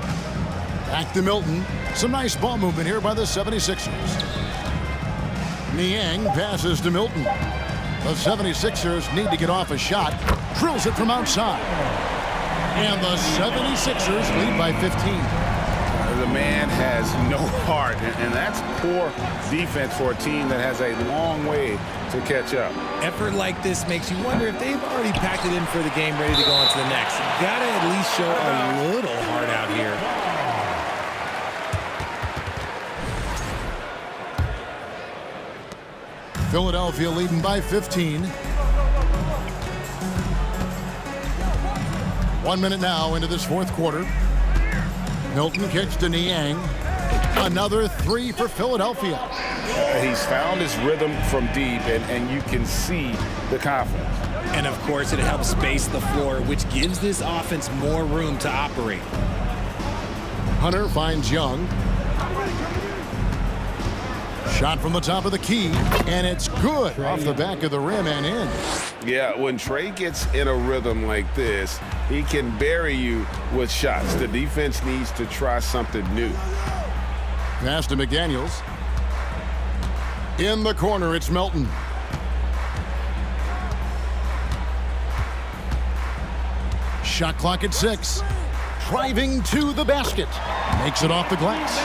Back to Milton. Some nice ball movement here by the 76ers. Niang passes to Milton. The 76ers need to get off a shot. Drills it from outside. And the 76ers lead by 15. The man has no heart, and that's poor defense for a team that has a long way to catch up. Effort like this makes you wonder if they've already packed it in for the game, ready to go on to the next. Gotta at least show a little heart out here. Philadelphia leading by 15. 1 minute now into this fourth quarter. Milton kicks to Niang. Another three for Philadelphia. He's found his rhythm from deep, and you can see the confidence. And of course, it helps space the floor, which gives this offense more room to operate. Hunter finds Young. Shot from the top of the key, and it's good off the back of the rim and in. Yeah, when Trey gets in a rhythm like this, he can bury you with shots. The defense needs to try something new. Pass to McDaniels. In the corner, it's Melton. Shot clock at 6. Driving to the basket. Makes it off the glass.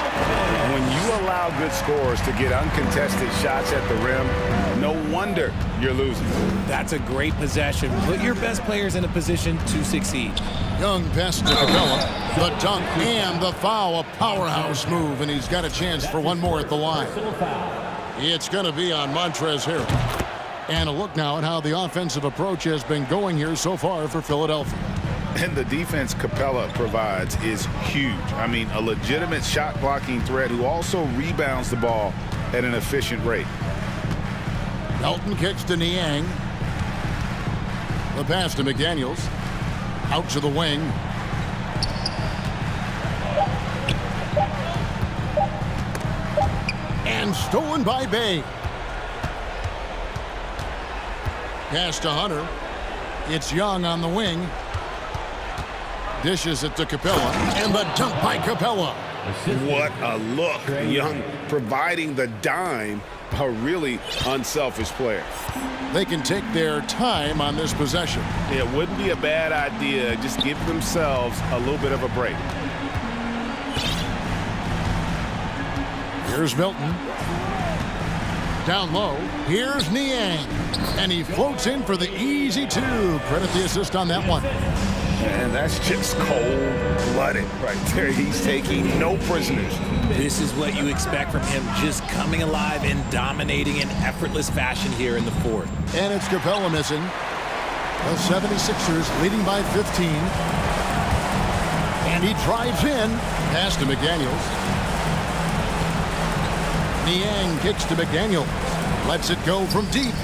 When you allow good scorers to get uncontested shots at the rim, no wonder you're losing. That's a great possession. Put your best players in a position to succeed. Young pass to Capella. The dunk and the foul. A powerhouse move, and he's got a chance for one more at the line. It's going to be on Montrezl Harrell. And a look now at how the offensive approach has been going here so far for Philadelphia. And the defense Capella provides is huge. I mean, a legitimate shot blocking threat who also rebounds the ball at an efficient rate. Melton kicks to Niang. The pass to McDaniels. Out to the wing. And stolen by Bay. Pass to Hunter. It's Young on the wing. Dishes it to Capella, and the dunk by Capella. What a look. Young providing the dime, a really unselfish player. They can take their time on this possession. It wouldn't be a bad idea. Just give themselves a little bit of a break. Here's Milton. Down low, here's Niang. And he floats in for the easy two. Credit the assist on that one. And that's just cold-blooded right there. He's taking no prisoners. This is what you expect from him, just coming alive and dominating in effortless fashion here in the fourth. And it's Capella missing. The 76ers leading by 15. And he drives in. Pass to McDaniels. Niang kicks to McDaniels. Lets it go from deep.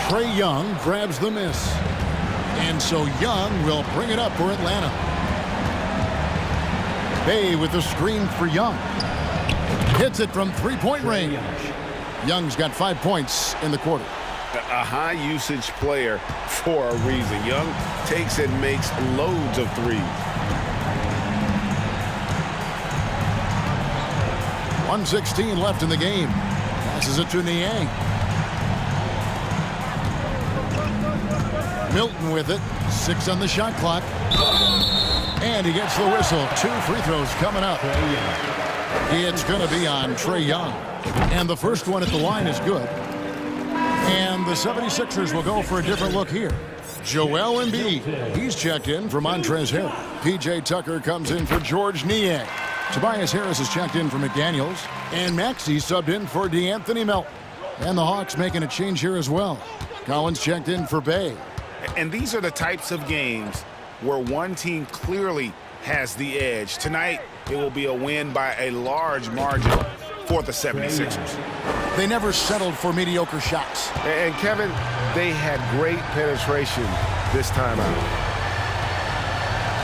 Trae Young grabs the miss. And so Young will bring it up for Atlanta. Bay with the screen for Young. Hits it from three-point range. Young's got 5 points in the quarter. A high-usage player for a reason. Young takes and makes loads of threes. 1:16 left in the game. Passes it to Niang. Milton with it. 6 on the shot clock. And he gets the whistle. 2 free throws coming up. It's going to be on Trae Young. And the first one at the line is good. And the 76ers will go for a different look here. Joel Embiid. He's checked in for Montrezl Harrell. P.J. Tucker comes in for George Niang. Tobias Harris is checked in for McDaniels. And Maxey subbed in for DeAnthony Melton. And the Hawks making a change here as well. Collins checked in for Bay. And these are the types of games where one team clearly has the edge. Tonight, it will be a win by a large margin for the 76ers. They never settled for mediocre shots. And Kevin, they had great penetration this time out.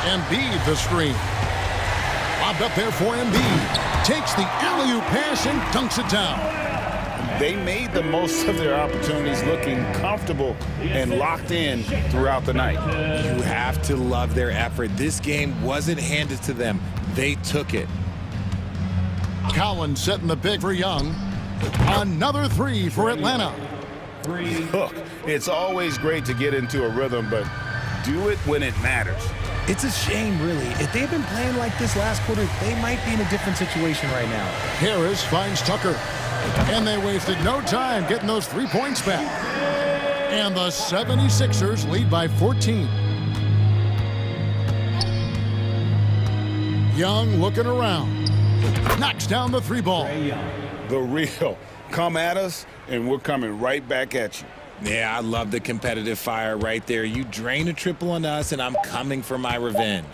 Embiid the screen. Lobbed up there for Embiid. Takes the alley-oop pass and dunks it down. They made the most of their opportunities, looking comfortable and locked in throughout the night. You have to love their effort. This game wasn't handed to them. They took it. Collins setting the pick for Young. Another three for Atlanta. Look, it's always great to get into a rhythm, but do it when it matters. It's a shame, really. If they've been playing like this last quarter, they might be in a different situation right now. Harris finds Tucker. And they wasted no time getting those 3 points back. And the 76ers lead by 14. Young looking around. Knocks down the three ball. The real. Come at us, and we're coming right back at you. Yeah, I love the competitive fire right there. You drain a triple on us, and I'm coming for my revenge.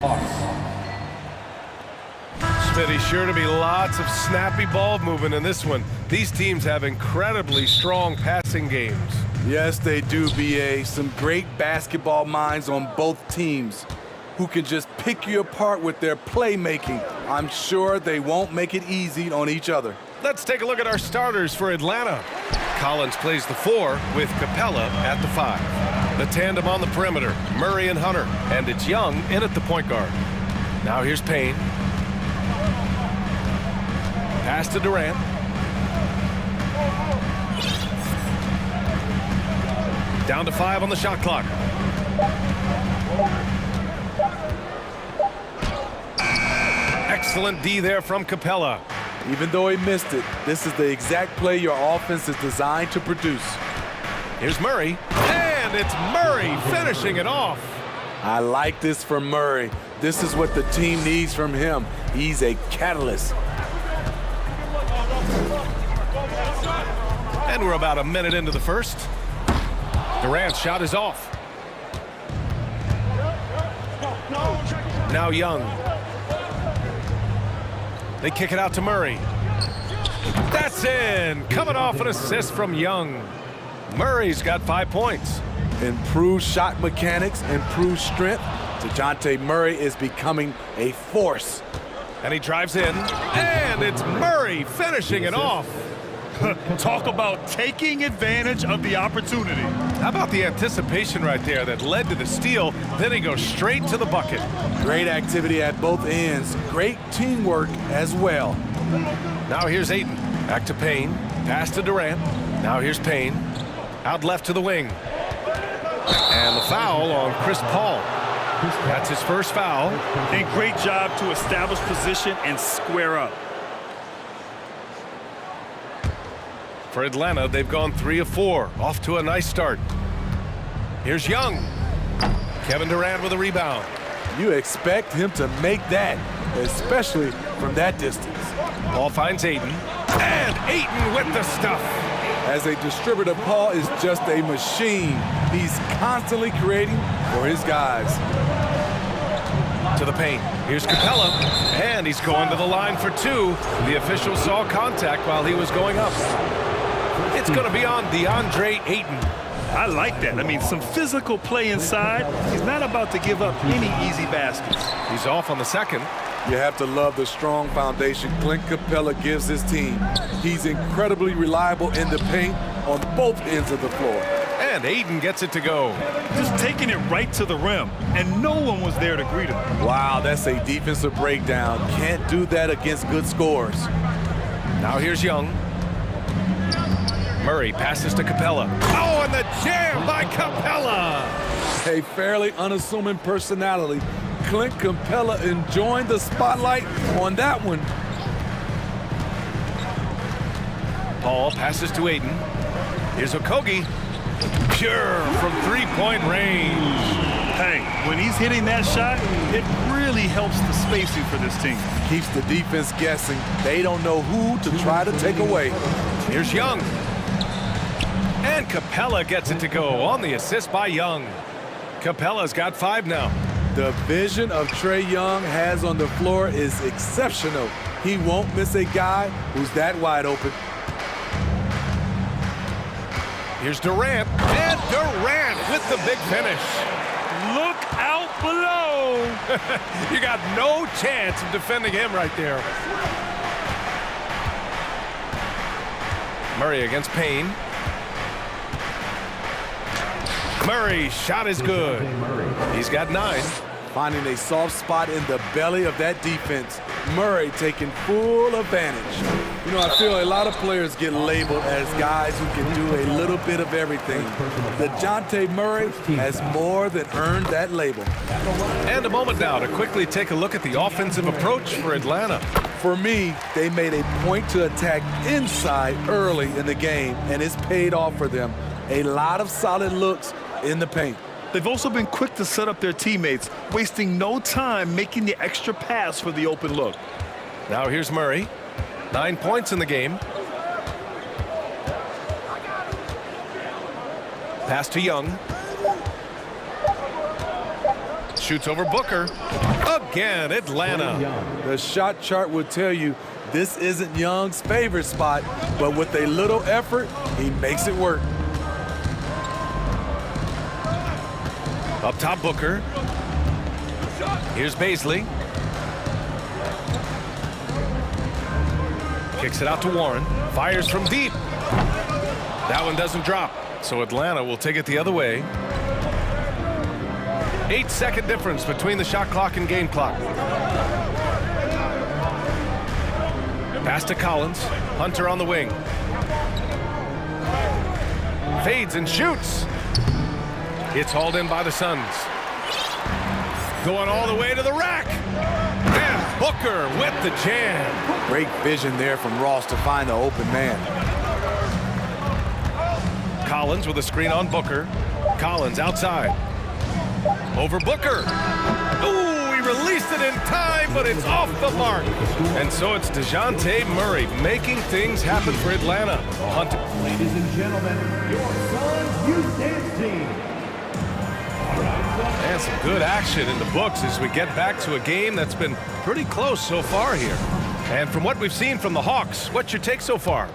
Smitty, sure to be lots of snappy ball movement in this one. These teams have incredibly strong passing games. Yes, they do, BA. Some great basketball minds on both teams who can just pick you apart with their playmaking. I'm sure they won't make it easy on each other. Let's take a look at our starters for Atlanta. Collins plays the 4 with Capella at the 5. The tandem on the perimeter, Murray and Hunter, and it's Young in at the point guard. Now here's Payne. Pass to Durant. Down to 5 on the shot clock. Excellent D there from Capella. Even though he missed it, this is the exact play your offense is designed to produce. Here's Murray, and it's Murray finishing it off. I like this from Murray. This is what the team needs from him. He's a catalyst. And we're about a minute into the first. Durant's shot is off. Now Young. They kick it out to Murray. That's in. Coming off an assist from Young. Murray's got 5 points. Improved shot mechanics, improved strength. DeJounte Murray is becoming a force. And he drives in. And it's Murray finishing it off. Talk about taking advantage of the opportunity. How about the anticipation right there that led to the steal? Then he goes straight to the bucket. Great activity at both ends. Great teamwork as well. Now here's Ayton. Back to Payne. Pass to Durant. Now here's Payne. Out left to the wing. And the foul on Chris Paul. That's his first foul. And great job to establish position and square up. For Atlanta, they've gone 3 of 4. Off to a nice start. Here's Young. Kevin Durant with a rebound. You expect him to make that, especially from that distance. Paul finds Ayton. And Ayton with the stuff. As a distributor, Paul is just a machine. He's constantly creating for his guys. To the paint. Here's Capella. And he's going to the line for 2. The official saw contact while he was going up. It's going to be on DeAndre Ayton. I like that. I mean, some physical play inside. He's not about to give up any easy baskets. He's off on the second. You have to love the strong foundation Clint Capella gives his team. He's incredibly reliable in the paint on both ends of the floor. And Ayton gets it to go. Just taking it right to the rim, and no one was there to greet him. Wow, that's a defensive breakdown. Can't do that against good scores. Now here's Young. Murray passes to Capella. Oh, and the jam by Capella. A fairly unassuming personality. Clint Capella enjoying the spotlight on that one. Paul passes to Ayton. Here's Okogie. Pure from 3-point range. Hey, when he's hitting that shot, it really helps the spacing for this team. Keeps the defense guessing. They don't know who to try to take away. Here's Young. And Capella gets it to go on the assist by Young. Capella's got 5 now. The vision of Trae Young has on the floor is exceptional. He won't miss a guy who's that wide open. Here's Durant. And Durant with the big finish. Look out below. You got no chance of defending him right there. Murray against Payne. Murray's shot is good. He's got 9. Finding a soft spot in the belly of that defense. Murray taking full advantage. You know, I feel a lot of players get labeled as guys who can do a little bit of everything. DeJounte Murray has more than earned that label. And a moment now to quickly take a look at the offensive approach for Atlanta. For me, they made a point to attack inside early in the game, and it's paid off for them. A lot of solid looks in the paint. They've also been quick to set up their teammates, wasting no time making the extra pass for the open look. Now here's Murray. 9 points in the game. Pass to Young. shoots over Booker. Again, Atlanta. The shot chart will tell you this isn't Young's favorite spot, but with a little effort, he makes it work. Up top, Booker. Here's Baisley. Kicks it out to Warren. Fires from deep. That one doesn't drop. So Atlanta will take it the other way. 8-second difference between the shot clock and game clock. Pass to Collins. Hunter on the wing. Fades and shoots. It's hauled in by the Suns. Going all the way to the rack. And Booker with the jam. Great vision there from Ross to find the open man. Collins with a screen on Booker. Collins outside. Over Booker. Ooh, he released it in time, but it's off the mark. And so it's DeJounte Murray making things happen for Atlanta. Hunter. Ladies and gentlemen, your Suns Youth Dance Team. And some good action in the books as we get back to a game that's been pretty close so far here. And from what we've seen from the Hawks, what's your take so far?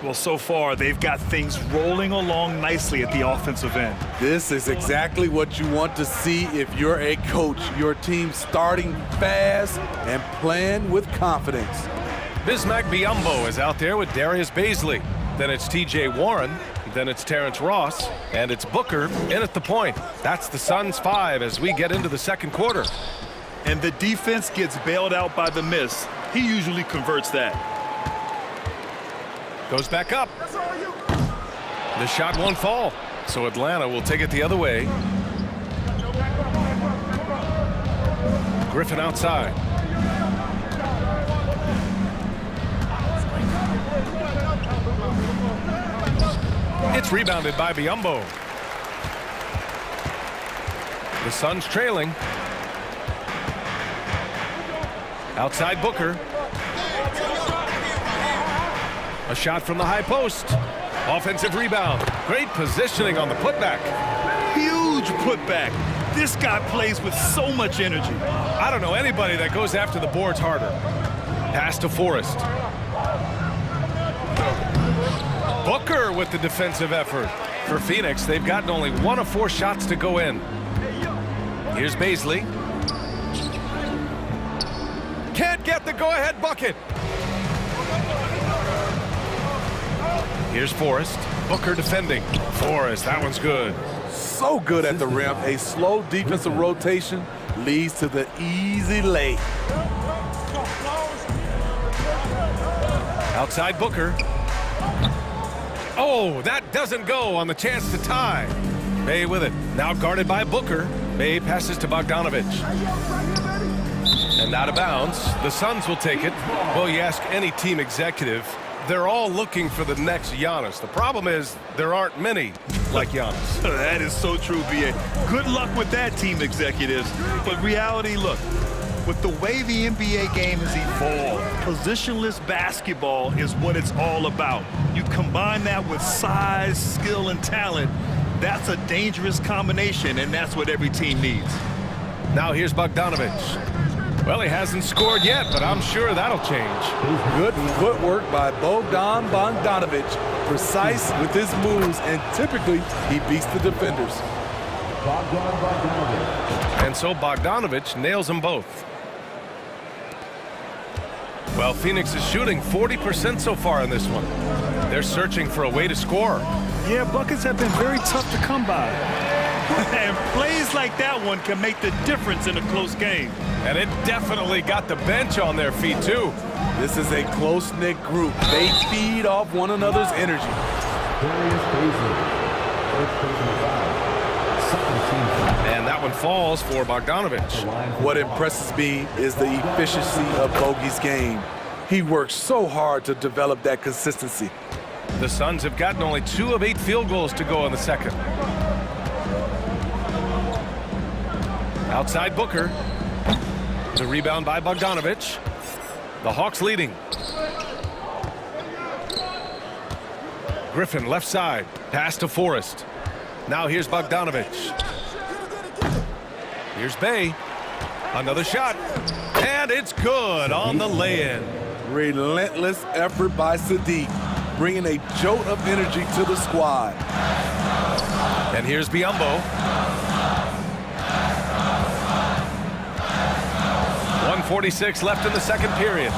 Well, so far, they've got things rolling along nicely at the offensive end. This is exactly what you want to see if you're a coach. Your team starting fast and playing with confidence. Bismack Biyombo is out there with Darius Baisley. Then it's T.J. Warren. Then it's Terrence Ross. And it's Booker in at the point. That's the Suns 5 as we get into the second quarter. And the defense gets bailed out by the miss. He usually converts that. Goes back up. The shot won't fall. So Atlanta will take it the other way. Griffin outside. It's rebounded by Biyombo. The Suns trailing. Outside Booker. A shot from the high post. Offensive rebound. Great positioning on the putback. Huge putback. This guy plays with so much energy. I don't know anybody that goes after the boards harder. Pass to Forrest. Booker with the defensive effort. For Phoenix, they've gotten only 1 of 4 shots to go in. Here's Baisley. Can't get the go-ahead bucket. Here's Forrest. Booker defending. Forrest, that one's good. So good at the rim. A slow defensive rotation leads to the easy lay. Outside Booker. Oh, that doesn't go on the chance to tie. Bay with it. Now guarded by Booker. Bay passes to Bogdanovich. And out of bounds. The Suns will take it. Well, you ask any team executive, they're all looking for the next Giannis. The problem is there aren't many like Giannis. That is so true, B.A. Good luck with that, team executives. But reality, look, with the way the NBA game has evolved, positionless basketball is what it's all about. You combine that with size, skill, and talent, that's a dangerous combination, and that's what every team needs. Now here's Bogdanovich. Well, he hasn't scored yet, but I'm sure that'll change. Good footwork by Bogdanovich. Precise with his moves, and typically he beats the defenders. And so Bogdanovich nails them both. Well, Phoenix is shooting 40% so far in this one. They're searching for a way to score. Yeah, buckets have been very tough to come by. And plays like that one can make the difference in a close game. And it definitely got the bench on their feet, too. This is a close-knit group. They feed off one another's energy. And that one falls for Bogdanovich. What impresses me is the efficiency of Bogey's game. He works so hard to develop that consistency. The Suns have gotten only 2 of 8 field goals to go in the second. Outside Booker. The rebound by Bogdanovich. The Hawks leading. Griffin left side. Pass to Forrest. Now here's Bogdanovich. Here's Bay. Another shot. And it's good on the lay-in. Relentless effort by Sadiq, bringing a jolt of energy to the squad. And here's Biyombo. 1:46 left in the second period.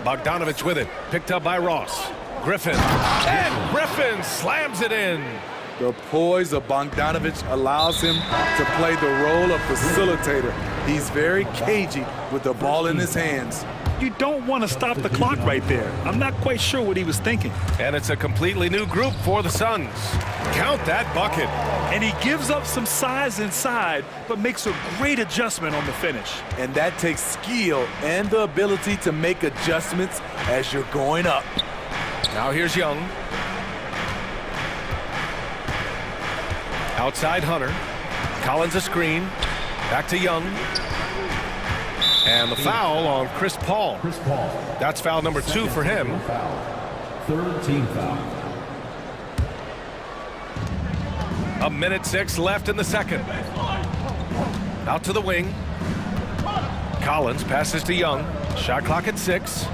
Bogdanovich with it. Picked up by Ross. Griffin. And Griffin slams it in. The poise of Bogdanovich allows him to play the role of facilitator. He's very cagey with the ball in his hands. You don't want to stop the clock right there. I'm not quite sure what he was thinking. And it's a completely new group for the Suns. Count that bucket. And he gives up some size inside, but makes a great adjustment on the finish. And that takes skill and the ability to make adjustments as you're going up. Now here's Young. Outside Hunter. Collins a screen. Back to Young. And the foul on Chris Paul. That's foul number 2 for him. Third team foul. 1:06 left in the second. Out to the wing. Collins passes to Young. Shot clock at 6.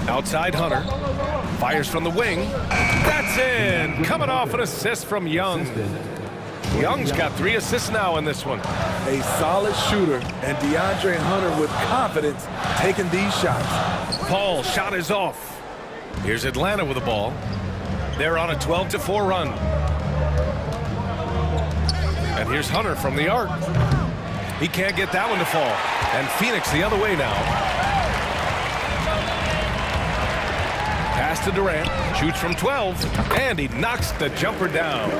Outside Hunter. Fires from the wing. That's in. Coming off an assist from Young. Young's got 3 assists now in this one. A solid shooter, and DeAndre Hunter with confidence taking these shots. Paul's shot is off. Here's Atlanta with the ball. They're on a 12-4 run. And here's Hunter from the arc. He can't get that one to fall. And Phoenix the other way now. Pass to Durant. Shoots from 12. And he knocks the jumper down.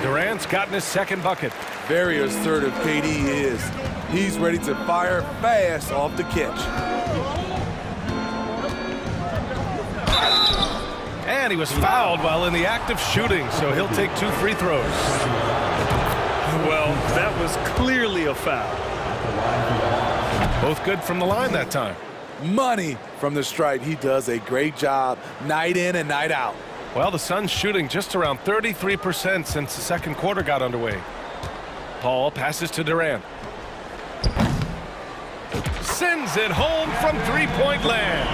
Durant's gotten his second bucket. Very assertive KD is. He's ready to fire fast off the catch. And he was fouled while in the act of shooting, so he'll take 2 free throws. Well, that was clearly a foul. Both good from the line that time. Money from the stripe. He does a great job night in and night out. Well, the Suns shooting just around 33% since the second quarter got underway. Paul passes to Durant. Sends it home from three-point land.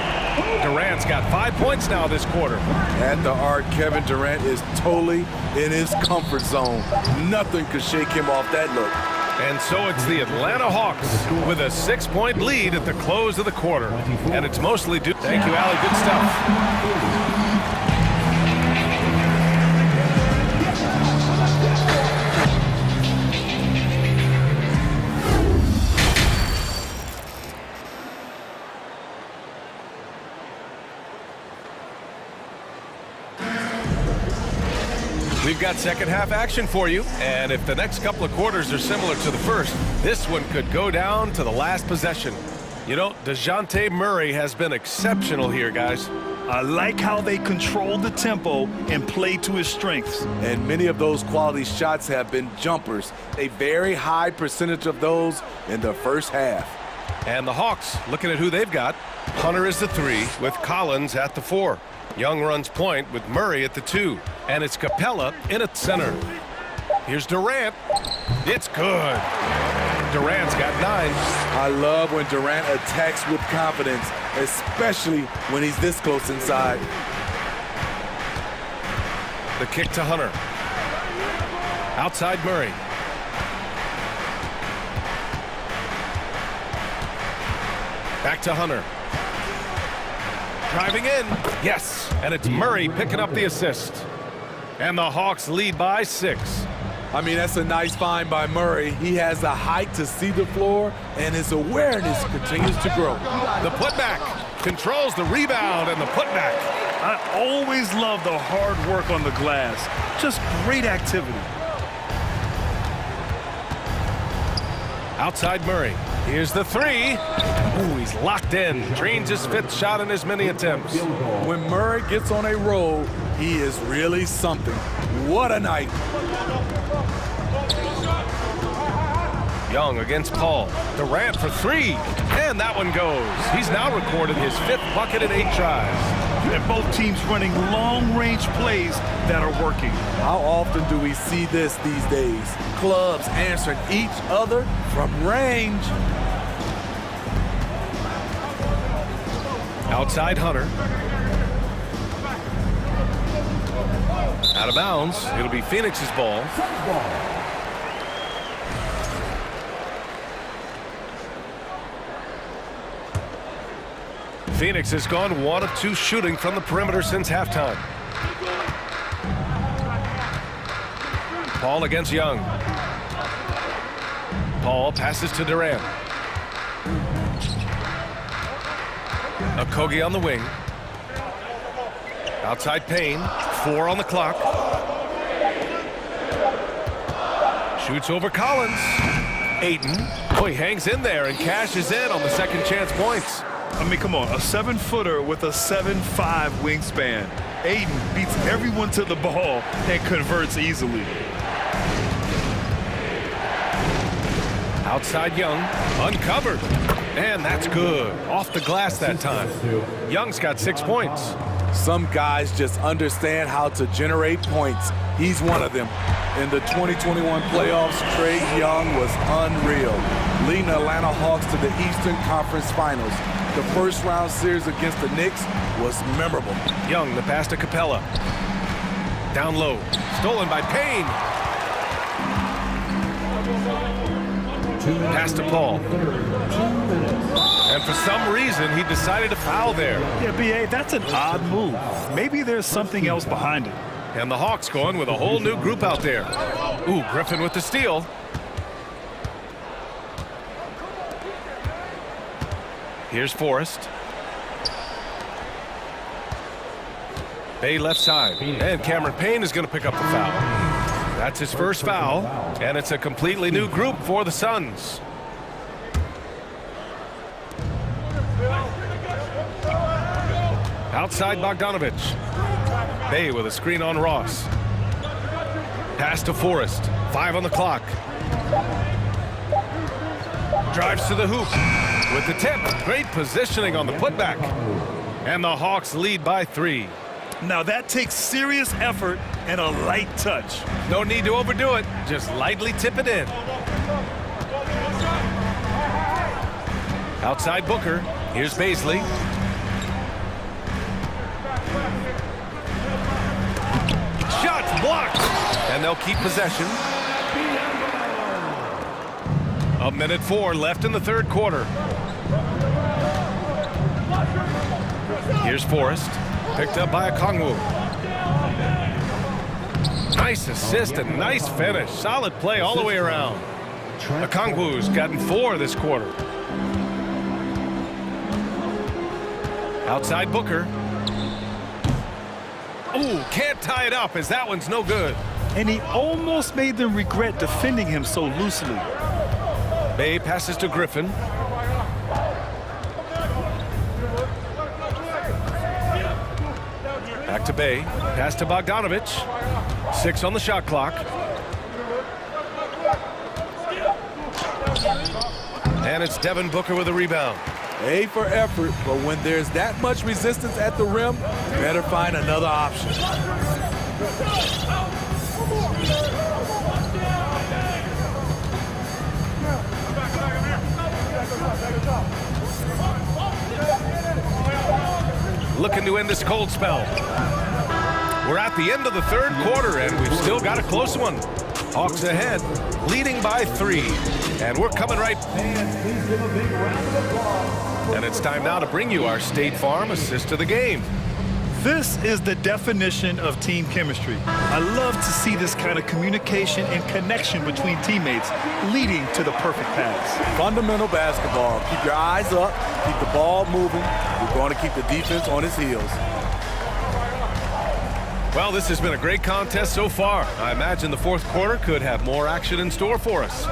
Durant's got 5 points now this quarter. At the arc, Kevin Durant is totally in his comfort zone. Nothing could shake him off that look. And so it's the Atlanta Hawks with a 6-point lead at the close of the quarter. And it's mostly due. Thank you, Allie. Good stuff. We've got second half action for you, and if the next couple of quarters are similar to the first, this one could go down to the last possession. You know, DeJounte Murray has been exceptional here, guys. I like how they control the tempo and play to his strengths. And many of those quality shots have been jumpers. A very high percentage of those in the first half. And the Hawks, looking at who they've got. Hunter is the 3 with Collins at the 4. Young runs point with Murray at the 2. And it's Capella in at center. Here's Durant. It's good. Durant's got 9. I love when Durant attacks with confidence, especially when he's this close inside. The kick to Hunter. Outside Murray. Back to Hunter. Driving in. Yes. And it's Murray picking up the assist. And the Hawks lead by 6. I mean, that's a nice find by Murray. He has the height to see the floor, and his awareness continues to grow. The putback controls the rebound and the putback. I always love the hard work on the glass. Just great activity. Outside Murray. Here's the 3. Ooh, he's locked in. Drains his 5th shot in as many attempts. When Murray gets on a roll, he is really something. What a night. Young against Paul. Durant for 3. And that one goes. He's now recorded his 5th bucket in 8 tries. And both teams running long-range plays that are working. How often do we see this these days? Clubs answering each other from range. Outside Hunter. Out of bounds. It'll be Phoenix's ball. Phoenix has gone 1 of 2 shooting from the perimeter since halftime. Paul against Young. Paul passes to Durant. Okogie on the wing. Outside Payne. 4 on the clock. Shoots over Collins. Ayton. Oh, he hangs in there and cashes in on the second chance points. I mean, come on, a 7-footer with a 7'5" wingspan. Ayton beats everyone to the ball and converts easily. Outside Young, uncovered. And that's good. Off the glass that time. Young's got 6 points. Some guys just understand how to generate points. He's one of them. In the 2021 playoffs, Trae Young was unreal, leading the Atlanta Hawks to the Eastern Conference Finals. The first round series against the Knicks was memorable. Young, the pass to Capella. Down low. Stolen by Payne. Pass to Paul. And for some reason, he decided to foul there. Yeah, B.A., that's an odd move. Maybe there's something else behind it. And the Hawks going with a whole new group out there. Ooh, Griffin with the steal. Here's Forrest. Bay left side. And Cameron Payne is going to pick up the foul. That's his first foul. And it's a completely new group for the Suns. Outside Bogdanovich. Bay with a screen on Ross. Pass to Forrest. 5 on the clock. Drives to the hoop. With the tip. Great positioning on the putback. And the Hawks lead by 3. Now that takes serious effort and a light touch. No need to overdo it. Just lightly tip it in. Outside Booker. Here's Baisley. Shots blocked. And they'll keep possession. 1:04 left in the third quarter. Here's Forrest. Picked up by Okongwu. Nice assist and nice finish. Solid play all the way around. Okongwu's gotten 4 this quarter. Outside Booker. Ooh, can't tie it up as that one's no good. And he almost made them regret defending him so loosely. Bay passes to Griffin. Back to Bay. Pass to Bogdanovich. 6 on the shot clock. And it's Devin Booker with a rebound. A for effort, but when there's that much resistance at the rim, you better find another option. Looking to end this cold spell. We're at the end of the third quarter, and we've still got a close one. Hawks ahead, leading by 3. And we're coming right. And it's time now to bring you our State Farm assist of the game. This is the definition of team chemistry. I love to see this kind of communication and connection between teammates leading to the perfect pass. Fundamental basketball. Keep your eyes up, keep the ball moving. We're going to keep the defense on its heels. Well, this has been a great contest so far. I imagine the fourth quarter could have more action in store for us.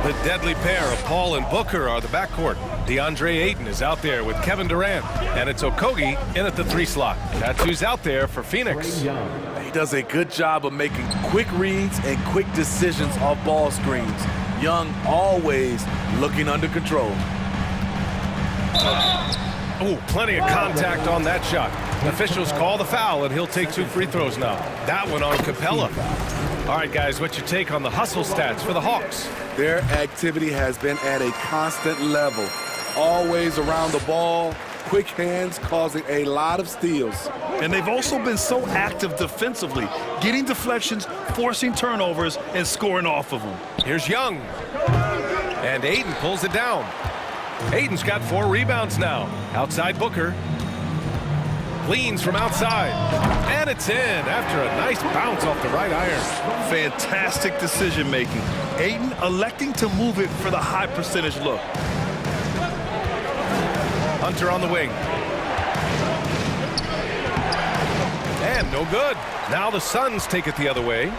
The deadly pair of Paul and Booker are the backcourt. DeAndre Ayton is out there with Kevin Durant, and it's Okogie in at the 3 slot. That's who's out there for Phoenix. He does a good job of making quick reads and quick decisions off ball screens. Young always looking under control. Oh, plenty of contact on that shot. Officials call the foul, and he'll take 2 free throws now. That one on Capella. All right, guys, what's your take on the hustle stats for the Hawks? Their activity has been at a constant level. Always around the ball, quick hands causing a lot of steals. And they've also been so active defensively, getting deflections, forcing turnovers, and scoring off of them. Here's Young. And Aiden pulls it down. Aiden's got 4 rebounds now. Outside Booker. Leans from outside. And it's in after a nice bounce off the right iron. Fantastic decision-making. Aiden electing to move it for the high percentage look. Hunter on the wing. And no good. Now the Suns take it the other way.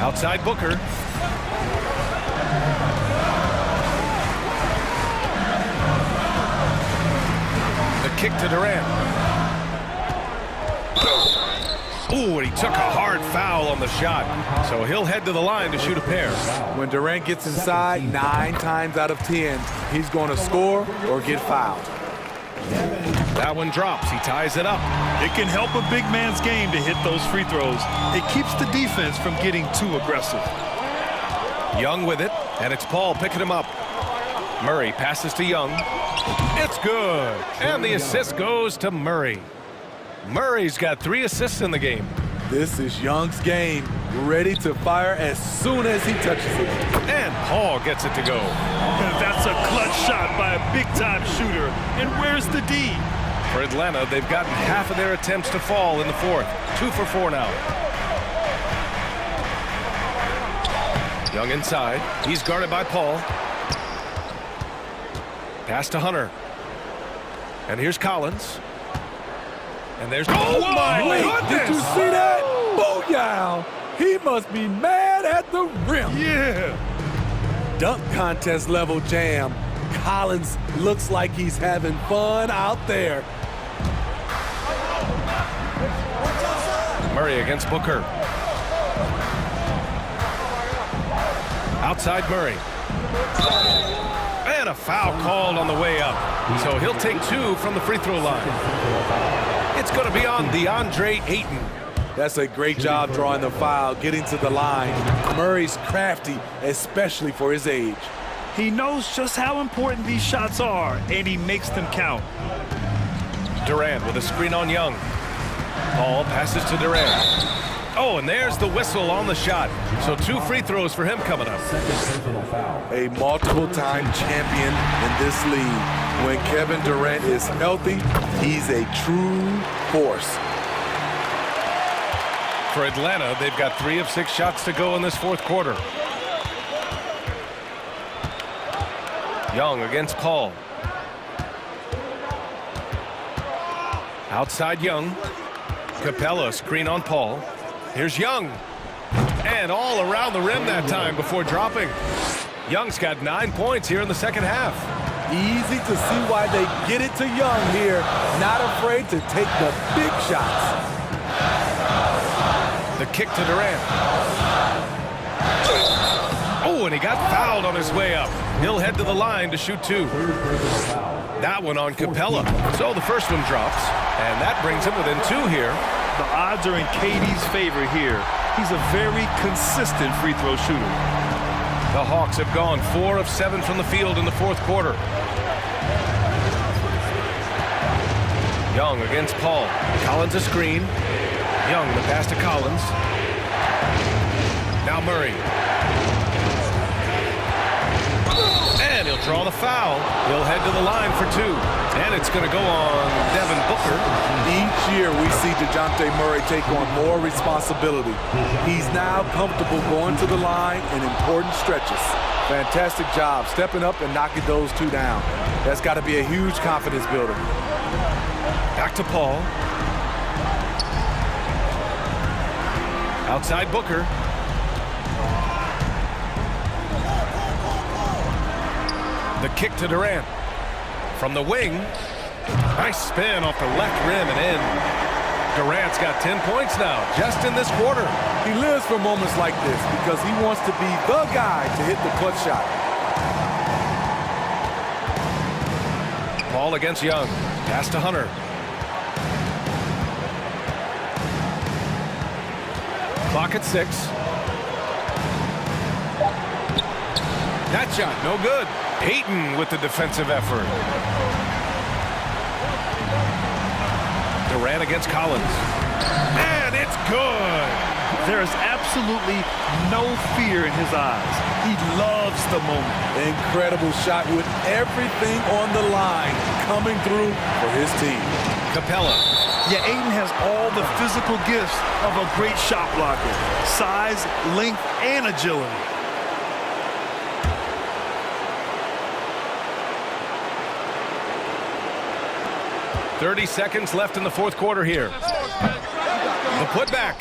Outside Booker. The kick to Durant. Ooh, and he took a hard foul on the shot. So he'll head to the line to shoot a pair. When Durant gets inside, 9 times out of 10, he's going to score or get fouled. That one drops. He ties it up. It can help a big man's game to hit those free throws. It keeps the defense from getting too aggressive. Young with it, and it's Paul picking him up. Murray passes to Young. It's good. And the assist goes to Murray. Murray's got 3 assists in the game. This is Young's game. Ready to fire as soon as he touches it. And Paul gets it to go. That's a clutch shot by a big-time shooter. And where's the D? For Atlanta, they've gotten half of their attempts to fall in the 4th. 2 for 4 now. Young inside. He's guarded by Paul. Pass to Hunter. And here's Collins. And there's... Oh my goodness! Did you see that? Booyah! He must be mad at the rim. Yeah. Dunk contest level jam. Collins looks like he's having fun out there. Murray against Booker. Outside Murray. And a foul called on the way up. So he'll take 2 from the free throw line. It's going to be on DeAndre Ayton. That's a great job drawing the foul, getting to the line. Murray's crafty, especially for his age. He knows just how important these shots are, and he makes them count. Durant with a screen on Young. Paul passes to Durant. Oh, and there's the whistle on the shot. So 2 free throws for him coming up. A multiple-time champion in this league. When Kevin Durant is healthy, he's a true force. For Atlanta, they've got 3 of 6 shots to go in this 4th quarter. Young against Paul. Outside Young. Capella screen on Paul. Here's Young. And all around the rim that time before dropping. Young's got 9 points here in the 2nd half. Easy to see why they get it to Young here. Not afraid to take the big shots. The kick to Durant. Oh, and he got fouled on his way up. He'll head to the line to shoot 2. That one on Capella. So the first one drops, and that brings him within 2 here. The odds are in KD's favor here. He's a very consistent free throw shooter. The Hawks have gone 4 of 7 from the field in the 4th quarter. Young against Paul. Collins a screen. Young the pass to Collins. Now Murray. And he'll draw the foul. He'll head to the line for 2. And it's going to go on Devin Booker. Each year we see DeJounte Murray take on more responsibility. He's now comfortable going to the line in important stretches. Fantastic job stepping up and knocking those 2 down. That's got to be a huge confidence builder. Back to Paul. Outside Booker. The kick to Durant. From the wing. Nice spin off the left rim and in. Durant's got 10 points now, just in this quarter. He lives for moments like this because he wants to be the guy to hit the clutch shot. Ball against Young. Pass to Hunter. Clock at 6. That shot, no good. Ayton with the defensive effort. Durant against Collins. And it's good. There is absolutely no fear in his eyes. He loves the moment. Incredible shot with everything on the line coming through for his team. Capella. Yeah, Ayton has all the physical gifts of a great shot blocker. Size, length, and agility. .30 seconds left in the fourth quarter here. The putback.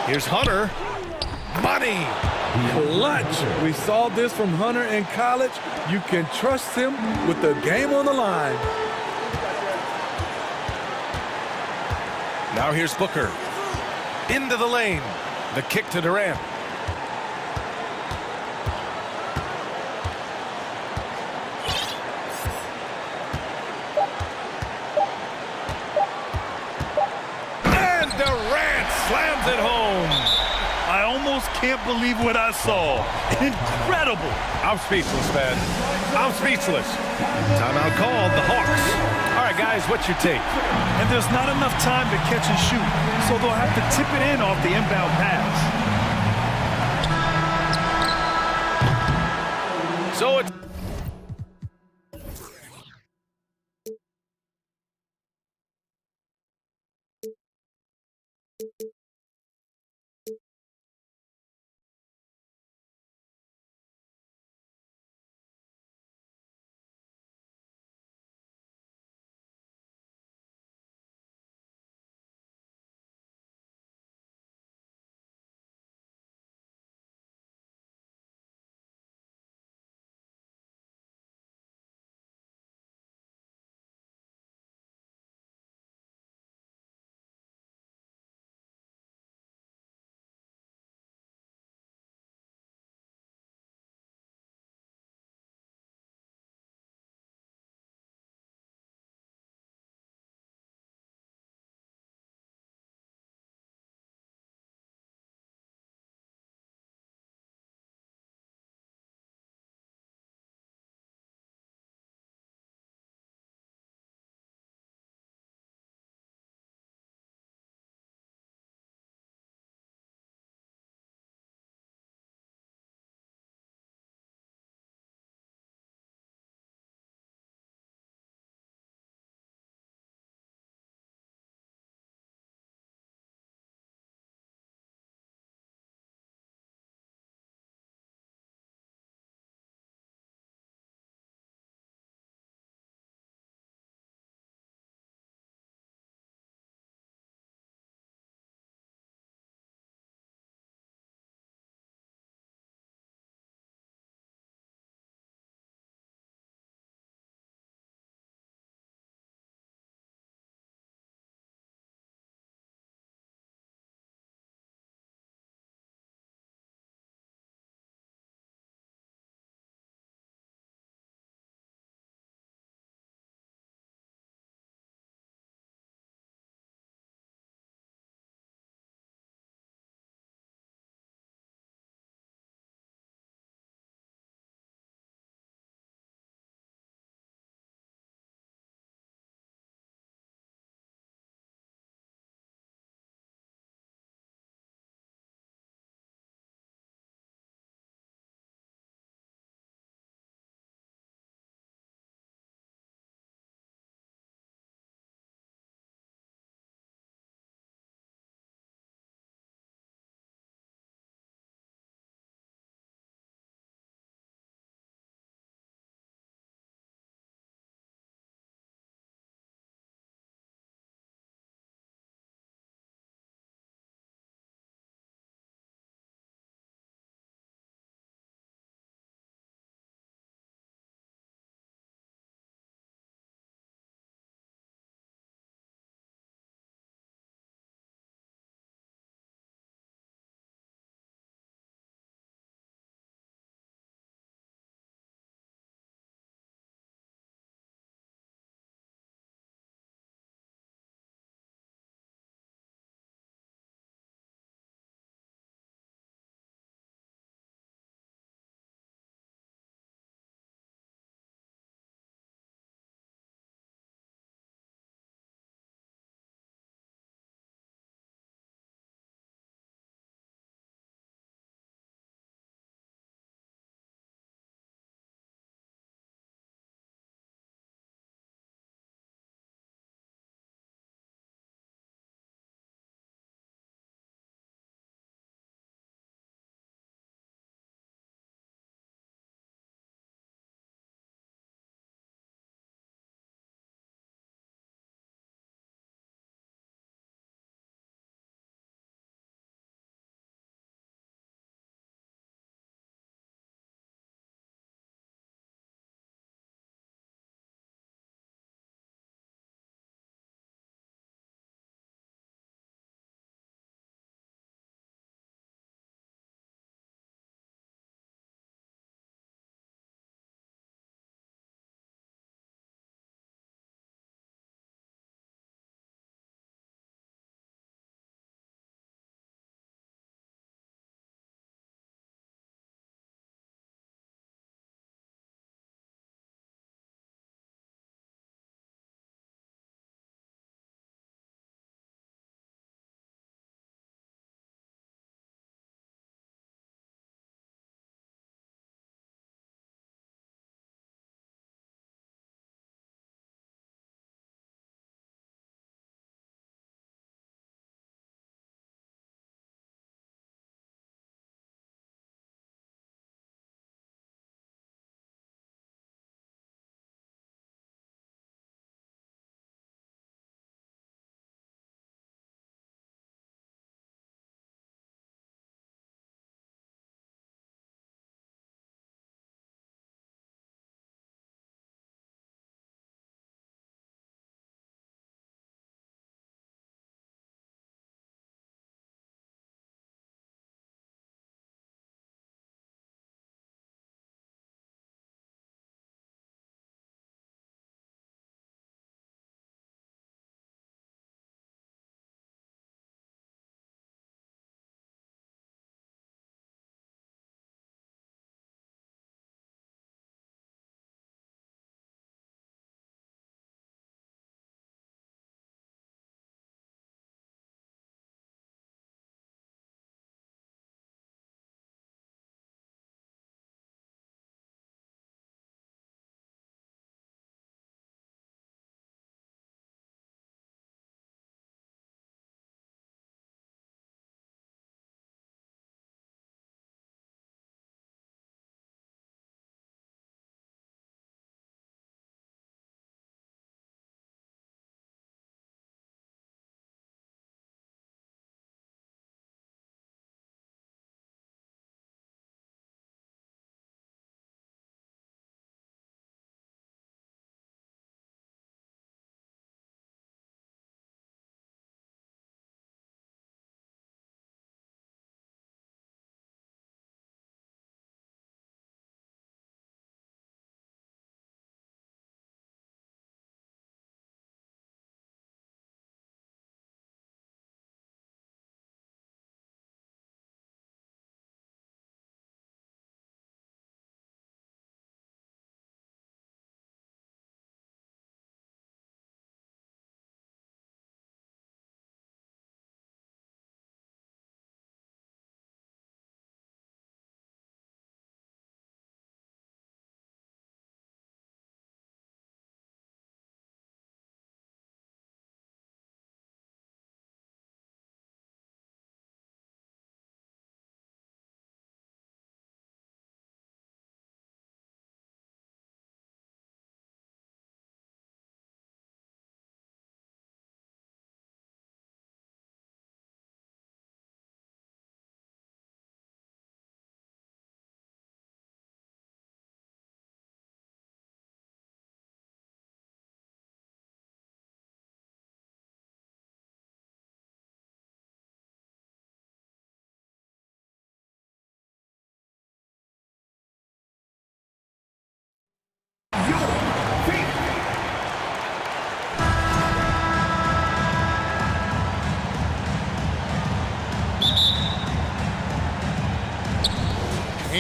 Here's Hunter. Money. Clutch. We saw this from Hunter in college. You can trust him with the game on the line. Now here's Booker. Into the lane. The kick to Durant. And Durant slams it home. I almost can't believe what I saw. Incredible. I'm speechless, man. I'm speechless. Timeout called, the Hawks. All right, guys, what's your take? And there's not enough time to catch and shoot, so they'll have to tip it in off the inbound pass. So it's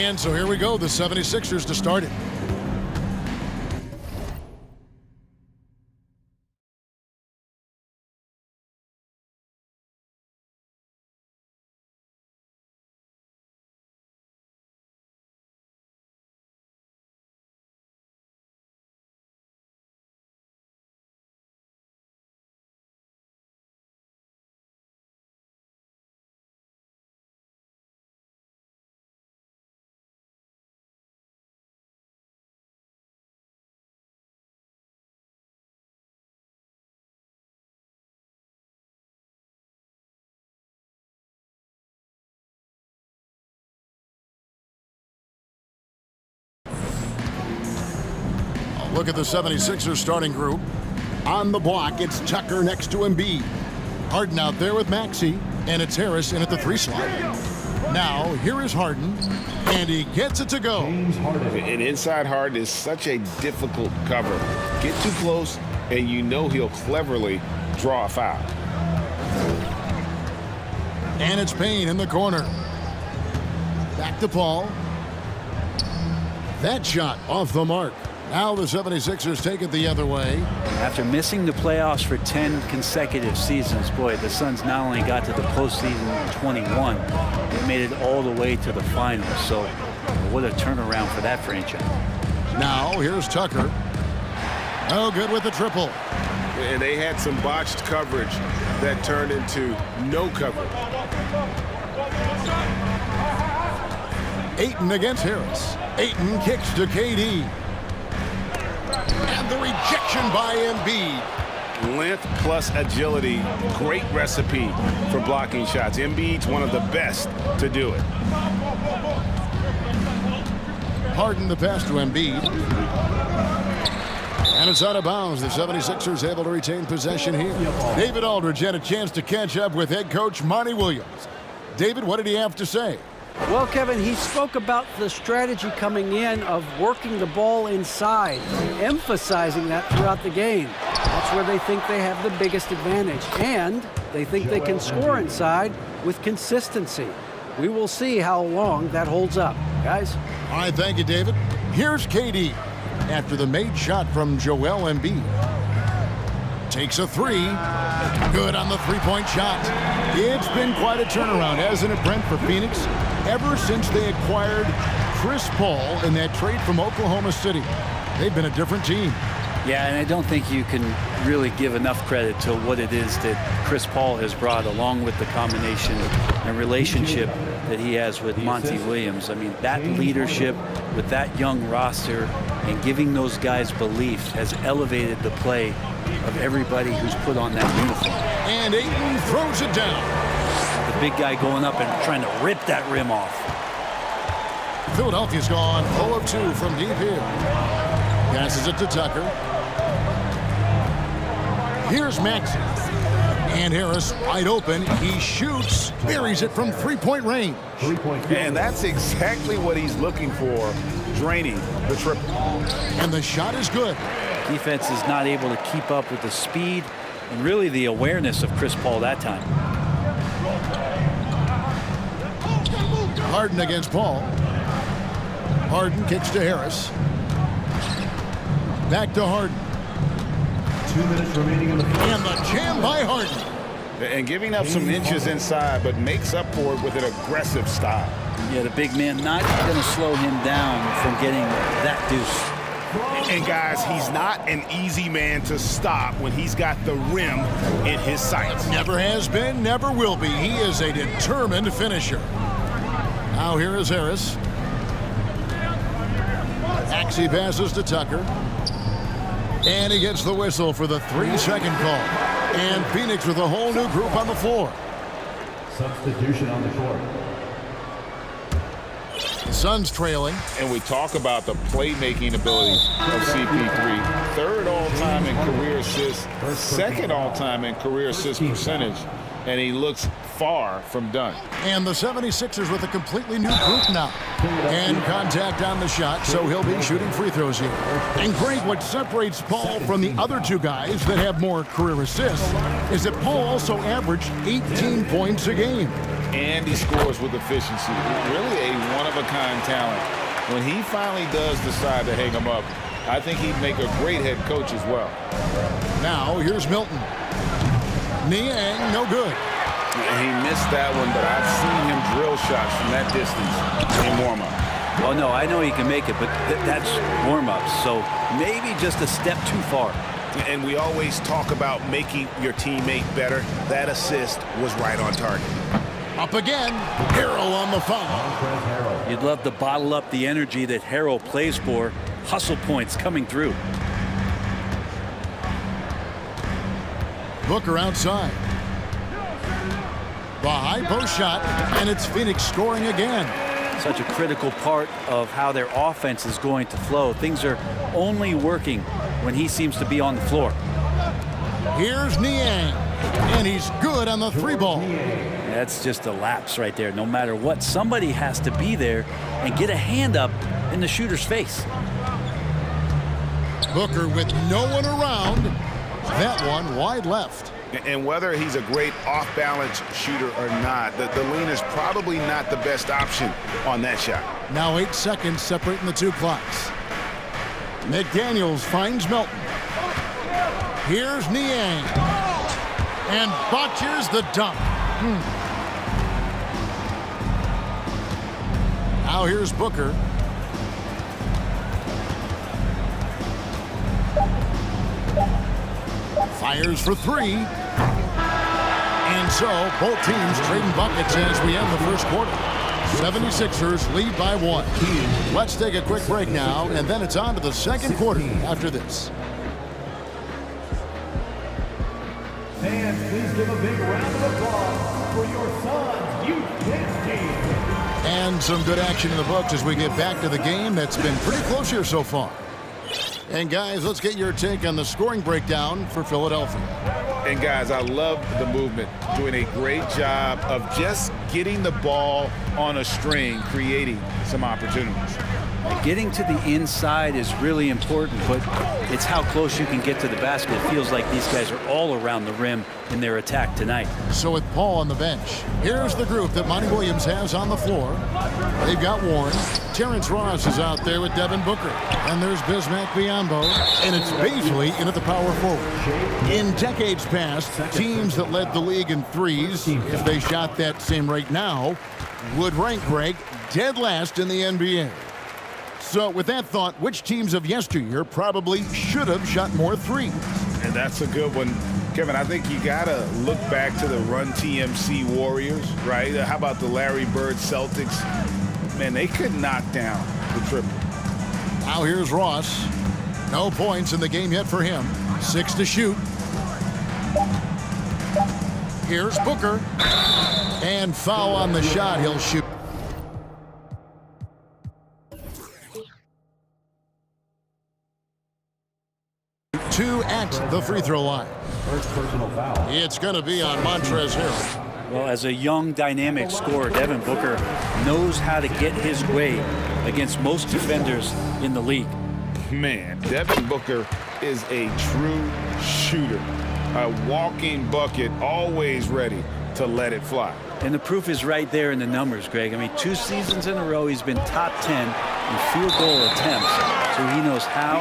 And so here we go, the 76ers to start it. Look at the 76ers starting group. On the block, it's Tucker next to Embiid. Harden out there with Maxey, and it's Harris in at the 3 slot. Now, here is Harden, and he gets it to go. And inside Harden is such a difficult cover. Get too close, and you know he'll cleverly draw a foul. And it's Payne in the corner. Back to Paul. That shot off the mark. Now the 76ers take it the other way. After missing the playoffs for 10 consecutive seasons, boy, the Suns not only got to the postseason in 21, they made it all the way to the finals. So what a turnaround for that franchise. Now here's Tucker. Oh, good with the triple. And they had some botched coverage that turned into no coverage. Ayton against Harris. Ayton kicks to KD. And the rejection by Embiid. Length plus agility, great recipe for blocking shots. Embiid's one of the best to do it. Harden the pass to Embiid. And it's out of bounds. The 76ers able to retain possession here. David Aldridge had a chance to catch up with head coach Monty Williams. David, what did he have to say? Well, Kevin, he spoke about the strategy coming in of working the ball inside, emphasizing that throughout the game. That's where they think they have the biggest advantage, and they think they can score inside with consistency. We will see how long that holds up, guys. All right, thank you, David. Here's KD after the made shot from Joel Embiid. Takes a 3. Good on the three-point shot. It's been quite a turnaround, hasn't it, Brent, for Phoenix? Ever since they acquired Chris Paul in that trade from Oklahoma City, they've been a different team. Yeah, and I don't think you can really give enough credit to what it is that Chris Paul has brought, along with the combination and relationship that he has with Monty Williams. I mean, that leadership with that young roster and giving those guys belief has elevated the play of everybody who's put on that uniform. And Ayton throws it down. The big guy going up and trying to rip that rim off. Philadelphia's gone 0 of 2 from deep here. Passes it to Tucker. Here's Maxey. And Harris wide open. He shoots, buries it from three-point range. And that's exactly what he's looking for, draining the triple. And the shot is good. Defense is not able to keep up with the speed and really the awareness of Chris Paul that time. Harden against Paul. Harden kicks to Harris. Back to Harden. 2 minutes remaining in the fourth. And the jam by Harden. And giving up some inches inside, but makes up for it with an aggressive style. Yeah, the big man not going to slow him down from getting that deuce. And guys, he's not an easy man to stop when he's got the rim in his sights. Never has been, never will be. He is a determined finisher. Now here is Harris. Maxey passes to Tucker. And he gets the whistle for the 3-second call. And Phoenix with a whole new group on the floor. Substitution on the court. Suns trailing. And we talk about the playmaking ability of CP3. Third all-time in career assists, second all-time in career assist percentage, and he looks far from done. And the 76ers with a completely new group now. And contact on the shot, so he'll be shooting free throws here. And Greg, what separates Paul from the other two guys that have more career assists is that Paul also averaged 18 points a game. and he scores with efficiency. Really a one-of-a-kind talent. When he finally does decide to hang him up, I think he'd make a great head coach as well. Now, here's Milton. Niang, no good. He missed that one, but I've seen him drill shots from that distance in warm-up. Well, no, I know he can make it, but that's warm-ups, so maybe just a step too far. And we always talk about making your teammate better. That assist was right on target. Up again, Harrell on the foul. You'd love to bottle up the energy that Harrell plays for. Hustle points coming through. Booker outside. The high post shot, and it's Phoenix scoring again. Such a critical part of how their offense is going to flow. Things are only working when he seems to be on the floor. Here's Niang, and he's good on the three ball. That's just a lapse right there. No matter what, somebody has to be there and get a hand up in the shooter's face. Booker with no one around. That one wide left. And whether he's a great off-balance shooter or not, the lean is probably not the best option on that shot. Now 8 seconds separating the two clocks. McDaniels finds Milton. Here's Niang. And botches the dunk. Now here's Booker. Fires for three. And so both teams trading buckets as we end the first quarter. 76ers lead by 1. Let's take a quick break now, and then it's on to the second quarter after this. Fans, please give a big round of applause for your son's youth kids team. And some good action in the books as we get back to the game that's been pretty close here so far. And guys, let's get your take on the scoring breakdown for Philadelphia. And guys, I love the movement, doing a great job of just getting the ball on a string, creating some opportunities. Getting to the inside is really important, but it's how close you can get to the basket. It feels like these guys are all around the rim in their attack tonight. So with Paul on the bench, here's the group that Monty Williams has on the floor. They've got Warren. Terrence Ross is out there with Devin Booker. And there's Bismack Biyombo. And it's Baisley in at the power forward. In decades past, teams that led the league in threes, if they shot that same rate now, would rank Greg dead last in the NBA. So with that thought, which teams of yesteryear probably should have shot more threes? And that's a good one. Kevin, I think you got to look back to the Run TMC Warriors, right? How about the Larry Bird Celtics? Man, they could knock down the triple. Now here's Ross. No points in the game yet for him. 6 to shoot. Here's Booker. And foul on the shot. He'll shoot. Two at the free throw line. First personal foul. It's going to be on Montrezl Harrell. Well, as a young, dynamic scorer, Devin Booker knows how to get his way against most defenders in the league. Man, Devin Booker is a true shooter. A walking bucket, always ready to let it fly. And the proof is right there in the numbers, Greg. I mean, 2 seasons in a row, he's been top 10 in field goal attempts. So he knows how,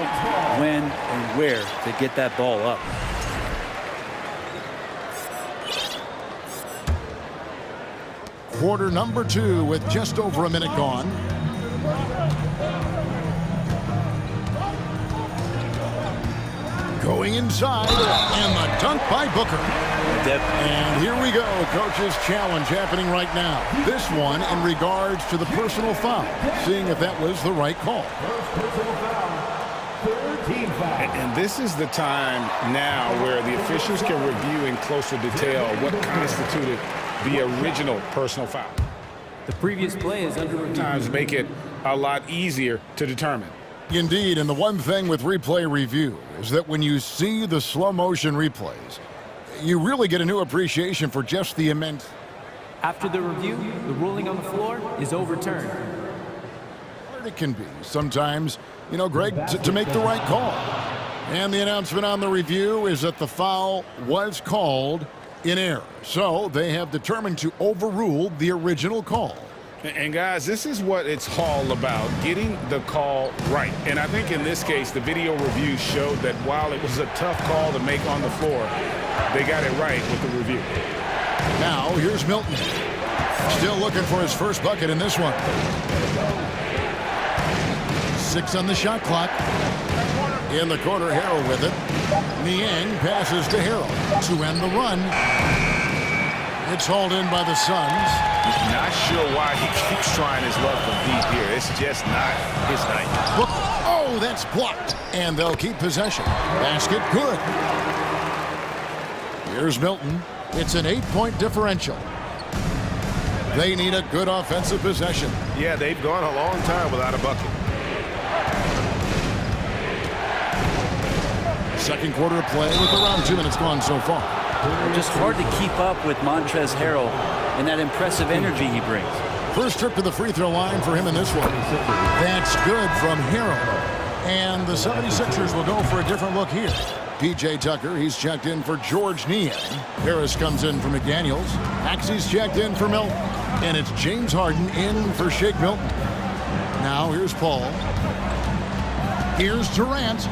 when, and where to get that ball up. Quarter number 2 with just over a minute gone. Going inside, and the dunk by Booker. And here we go, coach's challenge happening right now. This one in regards to the personal foul, seeing if that was the right call. And this is the time now where the officials can review in closer detail what constituted the original personal foul. The previous play is under review. Times make it a lot easier to determine. Indeed, and the one thing with replay review is that when you see the slow motion replays, you really get a new appreciation for just the immense. After the review, the ruling on the floor is overturned. Hard it can be sometimes, you know, Greg, to make the right call. And the announcement on the review is that the foul was called in error. So they have determined to overrule the original call. And guys, this is what it's all about, getting the call right. And I think in this case, the video review showed that while it was a tough call to make on the floor, they got it right with the review. Now, here's Milton. Still looking for his first bucket in this one. 6 on the shot clock. In the corner, Harrell with it. Niang passes to Harrell to end the run. It's hauled in by the Suns. Not sure why he keeps trying his luck from deep here. It's just not his night. Oh, that's blocked. And they'll keep possession. Basket good. Here's Milton. It's an 8-point differential. They need a good offensive possession. Yeah, they've gone a long time without a bucket. Second quarter of play with around 2 minutes gone so far. Just hard to keep up with Montrezl Harrell and that impressive energy he brings. First trip to the free throw line for him in this one. That's good from Harrell. And the 76ers will go for a different look here. P.J. Tucker, he's checked in for George Niang. Harris comes in for McDaniels. Maxey's checked in for Milton. And it's James Harden in for Shake Milton. Now here's Paul. Here's Durant.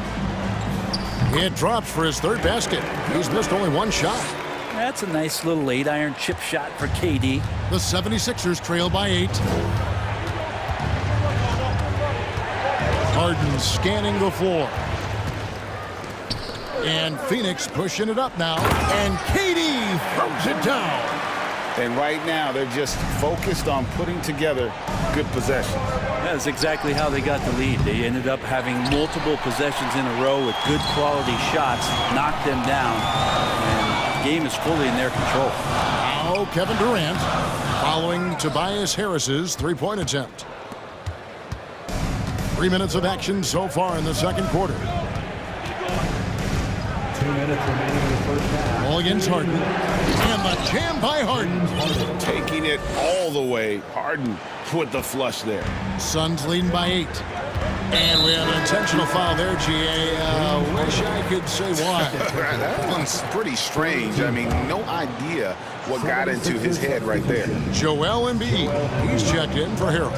It drops for his third basket. He's missed only one shot. That's a nice little 8-iron chip shot for KD. The 76ers trail by 8. Harden scanning the floor. And Phoenix pushing it up now. And KD throws it down. And right now, they're just focused on putting together good possessions. That's exactly how they got the lead. They ended up having multiple possessions in a row with good quality shots, knocked them down, and the game is fully in their control. Now Kevin Durant following Tobias Harris's three-point attempt. 3 minutes of action so far in the second quarter. 2 minutes remaining in the first half. Ball against Harden. And the jam by Harden. Taking it all the way. Harden with the flush there. Suns leading by 8. And we have an intentional foul there, GA. Wish I could say why. That one's pretty strange. I mean, no idea what got into his head right there. Joel Embiid. He's checked in for Harrell.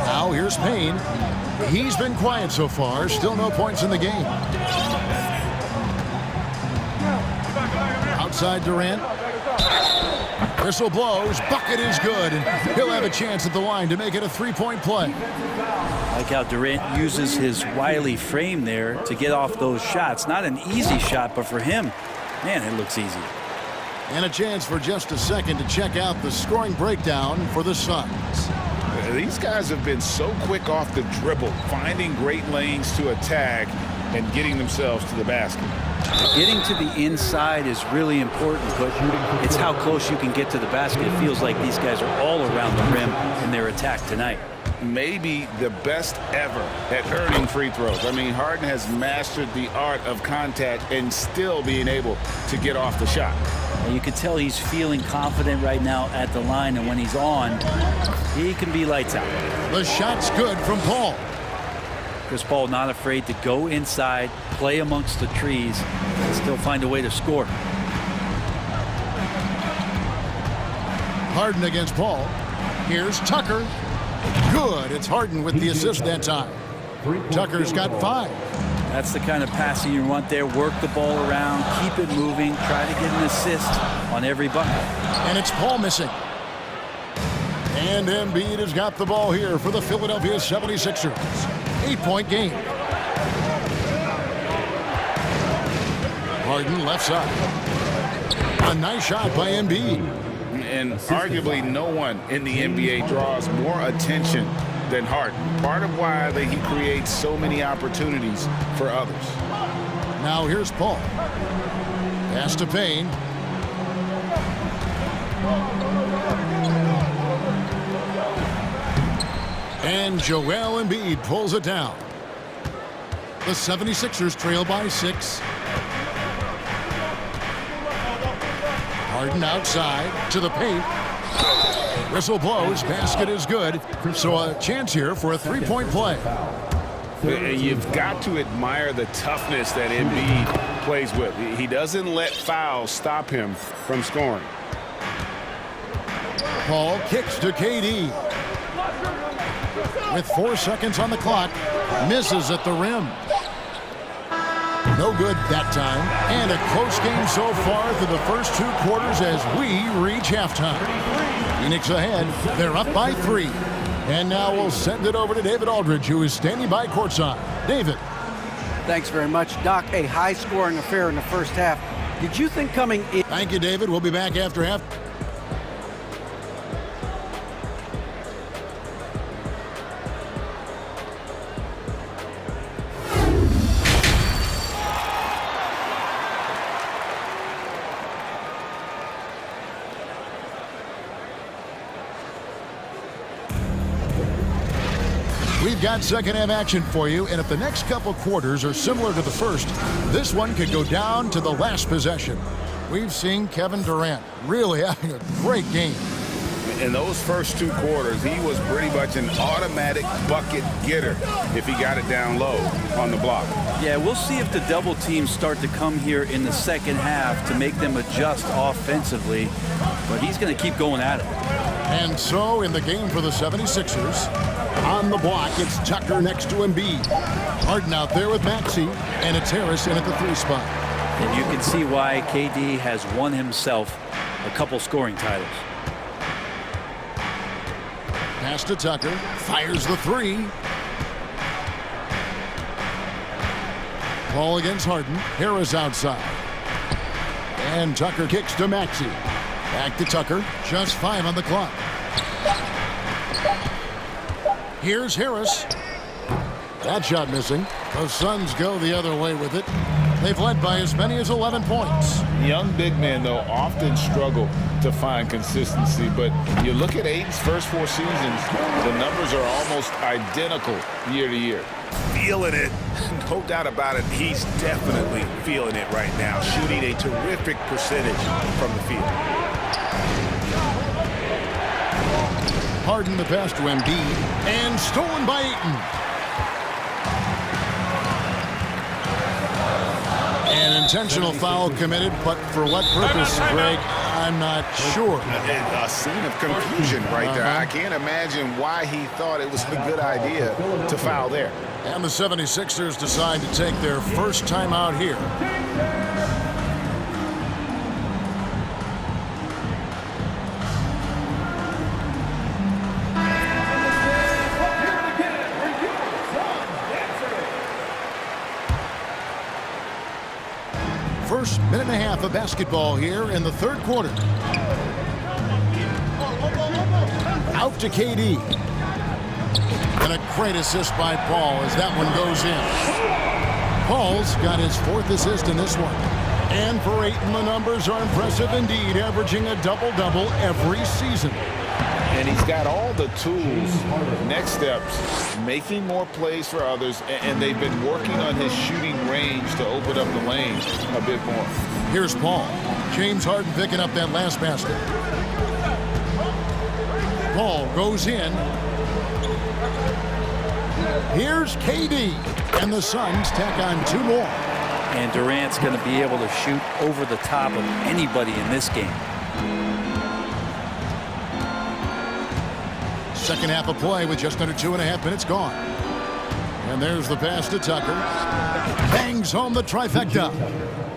Now here's Payne. He's been quiet so far. Still no points in the game. Outside Durant. Whistle blows. Bucket is good. And he'll have a chance at the line to make it a three-point play. Like how Durant uses his wily frame there to get off those shots. Not an easy shot, but for him, man, it looks easy. And a chance for just a second to check out the scoring breakdown for the Suns. These guys have been so quick off the dribble, finding great lanes to attack and getting themselves to the basket. Getting to the inside is really important, but it's how close you can get to the basket. It feels like these guys are all around the rim in their attack tonight. Maybe the best ever at earning free throws. I mean, Harden has mastered the art of contact and still being able to get off the shot. And you can tell he's feeling confident right now at the line, and when he's on, he can be lights out. The shot's good from Paul. Chris Paul not afraid to go inside, play amongst the trees, and still find a way to score. Harden against Paul. Here's Tucker. Good. It's Harden with the assist that time. Tucker's got 5. That's the kind of passing you want there. Work the ball around, keep it moving, try to get an assist on every bucket. And it's Paul missing. And Embiid has got the ball here for the Philadelphia 76ers. 8-point game. Harden left side. A nice shot by Embiid. And arguably no one in the NBA draws more attention than Harden. Part of why he creates so many opportunities for others. Now here's Paul. Pass to Payne. And Joel Embiid pulls it down. The 76ers trail by 6. Harden outside to the paint. Whistle blows. Basket is good. So a chance here for a three-point play. You've got to admire the toughness that Embiid plays with. He doesn't let fouls stop him from scoring. Paul kicks to KD. With 4 seconds on the clock, misses at the rim. No good that time. And a close game so far through the first 2 quarters as we reach halftime. Phoenix ahead. They're up by 3. And now we'll send it over to David Aldridge, who is standing by courtside. David. Thanks very much, Doc. A high-scoring affair in the first half. Did you think coming in... Thank you, David. We'll be back after half. We've got second half action for you, and if the next couple quarters are similar to the first, this one could go down to the last possession. We've seen Kevin Durant really having a great game. In those first 2 quarters, he was pretty much an automatic bucket getter if he got it down low on the block. Yeah, we'll see if the double teams start to come here in the second half to make them adjust offensively, but he's going to keep going at it. And so in the game for the 76ers, on the block, it's Tucker next to Embiid. Harden out there with Maxey, and it's Harris in at the 3 spot. And you can see why KD has won himself a couple scoring titles. Pass to Tucker, fires the 3. Ball against Harden, Harris outside. And Tucker kicks to Maxey. Back to Tucker, just 5 on the clock. Here's Harris. That shot missing. The Suns go the other way with it. They've led by as many as 11 points. Young big men, though, often struggle to find consistency, but you look at Aiden's first 4 seasons, the numbers are almost identical year to year. Feeling it. No doubt about it. He's definitely feeling it right now, shooting a terrific percentage from the field. Harden the pass to Embiid, and stolen by Ayton. An intentional foul committed, but for what purpose, Greg, I'm not sure. A scene of confusion right there. I can't imagine why he thought it was a good idea to foul there. And the 76ers decide to take their first time out here. First minute and a half of basketball here in the 3rd quarter. Out to KD. And a great assist by Paul as that one goes in. Paul's got his 4th assist in this one. And for Ayton, the numbers are impressive indeed, averaging a double-double every season. And he's got all the tools. Next steps, making more plays for others, and they've been working on his shooting range to open up the lane a bit more. Here's Paul. James Harden picking up that last basket. Paul goes in. Here's KD. And the Suns tack on 2 more. And Durant's going to be able to shoot over the top of anybody in this game. Second half of play with just under 2.5 minutes gone. And there's the pass to Tucker. Bangs home the trifecta.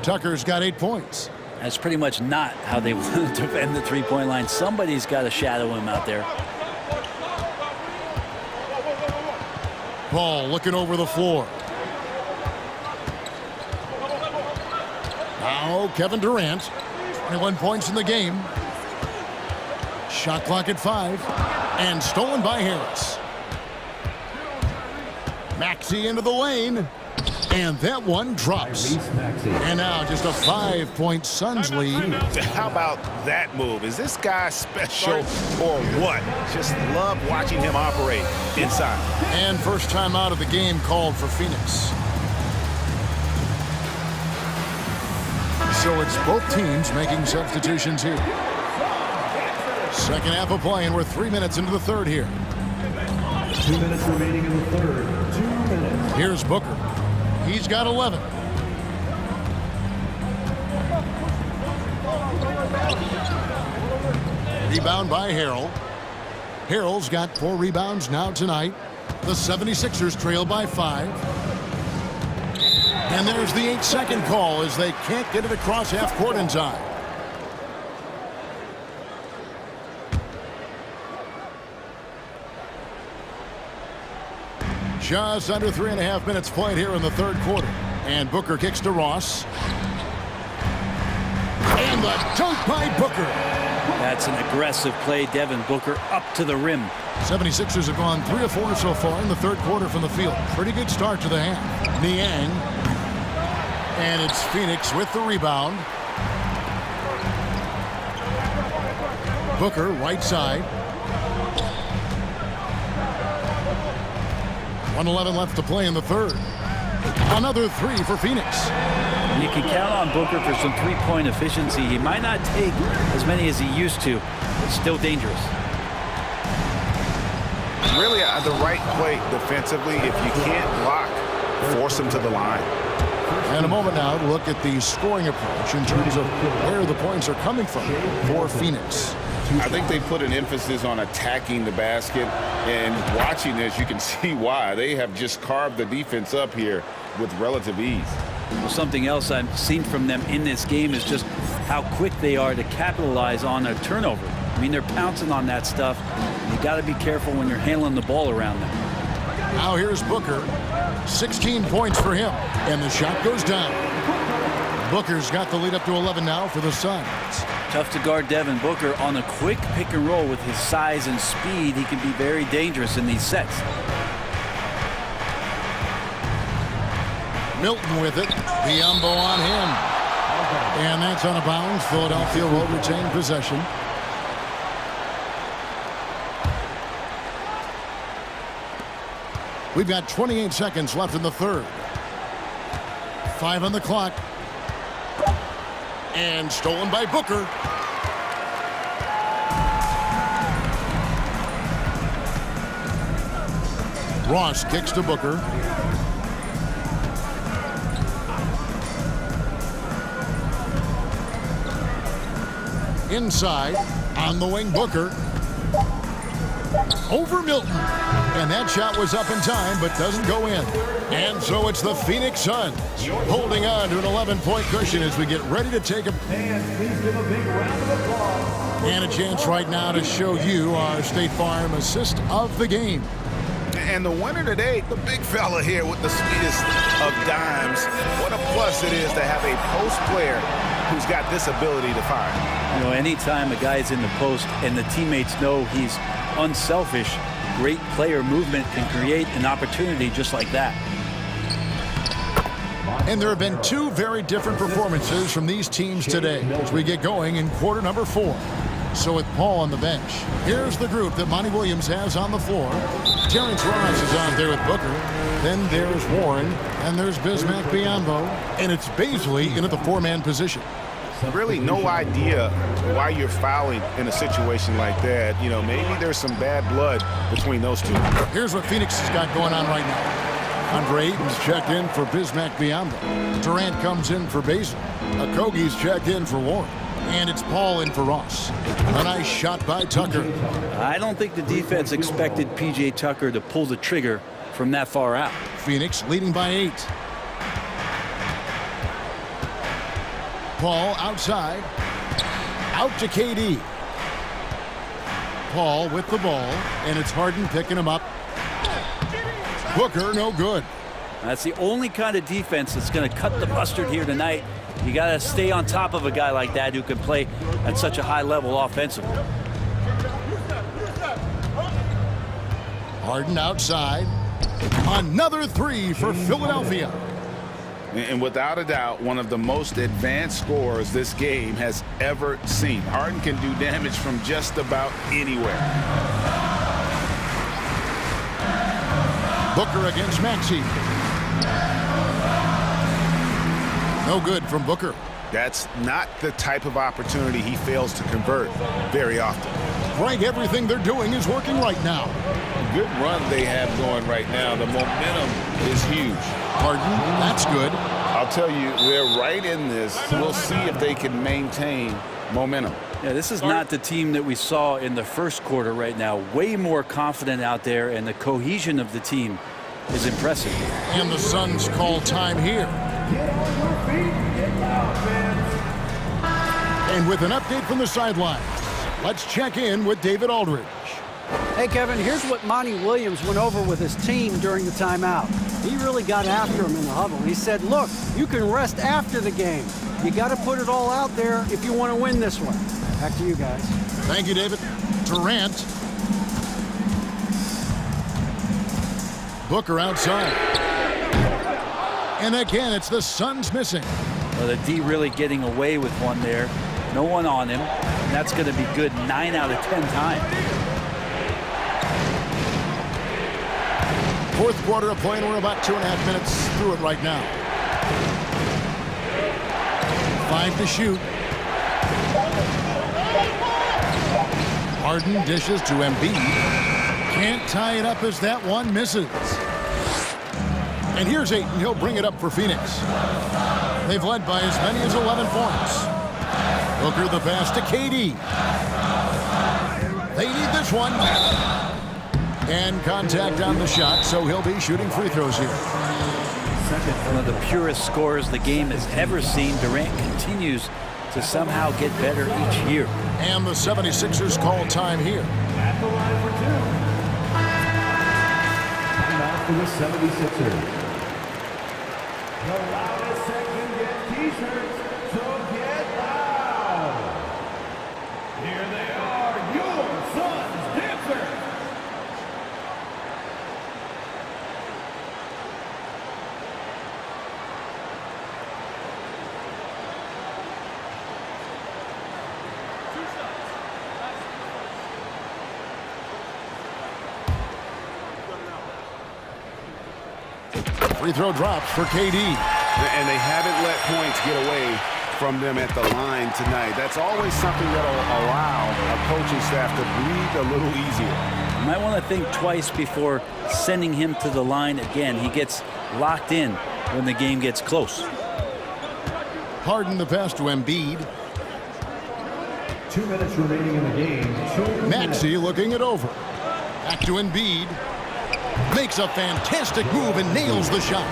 Tucker's got 8 points. That's pretty much not how they want to defend the 3-point line. Somebody's got to shadow him out there. Paul looking over the floor. Now Kevin Durant. 21 points in the game. Shot clock at 5. And stolen by Harris. Maxey into the lane. And that one drops. And now just a 5-point Suns lead. How about that move? Is this guy special or what? Just love watching him operate inside. And first time out of the game called for Phoenix. So it's both teams making substitutions here. Second half of play, and we're 3 minutes into the 3rd here. 2 minutes remaining in the 3rd. 2 minutes. Here's Booker. He's got 11. rebound by Harrell. Harrell's got 4 rebounds now tonight. The 76ers trail by 5. And there's the 8-second call as they can't get it across half court in time. Just under 3.5 minutes played here in the third quarter. And Booker kicks to Ross. And the dunk by Booker. That's an aggressive play. Devin Booker up to the rim. 76ers have gone 3 of 4 so far in the third quarter from the field. Pretty good start to the half. Niang. And it's Phoenix with the rebound. Booker, right side. 1:11 left to play in the third. Another 3 for Phoenix. You can count on Booker for some three-point efficiency. He might not take as many as he used to, but still dangerous. Really the right play defensively. If you can't block, force him to the line. And a moment now to look at the scoring approach in terms of where the points are coming from for Phoenix. I think they put an emphasis on attacking the basket, and watching this, you can see why. They have just carved the defense up here with relative ease. Well, something else I've seen from them in this game is just how quick they are to capitalize on a turnover. I mean, they're pouncing on that stuff. You got to be careful when you're handling the ball around them. Now here's Booker. 16 points for him, and the shot goes down. Booker's got the lead up to 11 now for the Suns. Tough to guard Devin Booker on a quick pick and roll. With his size and speed, he can be very dangerous in these sets. Milton with it. Biyombo on him. And that's out of bounds. Philadelphia will retain possession. We've got 28 seconds left in the third. 5 on the clock. And stolen by Booker. Ross kicks to Booker. Inside, on the wing, Booker. Over Milton. And that shot was up in time, but doesn't go in. And so it's the Phoenix Suns holding on to an 11-point cushion as we get ready to take a... And a chance right now to show you our State Farm assist of the game. And the winner today, the big fella here with the sweetest of dimes. What a plus it is to have a post player who's got this ability to find. You know, anytime a guy's in the post and the teammates know he's unselfish, great player movement can create an opportunity just like that. And there have been 2 very different performances from these teams today as we get going in quarter number 4. So with Paul on the bench, here's the group that Monty Williams has on the floor. Terrence Ross is out there with Booker. Then there's Warren, and there's Bismack Biyombo, and it's Baisley in at the 4-man position. Really no idea why you're fouling in a situation like that. You know, maybe there's some bad blood between those two. Here's what Phoenix has got going on right now. Andre Ayton's checked in for Bismack Biyombo. Durant comes in for Baisley. Okogie's checked in for Warren. And it's Paul in for Ross. A nice shot by Tucker. I don't think the defense expected P.J. Tucker to pull the trigger from that far out. Phoenix leading by 8. Paul outside. Out to KD. Paul with the ball, and it's Harden picking him up. Booker, no good. That's the only kind of defense that's going to cut the mustard here tonight. You got to stay on top of a guy like that who can play at such a high level offensively. Harden outside. Another 3 for Philadelphia. And without a doubt, one of the most advanced scorers this game has ever seen. Harden can do damage from just about anywhere. Booker against Maxey. No good from Booker. That's not the type of opportunity he fails to convert very often. Greg, everything they're doing is working right now. Good run they have going right now. The momentum is huge. Harden, that's good. I'll tell you, they're right in this. We'll see if they can maintain momentum. Yeah, this is not the team that we saw in the first quarter right now. Way more confident out there, and the cohesion of the team is impressive. And the Suns call time here. And with an update from the sidelines, let's check in with David Aldridge. Hey, Kevin, here's what Monty Williams went over with his team during the timeout. He really got after him in the huddle. He said, look, you can rest after the game. You got to put it all out there if you want to win this one. Back to you guys. Thank you, David. Durant. Booker outside. And again, it's the Suns missing. Well, the D really getting away with one there. No one on him. And that's going to be good 9 out of 10 times. Fourth quarter of play, and we're about 2.5 minutes through it right now. 5 to shoot. Harden dishes to Embiid. Can't tie it up as that one misses. And here's Ayton. He'll bring it up for Phoenix. They've led by as many as 11 points. Booker the pass to KD. They need this one. And contact on the shot, so he'll be shooting free throws here. One of the purest scorers the game has ever seen. Durant continues to somehow get better each year. And the 76ers call time here. At the line for 2. Timeout for the 76ers. The loudest section get t-shirts, so get loud. Here they are, your Suns dancers. Free throw drops for KD. And they haven't let points get away from them at the line tonight. That's always something that'll allow a coaching staff to breathe a little easier. You might want to think twice before sending him to the line again. He gets locked in when the game gets close. Harden the pass to Embiid. 2 minutes remaining in the game. Maxey looking it over. Back to Embiid. Makes a fantastic move and nails the shot.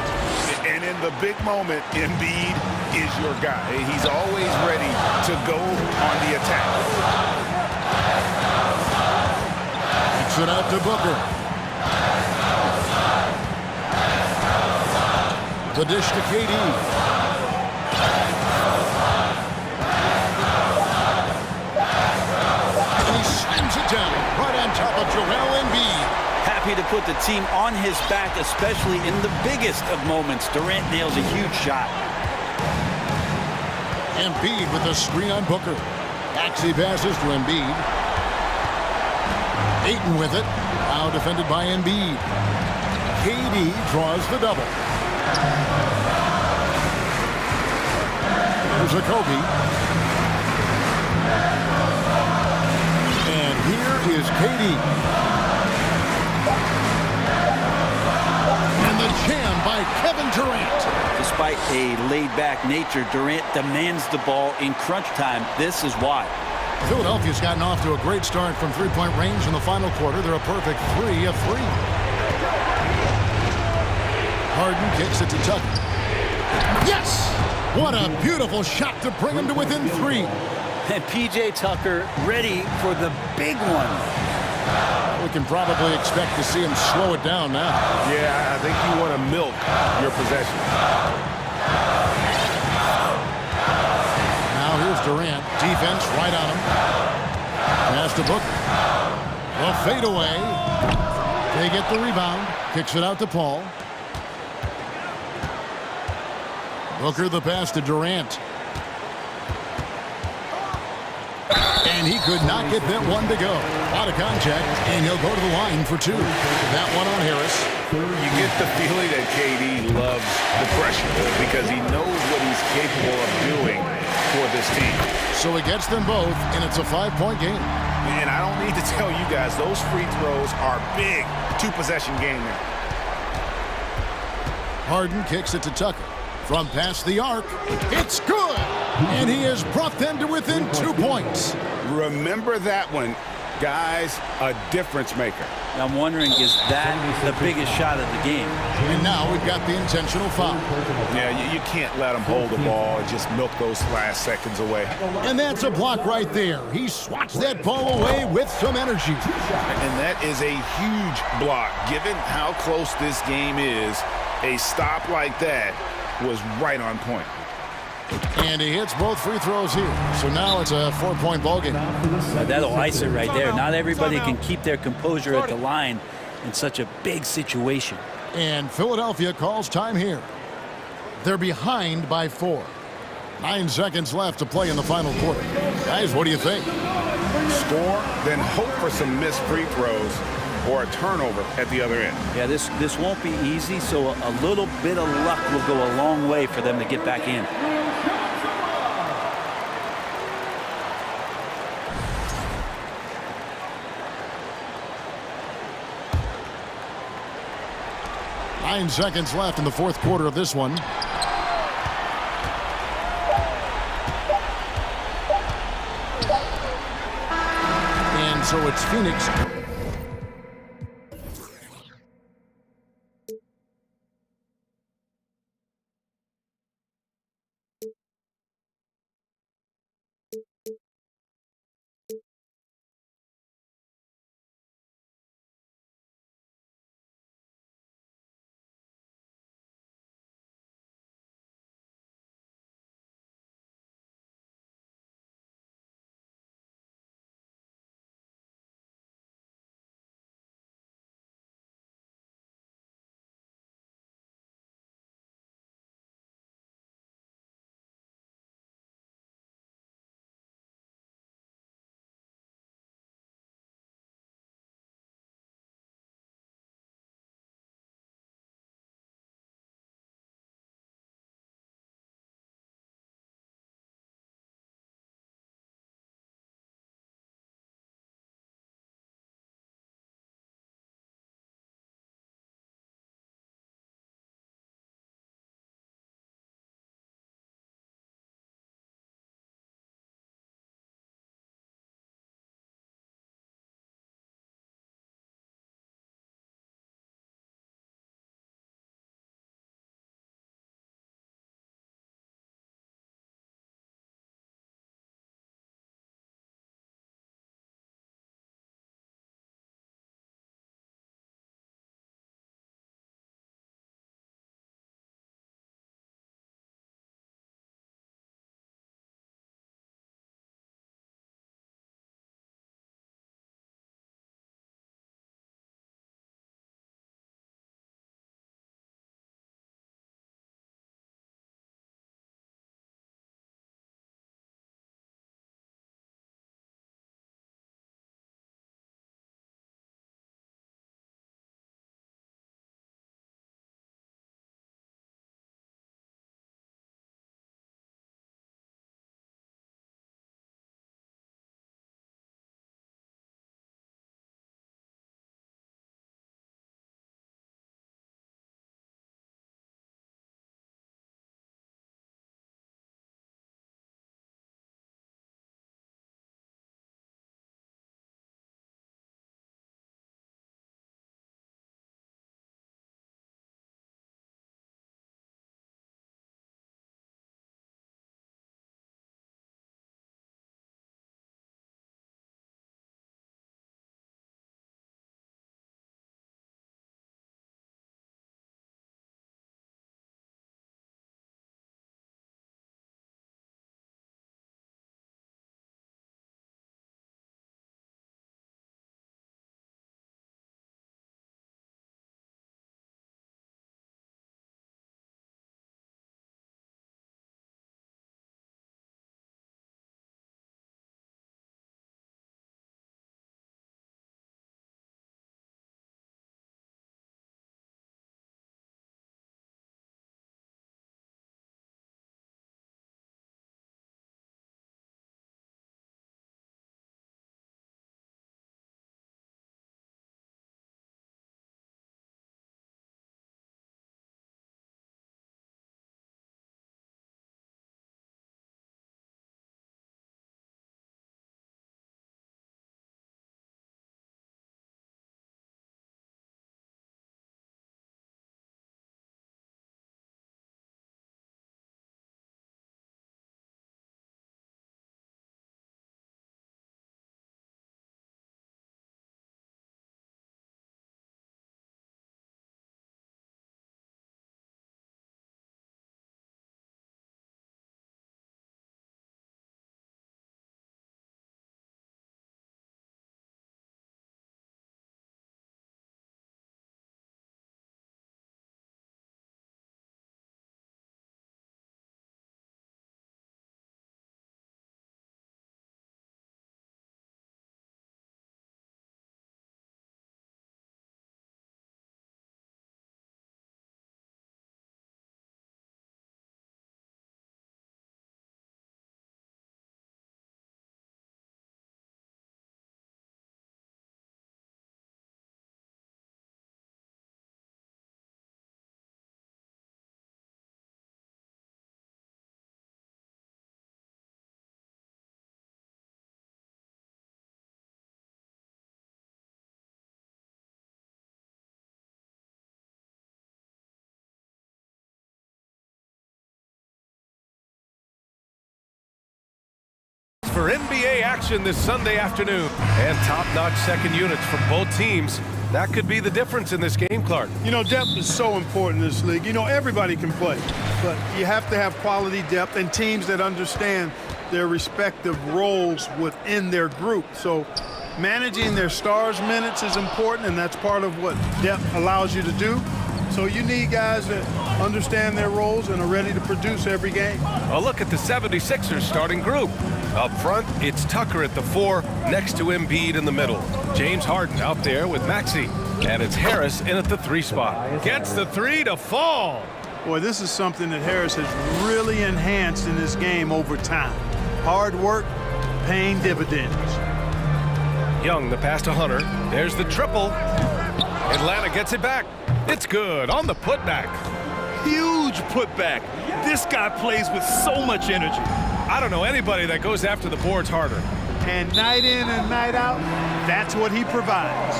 And in the big moment, Embiid is your guy. He's always ready to go on the attack. Kicks it out to Booker. The dish to KD. And he slams it down right on top of Joel Embiid. Happy to put the team on his back, especially in the biggest of moments. Durant nails a huge shot. Embiid with a screen on Booker. Maxey passes to Embiid. Ayton with it. Now defended by Embiid. KD draws the double. There's a Kobe. And here is KD. And the jam by Kevin Durant. Despite a laid-back nature, Durant demands the ball in crunch time. This is why. Philadelphia's gotten off to a great start from three-point range in the final quarter. They're a perfect 3 of 3. Harden kicks it to Tucker. Yes! What a beautiful shot to bring him to within 3. And P.J. Tucker ready for the big one. We can probably expect to see him slow it down now. Yeah, I think you want to milk your possession. Now here's Durant. Defense right on him. Pass to Booker. The fadeaway. They get the rebound. Kicks it out to Paul. Booker the pass to Durant. And he could not get that one to go. A lot of contact, and he'll go to the line for 2. That one on Harris. You get the feeling that KD loves the pressure because he knows what he's capable of doing for this team. So he gets them both, and it's a 5-point game. And I don't need to tell you guys, those free throws are big. 2-possession game now. Harden kicks it to Tucker. From past the arc, it's good. And he has brought them to within 2 points. Remember that one. Guys, a difference maker. I'm wondering, is that the biggest shot of the game? And now we've got the intentional foul. Yeah, you can't let him hold the ball and just milk those last seconds away. And that's a block right there. He swats that ball away with some energy. And that is a huge block. Given how close this game is, a stop like that was right on point. And he hits both free throws here. So now it's a 4-point ball game. That'll ice it right there. Not everybody can keep their composure at the line in such a big situation. And Philadelphia calls time here. They're behind by 4. 9 seconds left to play in the final quarter. Guys, what do you think? Score, then hope for some missed free throws or a turnover at the other end. Yeah, this won't be easy, so a little bit of luck will go a long way for them to get back in. Nine seconds left in the fourth quarter of this one. And so it's Phoenix for NBA action this Sunday afternoon. And top-notch second units from both teams. That could be the difference in this game, Clark. You know, depth is so important in this league. You know, everybody can play, but you have to have quality depth and teams that understand their respective roles within their group. So managing their stars' minutes is important, and that's part of what depth allows you to do. So you need guys that understand their roles and are ready to produce every game. A look at the 76ers starting group. Up front, it's Tucker at the 4, next to Embiid in the middle. James Harden out there with Maxey. And it's Harris in at the 3 spot. Gets the 3 to fall. Boy, this is something that Harris has really enhanced in this game over time. Hard work, paying dividends. Young, the pass to Hunter. There's the triple. Atlanta gets it back. It's good on the putback. Huge putback. This guy plays with so much energy. I don't know anybody that goes after the boards harder. And night in and night out, that's what he provides.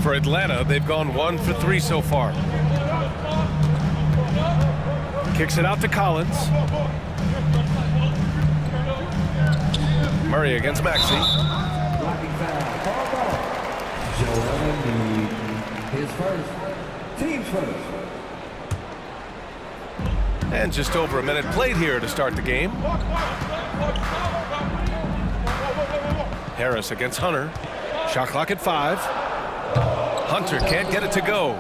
For Atlanta, they've gone 1 for 3 so far. Kicks it out to Collins. Murray against Maxey. His first. Team's first. And just over a minute played here to start the game. Harris against Hunter. Shot clock at 5. Hunter can't get it to go.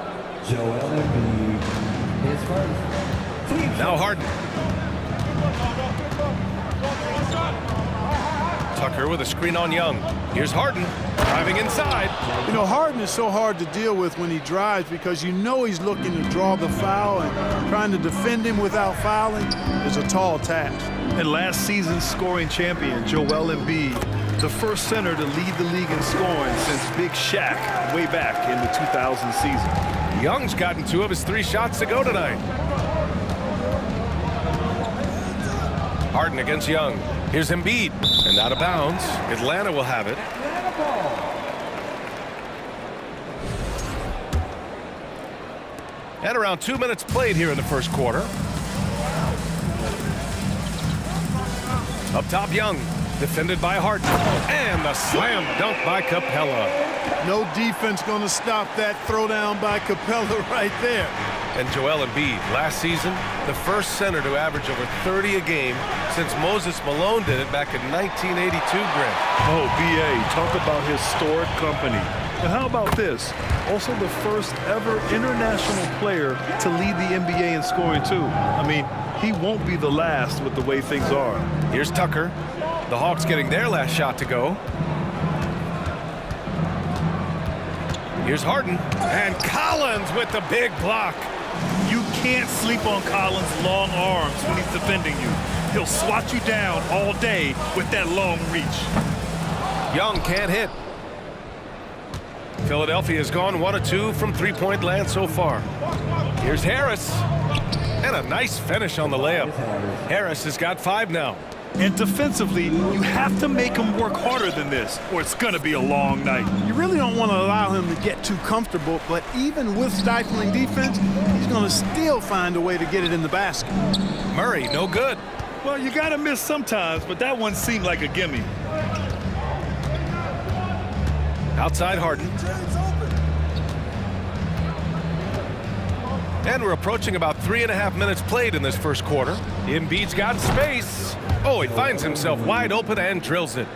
His first. Now Harden. Tucker with a screen on Young. Here's Harden driving inside. You know, Harden is so hard to deal with when he drives because you know he's looking to draw the foul, and trying to defend him without fouling is a tall task. And last season's scoring champion, Joel Embiid, the first center to lead the league in scoring since Big Shaq way back in the 2000 season. Young's gotten 2 of his 3 shots to go tonight. Harden against Young. Here's Embiid, and out of bounds. Atlanta will have it. And around 2 minutes played here in the first quarter. Up top, Young, defended by Harden. And the slam dunk by Capella. No defense going to stop that throwdown by Capella right there. And Joel Embiid, last season, the first center to average over 30 a game since Moses Malone did it back in 1982, Grant. Oh, B.A., talk about historic company. And how about this? Also the first ever international player to lead the NBA in scoring, too. I mean, he won't be the last with the way things are. Here's Tucker. The Hawks getting their last shot to go. Here's Harden. And Collins with the big block. You can't sleep on Collins' long arms when he's defending you. He'll swat you down all day with that long reach. Young can't hit. Philadelphia has gone 1 of 2 from 3-point land so far. Here's Harris. And a nice finish on the layup. Harris has got 5 now. And defensively, you have to make him work harder than this, or it's going to be a long night. You really don't want to allow him to get too comfortable, but even with stifling defense, he's going to still find a way to get it in the basket. Murray, no good. Well, you got to miss sometimes, but that one seemed like a gimme. Outside Harden. And we're approaching about 3.5 minutes played in this first quarter. Embiid's got space. Oh, he finds himself wide open and drills it.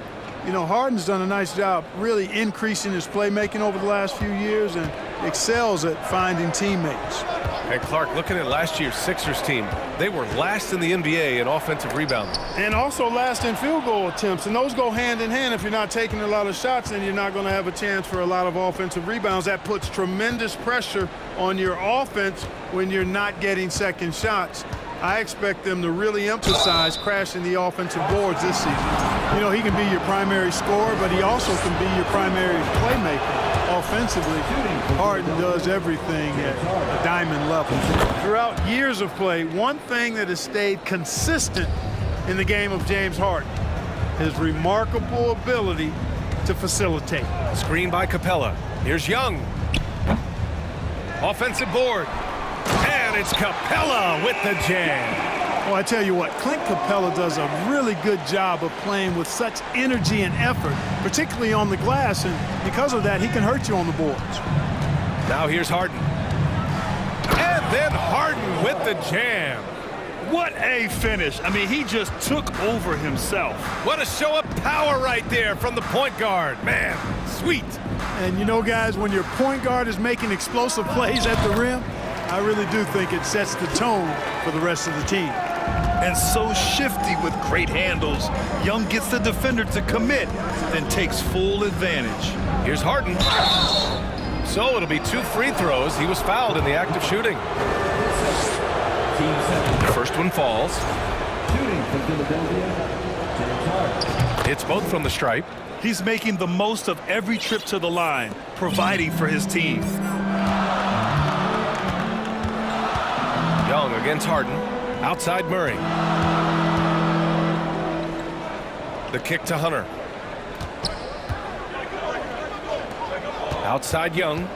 You know, Harden's done a nice job really increasing his playmaking over the last few years and excels at finding teammates. And Clark, looking at last year's Sixers team, they were last in the NBA in offensive rebounding. And also last in field goal attempts. And those go hand in hand. If you're not taking a lot of shots, then you're not going to have a chance for a lot of offensive rebounds. That puts tremendous pressure on your offense when you're not getting second shots. I expect them to really emphasize crashing the offensive boards this season. You know, he can be your primary scorer, but he also can be your primary playmaker. Offensively, Harden does everything at a diamond level. Throughout years of play, one thing that has stayed consistent in the game of James Harden, his remarkable ability to facilitate. Screen by Capella. Here's Young. Offensive board. And it's Capella with the jam. Well, I tell you what, Clint Capella does a really good job of playing with such energy and effort, particularly on the glass, and because of that, he can hurt you on the boards. Now here's Harden. And then Harden with the jam. What a finish. I mean, he just took over himself. What a show of power right there from the point guard. Man, sweet. And you know, guys, when your point guard is making explosive plays at the rim, I really do think it sets the tone for the rest of the team. And so shifty with great handles. Young gets the defender to commit, then takes full advantage. Here's Harden. So it'll be 2 free throws. He was fouled in the act of shooting. The first one falls. It's both from the stripe. He's making the most of every trip to the line, providing for his team. Young against Harden. Outside Murray. The kick to Hunter. Outside Young.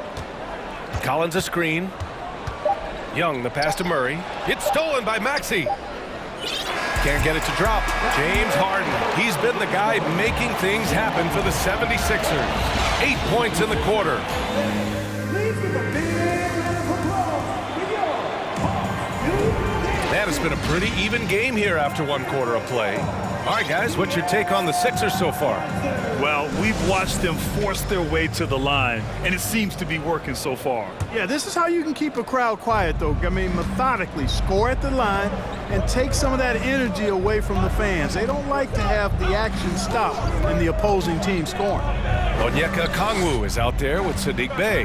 Collins a screen. Young the pass to Murray. It's stolen by Maxey. Can't get it to drop. James Harden. He's been the guy making things happen for the 76ers. 8 points in the quarter. Man, it's been a pretty even game here after 1 quarter of play. All right, guys, what's your take on the Sixers so far? Well, we've watched them force their way to the line, and it seems to be working so far. Yeah, this is how you can keep a crowd quiet, though. I mean, methodically score at the line and take some of that energy away from the fans. They don't like to have the action stop and the opposing team scoring. Onyeka Okongwu is out there with Sadiq Bey.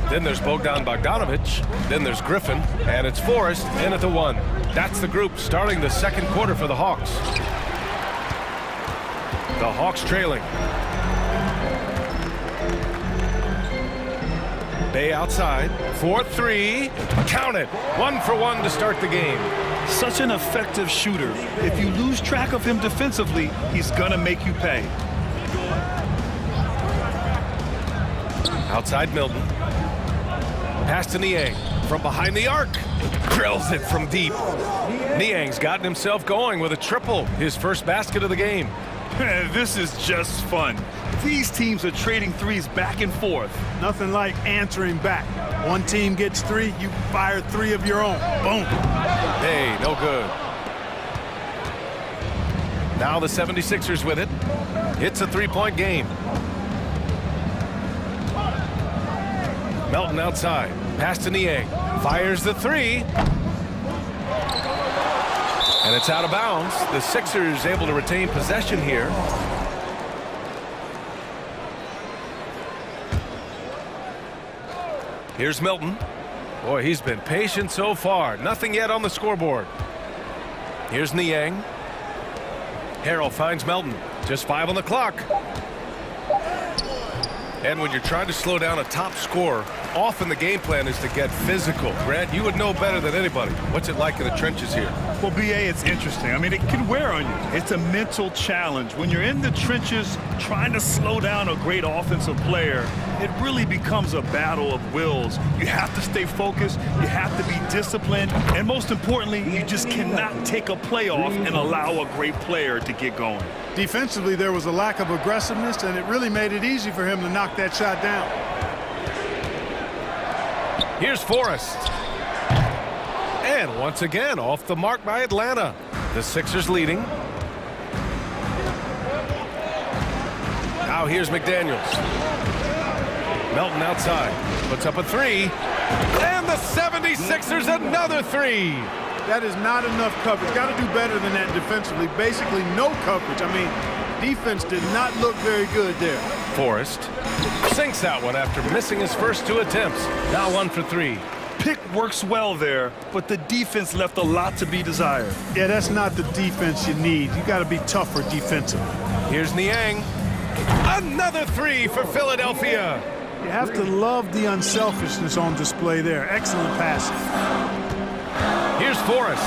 Then there's Bogdan Bogdanovic. Then there's Griffin. And it's Forrest in at the 1. That's the group starting the second quarter for the Hawks. The Hawks trailing. Bey outside. 4-3. Count it. 1 for 1 to start the game. Such an effective shooter. If you lose track of him defensively, he's gonna make you pay. Outside Milton. Pass to Niang. From behind the arc. Drills it from deep. Niang's gotten himself going with a triple. His first basket of the game. This is just fun. These teams are trading threes back and forth. Nothing like answering back. One team gets 3, you fire 3 of your own. Boom. Hey, no good. Now the 76ers with it. It's a 3-point game. Melton outside. Pass to Niang. Fires the 3. And it's out of bounds. The Sixers able to retain possession here. Here's Milton. Boy, he's been patient so far. Nothing yet on the scoreboard. Here's Niang. Harrell finds Melton. Just 5 on the clock. And when you're trying to slow down a top scorer, often the game plan is to get physical. Grant, you would know better than anybody. What's it like in the trenches here? Well, BA, it's interesting. I mean, it can wear on you. It's a mental challenge. When you're in the trenches trying to slow down a great offensive player, it really becomes a battle of wills. You have to stay focused. You have to be disciplined. And most importantly, you just cannot take a play off and allow a great player to get going. Defensively, there was a lack of aggressiveness, and it really made it easy for him to knock that shot down. Here's Forrest. And once again, off the mark by Atlanta. The Sixers leading. Now here's McDaniels. Melton outside. Puts up a 3. And the 76ers another 3. That is not enough coverage. Got to do better than that defensively. Basically no coverage. I mean, defense did not look very good there. Forrest sinks that one after missing his first 2 attempts. Now 1 for 3. Pick works well there, but the defense left a lot to be desired. Yeah, that's not the defense you need. You got to be tougher defensively. Here's Niang. Another 3 for Philadelphia. You have to love the unselfishness on display there. Excellent passing. Here's Forrest.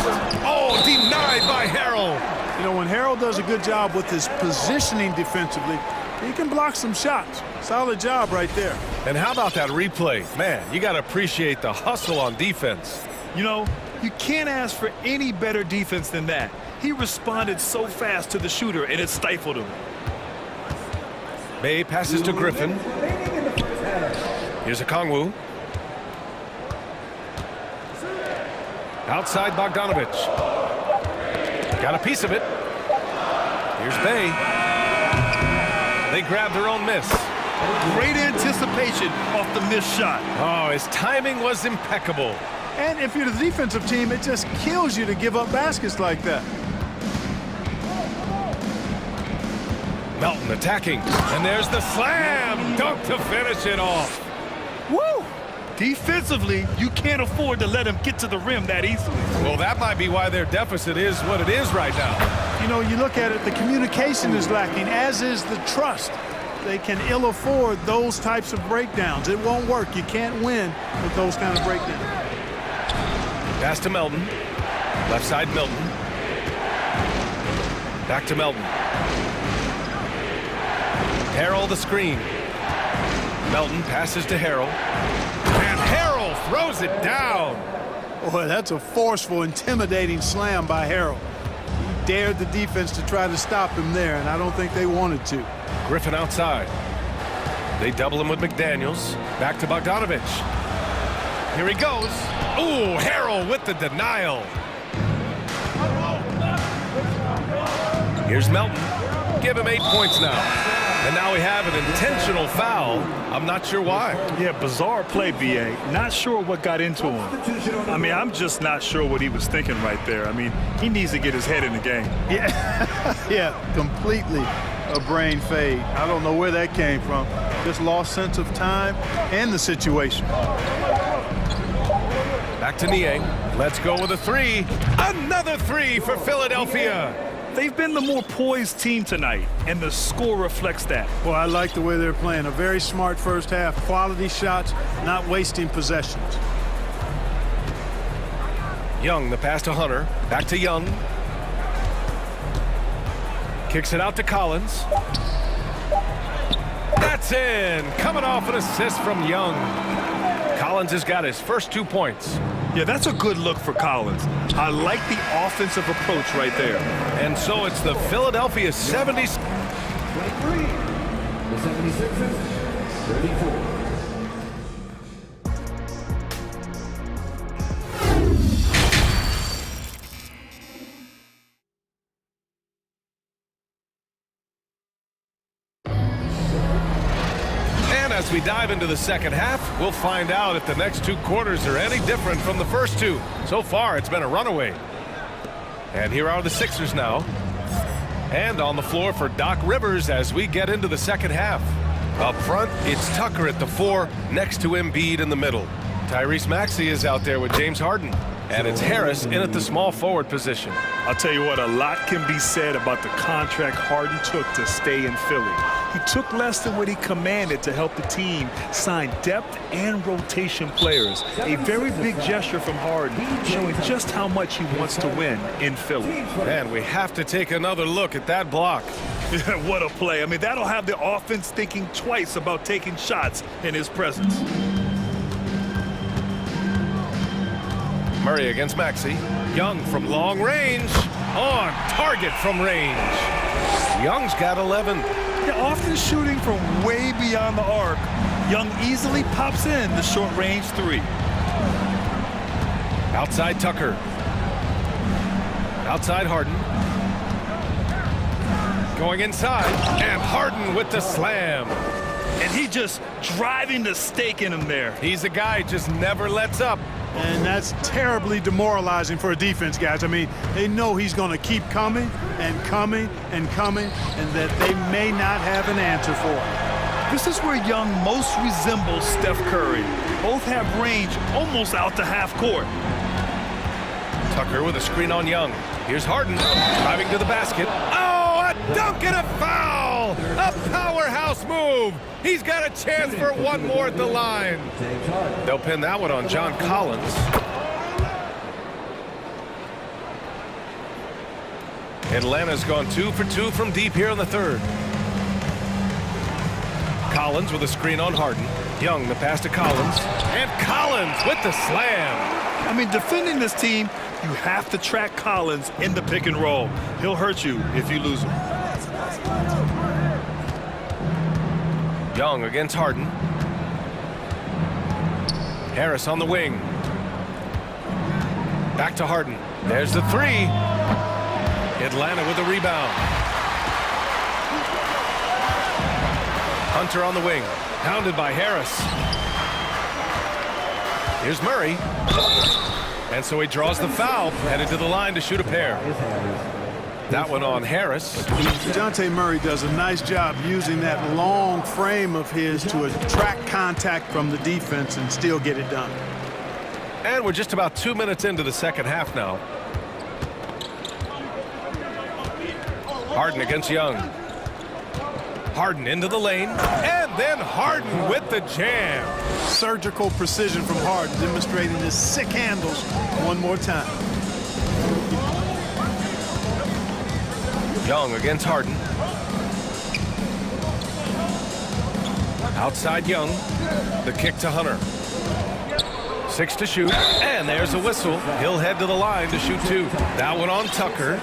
Oh, denied by Harrell. You know, when Harrell does a good job with his positioning defensively, he can block some shots. Solid job right there. And how about that replay? Man, you got to appreciate the hustle on defense. You know, you can't ask for any better defense than that. He responded so fast to the shooter, and it stifled him. May passes to Griffin. Here's a Kongwu. Outside Bogdanovich. Got a piece of it. Here's Bay. They grab their own miss. Great anticipation off the missed shot. Oh, his timing was impeccable. And if you're the defensive team, it just kills you to give up baskets like that. Melton attacking. And there's the slam dunk to finish it off. Woo! Defensively, you can't afford to let him get to the rim that easily. Well, that might be why their deficit is what it is right now. You know, you look at it, the communication is lacking, as is the trust. They can ill afford those types of breakdowns. It won't work. You can't win with those kind of breakdowns. Pass to Melton. Left side, Melton. Back to Melton. Harrell the screen. Melton passes to Harrell. And Harrell throws it down. Boy, that's a forceful, intimidating slam by Harrell. He dared the defense to try to stop him there, and I don't think they wanted to. Griffin outside. They double him with McDaniels. Back to Bogdanovich. Here he goes. Ooh, Harrell with the denial. Here's Melton. Give him 8 points now. And now we have an intentional foul. I'm not sure why. Yeah, bizarre play, B.A. Not sure what got into him. I mean, I'm just not sure what he was thinking right there. I mean, he needs to get his head in the game. Yeah, yeah, completely a brain fade. I don't know where that came from. Just lost sense of time and the situation. Back to Niang. Let's go with a three. Another three for Philadelphia. They've been the more poised team tonight, and the score reflects that. Well, I like the way they're playing. A very smart first half. Quality shots, not wasting possessions. Young, the pass to Hunter. Back to Young. Kicks it out to Collins. That's in. Coming off an assist from Young. Collins has got his first 2 points. Yeah, that's a good look for Collins. I like the offensive approach right there. And so it's the Philadelphia 70s. 23. The 76ers, 34. As we dive into the second half, we'll find out if the next 2 quarters are any different from the first 2. So far, it's been a runaway. And here are the Sixers now. And on the floor for Doc Rivers as we get into the second half. Up front, it's Tucker at the 4, next to Embiid in the middle. Tyrese Maxey is out there with James Harden. And it's Harris in at the small forward position. I'll tell you what, a lot can be said about the contract Harden took to stay in Philly. He took less than what he commanded to help the team sign depth and rotation players. A very big gesture from Harden, showing just how much he wants to win in Philly. And we have to take another look at that block. What a play. I mean, that'll have the offense thinking twice about taking shots in his presence. Murray against Maxey. Young from long range. On target from range. Young's got 11. Yeah, often shooting from way beyond the arc. Young easily pops in the short-range 3. Outside Tucker. Outside Harden. Going inside. And Harden with the slam. And he just driving the stake in him there. He's a guy who just never lets up. And that's terribly demoralizing for a defense, guys. I mean, they know he's going to keep coming and coming and coming, and that they may not have an answer for it. This is where Young most resembles Steph Curry. Both have range almost out to half court. Tucker with a screen on Young. Here's Harden driving to the basket. Oh, a dunk and a foul! A powerhouse move! He's got a chance for one more at the line. They'll pin that one on John Collins. Atlanta's gone 2 for 2 from deep here in the third. Collins with a screen on Harden. Young, the pass to Collins. And Collins with the slam. I mean, defending this team, you have to track Collins in the pick and roll. He'll hurt you if you lose him. Young against Harden. Harris on the wing. Back to Harden. There's the three. Atlanta with the rebound. Hunter on the wing. Pounded by Harris. Here's Murray. And so he draws the foul. Headed to the line to shoot a pair. That one on Harris. DeJounte Murray does a nice job using that long frame of his to attract contact from the defense and still get it done. And we're just about 2 minutes into the second half now. Harden against Young. Harden into the lane, and then Harden with the jam. Surgical precision from Harden, demonstrating his sick handles one more time. Young against Harden. Outside Young. The kick to Hunter. 6 to shoot, and there's a whistle. He'll head to the line to shoot 2. That one on Tucker.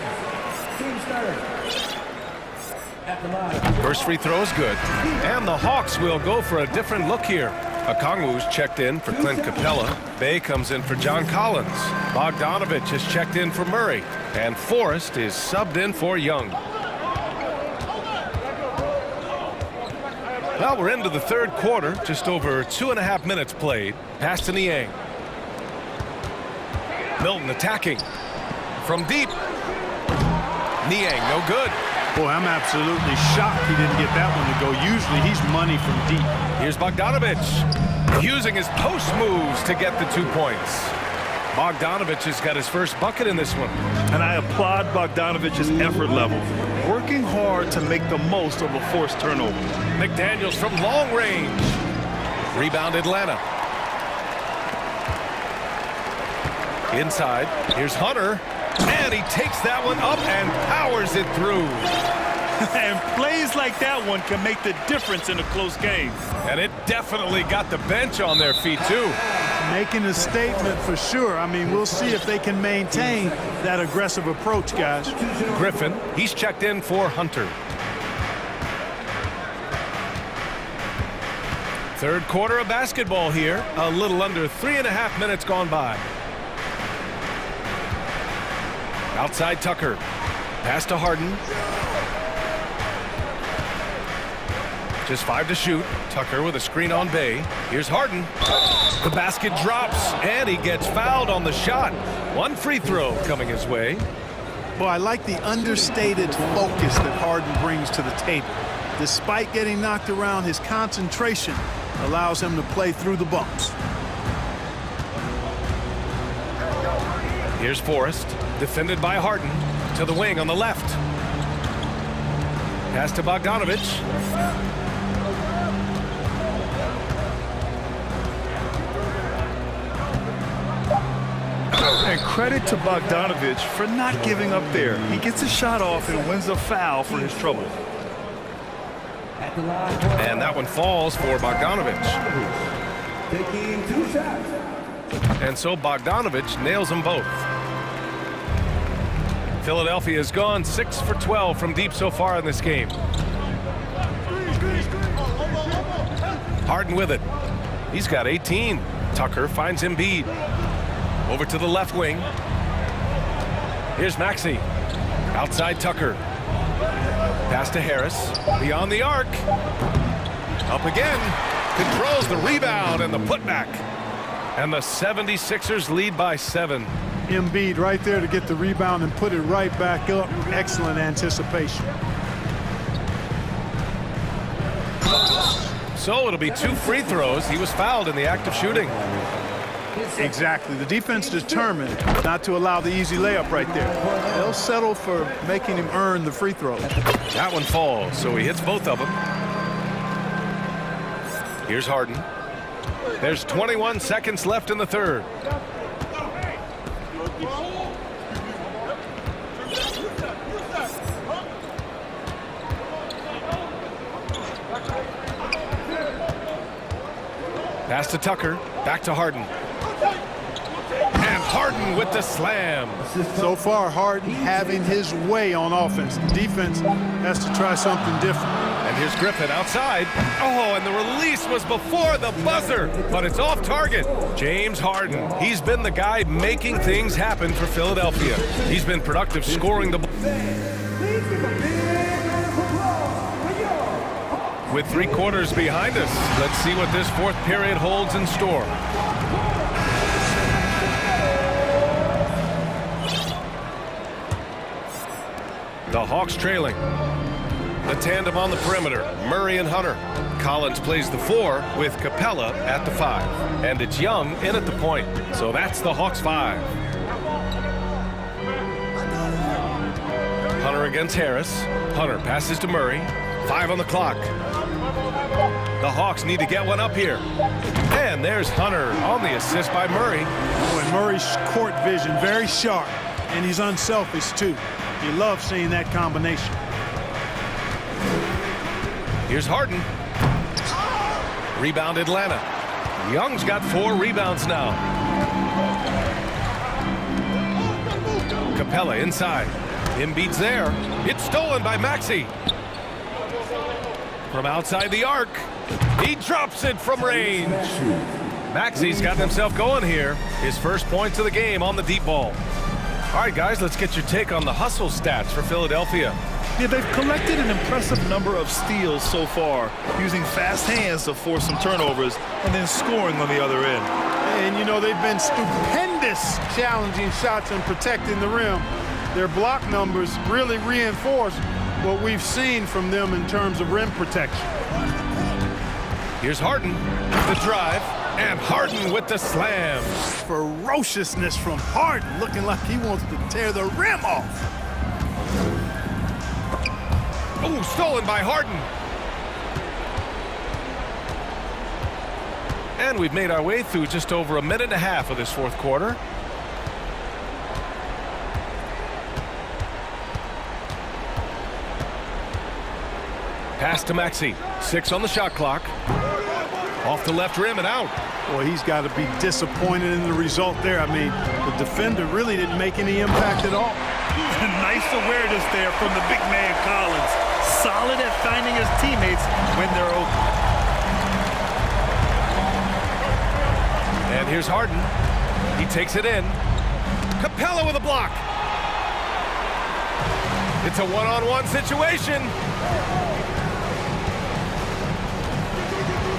First free throw is good. And the Hawks will go for a different look here. Okongwu's checked in for Clint Capella. Bay comes in for John Collins. Bogdanovich has checked in for Murray. And Forrest is subbed in for Young. Well, we're into the third quarter. Just over 2.5 minutes played. Pass to Niang. Milton attacking. From deep. Niang, no good. Boy, I'm absolutely shocked he didn't get that one to go. Usually he's money from deep. Here's Bogdanovich using his post moves to get the 2 points. Bogdanovich has got his first bucket in this one. And I applaud Bogdanovich's effort level, working hard to make the most of a forced turnover. McDaniels from long range. Rebound Atlanta. Inside, here's Hunter. And he takes that one up and powers it through. And plays like that one can make the difference in a close game. And it definitely got the bench on their feet, too. Making a statement for sure. I mean, we'll see if they can maintain that aggressive approach, guys. Griffin, he's checked in for Hunter. Third quarter of basketball here. A little under 3.5 minutes gone by. Outside Tucker. Pass to Harden. Just 5 to shoot. Tucker with a screen on Bay. Here's Harden. The basket drops, and he gets fouled on the shot. 1 free throw coming his way. Boy, I like the understated focus that Harden brings to the table. Despite getting knocked around, his concentration allows him to play through the bumps. Here's Forrest. Defended by Harden. To the wing on the left. Pass to Bogdanovich. And credit to Bogdanovich for not giving up there. He gets a shot off and wins a foul for his trouble. And that one falls for Bogdanovich. Taking 2 shots. And so Bogdanovich nails them both. Philadelphia has gone 6 for 12 from deep so far in this game. Harden with it. He's got 18. Tucker finds Embiid. Over to the left wing. Here's Maxey. Outside Tucker. Pass to Harris. Beyond the arc. Up again. Controls the rebound and the putback. And the 76ers lead by 7. Embiid right there to get the rebound and put it right back up. Excellent anticipation. So it'll be 2 free throws. He was fouled in the act of shooting. Exactly. The defense determined not to allow the easy layup right there. They'll settle for making him earn the free throws. That one falls, so he hits both of them. Here's Harden. There's 21 seconds left in the third. Pass to Tucker. Back to Harden. And Harden with the slam. So far, Harden having his way on offense. Defense has to try something different. And here's Griffin outside. Oh, and the release was before the buzzer, but it's off target. James Harden. He's been the guy making things happen for Philadelphia. He's been productive scoring the ball. With 3 quarters behind us, let's see what this fourth period holds in store. The Hawks trailing. The tandem on the perimeter, Murray and Hunter. Collins plays the 4 with Capella at the 5. And it's Young in at the point. So that's the Hawks 5. Hunter against Harris. Hunter passes to Murray. 5 on the clock. The Hawks need to get one up here. And there's Hunter on the assist by Murray. And Murray's court vision, very sharp. And he's unselfish, too. You love seeing that combination. Here's Harden. Rebound Atlanta. Young's got 4 rebounds now. Capella inside. Embiid's there. It's stolen by Maxey. From outside the arc. He drops it from range. Maxey's got himself going here. His first points of the game on the deep ball. All right, guys, let's get your take on the hustle stats for Philadelphia. Yeah, they've collected an impressive number of steals so far, using fast hands to force some turnovers and then scoring on the other end. And, you know, they've been stupendous challenging shots and protecting the rim. Their block numbers really reinforce what we've seen from them in terms of rim protection. Here's Harden, the drive, and Harden with the slam. Ferociousness from Harden, looking like he wants to tear the rim off. Oh, stolen by Harden. And we've made our way through just over a minute and a half of this fourth quarter. Pass to Maxey. 6 on the shot clock. Off the left rim and out. Boy, he's got to be disappointed in the result there. I mean, the defender really didn't make any impact at all. Nice awareness there from the big man Collins. Solid at finding his teammates when they're open. And here's Harden. He takes it in. Capella with a block. It's a one-on-one situation.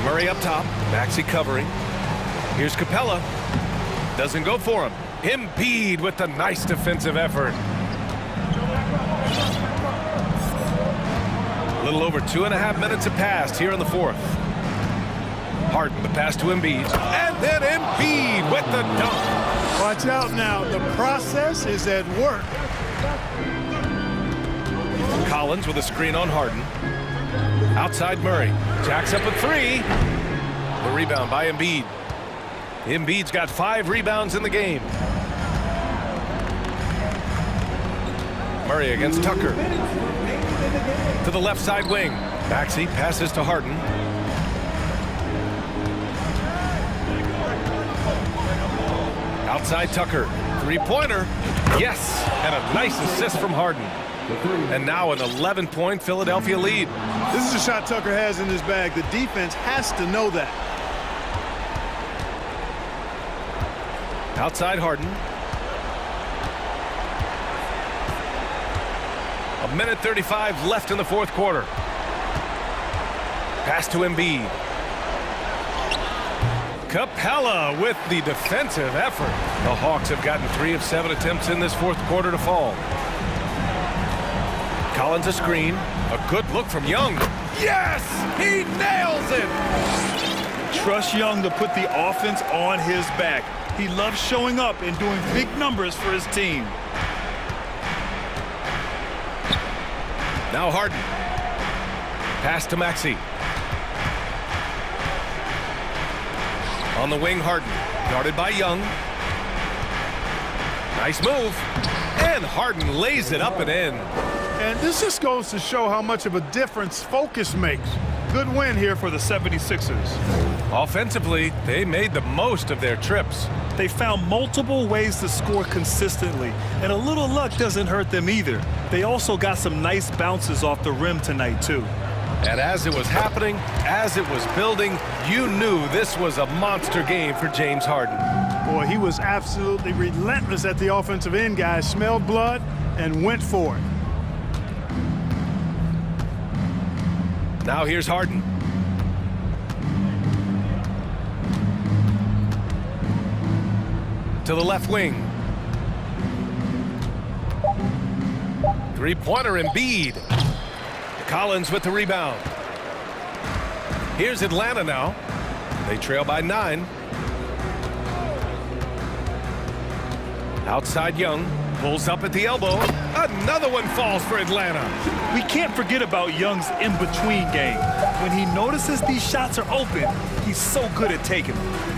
Murray up top. Maxey covering. Here's Capella. Doesn't go for him. Embiid with the nice defensive effort. A little over 2.5 minutes have passed here in the fourth. Harden, the pass to Embiid. And then Embiid with the dunk. Watch out now. The process is at work. Collins with a screen on Harden. Outside Murray. Jacks up a 3. The rebound by Embiid. Embiid's got 5 rebounds in the game. Murray against Tucker. To the left side wing. Maxey passes to Harden. Outside Tucker. 3-pointer. Yes. And a nice assist from Harden. And now an 11-point Philadelphia lead. This is a shot Tucker has in his bag. The defense has to know that. Outside Harden. 1:35 left in the fourth quarter. Pass to Embiid. Capella with the defensive effort. The Hawks have gotten 3 of 7 attempts in this fourth quarter to fall. Collins a screen. A good look from Young. Yes! He nails it! Trust Young to put the offense on his back. He loves showing up and doing big numbers for his team. Now Harden. Pass to Maxey. On the wing, Harden. Guarded by Young. Nice move. And Harden lays it up and in. And this just goes to show how much of a difference focus makes. good win here for the 76ers. Offensively, they made the most of their trips. They found multiple ways to score consistently, and a little luck doesn't hurt them either. They also got some nice bounces off the rim tonight, too. And as it was happening, as it was building, you knew this was a monster game for James Harden. Boy, he was absolutely relentless at the offensive end, guys. Smelled blood and went for it. Now here's Harden. To the left wing. Three-pointer Embiid. Collins with the rebound. Here's Atlanta now. They trail by 9. Outside Young. Pulls up at the elbow. Another one falls for Atlanta. We can't forget about Young's in-between game. When he notices these shots are open, he's so good at taking them.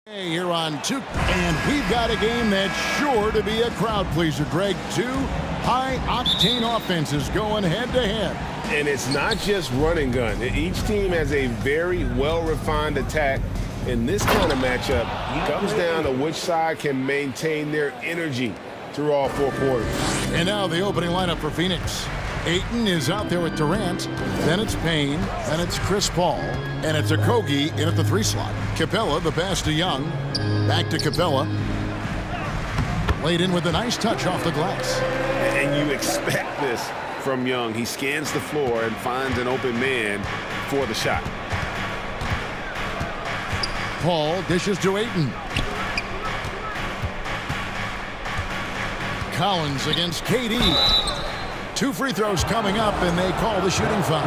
Here on two, and we've got a game that's sure to be a crowd pleaser, Greg. Two high-octane offenses going head-to-head. And it's not just run and gun. Each team has a very well-refined attack. And this kind of matchup comes down to which side can maintain their energy through all four quarters. And now the opening lineup for Phoenix. Ayton is out there with Durant. Then it's Payne. Then it's Chris Paul. And it's Okogie in at the 3 slot. Capella, the pass to Young. Back to Capella. Laid in with a nice touch off the glass. And you expect this from Young. He scans the floor and finds an open man for the shot. Paul dishes to Ayton. Collins against KD. 2 free throws coming up, and they call the shooting foul.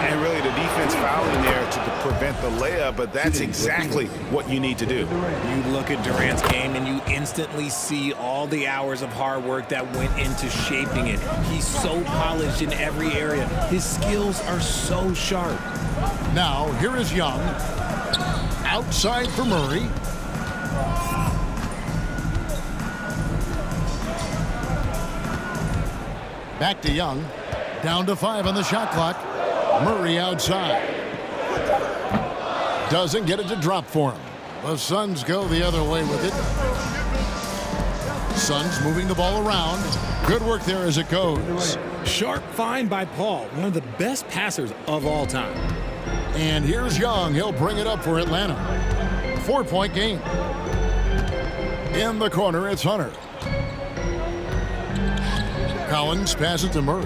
And really, the defense fouled in there to prevent the layup, but that's exactly what you need to do. You look at Durant's game, and you instantly see all the hours of hard work that went into shaping it. He's so polished in every area. His skills are so sharp. Now, here is Young. Outside for Murray. Back to Young. Down to 5 on the shot clock. Murray outside. Doesn't get it to drop for him. The Suns go the other way with it. Suns moving the ball around. Good work there as it goes. Sharp find by Paul, one of the best passers of all time. And here's Young. He'll bring it up for Atlanta. 4-point game. In the corner, it's Hunter. Collins passes to Murray.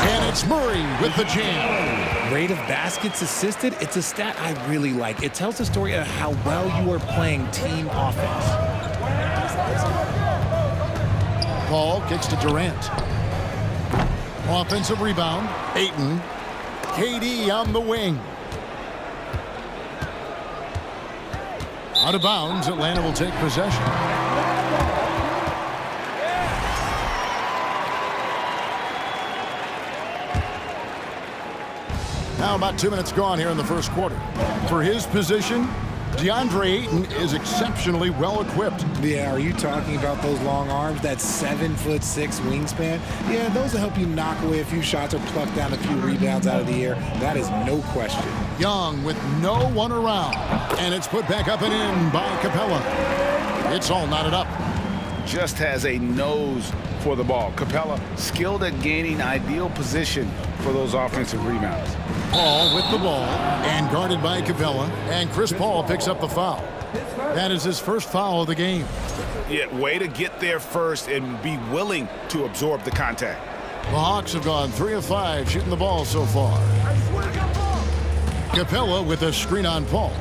And it's Murray with the jam. Rate of baskets assisted, it's a stat I really like. It tells the story of how well you are playing team offense. Paul kicks to Durant. Offensive rebound. Ayton. KD on the wing. Out of bounds, Atlanta will take possession. Now about 2 minutes gone here in the first quarter. For his position, DeAndre Ayton is exceptionally well equipped. Yeah, are you talking about those long arms, that 7'6" wingspan? Yeah, those will help you knock away a few shots or pluck down a few rebounds out of the air. That is no question. Young with no one around. And it's put back up and in by Capella. It's all knotted up. Just has a nose for the ball. Capella skilled at gaining ideal position for those offensive rebounds. Paul with the ball and guarded by Capella, and Chris Paul picks up the foul. That is his first foul of the game. Yeah, way to get there first and be willing to absorb the contact. The Hawks have gone 3 of 5 shooting the ball so far. Capella with a screen on Paul.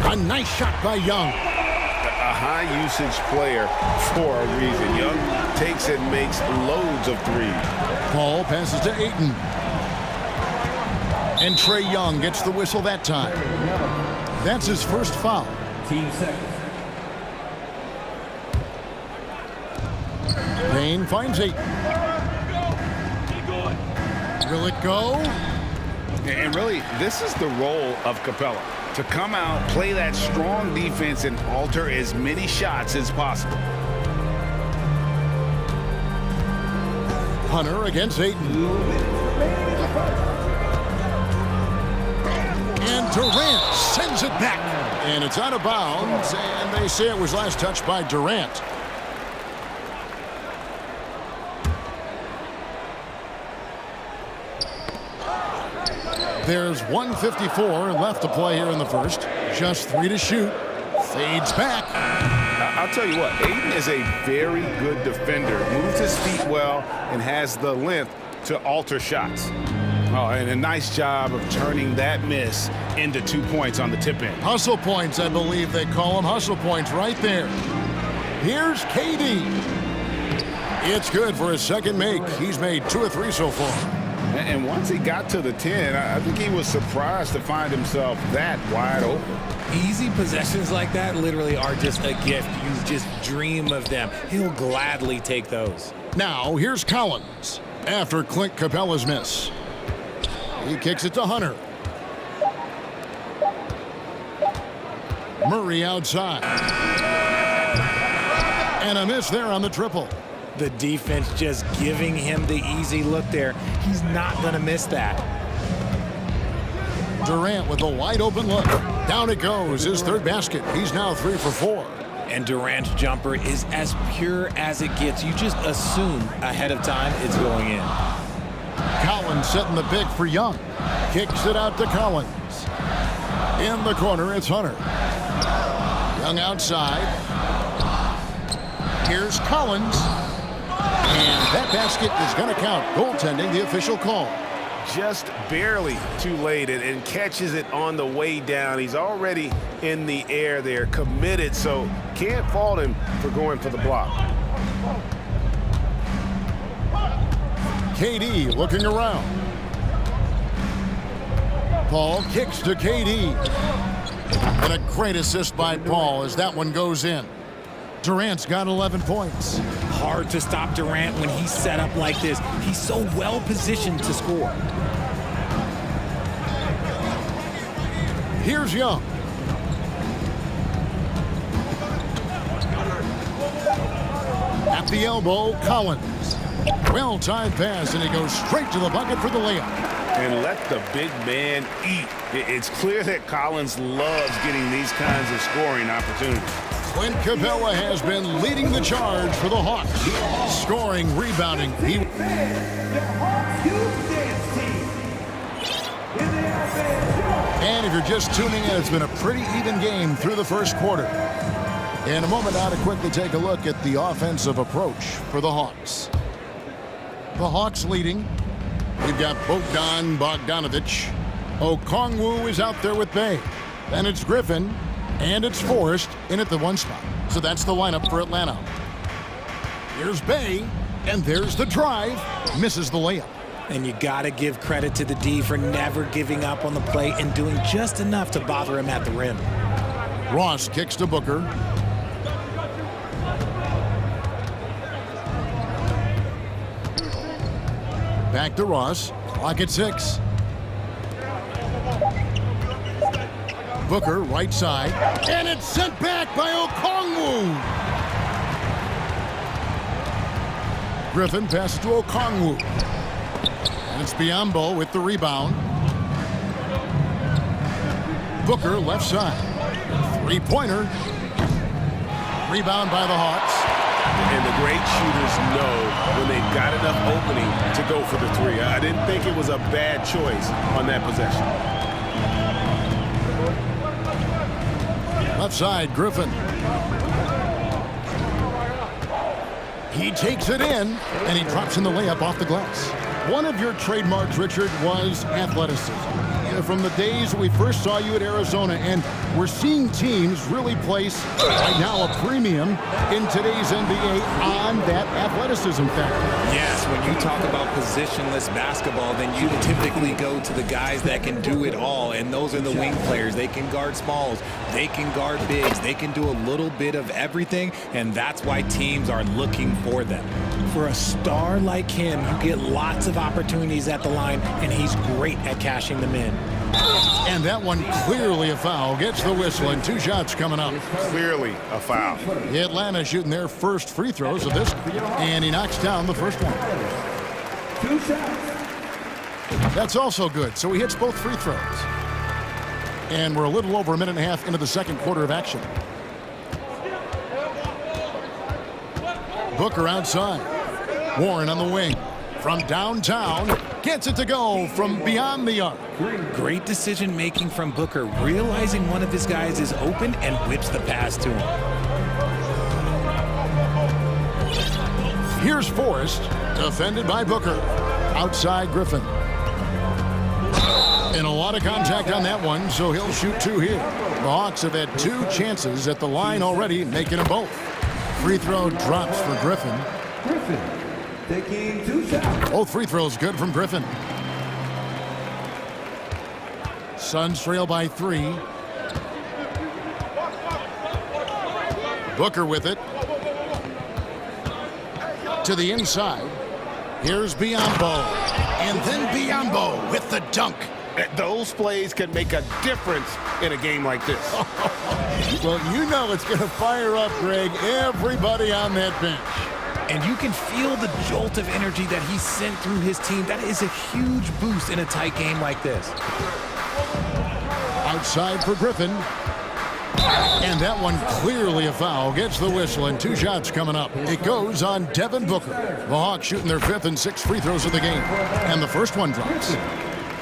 A nice shot by Young. A high usage player for a reason. Young takes and makes loads of threes. Paul passes to Ayton. And Trae Young gets the whistle that time. That's his first foul. Team seconds. Payne finds Ayton. Will it go? And really, this is the role of Capella. To come out, play that strong defense, and alter as many shots as possible. Hunter against Ayton. And Durant sends it back. And it's out of bounds, and they say it was last touched by Durant. There's 1:54 left to play here in the first. Just 3 to shoot. Fades back. I'll tell you what, Ayton is a very good defender. Moves his feet well and has the length to alter shots. Oh, and a nice job of turning that miss into 2 points on the tip end. Hustle points, I believe they call them. Hustle points right there. Here's KD. It's good for his second make. He's made 2 of 3 so far. And once he got to the 10, I think he was surprised to find himself that wide open. Easy possessions like that literally are just a gift. You just dream of them. He'll gladly take those. Now, here's Collins after Clint Capella's miss. He kicks it to Hunter. Murray outside. And a miss there on the triple. The defense just giving him the easy look there. He's not going to miss that. Durant with a wide open look. Down it goes, his third basket. He's now 3 for 4. And Durant's jumper is as pure as it gets. You just assume ahead of time it's going in. Collins setting the big for Young. Kicks it out to Collins. In the corner, it's Hunter. Young outside. Here's Collins. And that basket is going to count. Goaltending, the official call. Just barely too late and catches it on the way down. He's already in the air there, committed, so can't fault him for going for the block. KD looking around. Paul kicks to KD. And a great assist by Paul as that one goes in. Durant's got 11 points. Hard to stop Durant when he's set up like this. He's so well positioned to score. Here's Young. At the elbow, Collins. Well-timed pass, and he goes straight to the bucket for the layup. And let the big man eat. It's clear that Collins loves getting these kinds of scoring opportunities. Clint Capella has been leading the charge for the Hawks. Scoring, rebounding. And if you're just tuning in, it's been a pretty even game through the first quarter. In a moment now to quickly take a look at the offensive approach for the Hawks. The Hawks leading. We've got Bogdanovic. Okongwu is out there with Bay. Then it's Griffin. And it's Forrest in at the 1 spot. So that's the lineup for Atlanta. Here's Bay. And there's the drive. Misses the layup. And you got to give credit to the D for never giving up on the play and doing just enough to bother him at the rim. Ross kicks to Booker. Back to Ross. Clock at 6. Booker, right side. And it's sent back by Okongwu. Griffin passes to Okongwu. And it's Biyombo with the rebound. Booker, left side. Three-pointer. Rebound by the Hawks. And the great shooters know when they've got enough opening to go for the three. I didn't think it was a bad choice on that possession. Left side, Griffin. He takes it in, and he drops in the layup off the glass. One of your trademarks, Richard, was athleticism. From the days we first saw you at Arizona, and we're seeing teams really place right now a premium in today's NBA on that athleticism factor. Yes, when you talk about positionless basketball, then you typically go to the guys that can do it all, and those are the wing players. They can guard smalls, they can guard bigs, they can do a little bit of everything, and that's why teams are looking for them. For a star like him, you get lots of opportunities at the line, and he's great at cashing them in. And that one clearly a foul. Gets the whistle, and 2 shots coming up. Clearly a foul. Atlanta shooting their first free throws of this, and he knocks down the first one. 2 shots. That's also good, so he hits both free throws. And we're a little over a minute and a half into the second quarter of action. Booker outside. Warren on the wing. From downtown, gets it to go from beyond the arc. Great decision making from Booker, realizing one of his guys is open and whips the pass to him. Here's Forrest, defended by Booker. Outside Griffin. And a lot of contact on that one, so he'll shoot 2 here. The Hawks have had 2 chances at the line already, making them both. Free throw drops for Griffin. Griffin taking 2 shots. Both free throws good from Griffin. Suns trail by 3. Booker with it. To the inside. Here's Biyombo. And then Biyombo with the dunk. Those plays can make a difference in a game like this. Well, you know it's going to fire up, Greg, everybody on that bench. And you can feel the jolt of energy that he sent through his team. That is a huge boost in a tight game like this. Outside for Griffin. And that one clearly a foul. Gets the whistle, and 2 shots coming up. It goes on Devin Booker. The Hawks shooting their 5th and 6th free throws of the game. And the first one drops.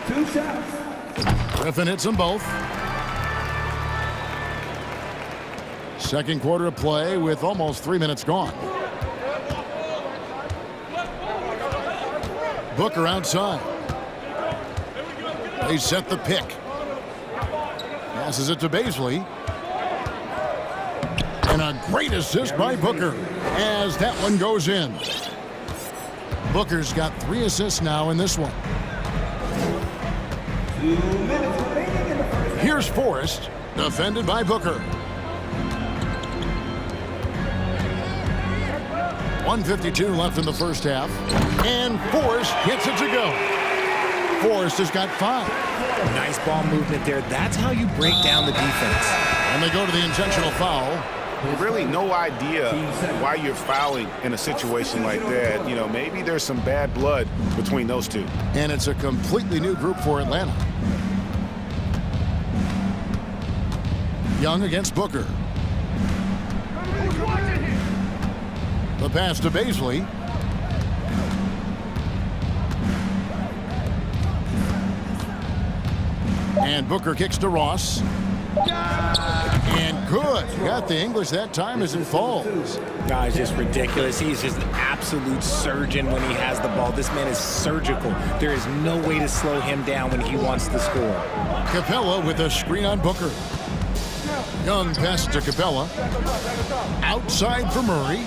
2 shots. Griffin hits them both. Second quarter of play with almost 3 minutes gone. Booker outside. They set the pick. Passes it to Baisley. And a great assist by Booker as that one goes in. Booker's got 3 assists now in this one. 2 minutes remaining in the first. Here's Forrest, defended by Booker. 1:52 left in the first half. And Forrest gets it to go. Forrest has got 5. Nice ball movement there. That's how you break down the defense. And they go to the intentional foul. Really no idea why you're fouling in a situation like that. You know, maybe there's some bad blood between those two. And it's a completely new group for Atlanta. Young against Booker. The pass to Baisley. And Booker kicks to Ross. And good. Got the English that time as it falls. No, it's just ridiculous. He's just an absolute surgeon when he has the ball. This man is surgical. There is no way to slow him down when he wants to score. Capella with a screen on Booker. Young pass to Capella. Outside for Murray.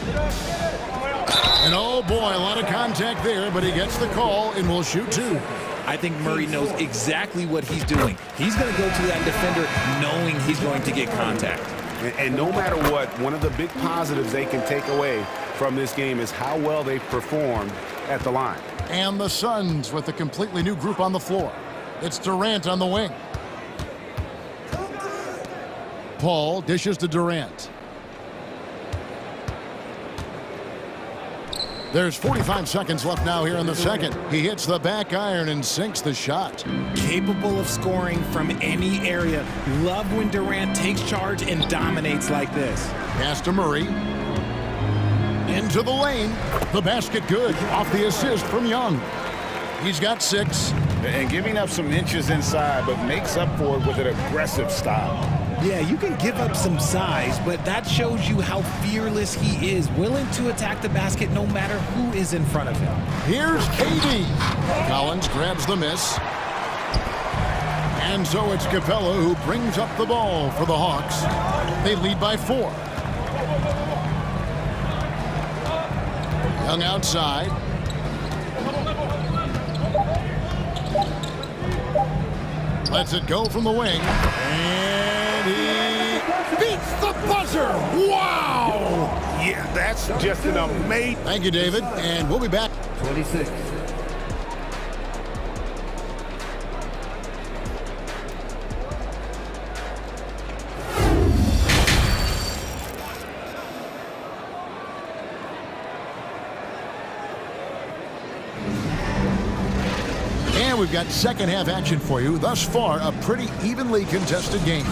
And oh boy, a lot of contact there, but he gets the call and will shoot 2. I think Murray knows exactly what he's doing. He's going to go to that defender knowing he's going to get contact. And no matter what, one of the big positives they can take away from this game is how well they performed at the line. And the Suns with a completely new group on the floor. It's Durant on the wing. Paul dishes to Durant. There's 45 seconds left now here in the second. He hits the back iron and sinks the shot. Capable of scoring from any area. Love when Durant takes charge and dominates like this. Pass to Murray. Into the lane. The basket good off the assist from Young. He's got 6. And giving up some inches inside, but makes up for it with an aggressive style. Yeah, you can give up some size, but that shows you how fearless he is, willing to attack the basket no matter who is in front of him. Here's KD. Collins grabs the miss. And so it's Capella who brings up the ball for the Hawks. They lead by 4. Young outside. Lets it go from the wing. And he beats the buzzer. Wow! Yeah, that's just an amazing. Thank you, David. And we'll be back. 26. And we've got second half action for you. Thus far, a pretty evenly contested game.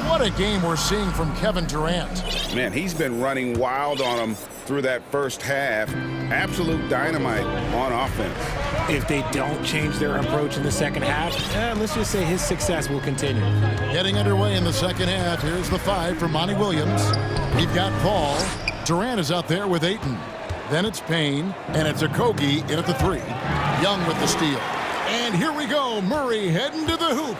What a game we're seeing from Kevin Durant. Man, he's been running wild on him through that first half. Absolute dynamite on offense. If they don't change their approach in the second half, let's just say his success will continue. Getting underway in the second half. Here's the 5 for Monty Williams. We've got Paul. Durant is out there with Ayton. Then it's Payne, and it's Okogie in at the 3. Young with the steal. And here we go. Murray heading to the hoop.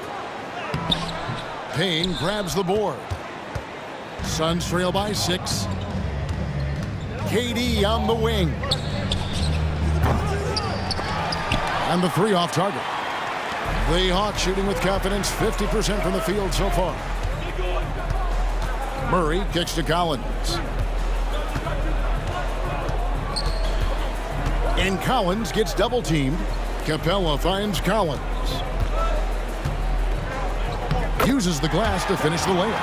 Payne grabs the board. Suns trail by 6. KD on the wing. And the 3 off target. The Hawks shooting with confidence, 50% from the field so far. Murray kicks to Collins. And Collins gets double teamed. Capella finds Collins. Uses the glass to finish the layup.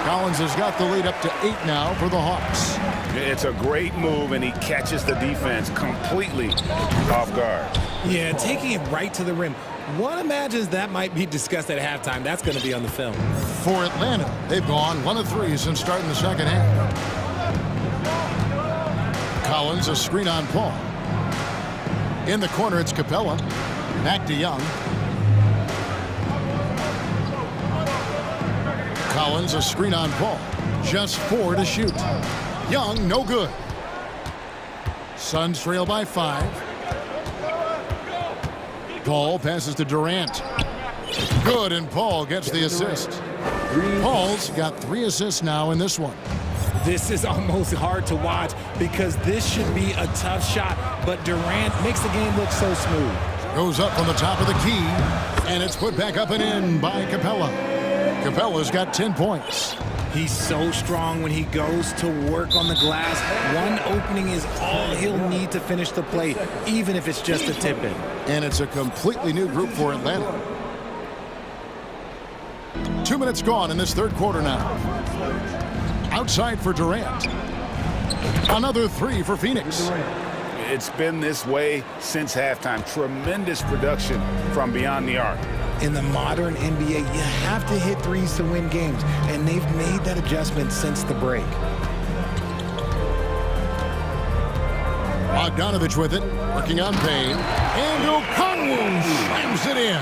Collins has got the lead up to 8 now for the Hawks. It's a great move, and he catches the defense completely off guard. Yeah, taking it right to the rim. One imagines that might be discussed at halftime. That's going to be on the film. For Atlanta, they've gone 1 of 3 since starting the second half. Collins, a screen on Paul. In the corner, it's Capella. Back to Young. Collins, a screen on Paul. Just 4 to shoot. Young, no good. Suns trail by 5. Paul passes to Durant. Good, and Paul gets the assist. Paul's got 3 assists now in this one. This is almost hard to watch because this should be a tough shot, but Durant makes the game look so smooth. Goes up from the top of the key, and it's put back up and in by Capella. Capella's got 10 points. He's so strong when he goes to work on the glass. One opening is all he'll need to finish the play, even if it's just a tip-in. And it's a completely new group for Atlanta. 2 minutes gone in this third quarter now. Outside for Durant. Another 3 for Phoenix. It's been this way since halftime. Tremendous production from beyond the arc. In the modern NBA, you have to hit threes to win games, and they've made that adjustment since the break. Bogdanovich with it, working on Payne, and Okongwu slams it in.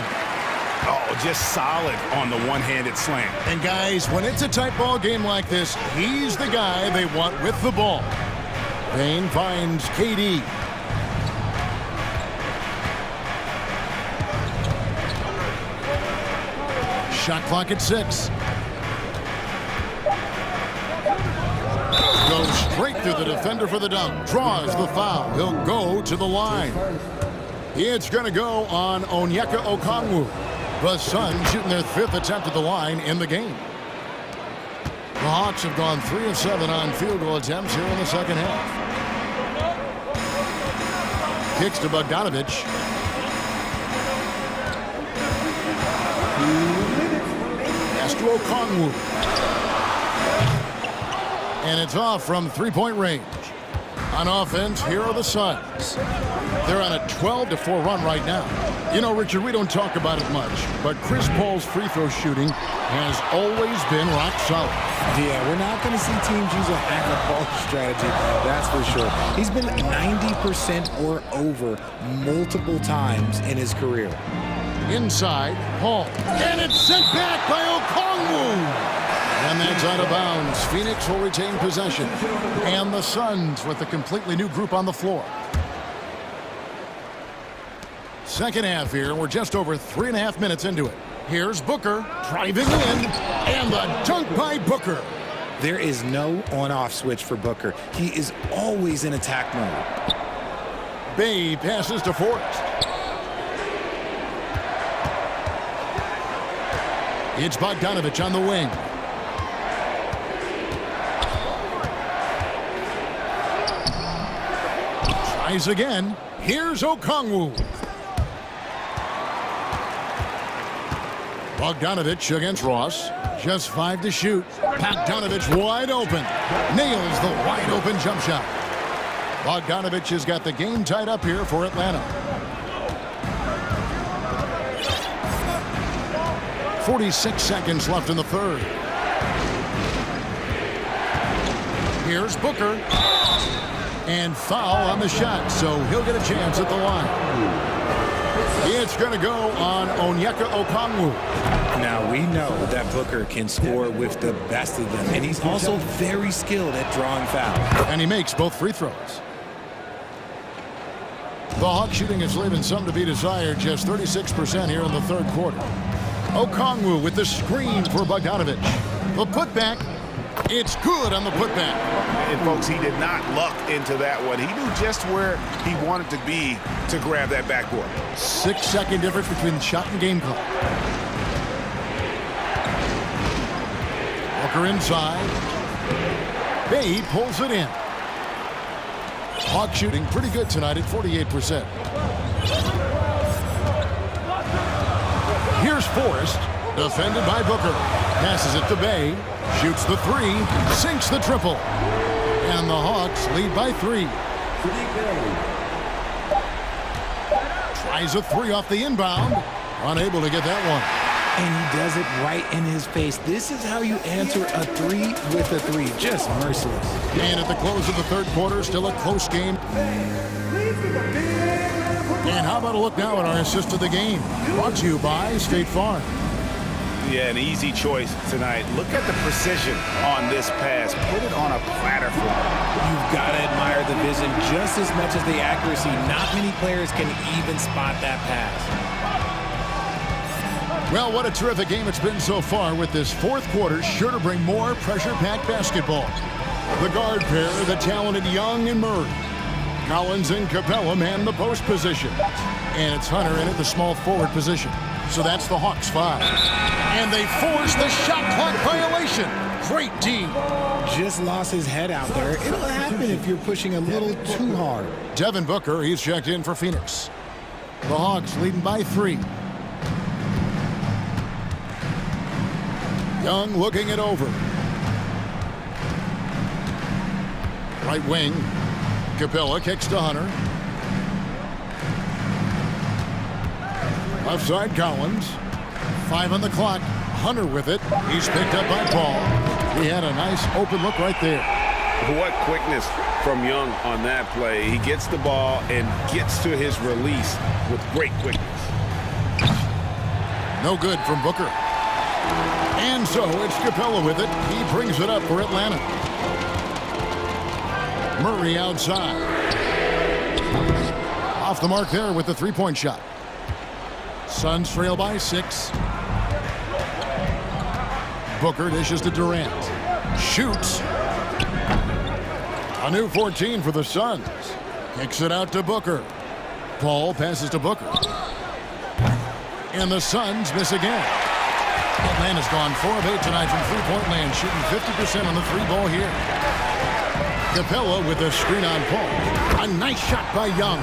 Oh, just solid on the one-handed slam. And guys, when it's a tight ball game like this, he's the guy they want with the ball. Payne finds KD. Shot clock at 6. Goes straight through the defender for the dunk. Draws the foul. He'll go to the line. It's going to go on Onyeka Okongwu. The Suns shooting their 5th attempt at the line in the game. The Hawks have gone 3 of 7 on field goal attempts here in the second half. Kicks to Bogdanovich. Pass to Okongwu. And it's off from 3-point range. On offense, here are the Suns. They're on a 12-4 run right now. You know, Richard, we don't talk about it much, but Chris Paul's free throw shooting has always been rock solid. Yeah, we're not going to see teams use a hack-a-ball strategy, that's for sure. He's been 90% or over multiple times in his career. Inside, Paul. And it's sent back by Okongwu. And that's out of bounds. Phoenix will retain possession. And the Suns with a completely new group on the floor. Second half here. We're just over 3.5 minutes into it. Here's Booker driving in. And the dunk by Booker. There is no on-off switch for Booker. He is always in attack mode. Bay passes to Forrest. It's Bogdanovich on the wing. Tries again. Here's Okongwu. Bogdanovich against Ross. Just 5 to shoot. Bogdanovich wide open. Nails the wide open jump shot. Bogdanovich has got the game tied up here for Atlanta. 46 seconds left in the third. Here's Booker. And foul on the shot, so he'll get a chance at the line. It's going to go on Onyeka Okongwu. Now, we know that Booker can score with the best of them, and he's also very skilled at drawing fouls. And he makes both free throws. The Hawks shooting is leaving some to be desired, just 36% here in the third quarter. Okongwu with the screen for Bogdanovich. The putback, it's good on the putback. And folks, he did not luck into that one. He knew just where he wanted to be to grab that backboard. 6-second difference between the shot and game clock. Walker inside. Bay pulls it in. Hawk shooting pretty good tonight at 48%. Here's Forrest, defended by Booker. Passes it to Bay. Shoots the three. Sinks the triple. And the Hawks lead by 3. Tries a three off the inbound. Unable to get that one. And he does it right in his face. This is how you answer a three with a three. Just merciless. And at the close of the third quarter, still a close game. And how about a look now at our assist of the game? Brought to you by State Farm. Yeah, an easy choice tonight. Look at the precision on this pass. Put it on a platter for him. You've got to admire the vision just as much as the accuracy. Not many players can even spot that pass. Well, what a terrific game it's been so far, with this fourth quarter sure to bring more pressure-packed basketball. The guard pair, the talented Young and Murray. Collins and Capella man the post position. And it's Hunter in at the small forward position. So that's the Hawks 5. And they force the shot clock violation. Great team. Just lost his head out there. It'll happen if you're pushing a little too hard. Devin Booker, he's checked in for Phoenix. The Hawks leading by 3. Young looking it over. Right wing. Capella kicks to Hunter. Left side, Collins. 5 on the clock. Hunter with it. He's picked up by Paul. He had a nice open look right there. What quickness from Young on that play. He gets the ball and gets to his release with great quickness. No good from Booker. And so it's Capella with it. He brings it up for Atlanta. Murray outside. Off the mark there with the three-point shot. Suns trail by 6. Booker dishes to Durant. Shoots. A new 14 for the Suns. Kicks it out to Booker. Paul passes to Booker. And the Suns miss again. Atlanta's gone 4 of 8 tonight from three-point land, shooting 50% on the three ball here. Capella with a screen on Paul. A nice shot by Young.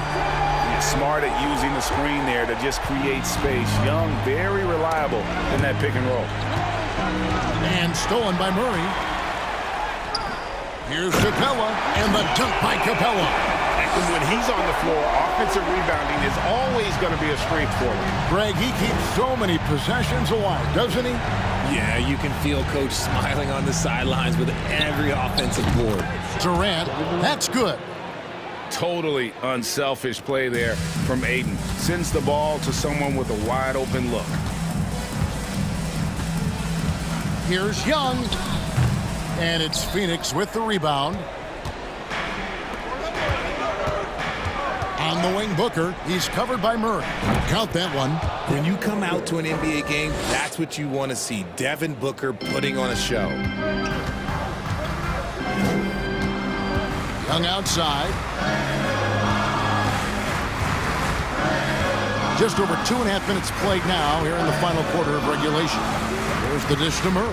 Smart at using the screen there to just create space. Young, very reliable in that pick and roll. And stolen by Murray. Here's Capella, and the dunk by Capella. And when he's on the floor, offensive rebounding is always going to be a strength for him. Greg, he keeps so many possessions alive, doesn't he? Yeah, you can feel Coach smiling on the sidelines with every offensive board. Durant, that's good. Totally unselfish play there from Aiden. Sends the ball to someone with a wide open look. Here's Young. And it's Phoenix with the rebound. On the wing, Booker. He's covered by Murray. Count that one. When you come out to an NBA game, that's what you want to see. Devin Booker putting on a show. Young outside. Just over 2.5 minutes played now here in the final quarter of regulation. There's the dish to Murray.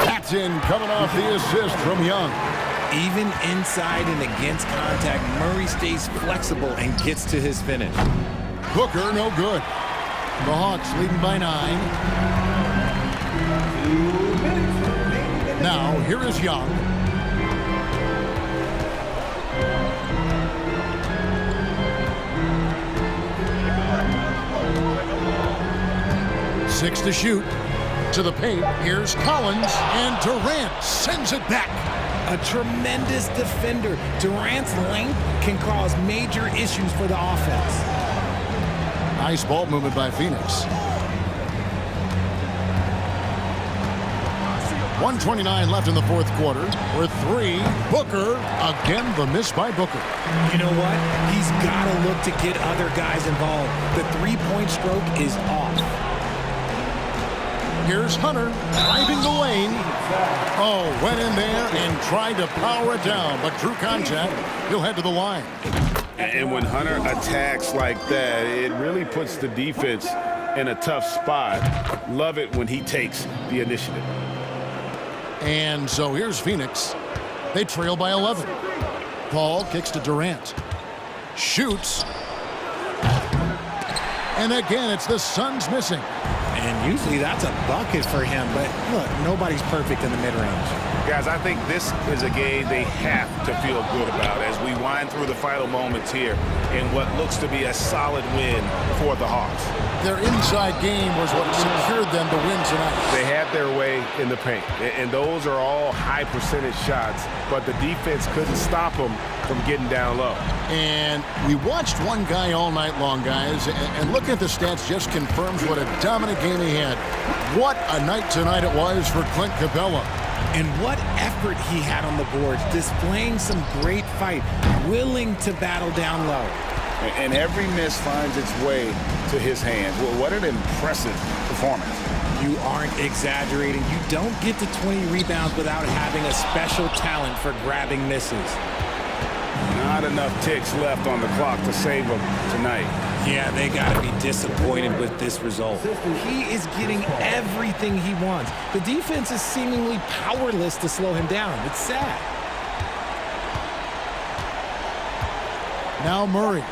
That's in, coming off the assist from Young. Even inside and against contact, Murray stays flexible and gets to his finish. Booker, no good. The Hawks leading by 9. Now, here is Young. Six to shoot. To the paint. Here's Collins. And Durant sends it back. A tremendous defender. Durant's length can cause major issues for the offense. Nice ball movement by Phoenix. 1:29 left in the fourth quarter. For 3, Booker. Again, the miss by Booker. You know what? He's got to look to get other guys involved. The three-point stroke is off. Here's Hunter driving the lane. Oh, went in there and tried to power it down, but drew contact. He'll head to the line. And when Hunter attacks like that, it really puts the defense in a tough spot. Love it when he takes the initiative. And so here's Phoenix. They trail by 11. Paul kicks to Durant. Shoots. And again, it's the Suns missing. And usually that's a bucket for him. But look, nobody's perfect in the mid-range. Guys, I think this is a game they have to feel good about as we wind through the final moments here in what looks to be a solid win for the Hawks. Their inside game was what secured them to win tonight. They had their way in the paint, and those are all high percentage shots, but the defense couldn't stop them from getting down low. And we watched one guy all night long, guys, and looking at the stats just confirms what a dominant game he had. What a night tonight it was for Clint Capella. And what effort he had on the boards, displaying some great fight, willing to battle down low. And every miss finds its way to his hands. Well, what an impressive performance. You aren't exaggerating. You don't get to 20 rebounds without having a special talent for grabbing misses. Not enough ticks left on the clock to save him tonight. Yeah, they got to be disappointed with this result. He is getting everything he wants. The defense is seemingly powerless to slow him down. It's sad. Now Murray.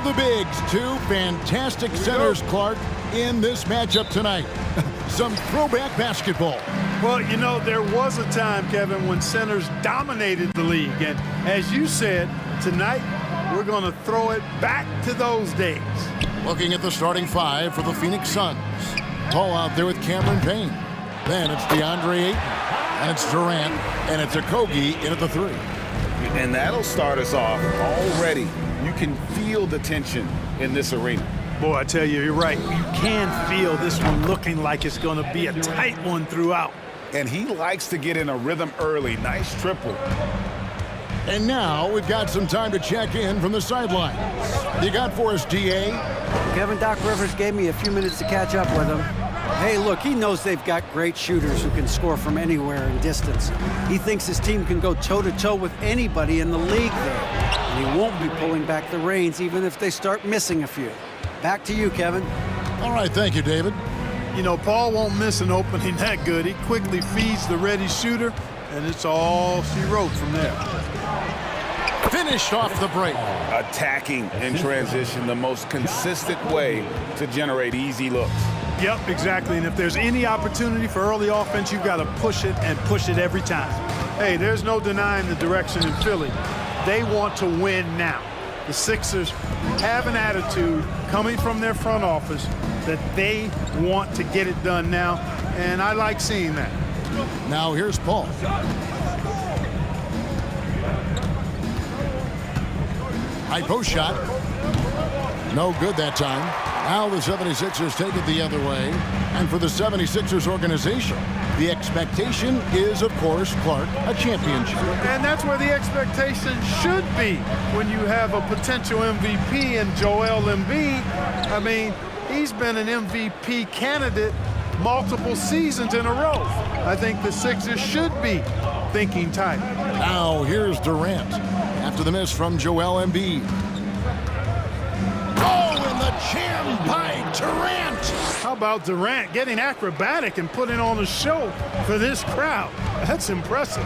the bigs, two fantastic centers, Clark, in this matchup tonight. Some throwback basketball. Well, you know, there was a time, Kevin, when centers dominated the league. And as you said, tonight we're going to throw it back to those days. Looking at the starting five for the Phoenix Suns. Paul out there with Cameron Payne. Then it's DeAndre Ayton. And it's Durant. And it's Okogie in at the three. And that'll start us off already. You can feel the tension in this arena. Boy, I tell you, you're right. You can feel this one looking like it's going to be a tight one throughout. And he likes to get in a rhythm early. Nice triple. And now we've got some time to check in from the sidelines. You got for us, DA? Kevin, Doc Rivers gave me a few minutes to catch up with him. Hey, look, he knows they've got great shooters who can score from anywhere in distance. He thinks his team can go toe-to-toe with anybody in the league there. And he won't be pulling back the reins even if they start missing a few. Back to you, Kevin. All right, thank you, David. You know, Paul won't miss an opening that good. He quickly feeds the ready shooter, and it's all she wrote from there. Finished off the break. Attacking in transition, the most consistent way to generate easy looks. Yep, exactly. And if there's any opportunity for early offense, you've got to push it and push it every time. Hey, there's no denying the direction in Philly. They want to win now. The Sixers have an attitude coming from their front office that they want to get it done now, and I like seeing that. Now here's Paul. High post shot. No good that time. Now the 76ers take it the other way. And for the 76ers organization, the expectation is, of course, Clark, a championship. And that's where the expectation should be when you have a potential MVP in Joel Embiid. I mean, he's been an MVP candidate multiple seasons in a row. I think the Sixers should be thinking tight. Now here's Durant after the miss from Joel Embiid. Oh, and the jam by Durant. How about Durant getting acrobatic and putting on a show for this crowd? That's impressive.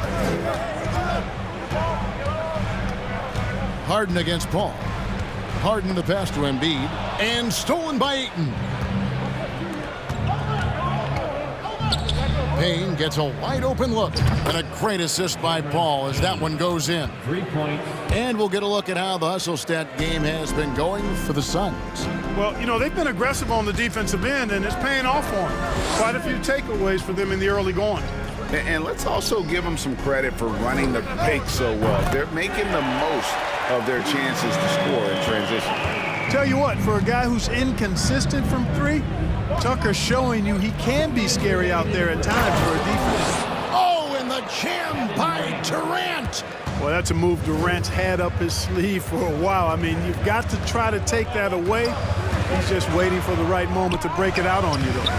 Harden against Paul. Harden the pass to Embiid. And stolen by Ayton. Payne gets a wide open look. And a great assist by Paul as that one goes in. 3 points. And we'll get a look at how the hustle stat game has been going for the Suns. Well, you know, they've been aggressive on the defensive end, and it's paying off for them. Quite a few takeaways for them in the early going. And let's also give them some credit for running the pick so well. They're making the most of their chances to score in transition. Tell you what, for a guy who's inconsistent from three, Tucker's showing you he can be scary out there at times for a defense. Oh, and the jam by Durant. Well, that's a move Durant's had up his sleeve for a while. I mean, you've got to try to take that away. He's just waiting for the right moment to break it out on you, though.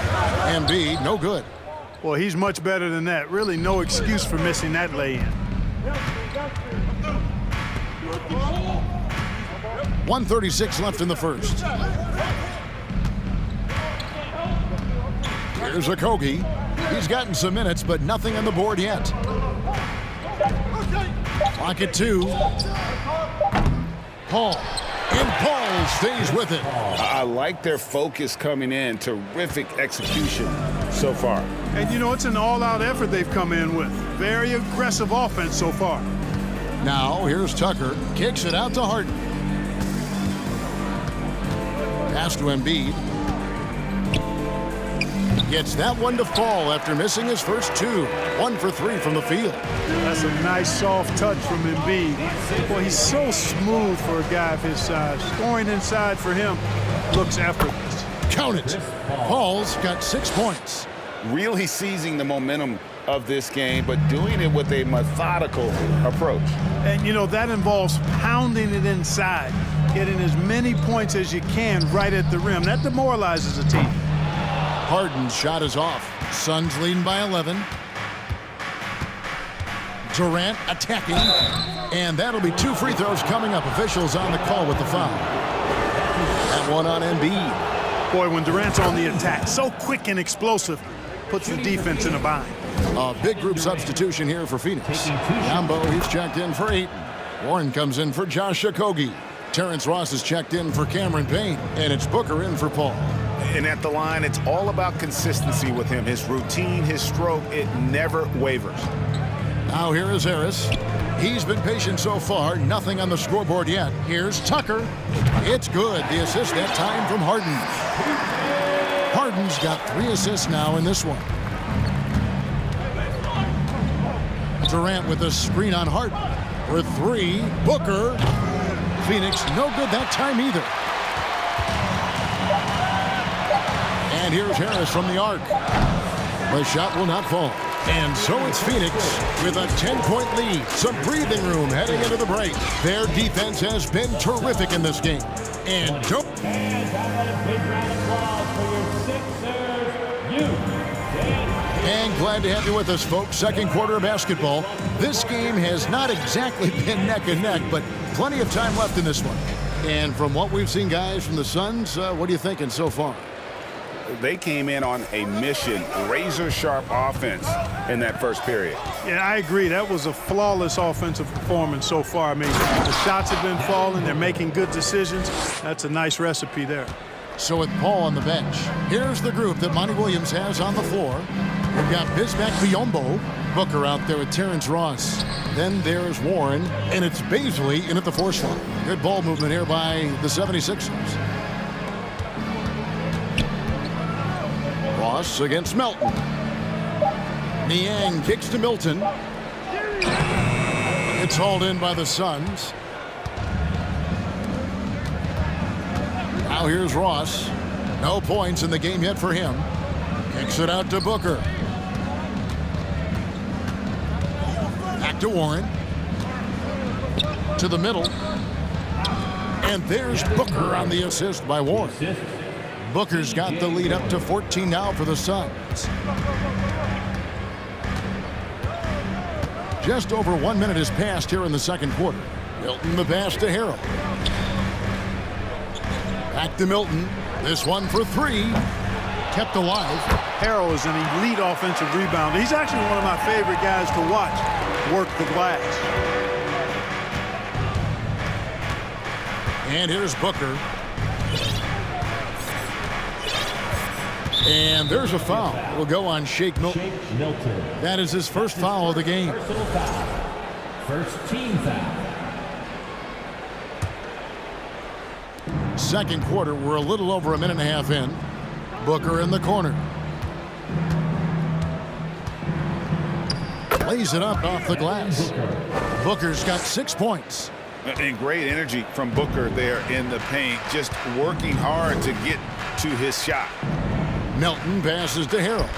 Embiid, no good. Well, he's much better than that. Really no excuse for missing that lay-in. 1:36 left in the first. Here's Okogie. He's gotten some minutes, but nothing on the board yet. Clock at 2. Paul. And Paul stays with it. I like their focus coming in. Terrific execution so far. And, you know, it's an all-out effort they've come in with. Very aggressive offense so far. Now, here's Tucker. Kicks it out to Harden. Pass to Embiid. Gets that one to fall after missing his first 2. 1 for 3 from the field. That's a nice soft touch from Embiid. Boy, he's so smooth for a guy of his size. Scoring inside for him looks effortless. Count it. Paul's got 6 points. Really seizing the momentum of this game, but doing it with a methodical approach. And, you know, that involves pounding it inside, getting as many points as you can right at the rim. That demoralizes a team. Harden's shot is off. Suns leading by 11. Durant attacking. And that'll be 2 free throws coming up. Officials on the call with the foul. That one on Embiid. Boy, when Durant's on the attack, so quick and explosive, puts the defense in a bind. A big group substitution here for Phoenix. Yambo, he's checked in for Ayton. Warren comes in for Josh Okogie. Terrence Ross is checked in for Cameron Payne, and it's Booker in for Paul. And at the line, it's all about consistency with him. His routine, his stroke, it never wavers. Now here is Harris. He's been patient so far. Nothing on the scoreboard yet. Here's Tucker. It's good. The assist that time from Harden. Harden's got 3 assists now in this one. Durant with a screen on Harden. For 3, Booker. Phoenix no good that time either. And here's Harris from the arc. The shot will not fall. And so it's Phoenix with a 10-point lead. Some breathing room heading into the break. Their defense has been terrific in this game. And don't... And glad to have you with us, folks. Second quarter of basketball. This game has not exactly been neck and neck, but plenty of time left in this one. And from what we've seen, guys, from the Suns, what are you thinking so far? They came in on a mission, razor-sharp offense in that first period. Yeah, I agree. That was a flawless offensive performance so far. I mean, the shots have been falling. They're making good decisions. That's a nice recipe there. So with Paul on the bench, here's the group that Monty Williams has on the floor. We've got Bismack Biyombo, Booker out there with Terrence Ross. Then there's Warren, and it's Baisley in at the 4 slot. Good ball movement here by the 76ers. Ross against Melton. Niang kicks to Milton. It's hauled in by the Suns. Now here's Ross. No points in the game yet for him. Kicks it out to Booker. Back to Warren. To the middle. And there's Booker on the assist by Warren. Booker's got the lead up to 14 now for the Suns. Just over 1 minute has passed here in the second quarter. Milton the pass to Harrell. Back to Milton. This one for 3. Kept alive. Harrell is an elite offensive rebounder. He's actually one of my favorite guys to watch work the glass. And here's Booker. And there's a foul. It'll go on Shake Milton. That is his first foul of the game. First team foul. Second quarter, we're a little over a minute and a half in. Booker in the corner. Lays it up off the glass. Booker's got 6 points. And great energy from Booker there in the paint, just working hard to get to his shot. Melton passes to Harrell.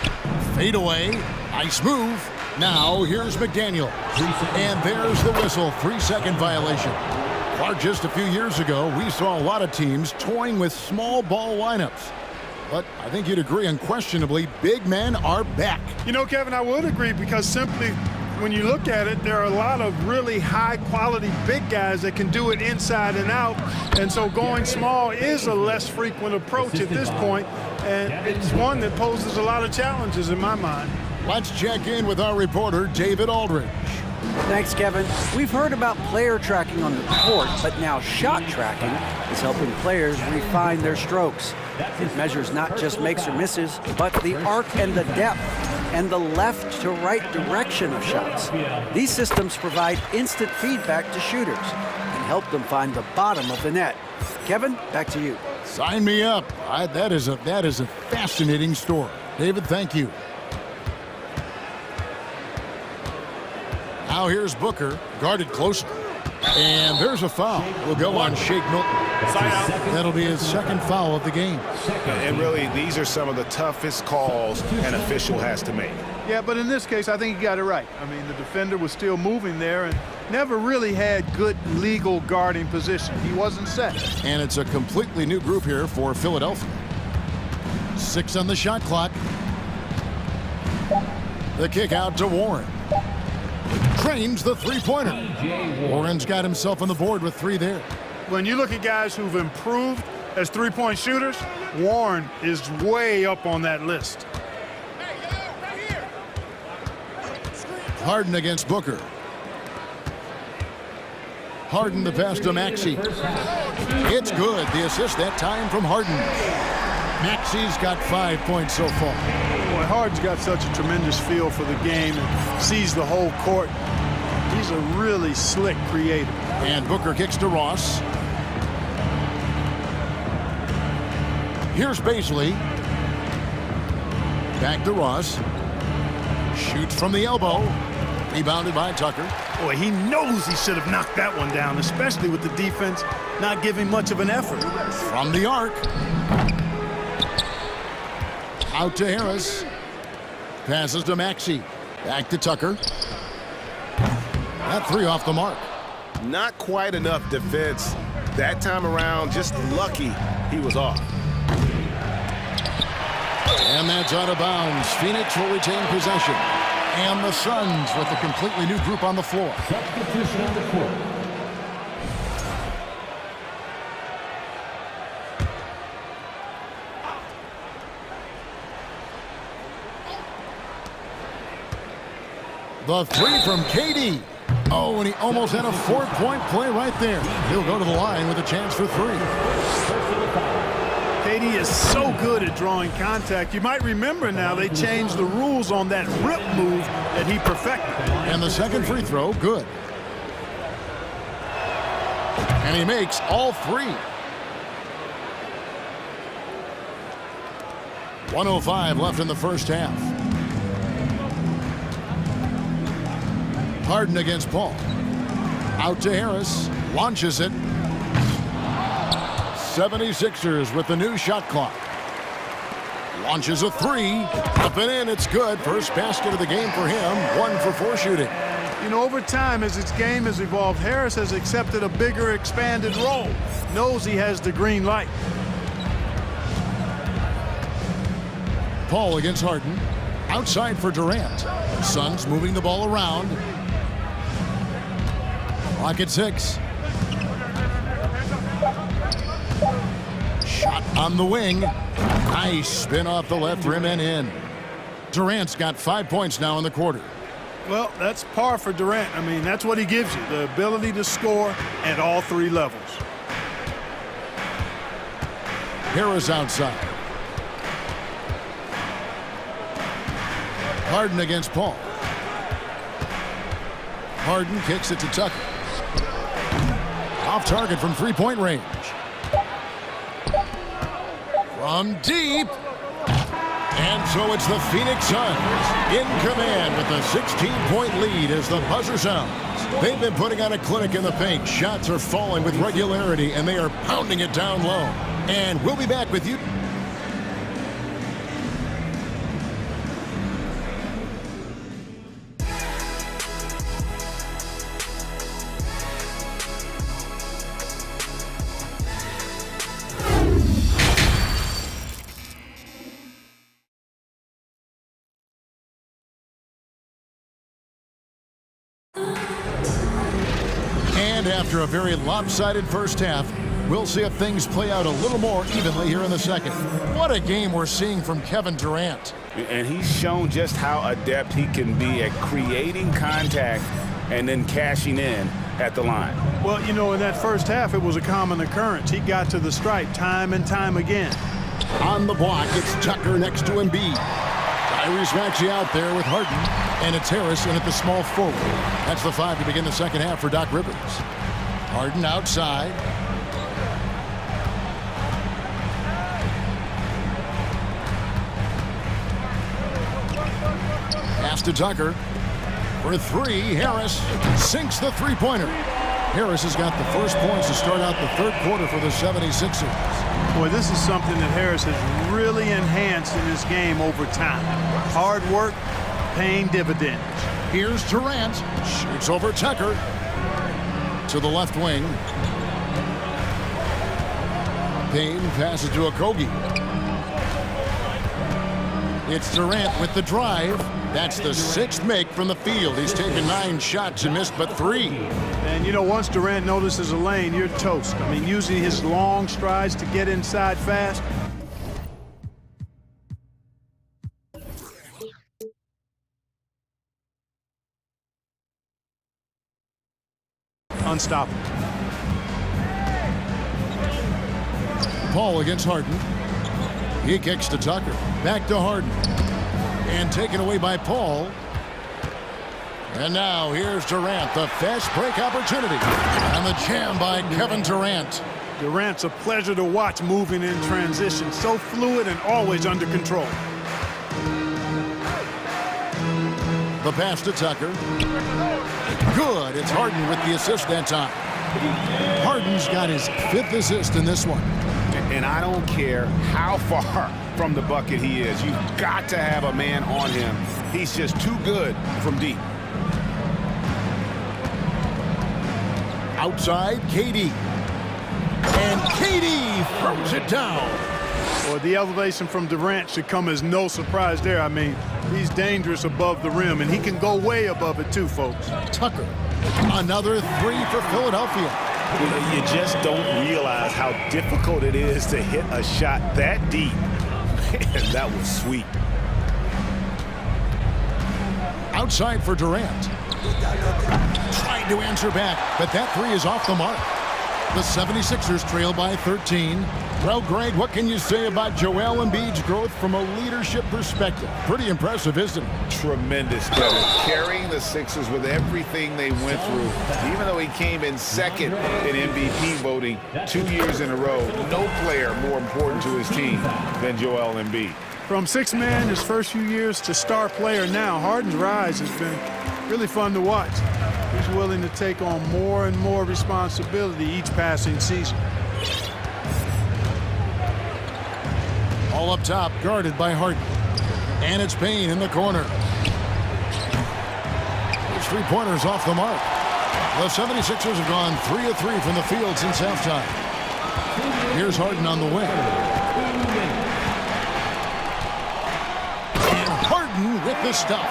Fade away. Nice move. Now here's McDaniel. And there's the whistle. 3-second violation. Or just a few years ago, we saw a lot of teams toying with small ball lineups. But I think you'd agree, unquestionably, big men are back. You know, Kevin, I would agree because simply when you look at it, there are a lot of really high-quality big guys that can do it inside and out. And so going small is a less frequent approach at this point, and it's one that poses a lot of challenges in my mind. Let's check in with our reporter, David Aldridge. Thanks, Kevin. We've heard about player tracking on the court, but now shot tracking is helping players refine their strokes. It measures not just makes or misses, but the arc and the depth and the left to right direction of shots. These systems provide instant feedback to shooters and help them find the bottom of the net. Kevin, back to you. Sign me up. That is a fascinating story. David, thank you. Now here's Booker, guarded closer. And there's a foul. Will go on Shake Milton. That'll be his second foul of the game. And really, these are some of the toughest calls an official has to make. Yeah, but in this case, I think he got it right. I mean, the defender was still moving there and never really had good legal guarding position. He wasn't set. And it's a completely new group here for Philadelphia. 6 on the shot clock. The kick out to Warren. Trains the three-pointer. Warren's got himself on the board with 3 there. When you look at guys who've improved as three-point shooters, Warren is way up on that list. Harden against Booker. Harden the pass to Maxey. It's good. The assist that time from Harden. Maxey's got 5 points so far. Boy, Harden's got such a tremendous feel for the game and sees the whole court. He's a really slick creator. And Booker kicks to Ross. Here's Baisley. Back to Ross. Shoots from the elbow. Rebounded by Tucker. Boy, he knows he should have knocked that one down, especially with the defense not giving much of an effort. From the arc. Out to Harris. Passes to Maxey. Back to Tucker. That three off the mark. Not quite enough defense. That time around, just lucky he was off. And that's out of bounds. Phoenix will retain possession. And the Suns with a completely new group on the floor. Substitution on the court. The three from KD. Oh, and he almost had a 4-point play right there. He'll go to the line with a chance for three. KD is so good at drawing contact. You might remember now they changed the rules on that rip move that he perfected. And the second free throw, good. And he makes all three. 1:05 left in the first half. Harden against Paul. Out to Harris. Launches it. 76ers with the new shot clock. Launches a three. Up and in. It's good. First basket of the game for him. 1 for 4 shooting. You know, over time, as his game has evolved, Harris has accepted a bigger, expanded role. Knows he has the green light. Paul against Harden. Outside for Durant. Suns moving the ball around. Clock at 6. Shot on the wing. Nice spin off the left rim and in. Durant's got 5 points now in the quarter. Well, that's par for Durant. I mean, that's what he gives you, the ability to score at all three levels. Harris outside. Harden against Paul. Harden kicks it to Tucker. Off target from three-point range. From deep. And so it's the Phoenix Suns in command with a 16-point lead as the buzzer sounds. They've been putting on a clinic in the paint. Shots are falling with regularity, and they are pounding it down low. And we'll be back with you. And after a very lopsided first half, we'll see if things play out a little more evenly here in the second. What a game we're seeing from Kevin Durant. And he's shown just how adept he can be at creating contact and then cashing in at the line. Well, you know, in that first half, it was a common occurrence. He got to the stripe time and time again. On the block, it's Tucker next to Embiid. Tyrese Maxey out there with Harden. And it's Harris in at the small forward. That's the 5 to begin the second half for Doc Rivers. Harden outside. Pass to Tucker. For three, Harris sinks the three-pointer. Harris has got the first points to start out the third quarter for the 76ers. Boy, this is something that Harris has really enhanced in his game over time. Hard work, paying dividends. Here's Durant. Shoots over Tucker. To the left wing. Payne passes to Okogie. It's Durant with the drive. That's the 6th make from the field. He's taken 9 shots and missed but 3. And, you know, once Durant notices a lane, you're toast. I mean, using his long strides to get inside fast. Unstoppable. Paul against Harden. He kicks to Tucker. Back to Harden. And taken away by Paul. And now here's Durant, the fast break opportunity. And the jam by Kevin Durant. Durant's a pleasure to watch moving in transition. So fluid and always under control. The pass to Tucker. Good. It's Harden with the assist that time. Harden's got his 5th assist in this one. And I don't care how far from the bucket he is. You've got to have a man on him. He's just too good from deep. Outside, KD. And KD throws it down. Well, the elevation from Durant should come as no surprise there. I mean, he's dangerous above the rim, and he can go way above it too, folks. Tucker, another 3 for Philadelphia. You just don't realize how difficult it is to hit a shot that deep. Man, that was sweet. Outside for Durant. Trying to answer back, but that 3 is off the mark. The 76ers trail by 13. Well, Greg, what can you say about Joel Embiid's growth from a leadership perspective? Pretty impressive, isn't it? Tremendous, Kevin. Carrying the Sixers with everything they went through. Even though he came in second in MVP voting 2 years in a row, no player more important to his team than Joel Embiid. From 6-man his first few years to star player now, Harden's rise has been really fun to watch. He's willing to take on more and more responsibility each passing season. All up top, guarded by Harden. And it's Payne in the corner. Those 3-pointers off the mark. The 76ers have gone 3 of 3 from the field since halftime. Here's Harden on the wing. And Harden with the stuff.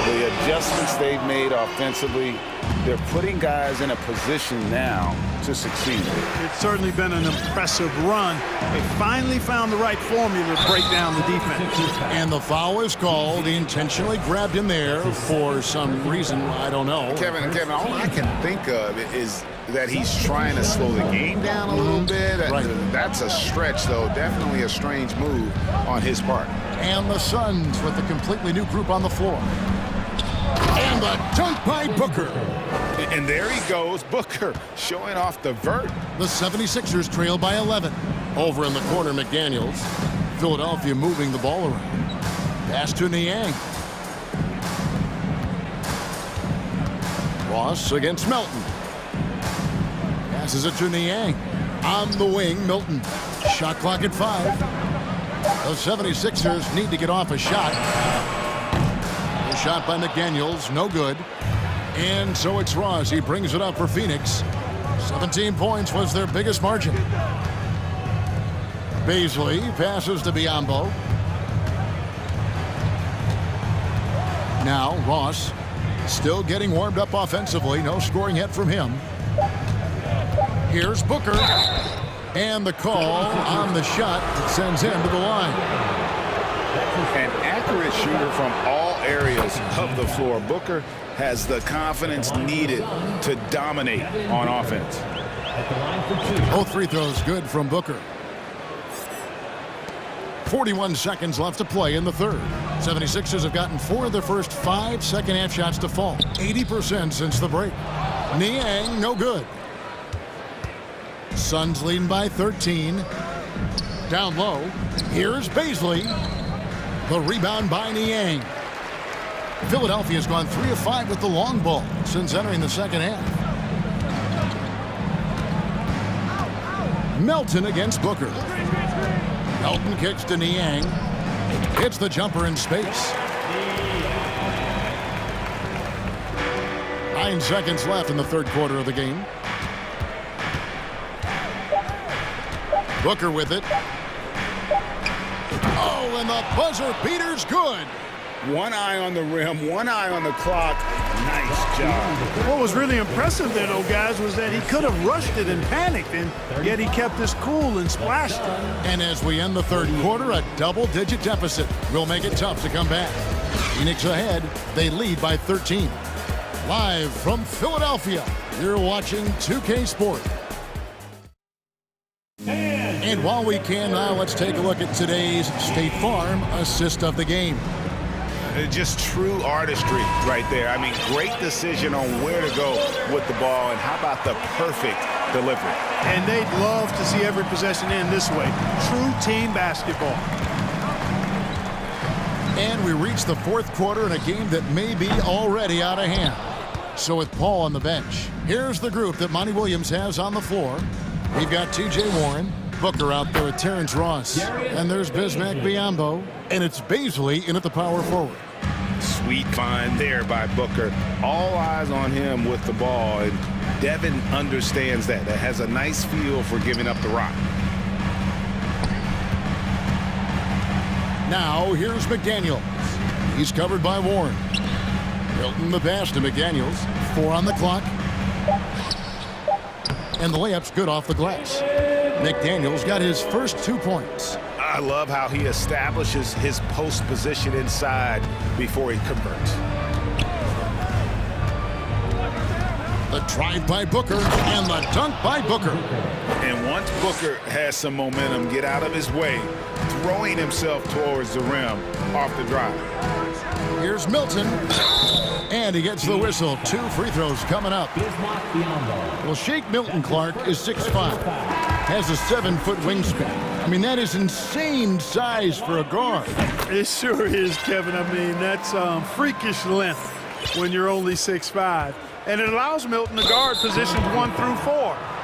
The adjustments they've made offensively, they're putting guys in a position now to succeed. It's certainly been an impressive run. They finally found the right formula to break down the defense. And the foul is called. He intentionally grabbed him there for some reason. I don't know. Kevin, all I can think of is that he's trying to slow the game down a little bit. That's a stretch, though. Definitely a strange move on his part. And the Suns with a completely new group on the floor. And the dunk by Booker. And there he goes, Booker, showing off the vert. The 76ers trail by 11. Over in the corner, McDaniels. Philadelphia moving the ball around. Pass to Niang. Ross against Melton. Passes it to Niang. On the wing, Milton. Shot clock at 5. The 76ers need to get off a shot. The shot by McDaniels, no good. And so it's Ross. He brings it up for Phoenix. 17 points was their biggest margin. Beasley passes to Biyombo. Now Ross still getting warmed up offensively. No scoring yet from him. Here's Booker. And the call on the shot that sends him to the line. An accurate shooter from all areas of the floor. Booker has the confidence needed to dominate on offense. Both free throws good from Booker. 41 seconds left to play in the third. 76ers have gotten 4 of their first 5 second-half shots to fall. 80% since the break. Niang, no good. Suns leading by 13. Down low. Here's Beasley. The rebound by Niang. Philadelphia's gone 3 of 5 with the long ball since entering the second half. Melton against Booker. Melton kicks to Niang. Hits the jumper in space. 9 seconds left in the third quarter of the game. Booker with it. Oh, and the buzzer beater's good. One eye on the rim, one eye on the clock. Nice job. What was really impressive there, though, guys, was that he could have rushed it and panicked, and yet he kept his cool and splashed it. And as we end the third quarter, a double-digit deficit will make it tough to come back. Phoenix ahead. They lead by 13. Live from Philadelphia, you're watching 2K Sport. And while we can now, let's take a look at today's State Farm assist of the game. Just true artistry right there. I mean, great decision on where to go with the ball, and how about the perfect delivery. And they'd love to see every possession end this way. True team basketball. And we reach the fourth quarter in a game that may be already out of hand. So with Paul on the bench, here's the group that Monty Williams has on the floor. We've got T.J. Warren, Booker out there at Terrence Ross, and there's Bismack Biyombo, and it's Baisley in at the power forward. Sweet find there by Booker. All eyes on him with the ball, and Devin understands that. That has a nice feel for giving up the rock. Now here's McDaniels. He's covered by Warren. Milton the pass to McDaniels. 4 on the clock. And the layup's good off the glass. McDaniels got his first 2 points. I love how he establishes his post position inside before he converts. The drive by Booker and the dunk by Booker. And once Booker has some momentum, get out of his way, throwing himself towards the rim off the drive. Here's Milton. And he gets the whistle. 2 free throws coming up. Well, Shake Milton Clark is 6'5". Has a 7-foot wingspan. I mean, that is insane size for a guard. It sure is, Kevin. I mean, that's freakish length when you're only 6'5". And it allows Milton to guard positions 1 through 4.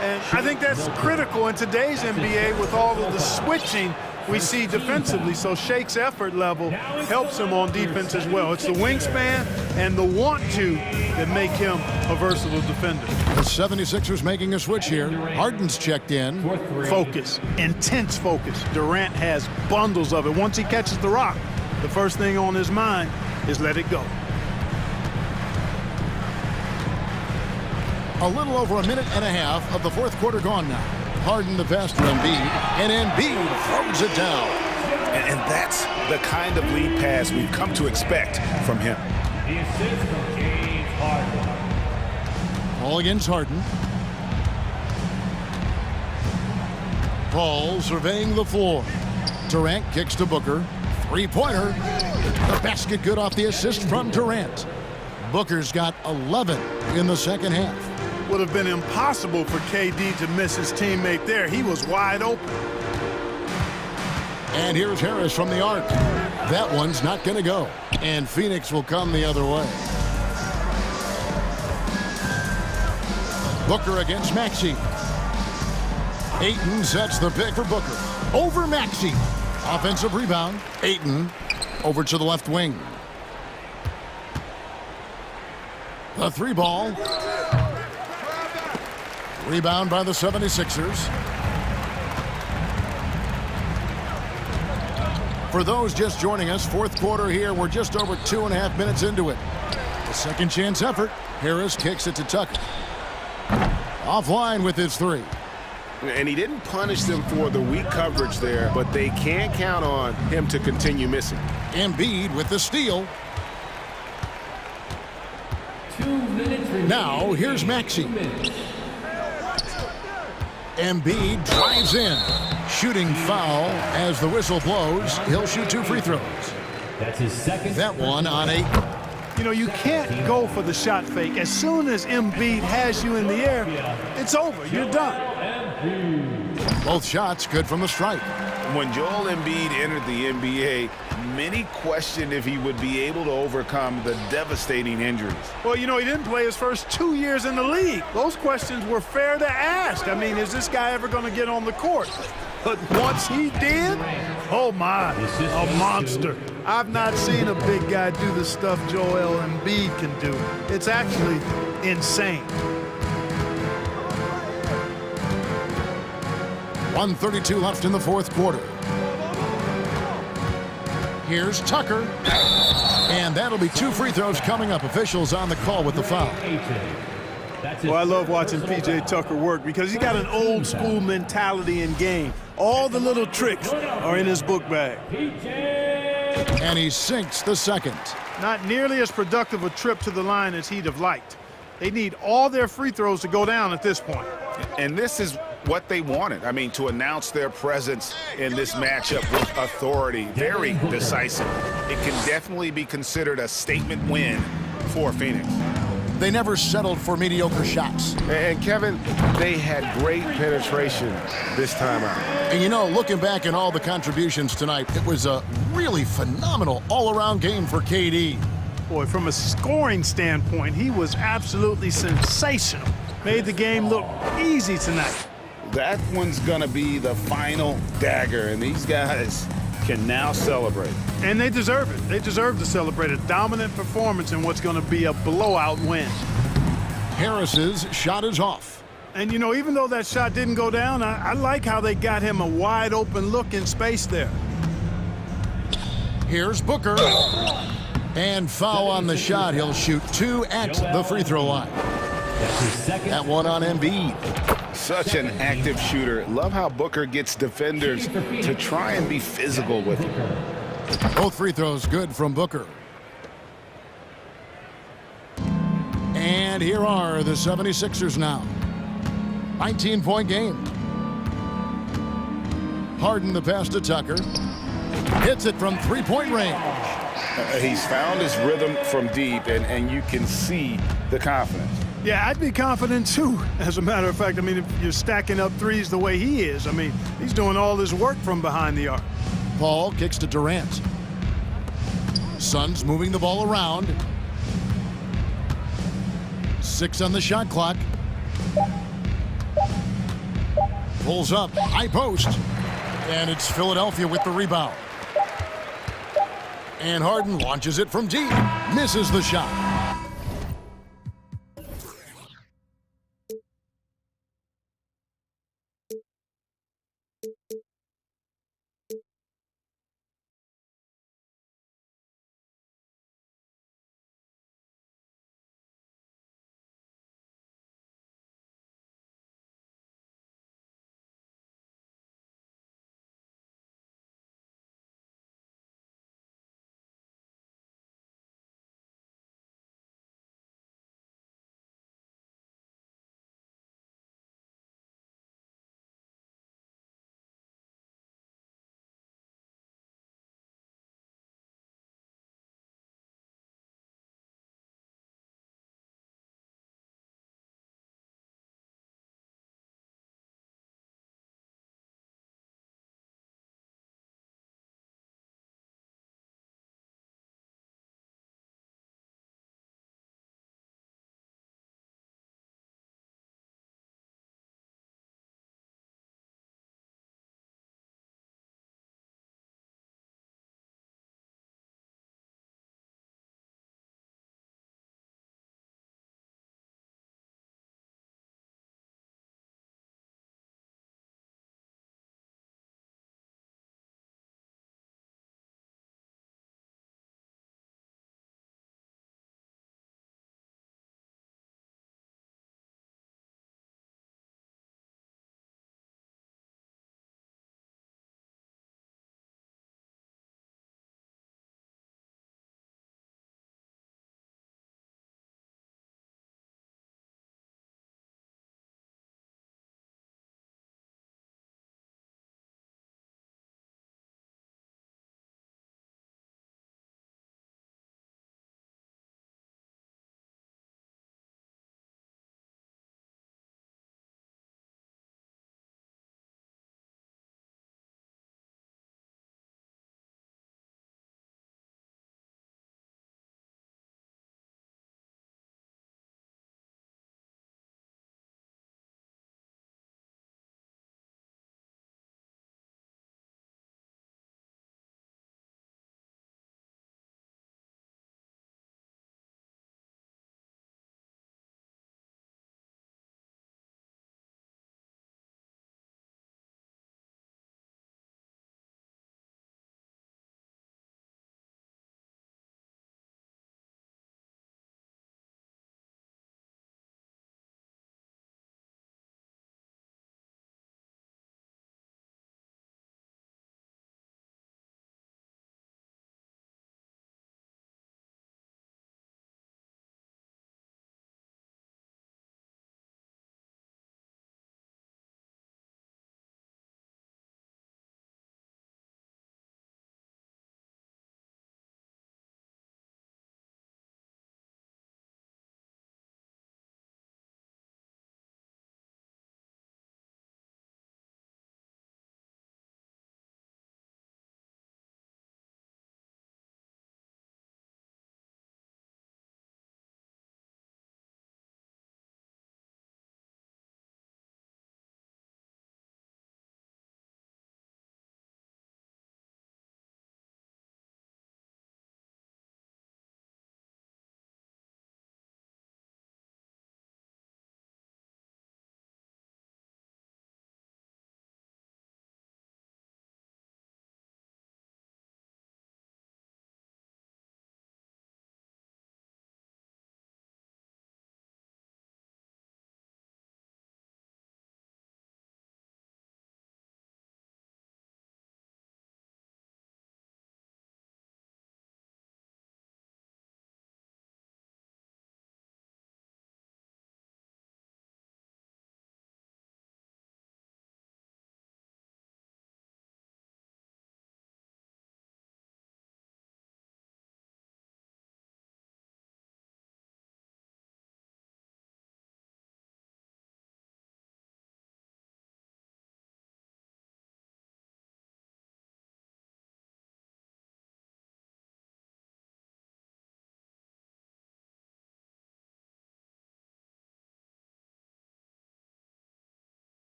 And I think that's critical in today's NBA with all of the switching we see defensively. So Shake's effort level helps him on defense as well. It's the wingspan and the want-to that make him a versatile defender. The 76ers making a switch here. Harden's checked in. Focus, intense focus. Durant has bundles of it. Once he catches the rock, the first thing on his mind is let it go. A little over a minute and a half of the fourth quarter gone now. Harden the pass to Embiid, and Embiid throws it down. And that's the kind of lead pass we've come to expect from him. The assist from James Harden. Paul against Harden. Paul surveying the floor. Durant kicks to Booker. 3-pointer. The basket good off the assist from Durant. Booker's got 11 in the second half. Would have been impossible for KD to miss his teammate there. He was wide open. And here's Harris from the arc. That one's not going to go. And Phoenix will come the other way. Booker against Maxey. Ayton sets the pick for Booker. Over Maxey. Offensive rebound. Ayton over to the left wing. The 3-ball. Rebound by the 76ers. For those just joining us, fourth quarter here. We're just over 2.5 minutes into it. The second chance effort. Harris kicks it to Tucker. Offline with his 3. And he didn't punish them for the weak coverage there, but they can't count on him to continue missing. Embiid with the steal. 2 minutes remaining. Now here's Maxey. Embiid drives in. Shooting foul as the whistle blows. He'll shoot 2 free throws. That's his second. That one on 8. You know, you can't go for the shot fake. As soon as Embiid has you in the air, it's over. You're done. Both shots good from the stripe. When Joel Embiid entered the NBA, many questioned if he would be able to overcome the devastating injuries. Well, you know, he didn't play his first 2 years in the league. Those questions were fair to ask. I mean, is this guy ever going to get on the court? But once he did, oh my, a monster. I've not seen a big guy do the stuff Joel Embiid can do. It's actually insane. 1:32 left in the fourth quarter. Here's Tucker. And that'll be 2 free throws coming up. Officials on the call with the foul. Well, I love watching P.J. Tucker work because he's got an old school mentality in game. All the little tricks are in his book bag. And he sinks the second. Not nearly as productive a trip to the line as he'd have liked. They need all their free throws to go down at this point. And this is what they wanted. I mean, to announce their presence in this matchup with authority, very decisive. It can definitely be considered a statement win for Phoenix. They never settled for mediocre shots. And Kevin, they had great penetration this time out. And you know, looking back at all the contributions tonight, it was a really phenomenal all-around game for KD. Boy, from a scoring standpoint, he was absolutely sensational. Made the game look easy tonight. That one's going to be the final dagger, and these guys can now celebrate. And they deserve it. They deserve to celebrate a dominant performance in what's going to be a blowout win. Harris's shot is off. And, you know, even though that shot didn't go down, I like how they got him a wide-open look in space there. Here's Booker. And foul on the shot. He'll shoot 2 at the free throw line. That one on Embiid. Such an active shooter. Love how Booker gets defenders to try and be physical with him. Both free throws good from Booker. And here are the 76ers now. 19-point game. Harden the pass to Tucker. Hits it from three-point range. He's found his rhythm from deep, and you can see the confidence. Yeah, I'd be confident too. As a matter of fact, I mean, if you're stacking up threes the way he is, I mean, he's doing all this work from behind the arc. Paul kicks to Durant. Suns moving the ball around. 6 on the shot clock. Pulls up, high post. And it's Philadelphia with the rebound. And Harden launches it from deep. Misses the shot.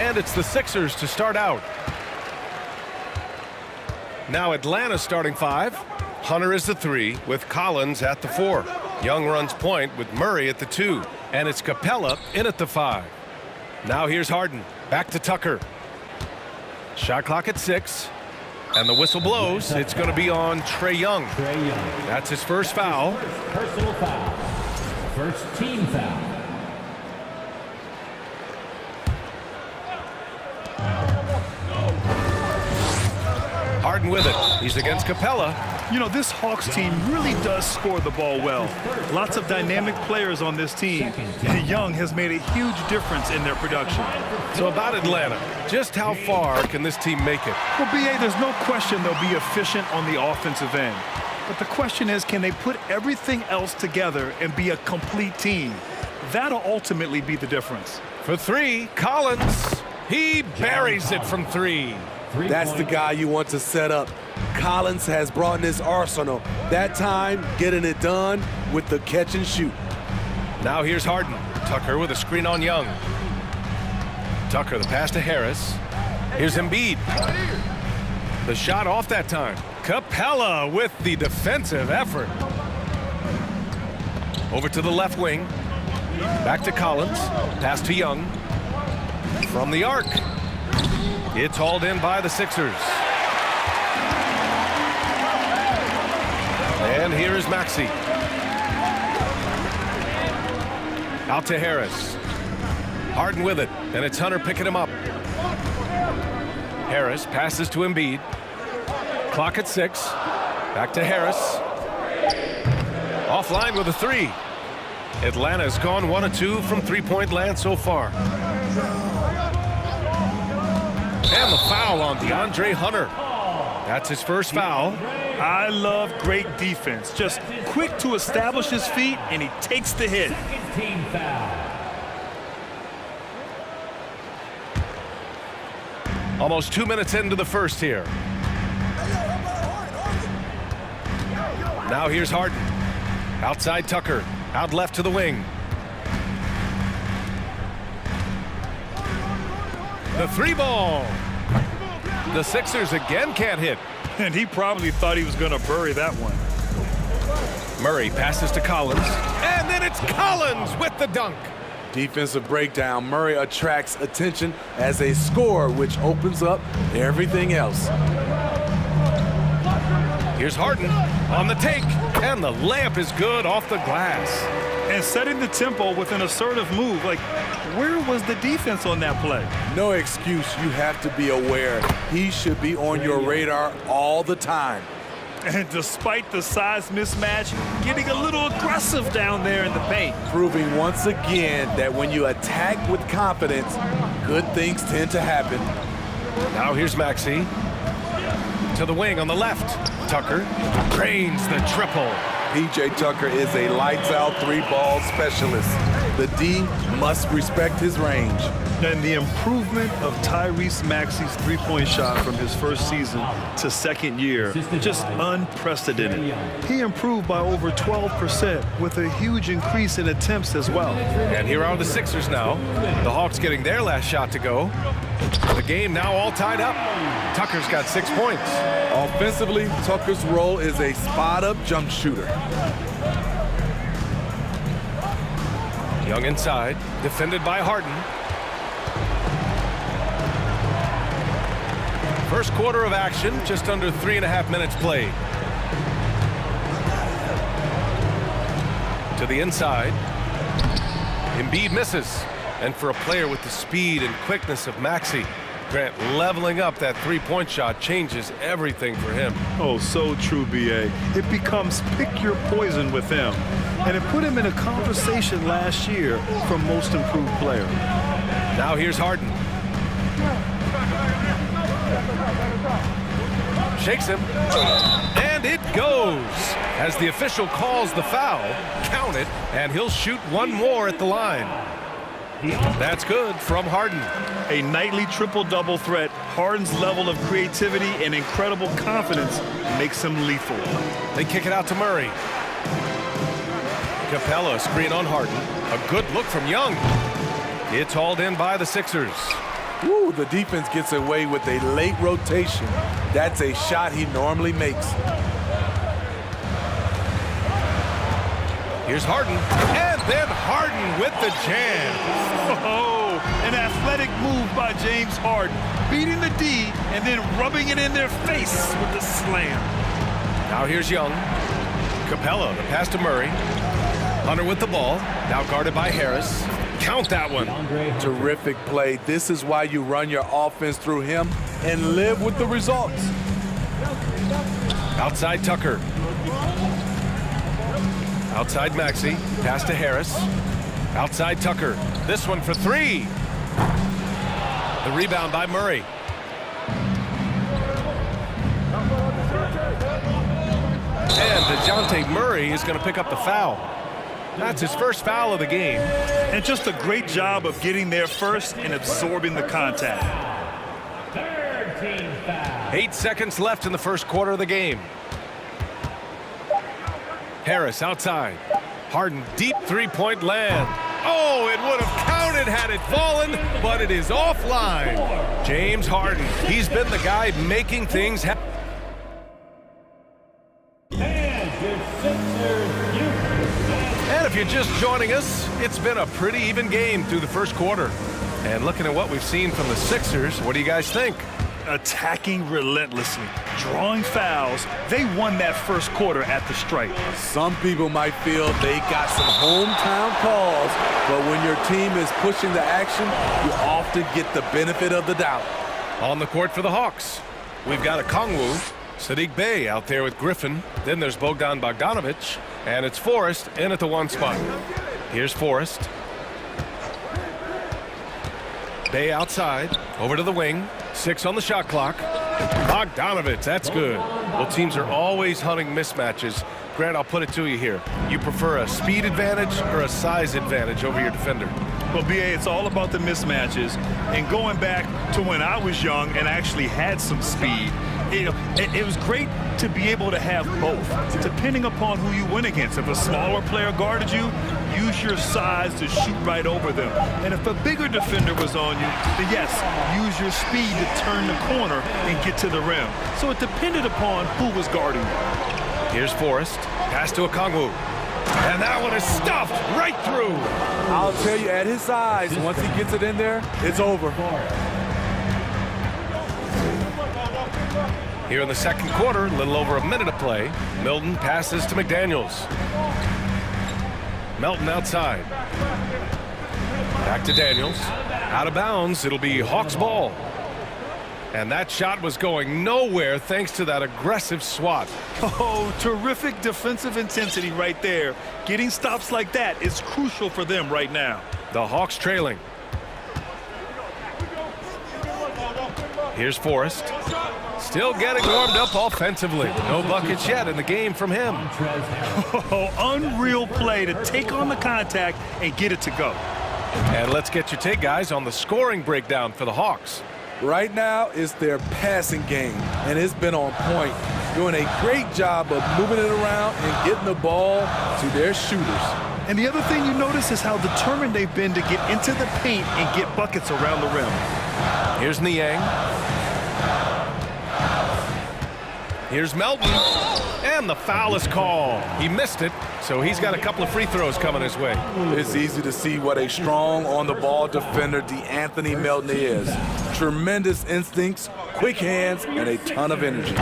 And it's the Sixers to start out. Now Atlanta starting 5. Hunter is the 3 with Collins at the 4. Young runs point with Murray at the 2. And it's Capella in at the 5. Now here's Harden. Back to Tucker. Shot clock at 6. And the whistle blows. It's going to be on Trae Young. That's his first foul. Personal foul. First team foul. Harden with it. He's against Capella. You know, this Hawks team really does score the ball well. Lots of dynamic players on this team. And Young has made a huge difference in their production. So about Atlanta, just how far can this team make it? Well, B.A., there's no question they'll be efficient on the offensive end. But the question is, can they put everything else together and be a complete team? That'll ultimately be the difference. For 3, Collins. He buries it from 3. That's the guy you want to set up. Collins has brought in his arsenal. That time, getting it done with the catch and shoot. Now here's Harden. Tucker with a screen on Young. Tucker, the pass to Harris. Here's Embiid. The shot off that time. Capella with the defensive effort. Over to the left wing. Back to Collins. Pass to Young. From the arc. It's hauled in by the Sixers. And here is Maxey. Out to Harris. Harden with it, and it's Hunter picking him up. Harris passes to Embiid. Clock at 6. Back to Harris. Offline with a 3. Atlanta's gone 1 of 2 from three-point land so far. And the foul on DeAndre Hunter. That's his first foul. I love great defense. Just quick to establish his feet, and he takes the hit. Second team foul. Almost 2 minutes into the first here. Now here's Harden. Outside Tucker. Out left to the wing. The 3 ball. The Sixers again can't hit. And he probably thought he was going to bury that one. Murray passes to Collins. And then it's Collins with the dunk. Defensive breakdown. Murray attracts attention as a scorer, which opens up everything else. Here's Harden on the take. And the layup is good off the glass. And setting the tempo with an assertive move. Like, where was the defense on that play? No excuse. You have to be aware. He should be on your radar all the time. And despite the size mismatch, getting a little aggressive down there in the paint. Proving once again that when you attack with confidence, good things tend to happen. Now here's Maxey. To the wing on the left. Tucker drains the triple. P.J. Tucker is a lights-out 3-ball specialist. The D must respect his range. And the improvement of Tyrese Maxey's three-point shot from his first season to second year, just unprecedented. He improved by over 12% with a huge increase in attempts as well. And here are the Sixers now. The Hawks getting their last shot to go. The game now all tied up. Tucker's got 6 points. Offensively, Tucker's role is a spot-up jump shooter. Young inside, defended by Harden. First quarter of action, just under 3.5 minutes played. To the inside. Embiid misses. And for a player with the speed and quickness of Maxey, Grant, leveling up that three-point shot changes everything for him. Oh, so true, B.A. It becomes pick your poison with him. And it put him in a conversation last year for most improved player. Now here's Harden. Shakes him. And it goes. As the official calls the foul, count it, and he'll shoot one more at the line. That's good from Harden. A nightly triple-double threat. Harden's level of creativity and incredible confidence makes him lethal. They kick it out to Murray. Capella screen on Harden. A good look from Young. It's hauled in by the Sixers. Ooh, the defense gets away with a late rotation. That's a shot he normally makes. Here's Harden, and then Harden with the jam. Oh, an athletic move by James Harden, beating the D and then rubbing it in their face with the slam. Now here's Young. Capella, the pass to Murray. Hunter with the ball, now guarded by Harris. Count that one. Terrific play. This is why you run your offense through him and live with the results. Outside Tucker. Outside Maxey, pass to Harris. Outside Tucker, this one for three. The rebound by Murray. And DeJounte Murray is going to pick up the foul. That's his first foul of the game. And just a great job of getting there first and absorbing the contact. 13 foul. 8 seconds left in the first quarter of the game. Harris outside. Harden deep three-point land. Oh, it would have counted had it fallen, but it is offline. James Harden, he's been the guy making things happen. And if you're just joining us, it's been a pretty even game through the first quarter. And looking at what we've seen from the Sixers, what do you guys think? Attacking relentlessly, drawing fouls. They won that first quarter at the stripe. Some people might feel they got some hometown calls, but when your team is pushing the action, you often get the benefit of the doubt. On the court for the Hawks, we've got a Kongwu, Sadiq Bey out there with Griffin. Then there's Bogdan Bogdanovic, and it's Forrest in at the one spot. Here's Forrest. Bey outside, over to the wing. 6 on the shot clock. Bogdanovic, that's good. Well, teams are always hunting mismatches. Grant, I'll put it to you here. You prefer a speed advantage or a size advantage over your defender? Well, B.A., it's all about the mismatches. And going back to when I was young and actually had some speed, it was great to be able to have both, depending upon who you went against. If a smaller player guarded you, use your size to shoot right over them. And if a bigger defender was on you, then yes, use your speed to turn the corner and get to the rim. So it depended upon who was guarding you. Here's Forrest. Pass to Okongwu. And that one is stuffed right through. I'll tell you, at his size, once he gets it in there, it's over. Here in the second quarter, a little over a minute of play. Milton passes to McDaniels. Melton outside. Back to Daniels. Out of bounds, it'll be Hawks ball. And that shot was going nowhere thanks to that aggressive swat. Oh, terrific defensive intensity right there. Getting stops like that is crucial for them right now. The Hawks trailing. Here's Forrest. Still getting warmed up offensively. No buckets yet in the game from him. Oh, unreal play to take on the contact and get it to go. And let's get your take, guys, on the scoring breakdown for the Hawks. Right now, it's their passing game, and it's been on point. Doing a great job of moving it around and getting the ball to their shooters. And the other thing you notice is how determined they've been to get into the paint and get buckets around the rim. Here's Niang. Here's Melton. And the foul is called. He missed it, so he's got a couple of free throws coming his way. It's easy to see what a strong on-the-ball defender DeAnthony Melton is. Tremendous instincts, quick hands, and a ton of energy.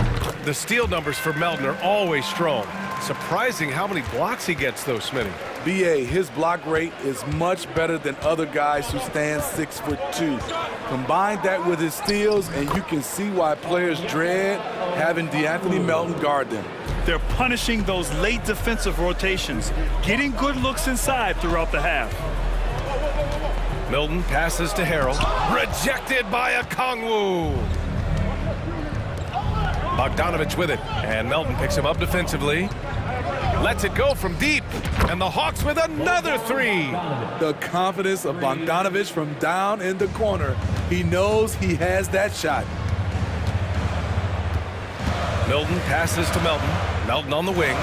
The steal numbers for Melton are always strong. Surprising how many blocks he gets, though, Smitty. B.A., his block rate is much better than other guys who stand 6'2". Combine that with his steals, and you can see why players dread having DeAnthony Melton guard them. They're punishing those late defensive rotations, getting good looks inside throughout the half. Milton passes to Harrell. Rejected by Okongwu. Bogdanovic with it, and Melton picks him up defensively. Lets it go from deep, and the Hawks with another three. The confidence of Bogdanovic from down in the corner. He knows he has that shot. Milton passes to Melton. Melton on the wing.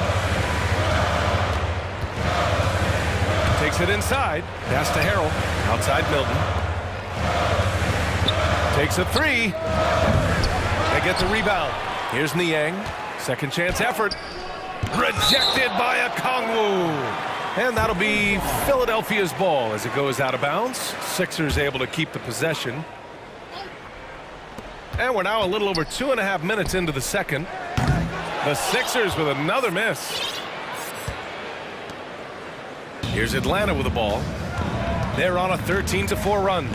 Takes it inside. Pass to Harrell. Outside Milton. Takes a three. They get the rebound. Here's Niang. Second chance effort. Rejected by a Kongwu. And that'll be Philadelphia's ball as it goes out of bounds. Sixers able to keep the possession. And we're now a little over 2.5 minutes into the second. The Sixers with another miss. Here's Atlanta with the ball. They're on a 13-4 run.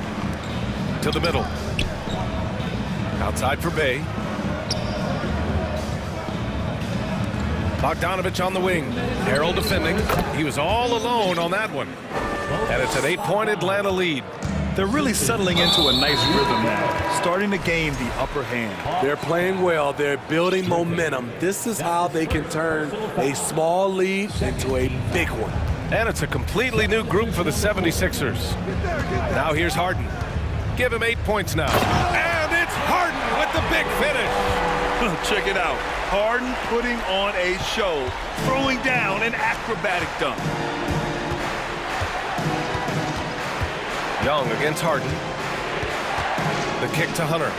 To the middle. Outside for Bay. Bogdanovich on the wing. Harrell defending. He was all alone on that one. And it's an 8-point Atlanta lead. They're really settling into a nice rhythm now, starting to gain the upper hand. They're playing well. They're building momentum. This is how they can turn a small lead into a big one. And it's a completely new group for the 76ers. Now here's Harden. Give him 8 points now. And it's Harden with the big finish. Check it out. Harden putting on a show, throwing down an acrobatic dunk. Young against Harden. The kick to Hunter.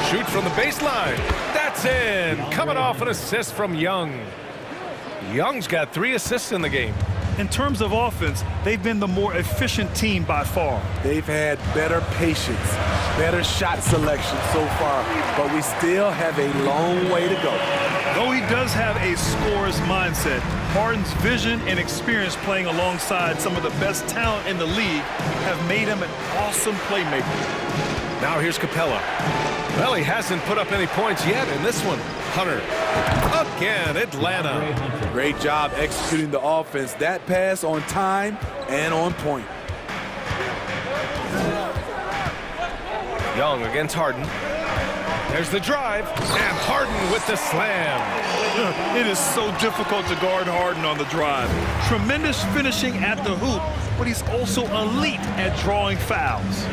Shoots from the baseline. That's in. Coming off an assist from Young. Young's got 3 assists in the game. In terms of offense, they've been the more efficient team by far. They've had better patience, better shot selection so far, but we still have a long way to go. Though he does have a scorer's mindset, Harden's vision and experience playing alongside some of the best talent in the league have made him an awesome playmaker. Now here's Capella. Well, he hasn't put up any points yet in this one. Hunter. Again, Atlanta. Great job executing the offense. That pass on time and on point. Young against Harden. There's the drive, and Harden with the slam. It is so difficult to guard Harden on the drive. Tremendous finishing at the hoop, but he's also elite at drawing fouls.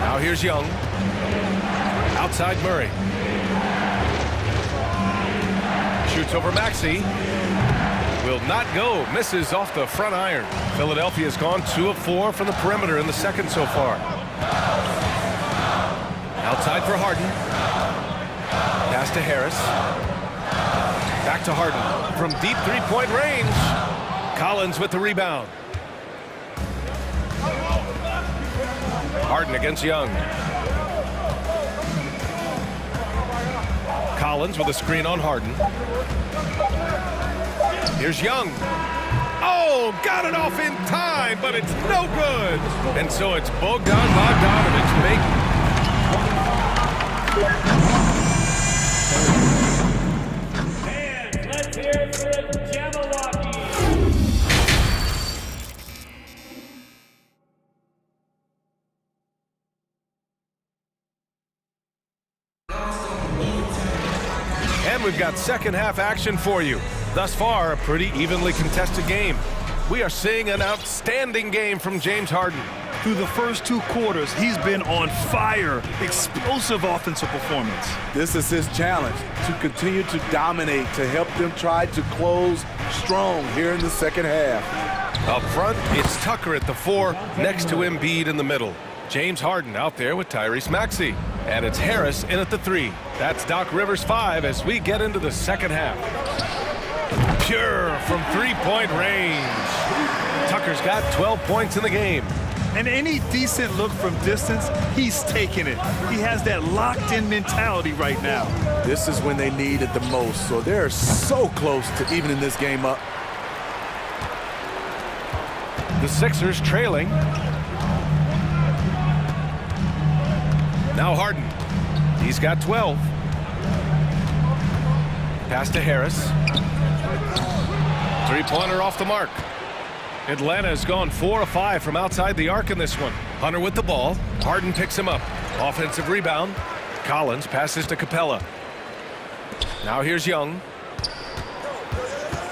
Now here's Young. Outside Murray. Shoots over Maxey. Will not go. Misses off the front iron. Philadelphia's gone 2 of 4 from the perimeter in the second so far. Outside for Harden. Pass to Harris. Back to Harden. From deep three-point range. Collins with the rebound. Harden against Young. Collins with a screen on Harden. Here's Young. Oh, got it off in time, but it's no good. And so it's Bogdanovich making. And let's hear it for the Jabberwocky. And we've got second half action for you. Thus far, a pretty evenly contested game. We are seeing an outstanding game from James Harden. Through the first 2 quarters, he's been on fire. Explosive offensive performance. This is his challenge, to continue to dominate, to help them try to close strong here in the second half. Up front, it's Tucker at the 4, next to Embiid in the middle. James Harden out there with Tyrese Maxey. And it's Harris in at the 3. That's Doc Rivers' 5 as we get into the second half. Pure from three-point range. Tucker's got 12 points in the game. And any decent look from distance, he's taking it. He has that locked-in mentality right now. This is when they need it the most, so they're so close to evening this game up. The Sixers trailing. Now Harden. He's got 12. Pass to Harris. Three-pointer off the mark. Atlanta has gone 4 of 5 from outside the arc in this one. Hunter with the ball. Harden picks him up. Offensive rebound. Collins passes to Capella. Now here's Young.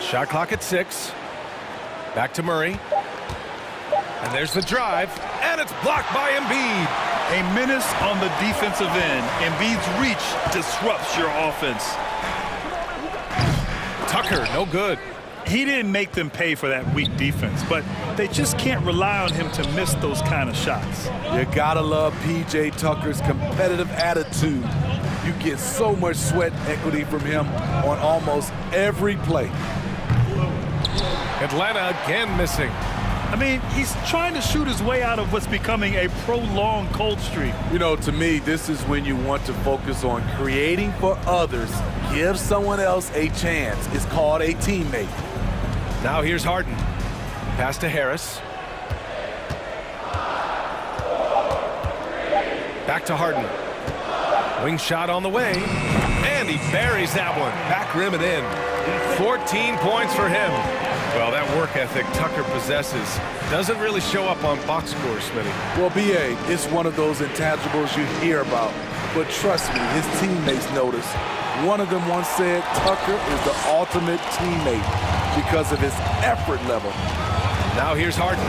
Shot clock at 6. Back to Murray. And there's the drive. And it's blocked by Embiid. A menace on the defensive end. Embiid's reach disrupts your offense. Tucker, no good. He didn't make them pay for that weak defense, but they just can't rely on him to miss those kind of shots. You gotta love P.J. Tucker's competitive attitude. You get so much sweat equity from him on almost every play. Atlanta again missing. I mean, he's trying to shoot his way out of what's becoming a prolonged cold streak. You know, to me, this is when you want to focus on creating for others. Give someone else a chance. It's called a teammate. Now here's Harden. Pass to Harris. Back to Harden. Wing shot on the way. And he buries that one. Back rim and in. 14 points for him. Well, that work ethic Tucker possesses doesn't really show up on box score, Smitty. Well, B.A., it's one of those intangibles you hear about. But trust me, his teammates notice. One of them once said Tucker is the ultimate teammate because of his effort level. Now here's Harden.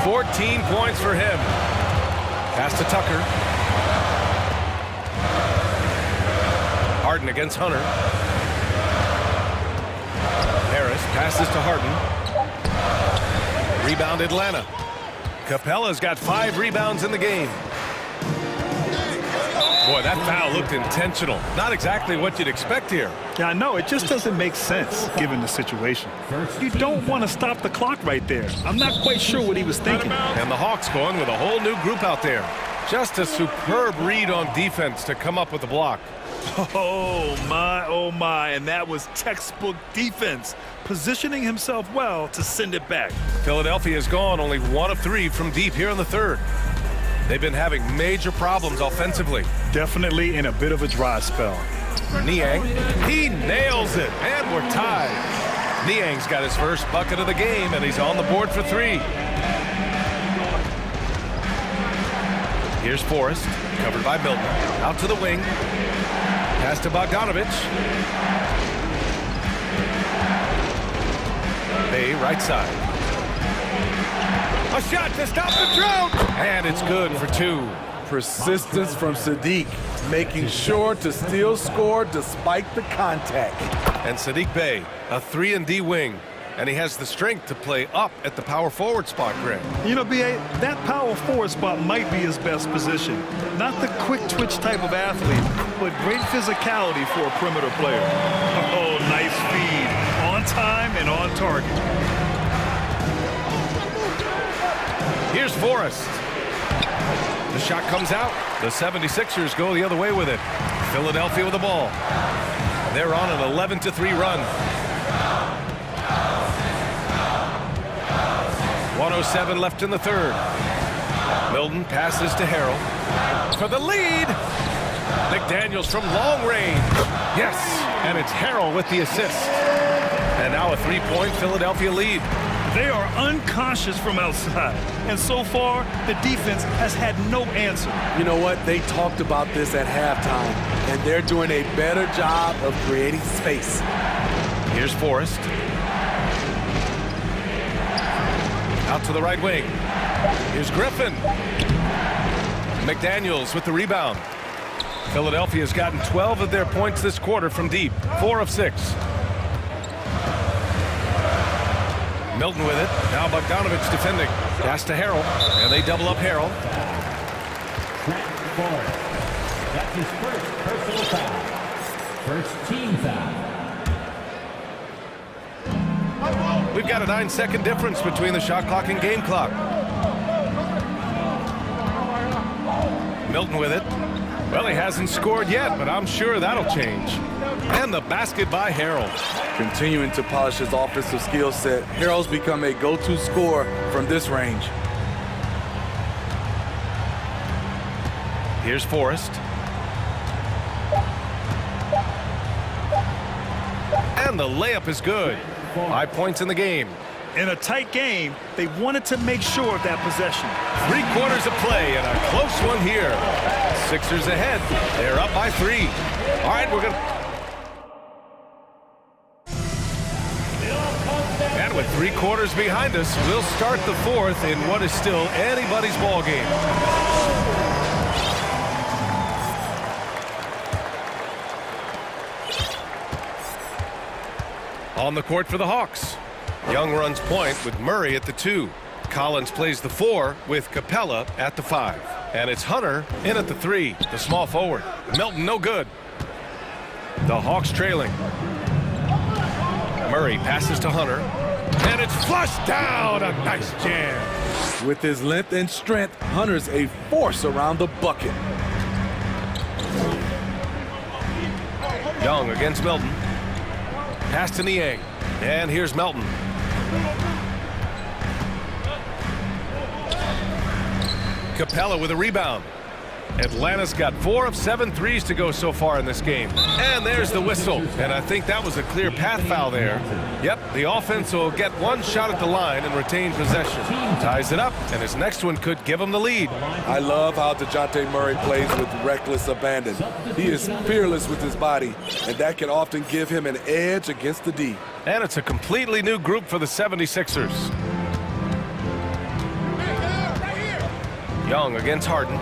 14 points for him. Pass to Tucker. Harden against Hunter. Harris passes to Harden. Rebound Atlanta. Capella's got 5 rebounds in the game. Boy, that foul looked intentional. Not exactly what you'd expect here. Yeah, I know. It just doesn't make sense given the situation. You don't want to stop the clock right there. I'm not quite sure what he was thinking. And the Hawks going with a whole new group out there. Just a superb read on defense to come up with the block. Oh my, and that was textbook defense, positioning himself well to send it back. Philadelphia's gone only 1 of 3 from deep here in the third. They've been having major problems offensively. Definitely in a bit of a dry spell. Niang, he nails it, and we're tied. Niang's got his first bucket of the game, and he's on the board for 3. Here's Forrest, covered by Milton, out to the wing. Pass to Bogdanovich. Bay, right side. A shot to stop the drought! And it's good for 2. Persistence from Sadiq, making sure to still score despite the contact. And Sadiq Bey, a 3-and-D wing. And he has the strength to play up at the power forward spot, Greg. You know, B.A., that power forward spot might be his best position. Not the quick twitch type of athlete, but great physicality for a perimeter player. Oh, nice feed. On time and on target. Here's Forrest. The shot comes out. The 76ers go the other way with it. Philadelphia with the ball. They're on an 11-3 run. 1:07 left in the third. Milton passes to Harrell for the lead. McDaniels from long range. Yes, and it's Harrell with the assist. And now a 3-point Philadelphia lead. They are unconscious from outside, and so far the defense has had no answer. You know what? They talked about this at halftime, and they're doing a better job of creating space. Here's Forrest. Out to the right wing. Here's Griffin. McDaniels with the rebound. Philadelphia's gotten 12 of their points this quarter from deep. 4 of 6. Milton with it. Now Bogdanovich defending. Pass to Harrell. And they double up Harrell. That's his first personal foul. First team foul. We've got a 9-second difference between the shot clock and game clock. Milton with it. Well, he hasn't scored yet, but I'm sure that'll change. And the basket by Harrell. Continuing to polish his offensive skill set, Harrell's become a go-to scorer from this range. Here's Forrest. And the layup is good. 5 points in the game. In a tight game, they wanted to make sure of that possession. 3 quarters of play and a close one here. Sixers ahead. They're up by 3. All right, we're going to... And with 3 quarters behind us, we'll start the 4th in what is still anybody's ball game. On the court for the Hawks. Young runs point with Murray at the 2. Collins plays the 4 with Capella at the 5. And it's Hunter in at the 3, the small forward. Melton no good. The Hawks trailing. Murray passes to Hunter. And it's flushed down. A nice jam. With his length and strength, Hunter's a force around the bucket. Young against Melton. Pass to Niang. And here's Melton. Capella with a rebound. Atlanta's got 4 of 7 threes to go so far in this game. And there's the whistle. And I think that was a clear path foul there. Yep, the offense will get 1 shot at the line and retain possession. Ties it up, and his next one could give him the lead. I love how DeJounte Murray plays with reckless abandon. He is fearless with his body, and that can often give him an edge against the D. And it's a completely new group for the 76ers. Young against Harden.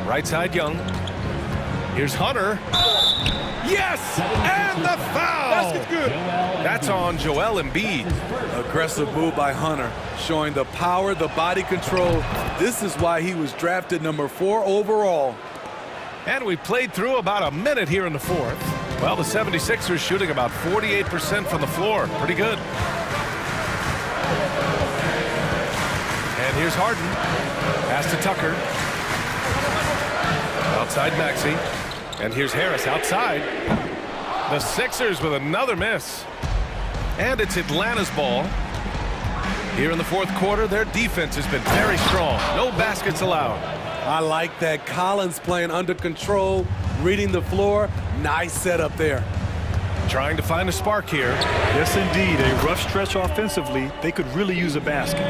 Right side, Young. Here's Hunter. Yes! And the foul! Basket's good. That's on Joel Embiid. Aggressive move by Hunter, showing the power, the body control. This is why he was drafted number 4 overall. And we played through about a minute here in the 4th. Well, the 76ers shooting about 48% from the floor. Pretty good. And here's Harden. Pass to Tucker. Outside Maxey. And here's Harris outside. The Sixers with another miss. And it's Atlanta's ball. Here in the 4th quarter, their defense has been very strong. No baskets allowed. I like that. Collins playing under control, reading the floor. Nice setup there. Trying to find a spark here. Yes, indeed. A rough stretch offensively. They could really use a basket.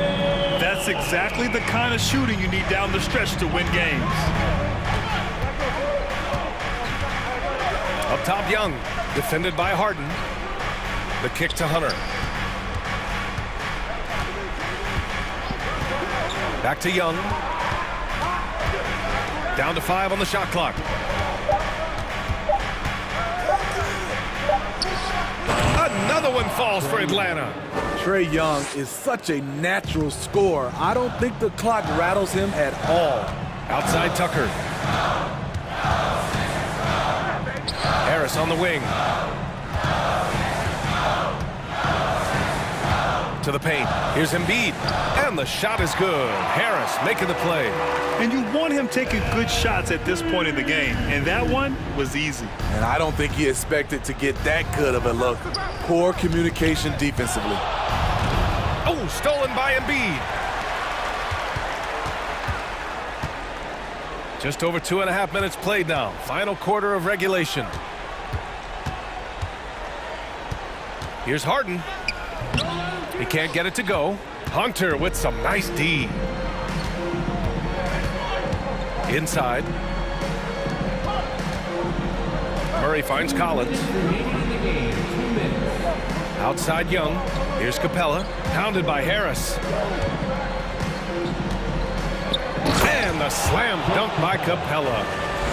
That's exactly the kind of shooting you need down the stretch to win games. Up top, Young. Defended by Harden. The kick to Hunter. Back to Young. Down to 5 on the shot clock. Another one falls for Atlanta. Trae Young is such a natural scorer. I don't think the clock rattles him at all. Outside Tucker. Harris on the wing. To the paint. Here's Embiid. And the shot is good. Harris making the play. And you want him taking good shots at this point in the game. And that one was easy. And I don't think he expected to get that good of a look. Poor communication defensively. Oh, stolen by Embiid. Just over 2.5 minutes played now. Final quarter of regulation. Here's Harden. He can't get it to go. Hunter with some nice D. Inside. Murray finds Collins. Outside Young. Here's Capella. Pounded by Harris. And the slam dunk by Capella.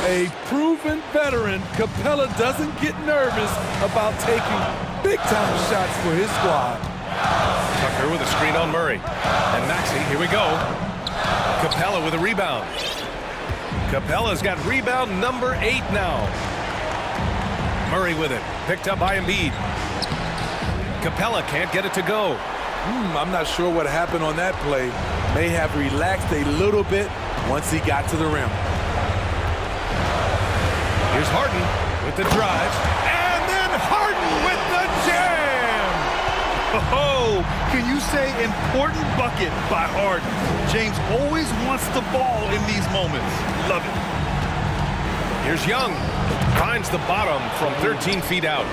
A proven veteran, Capella doesn't get nervous about taking big-time shots for his squad. Tucker with a screen on Murray. And Maxey, here we go. Capella with a rebound. Capella's got rebound number 8 now. Murray with it. Picked up by Embiid. Capella can't get it to go. I'm not sure what happened on that play. May have relaxed a little bit once he got to the rim. Here's Harden with the drive. And then Harden with the jam! Oh, can you say important bucket by Harden? James always wants the ball in these moments. Love it. Here's Young. Finds the bottom from 13 feet out.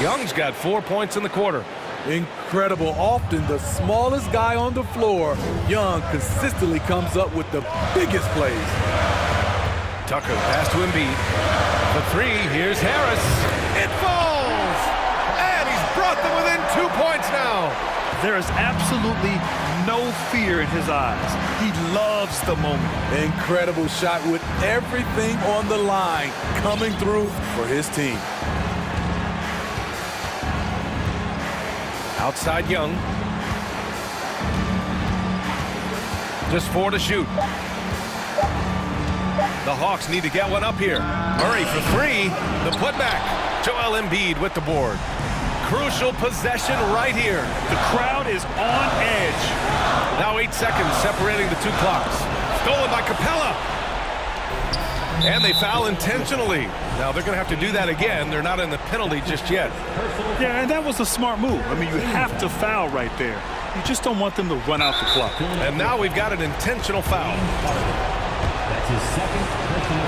Young's got 4 points in the quarter. Incredible. Often the smallest guy on the floor, Young consistently comes up with the biggest plays. Tucker pass to Embiid. The 3, here's Harris. It falls! And he's brought them within 2 points now. There is absolutely no fear in his eyes. He loves the moment. Incredible shot with everything on the line coming through for his team. Outside Young. Just 4 to shoot. The Hawks need to get one up here. Murray for 3. The putback. Joel Embiid with the board. Crucial possession right here. The crowd is on edge. Now 8 seconds separating the 2 clocks. Stolen by Capella. And they foul intentionally. Now they're going to have to do that again. They're not in the penalty just yet. Yeah, and that was a smart move. I mean, you have to foul right there. You just don't want them to run out the clock. And now we've got an intentional foul. That's his second personal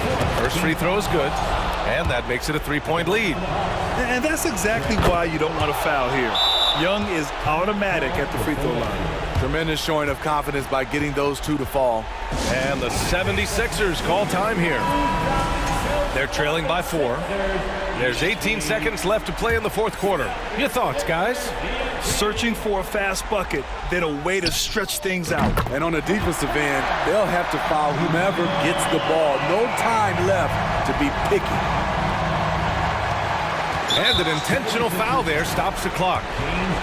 foul. First free throw is good, and that makes it a 3-point lead. And that's exactly why you don't want to foul here. Young is automatic at the free throw line. Tremendous showing of confidence by getting those 2 to fall. And the 76ers call time here. They're trailing by 4. There's 18 seconds left to play in the 4th quarter. Your thoughts, guys? Searching for a fast bucket, then a way to stretch things out. And on the defensive end, they'll have to foul whomever gets the ball. No time left to be picky. And an intentional foul there stops the clock.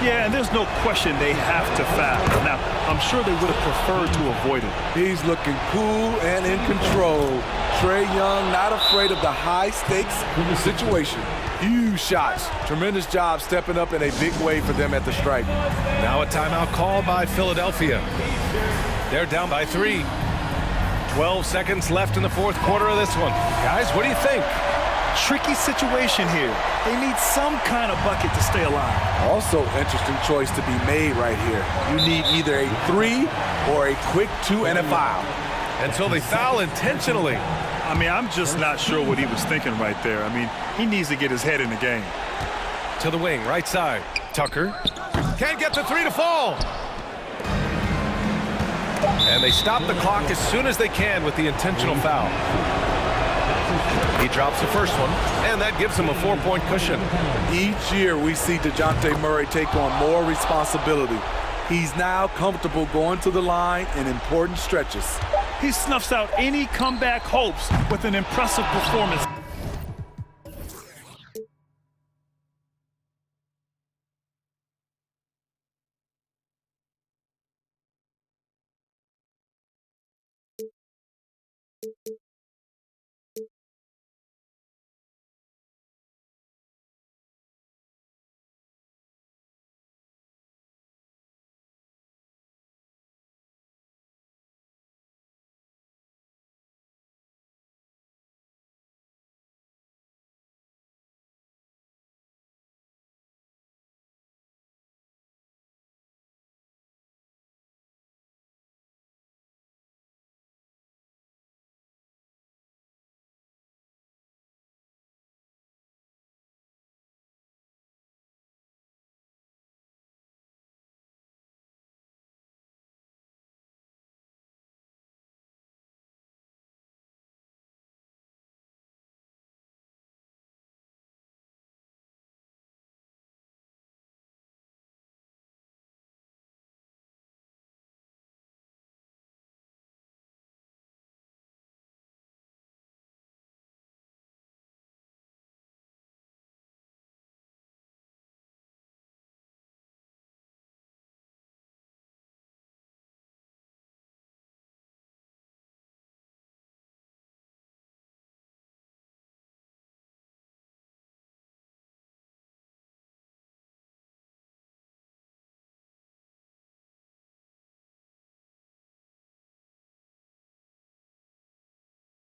Yeah, and there's no question they have to foul. Now, I'm sure they would have preferred to avoid it. He's looking cool and in control. Trae Young not afraid of the high-stakes situation. Huge shots. Tremendous job stepping up in a big way for them at the stripe. Now a timeout called by Philadelphia. They're down by 3. 12 seconds left in the 4th quarter of this one. Guys, what do you think? Tricky situation here. They need some kind of bucket to stay alive. Also, interesting choice to be made right here. You need either a 3 or a quick 2 and a foul. Until they foul intentionally. I mean, I'm just not sure what he was thinking right there. I mean, he needs to get his head in the game. To the wing, right side. Tucker. Can't get the 3 to fall. And they stop the clock as soon as they can with the intentional foul. He drops the first one, and that gives him a 4-point cushion. Each year we see DeJounte Murray take on more responsibility. He's now comfortable going to the line in important stretches. He snuffs out any comeback hopes with an impressive performance.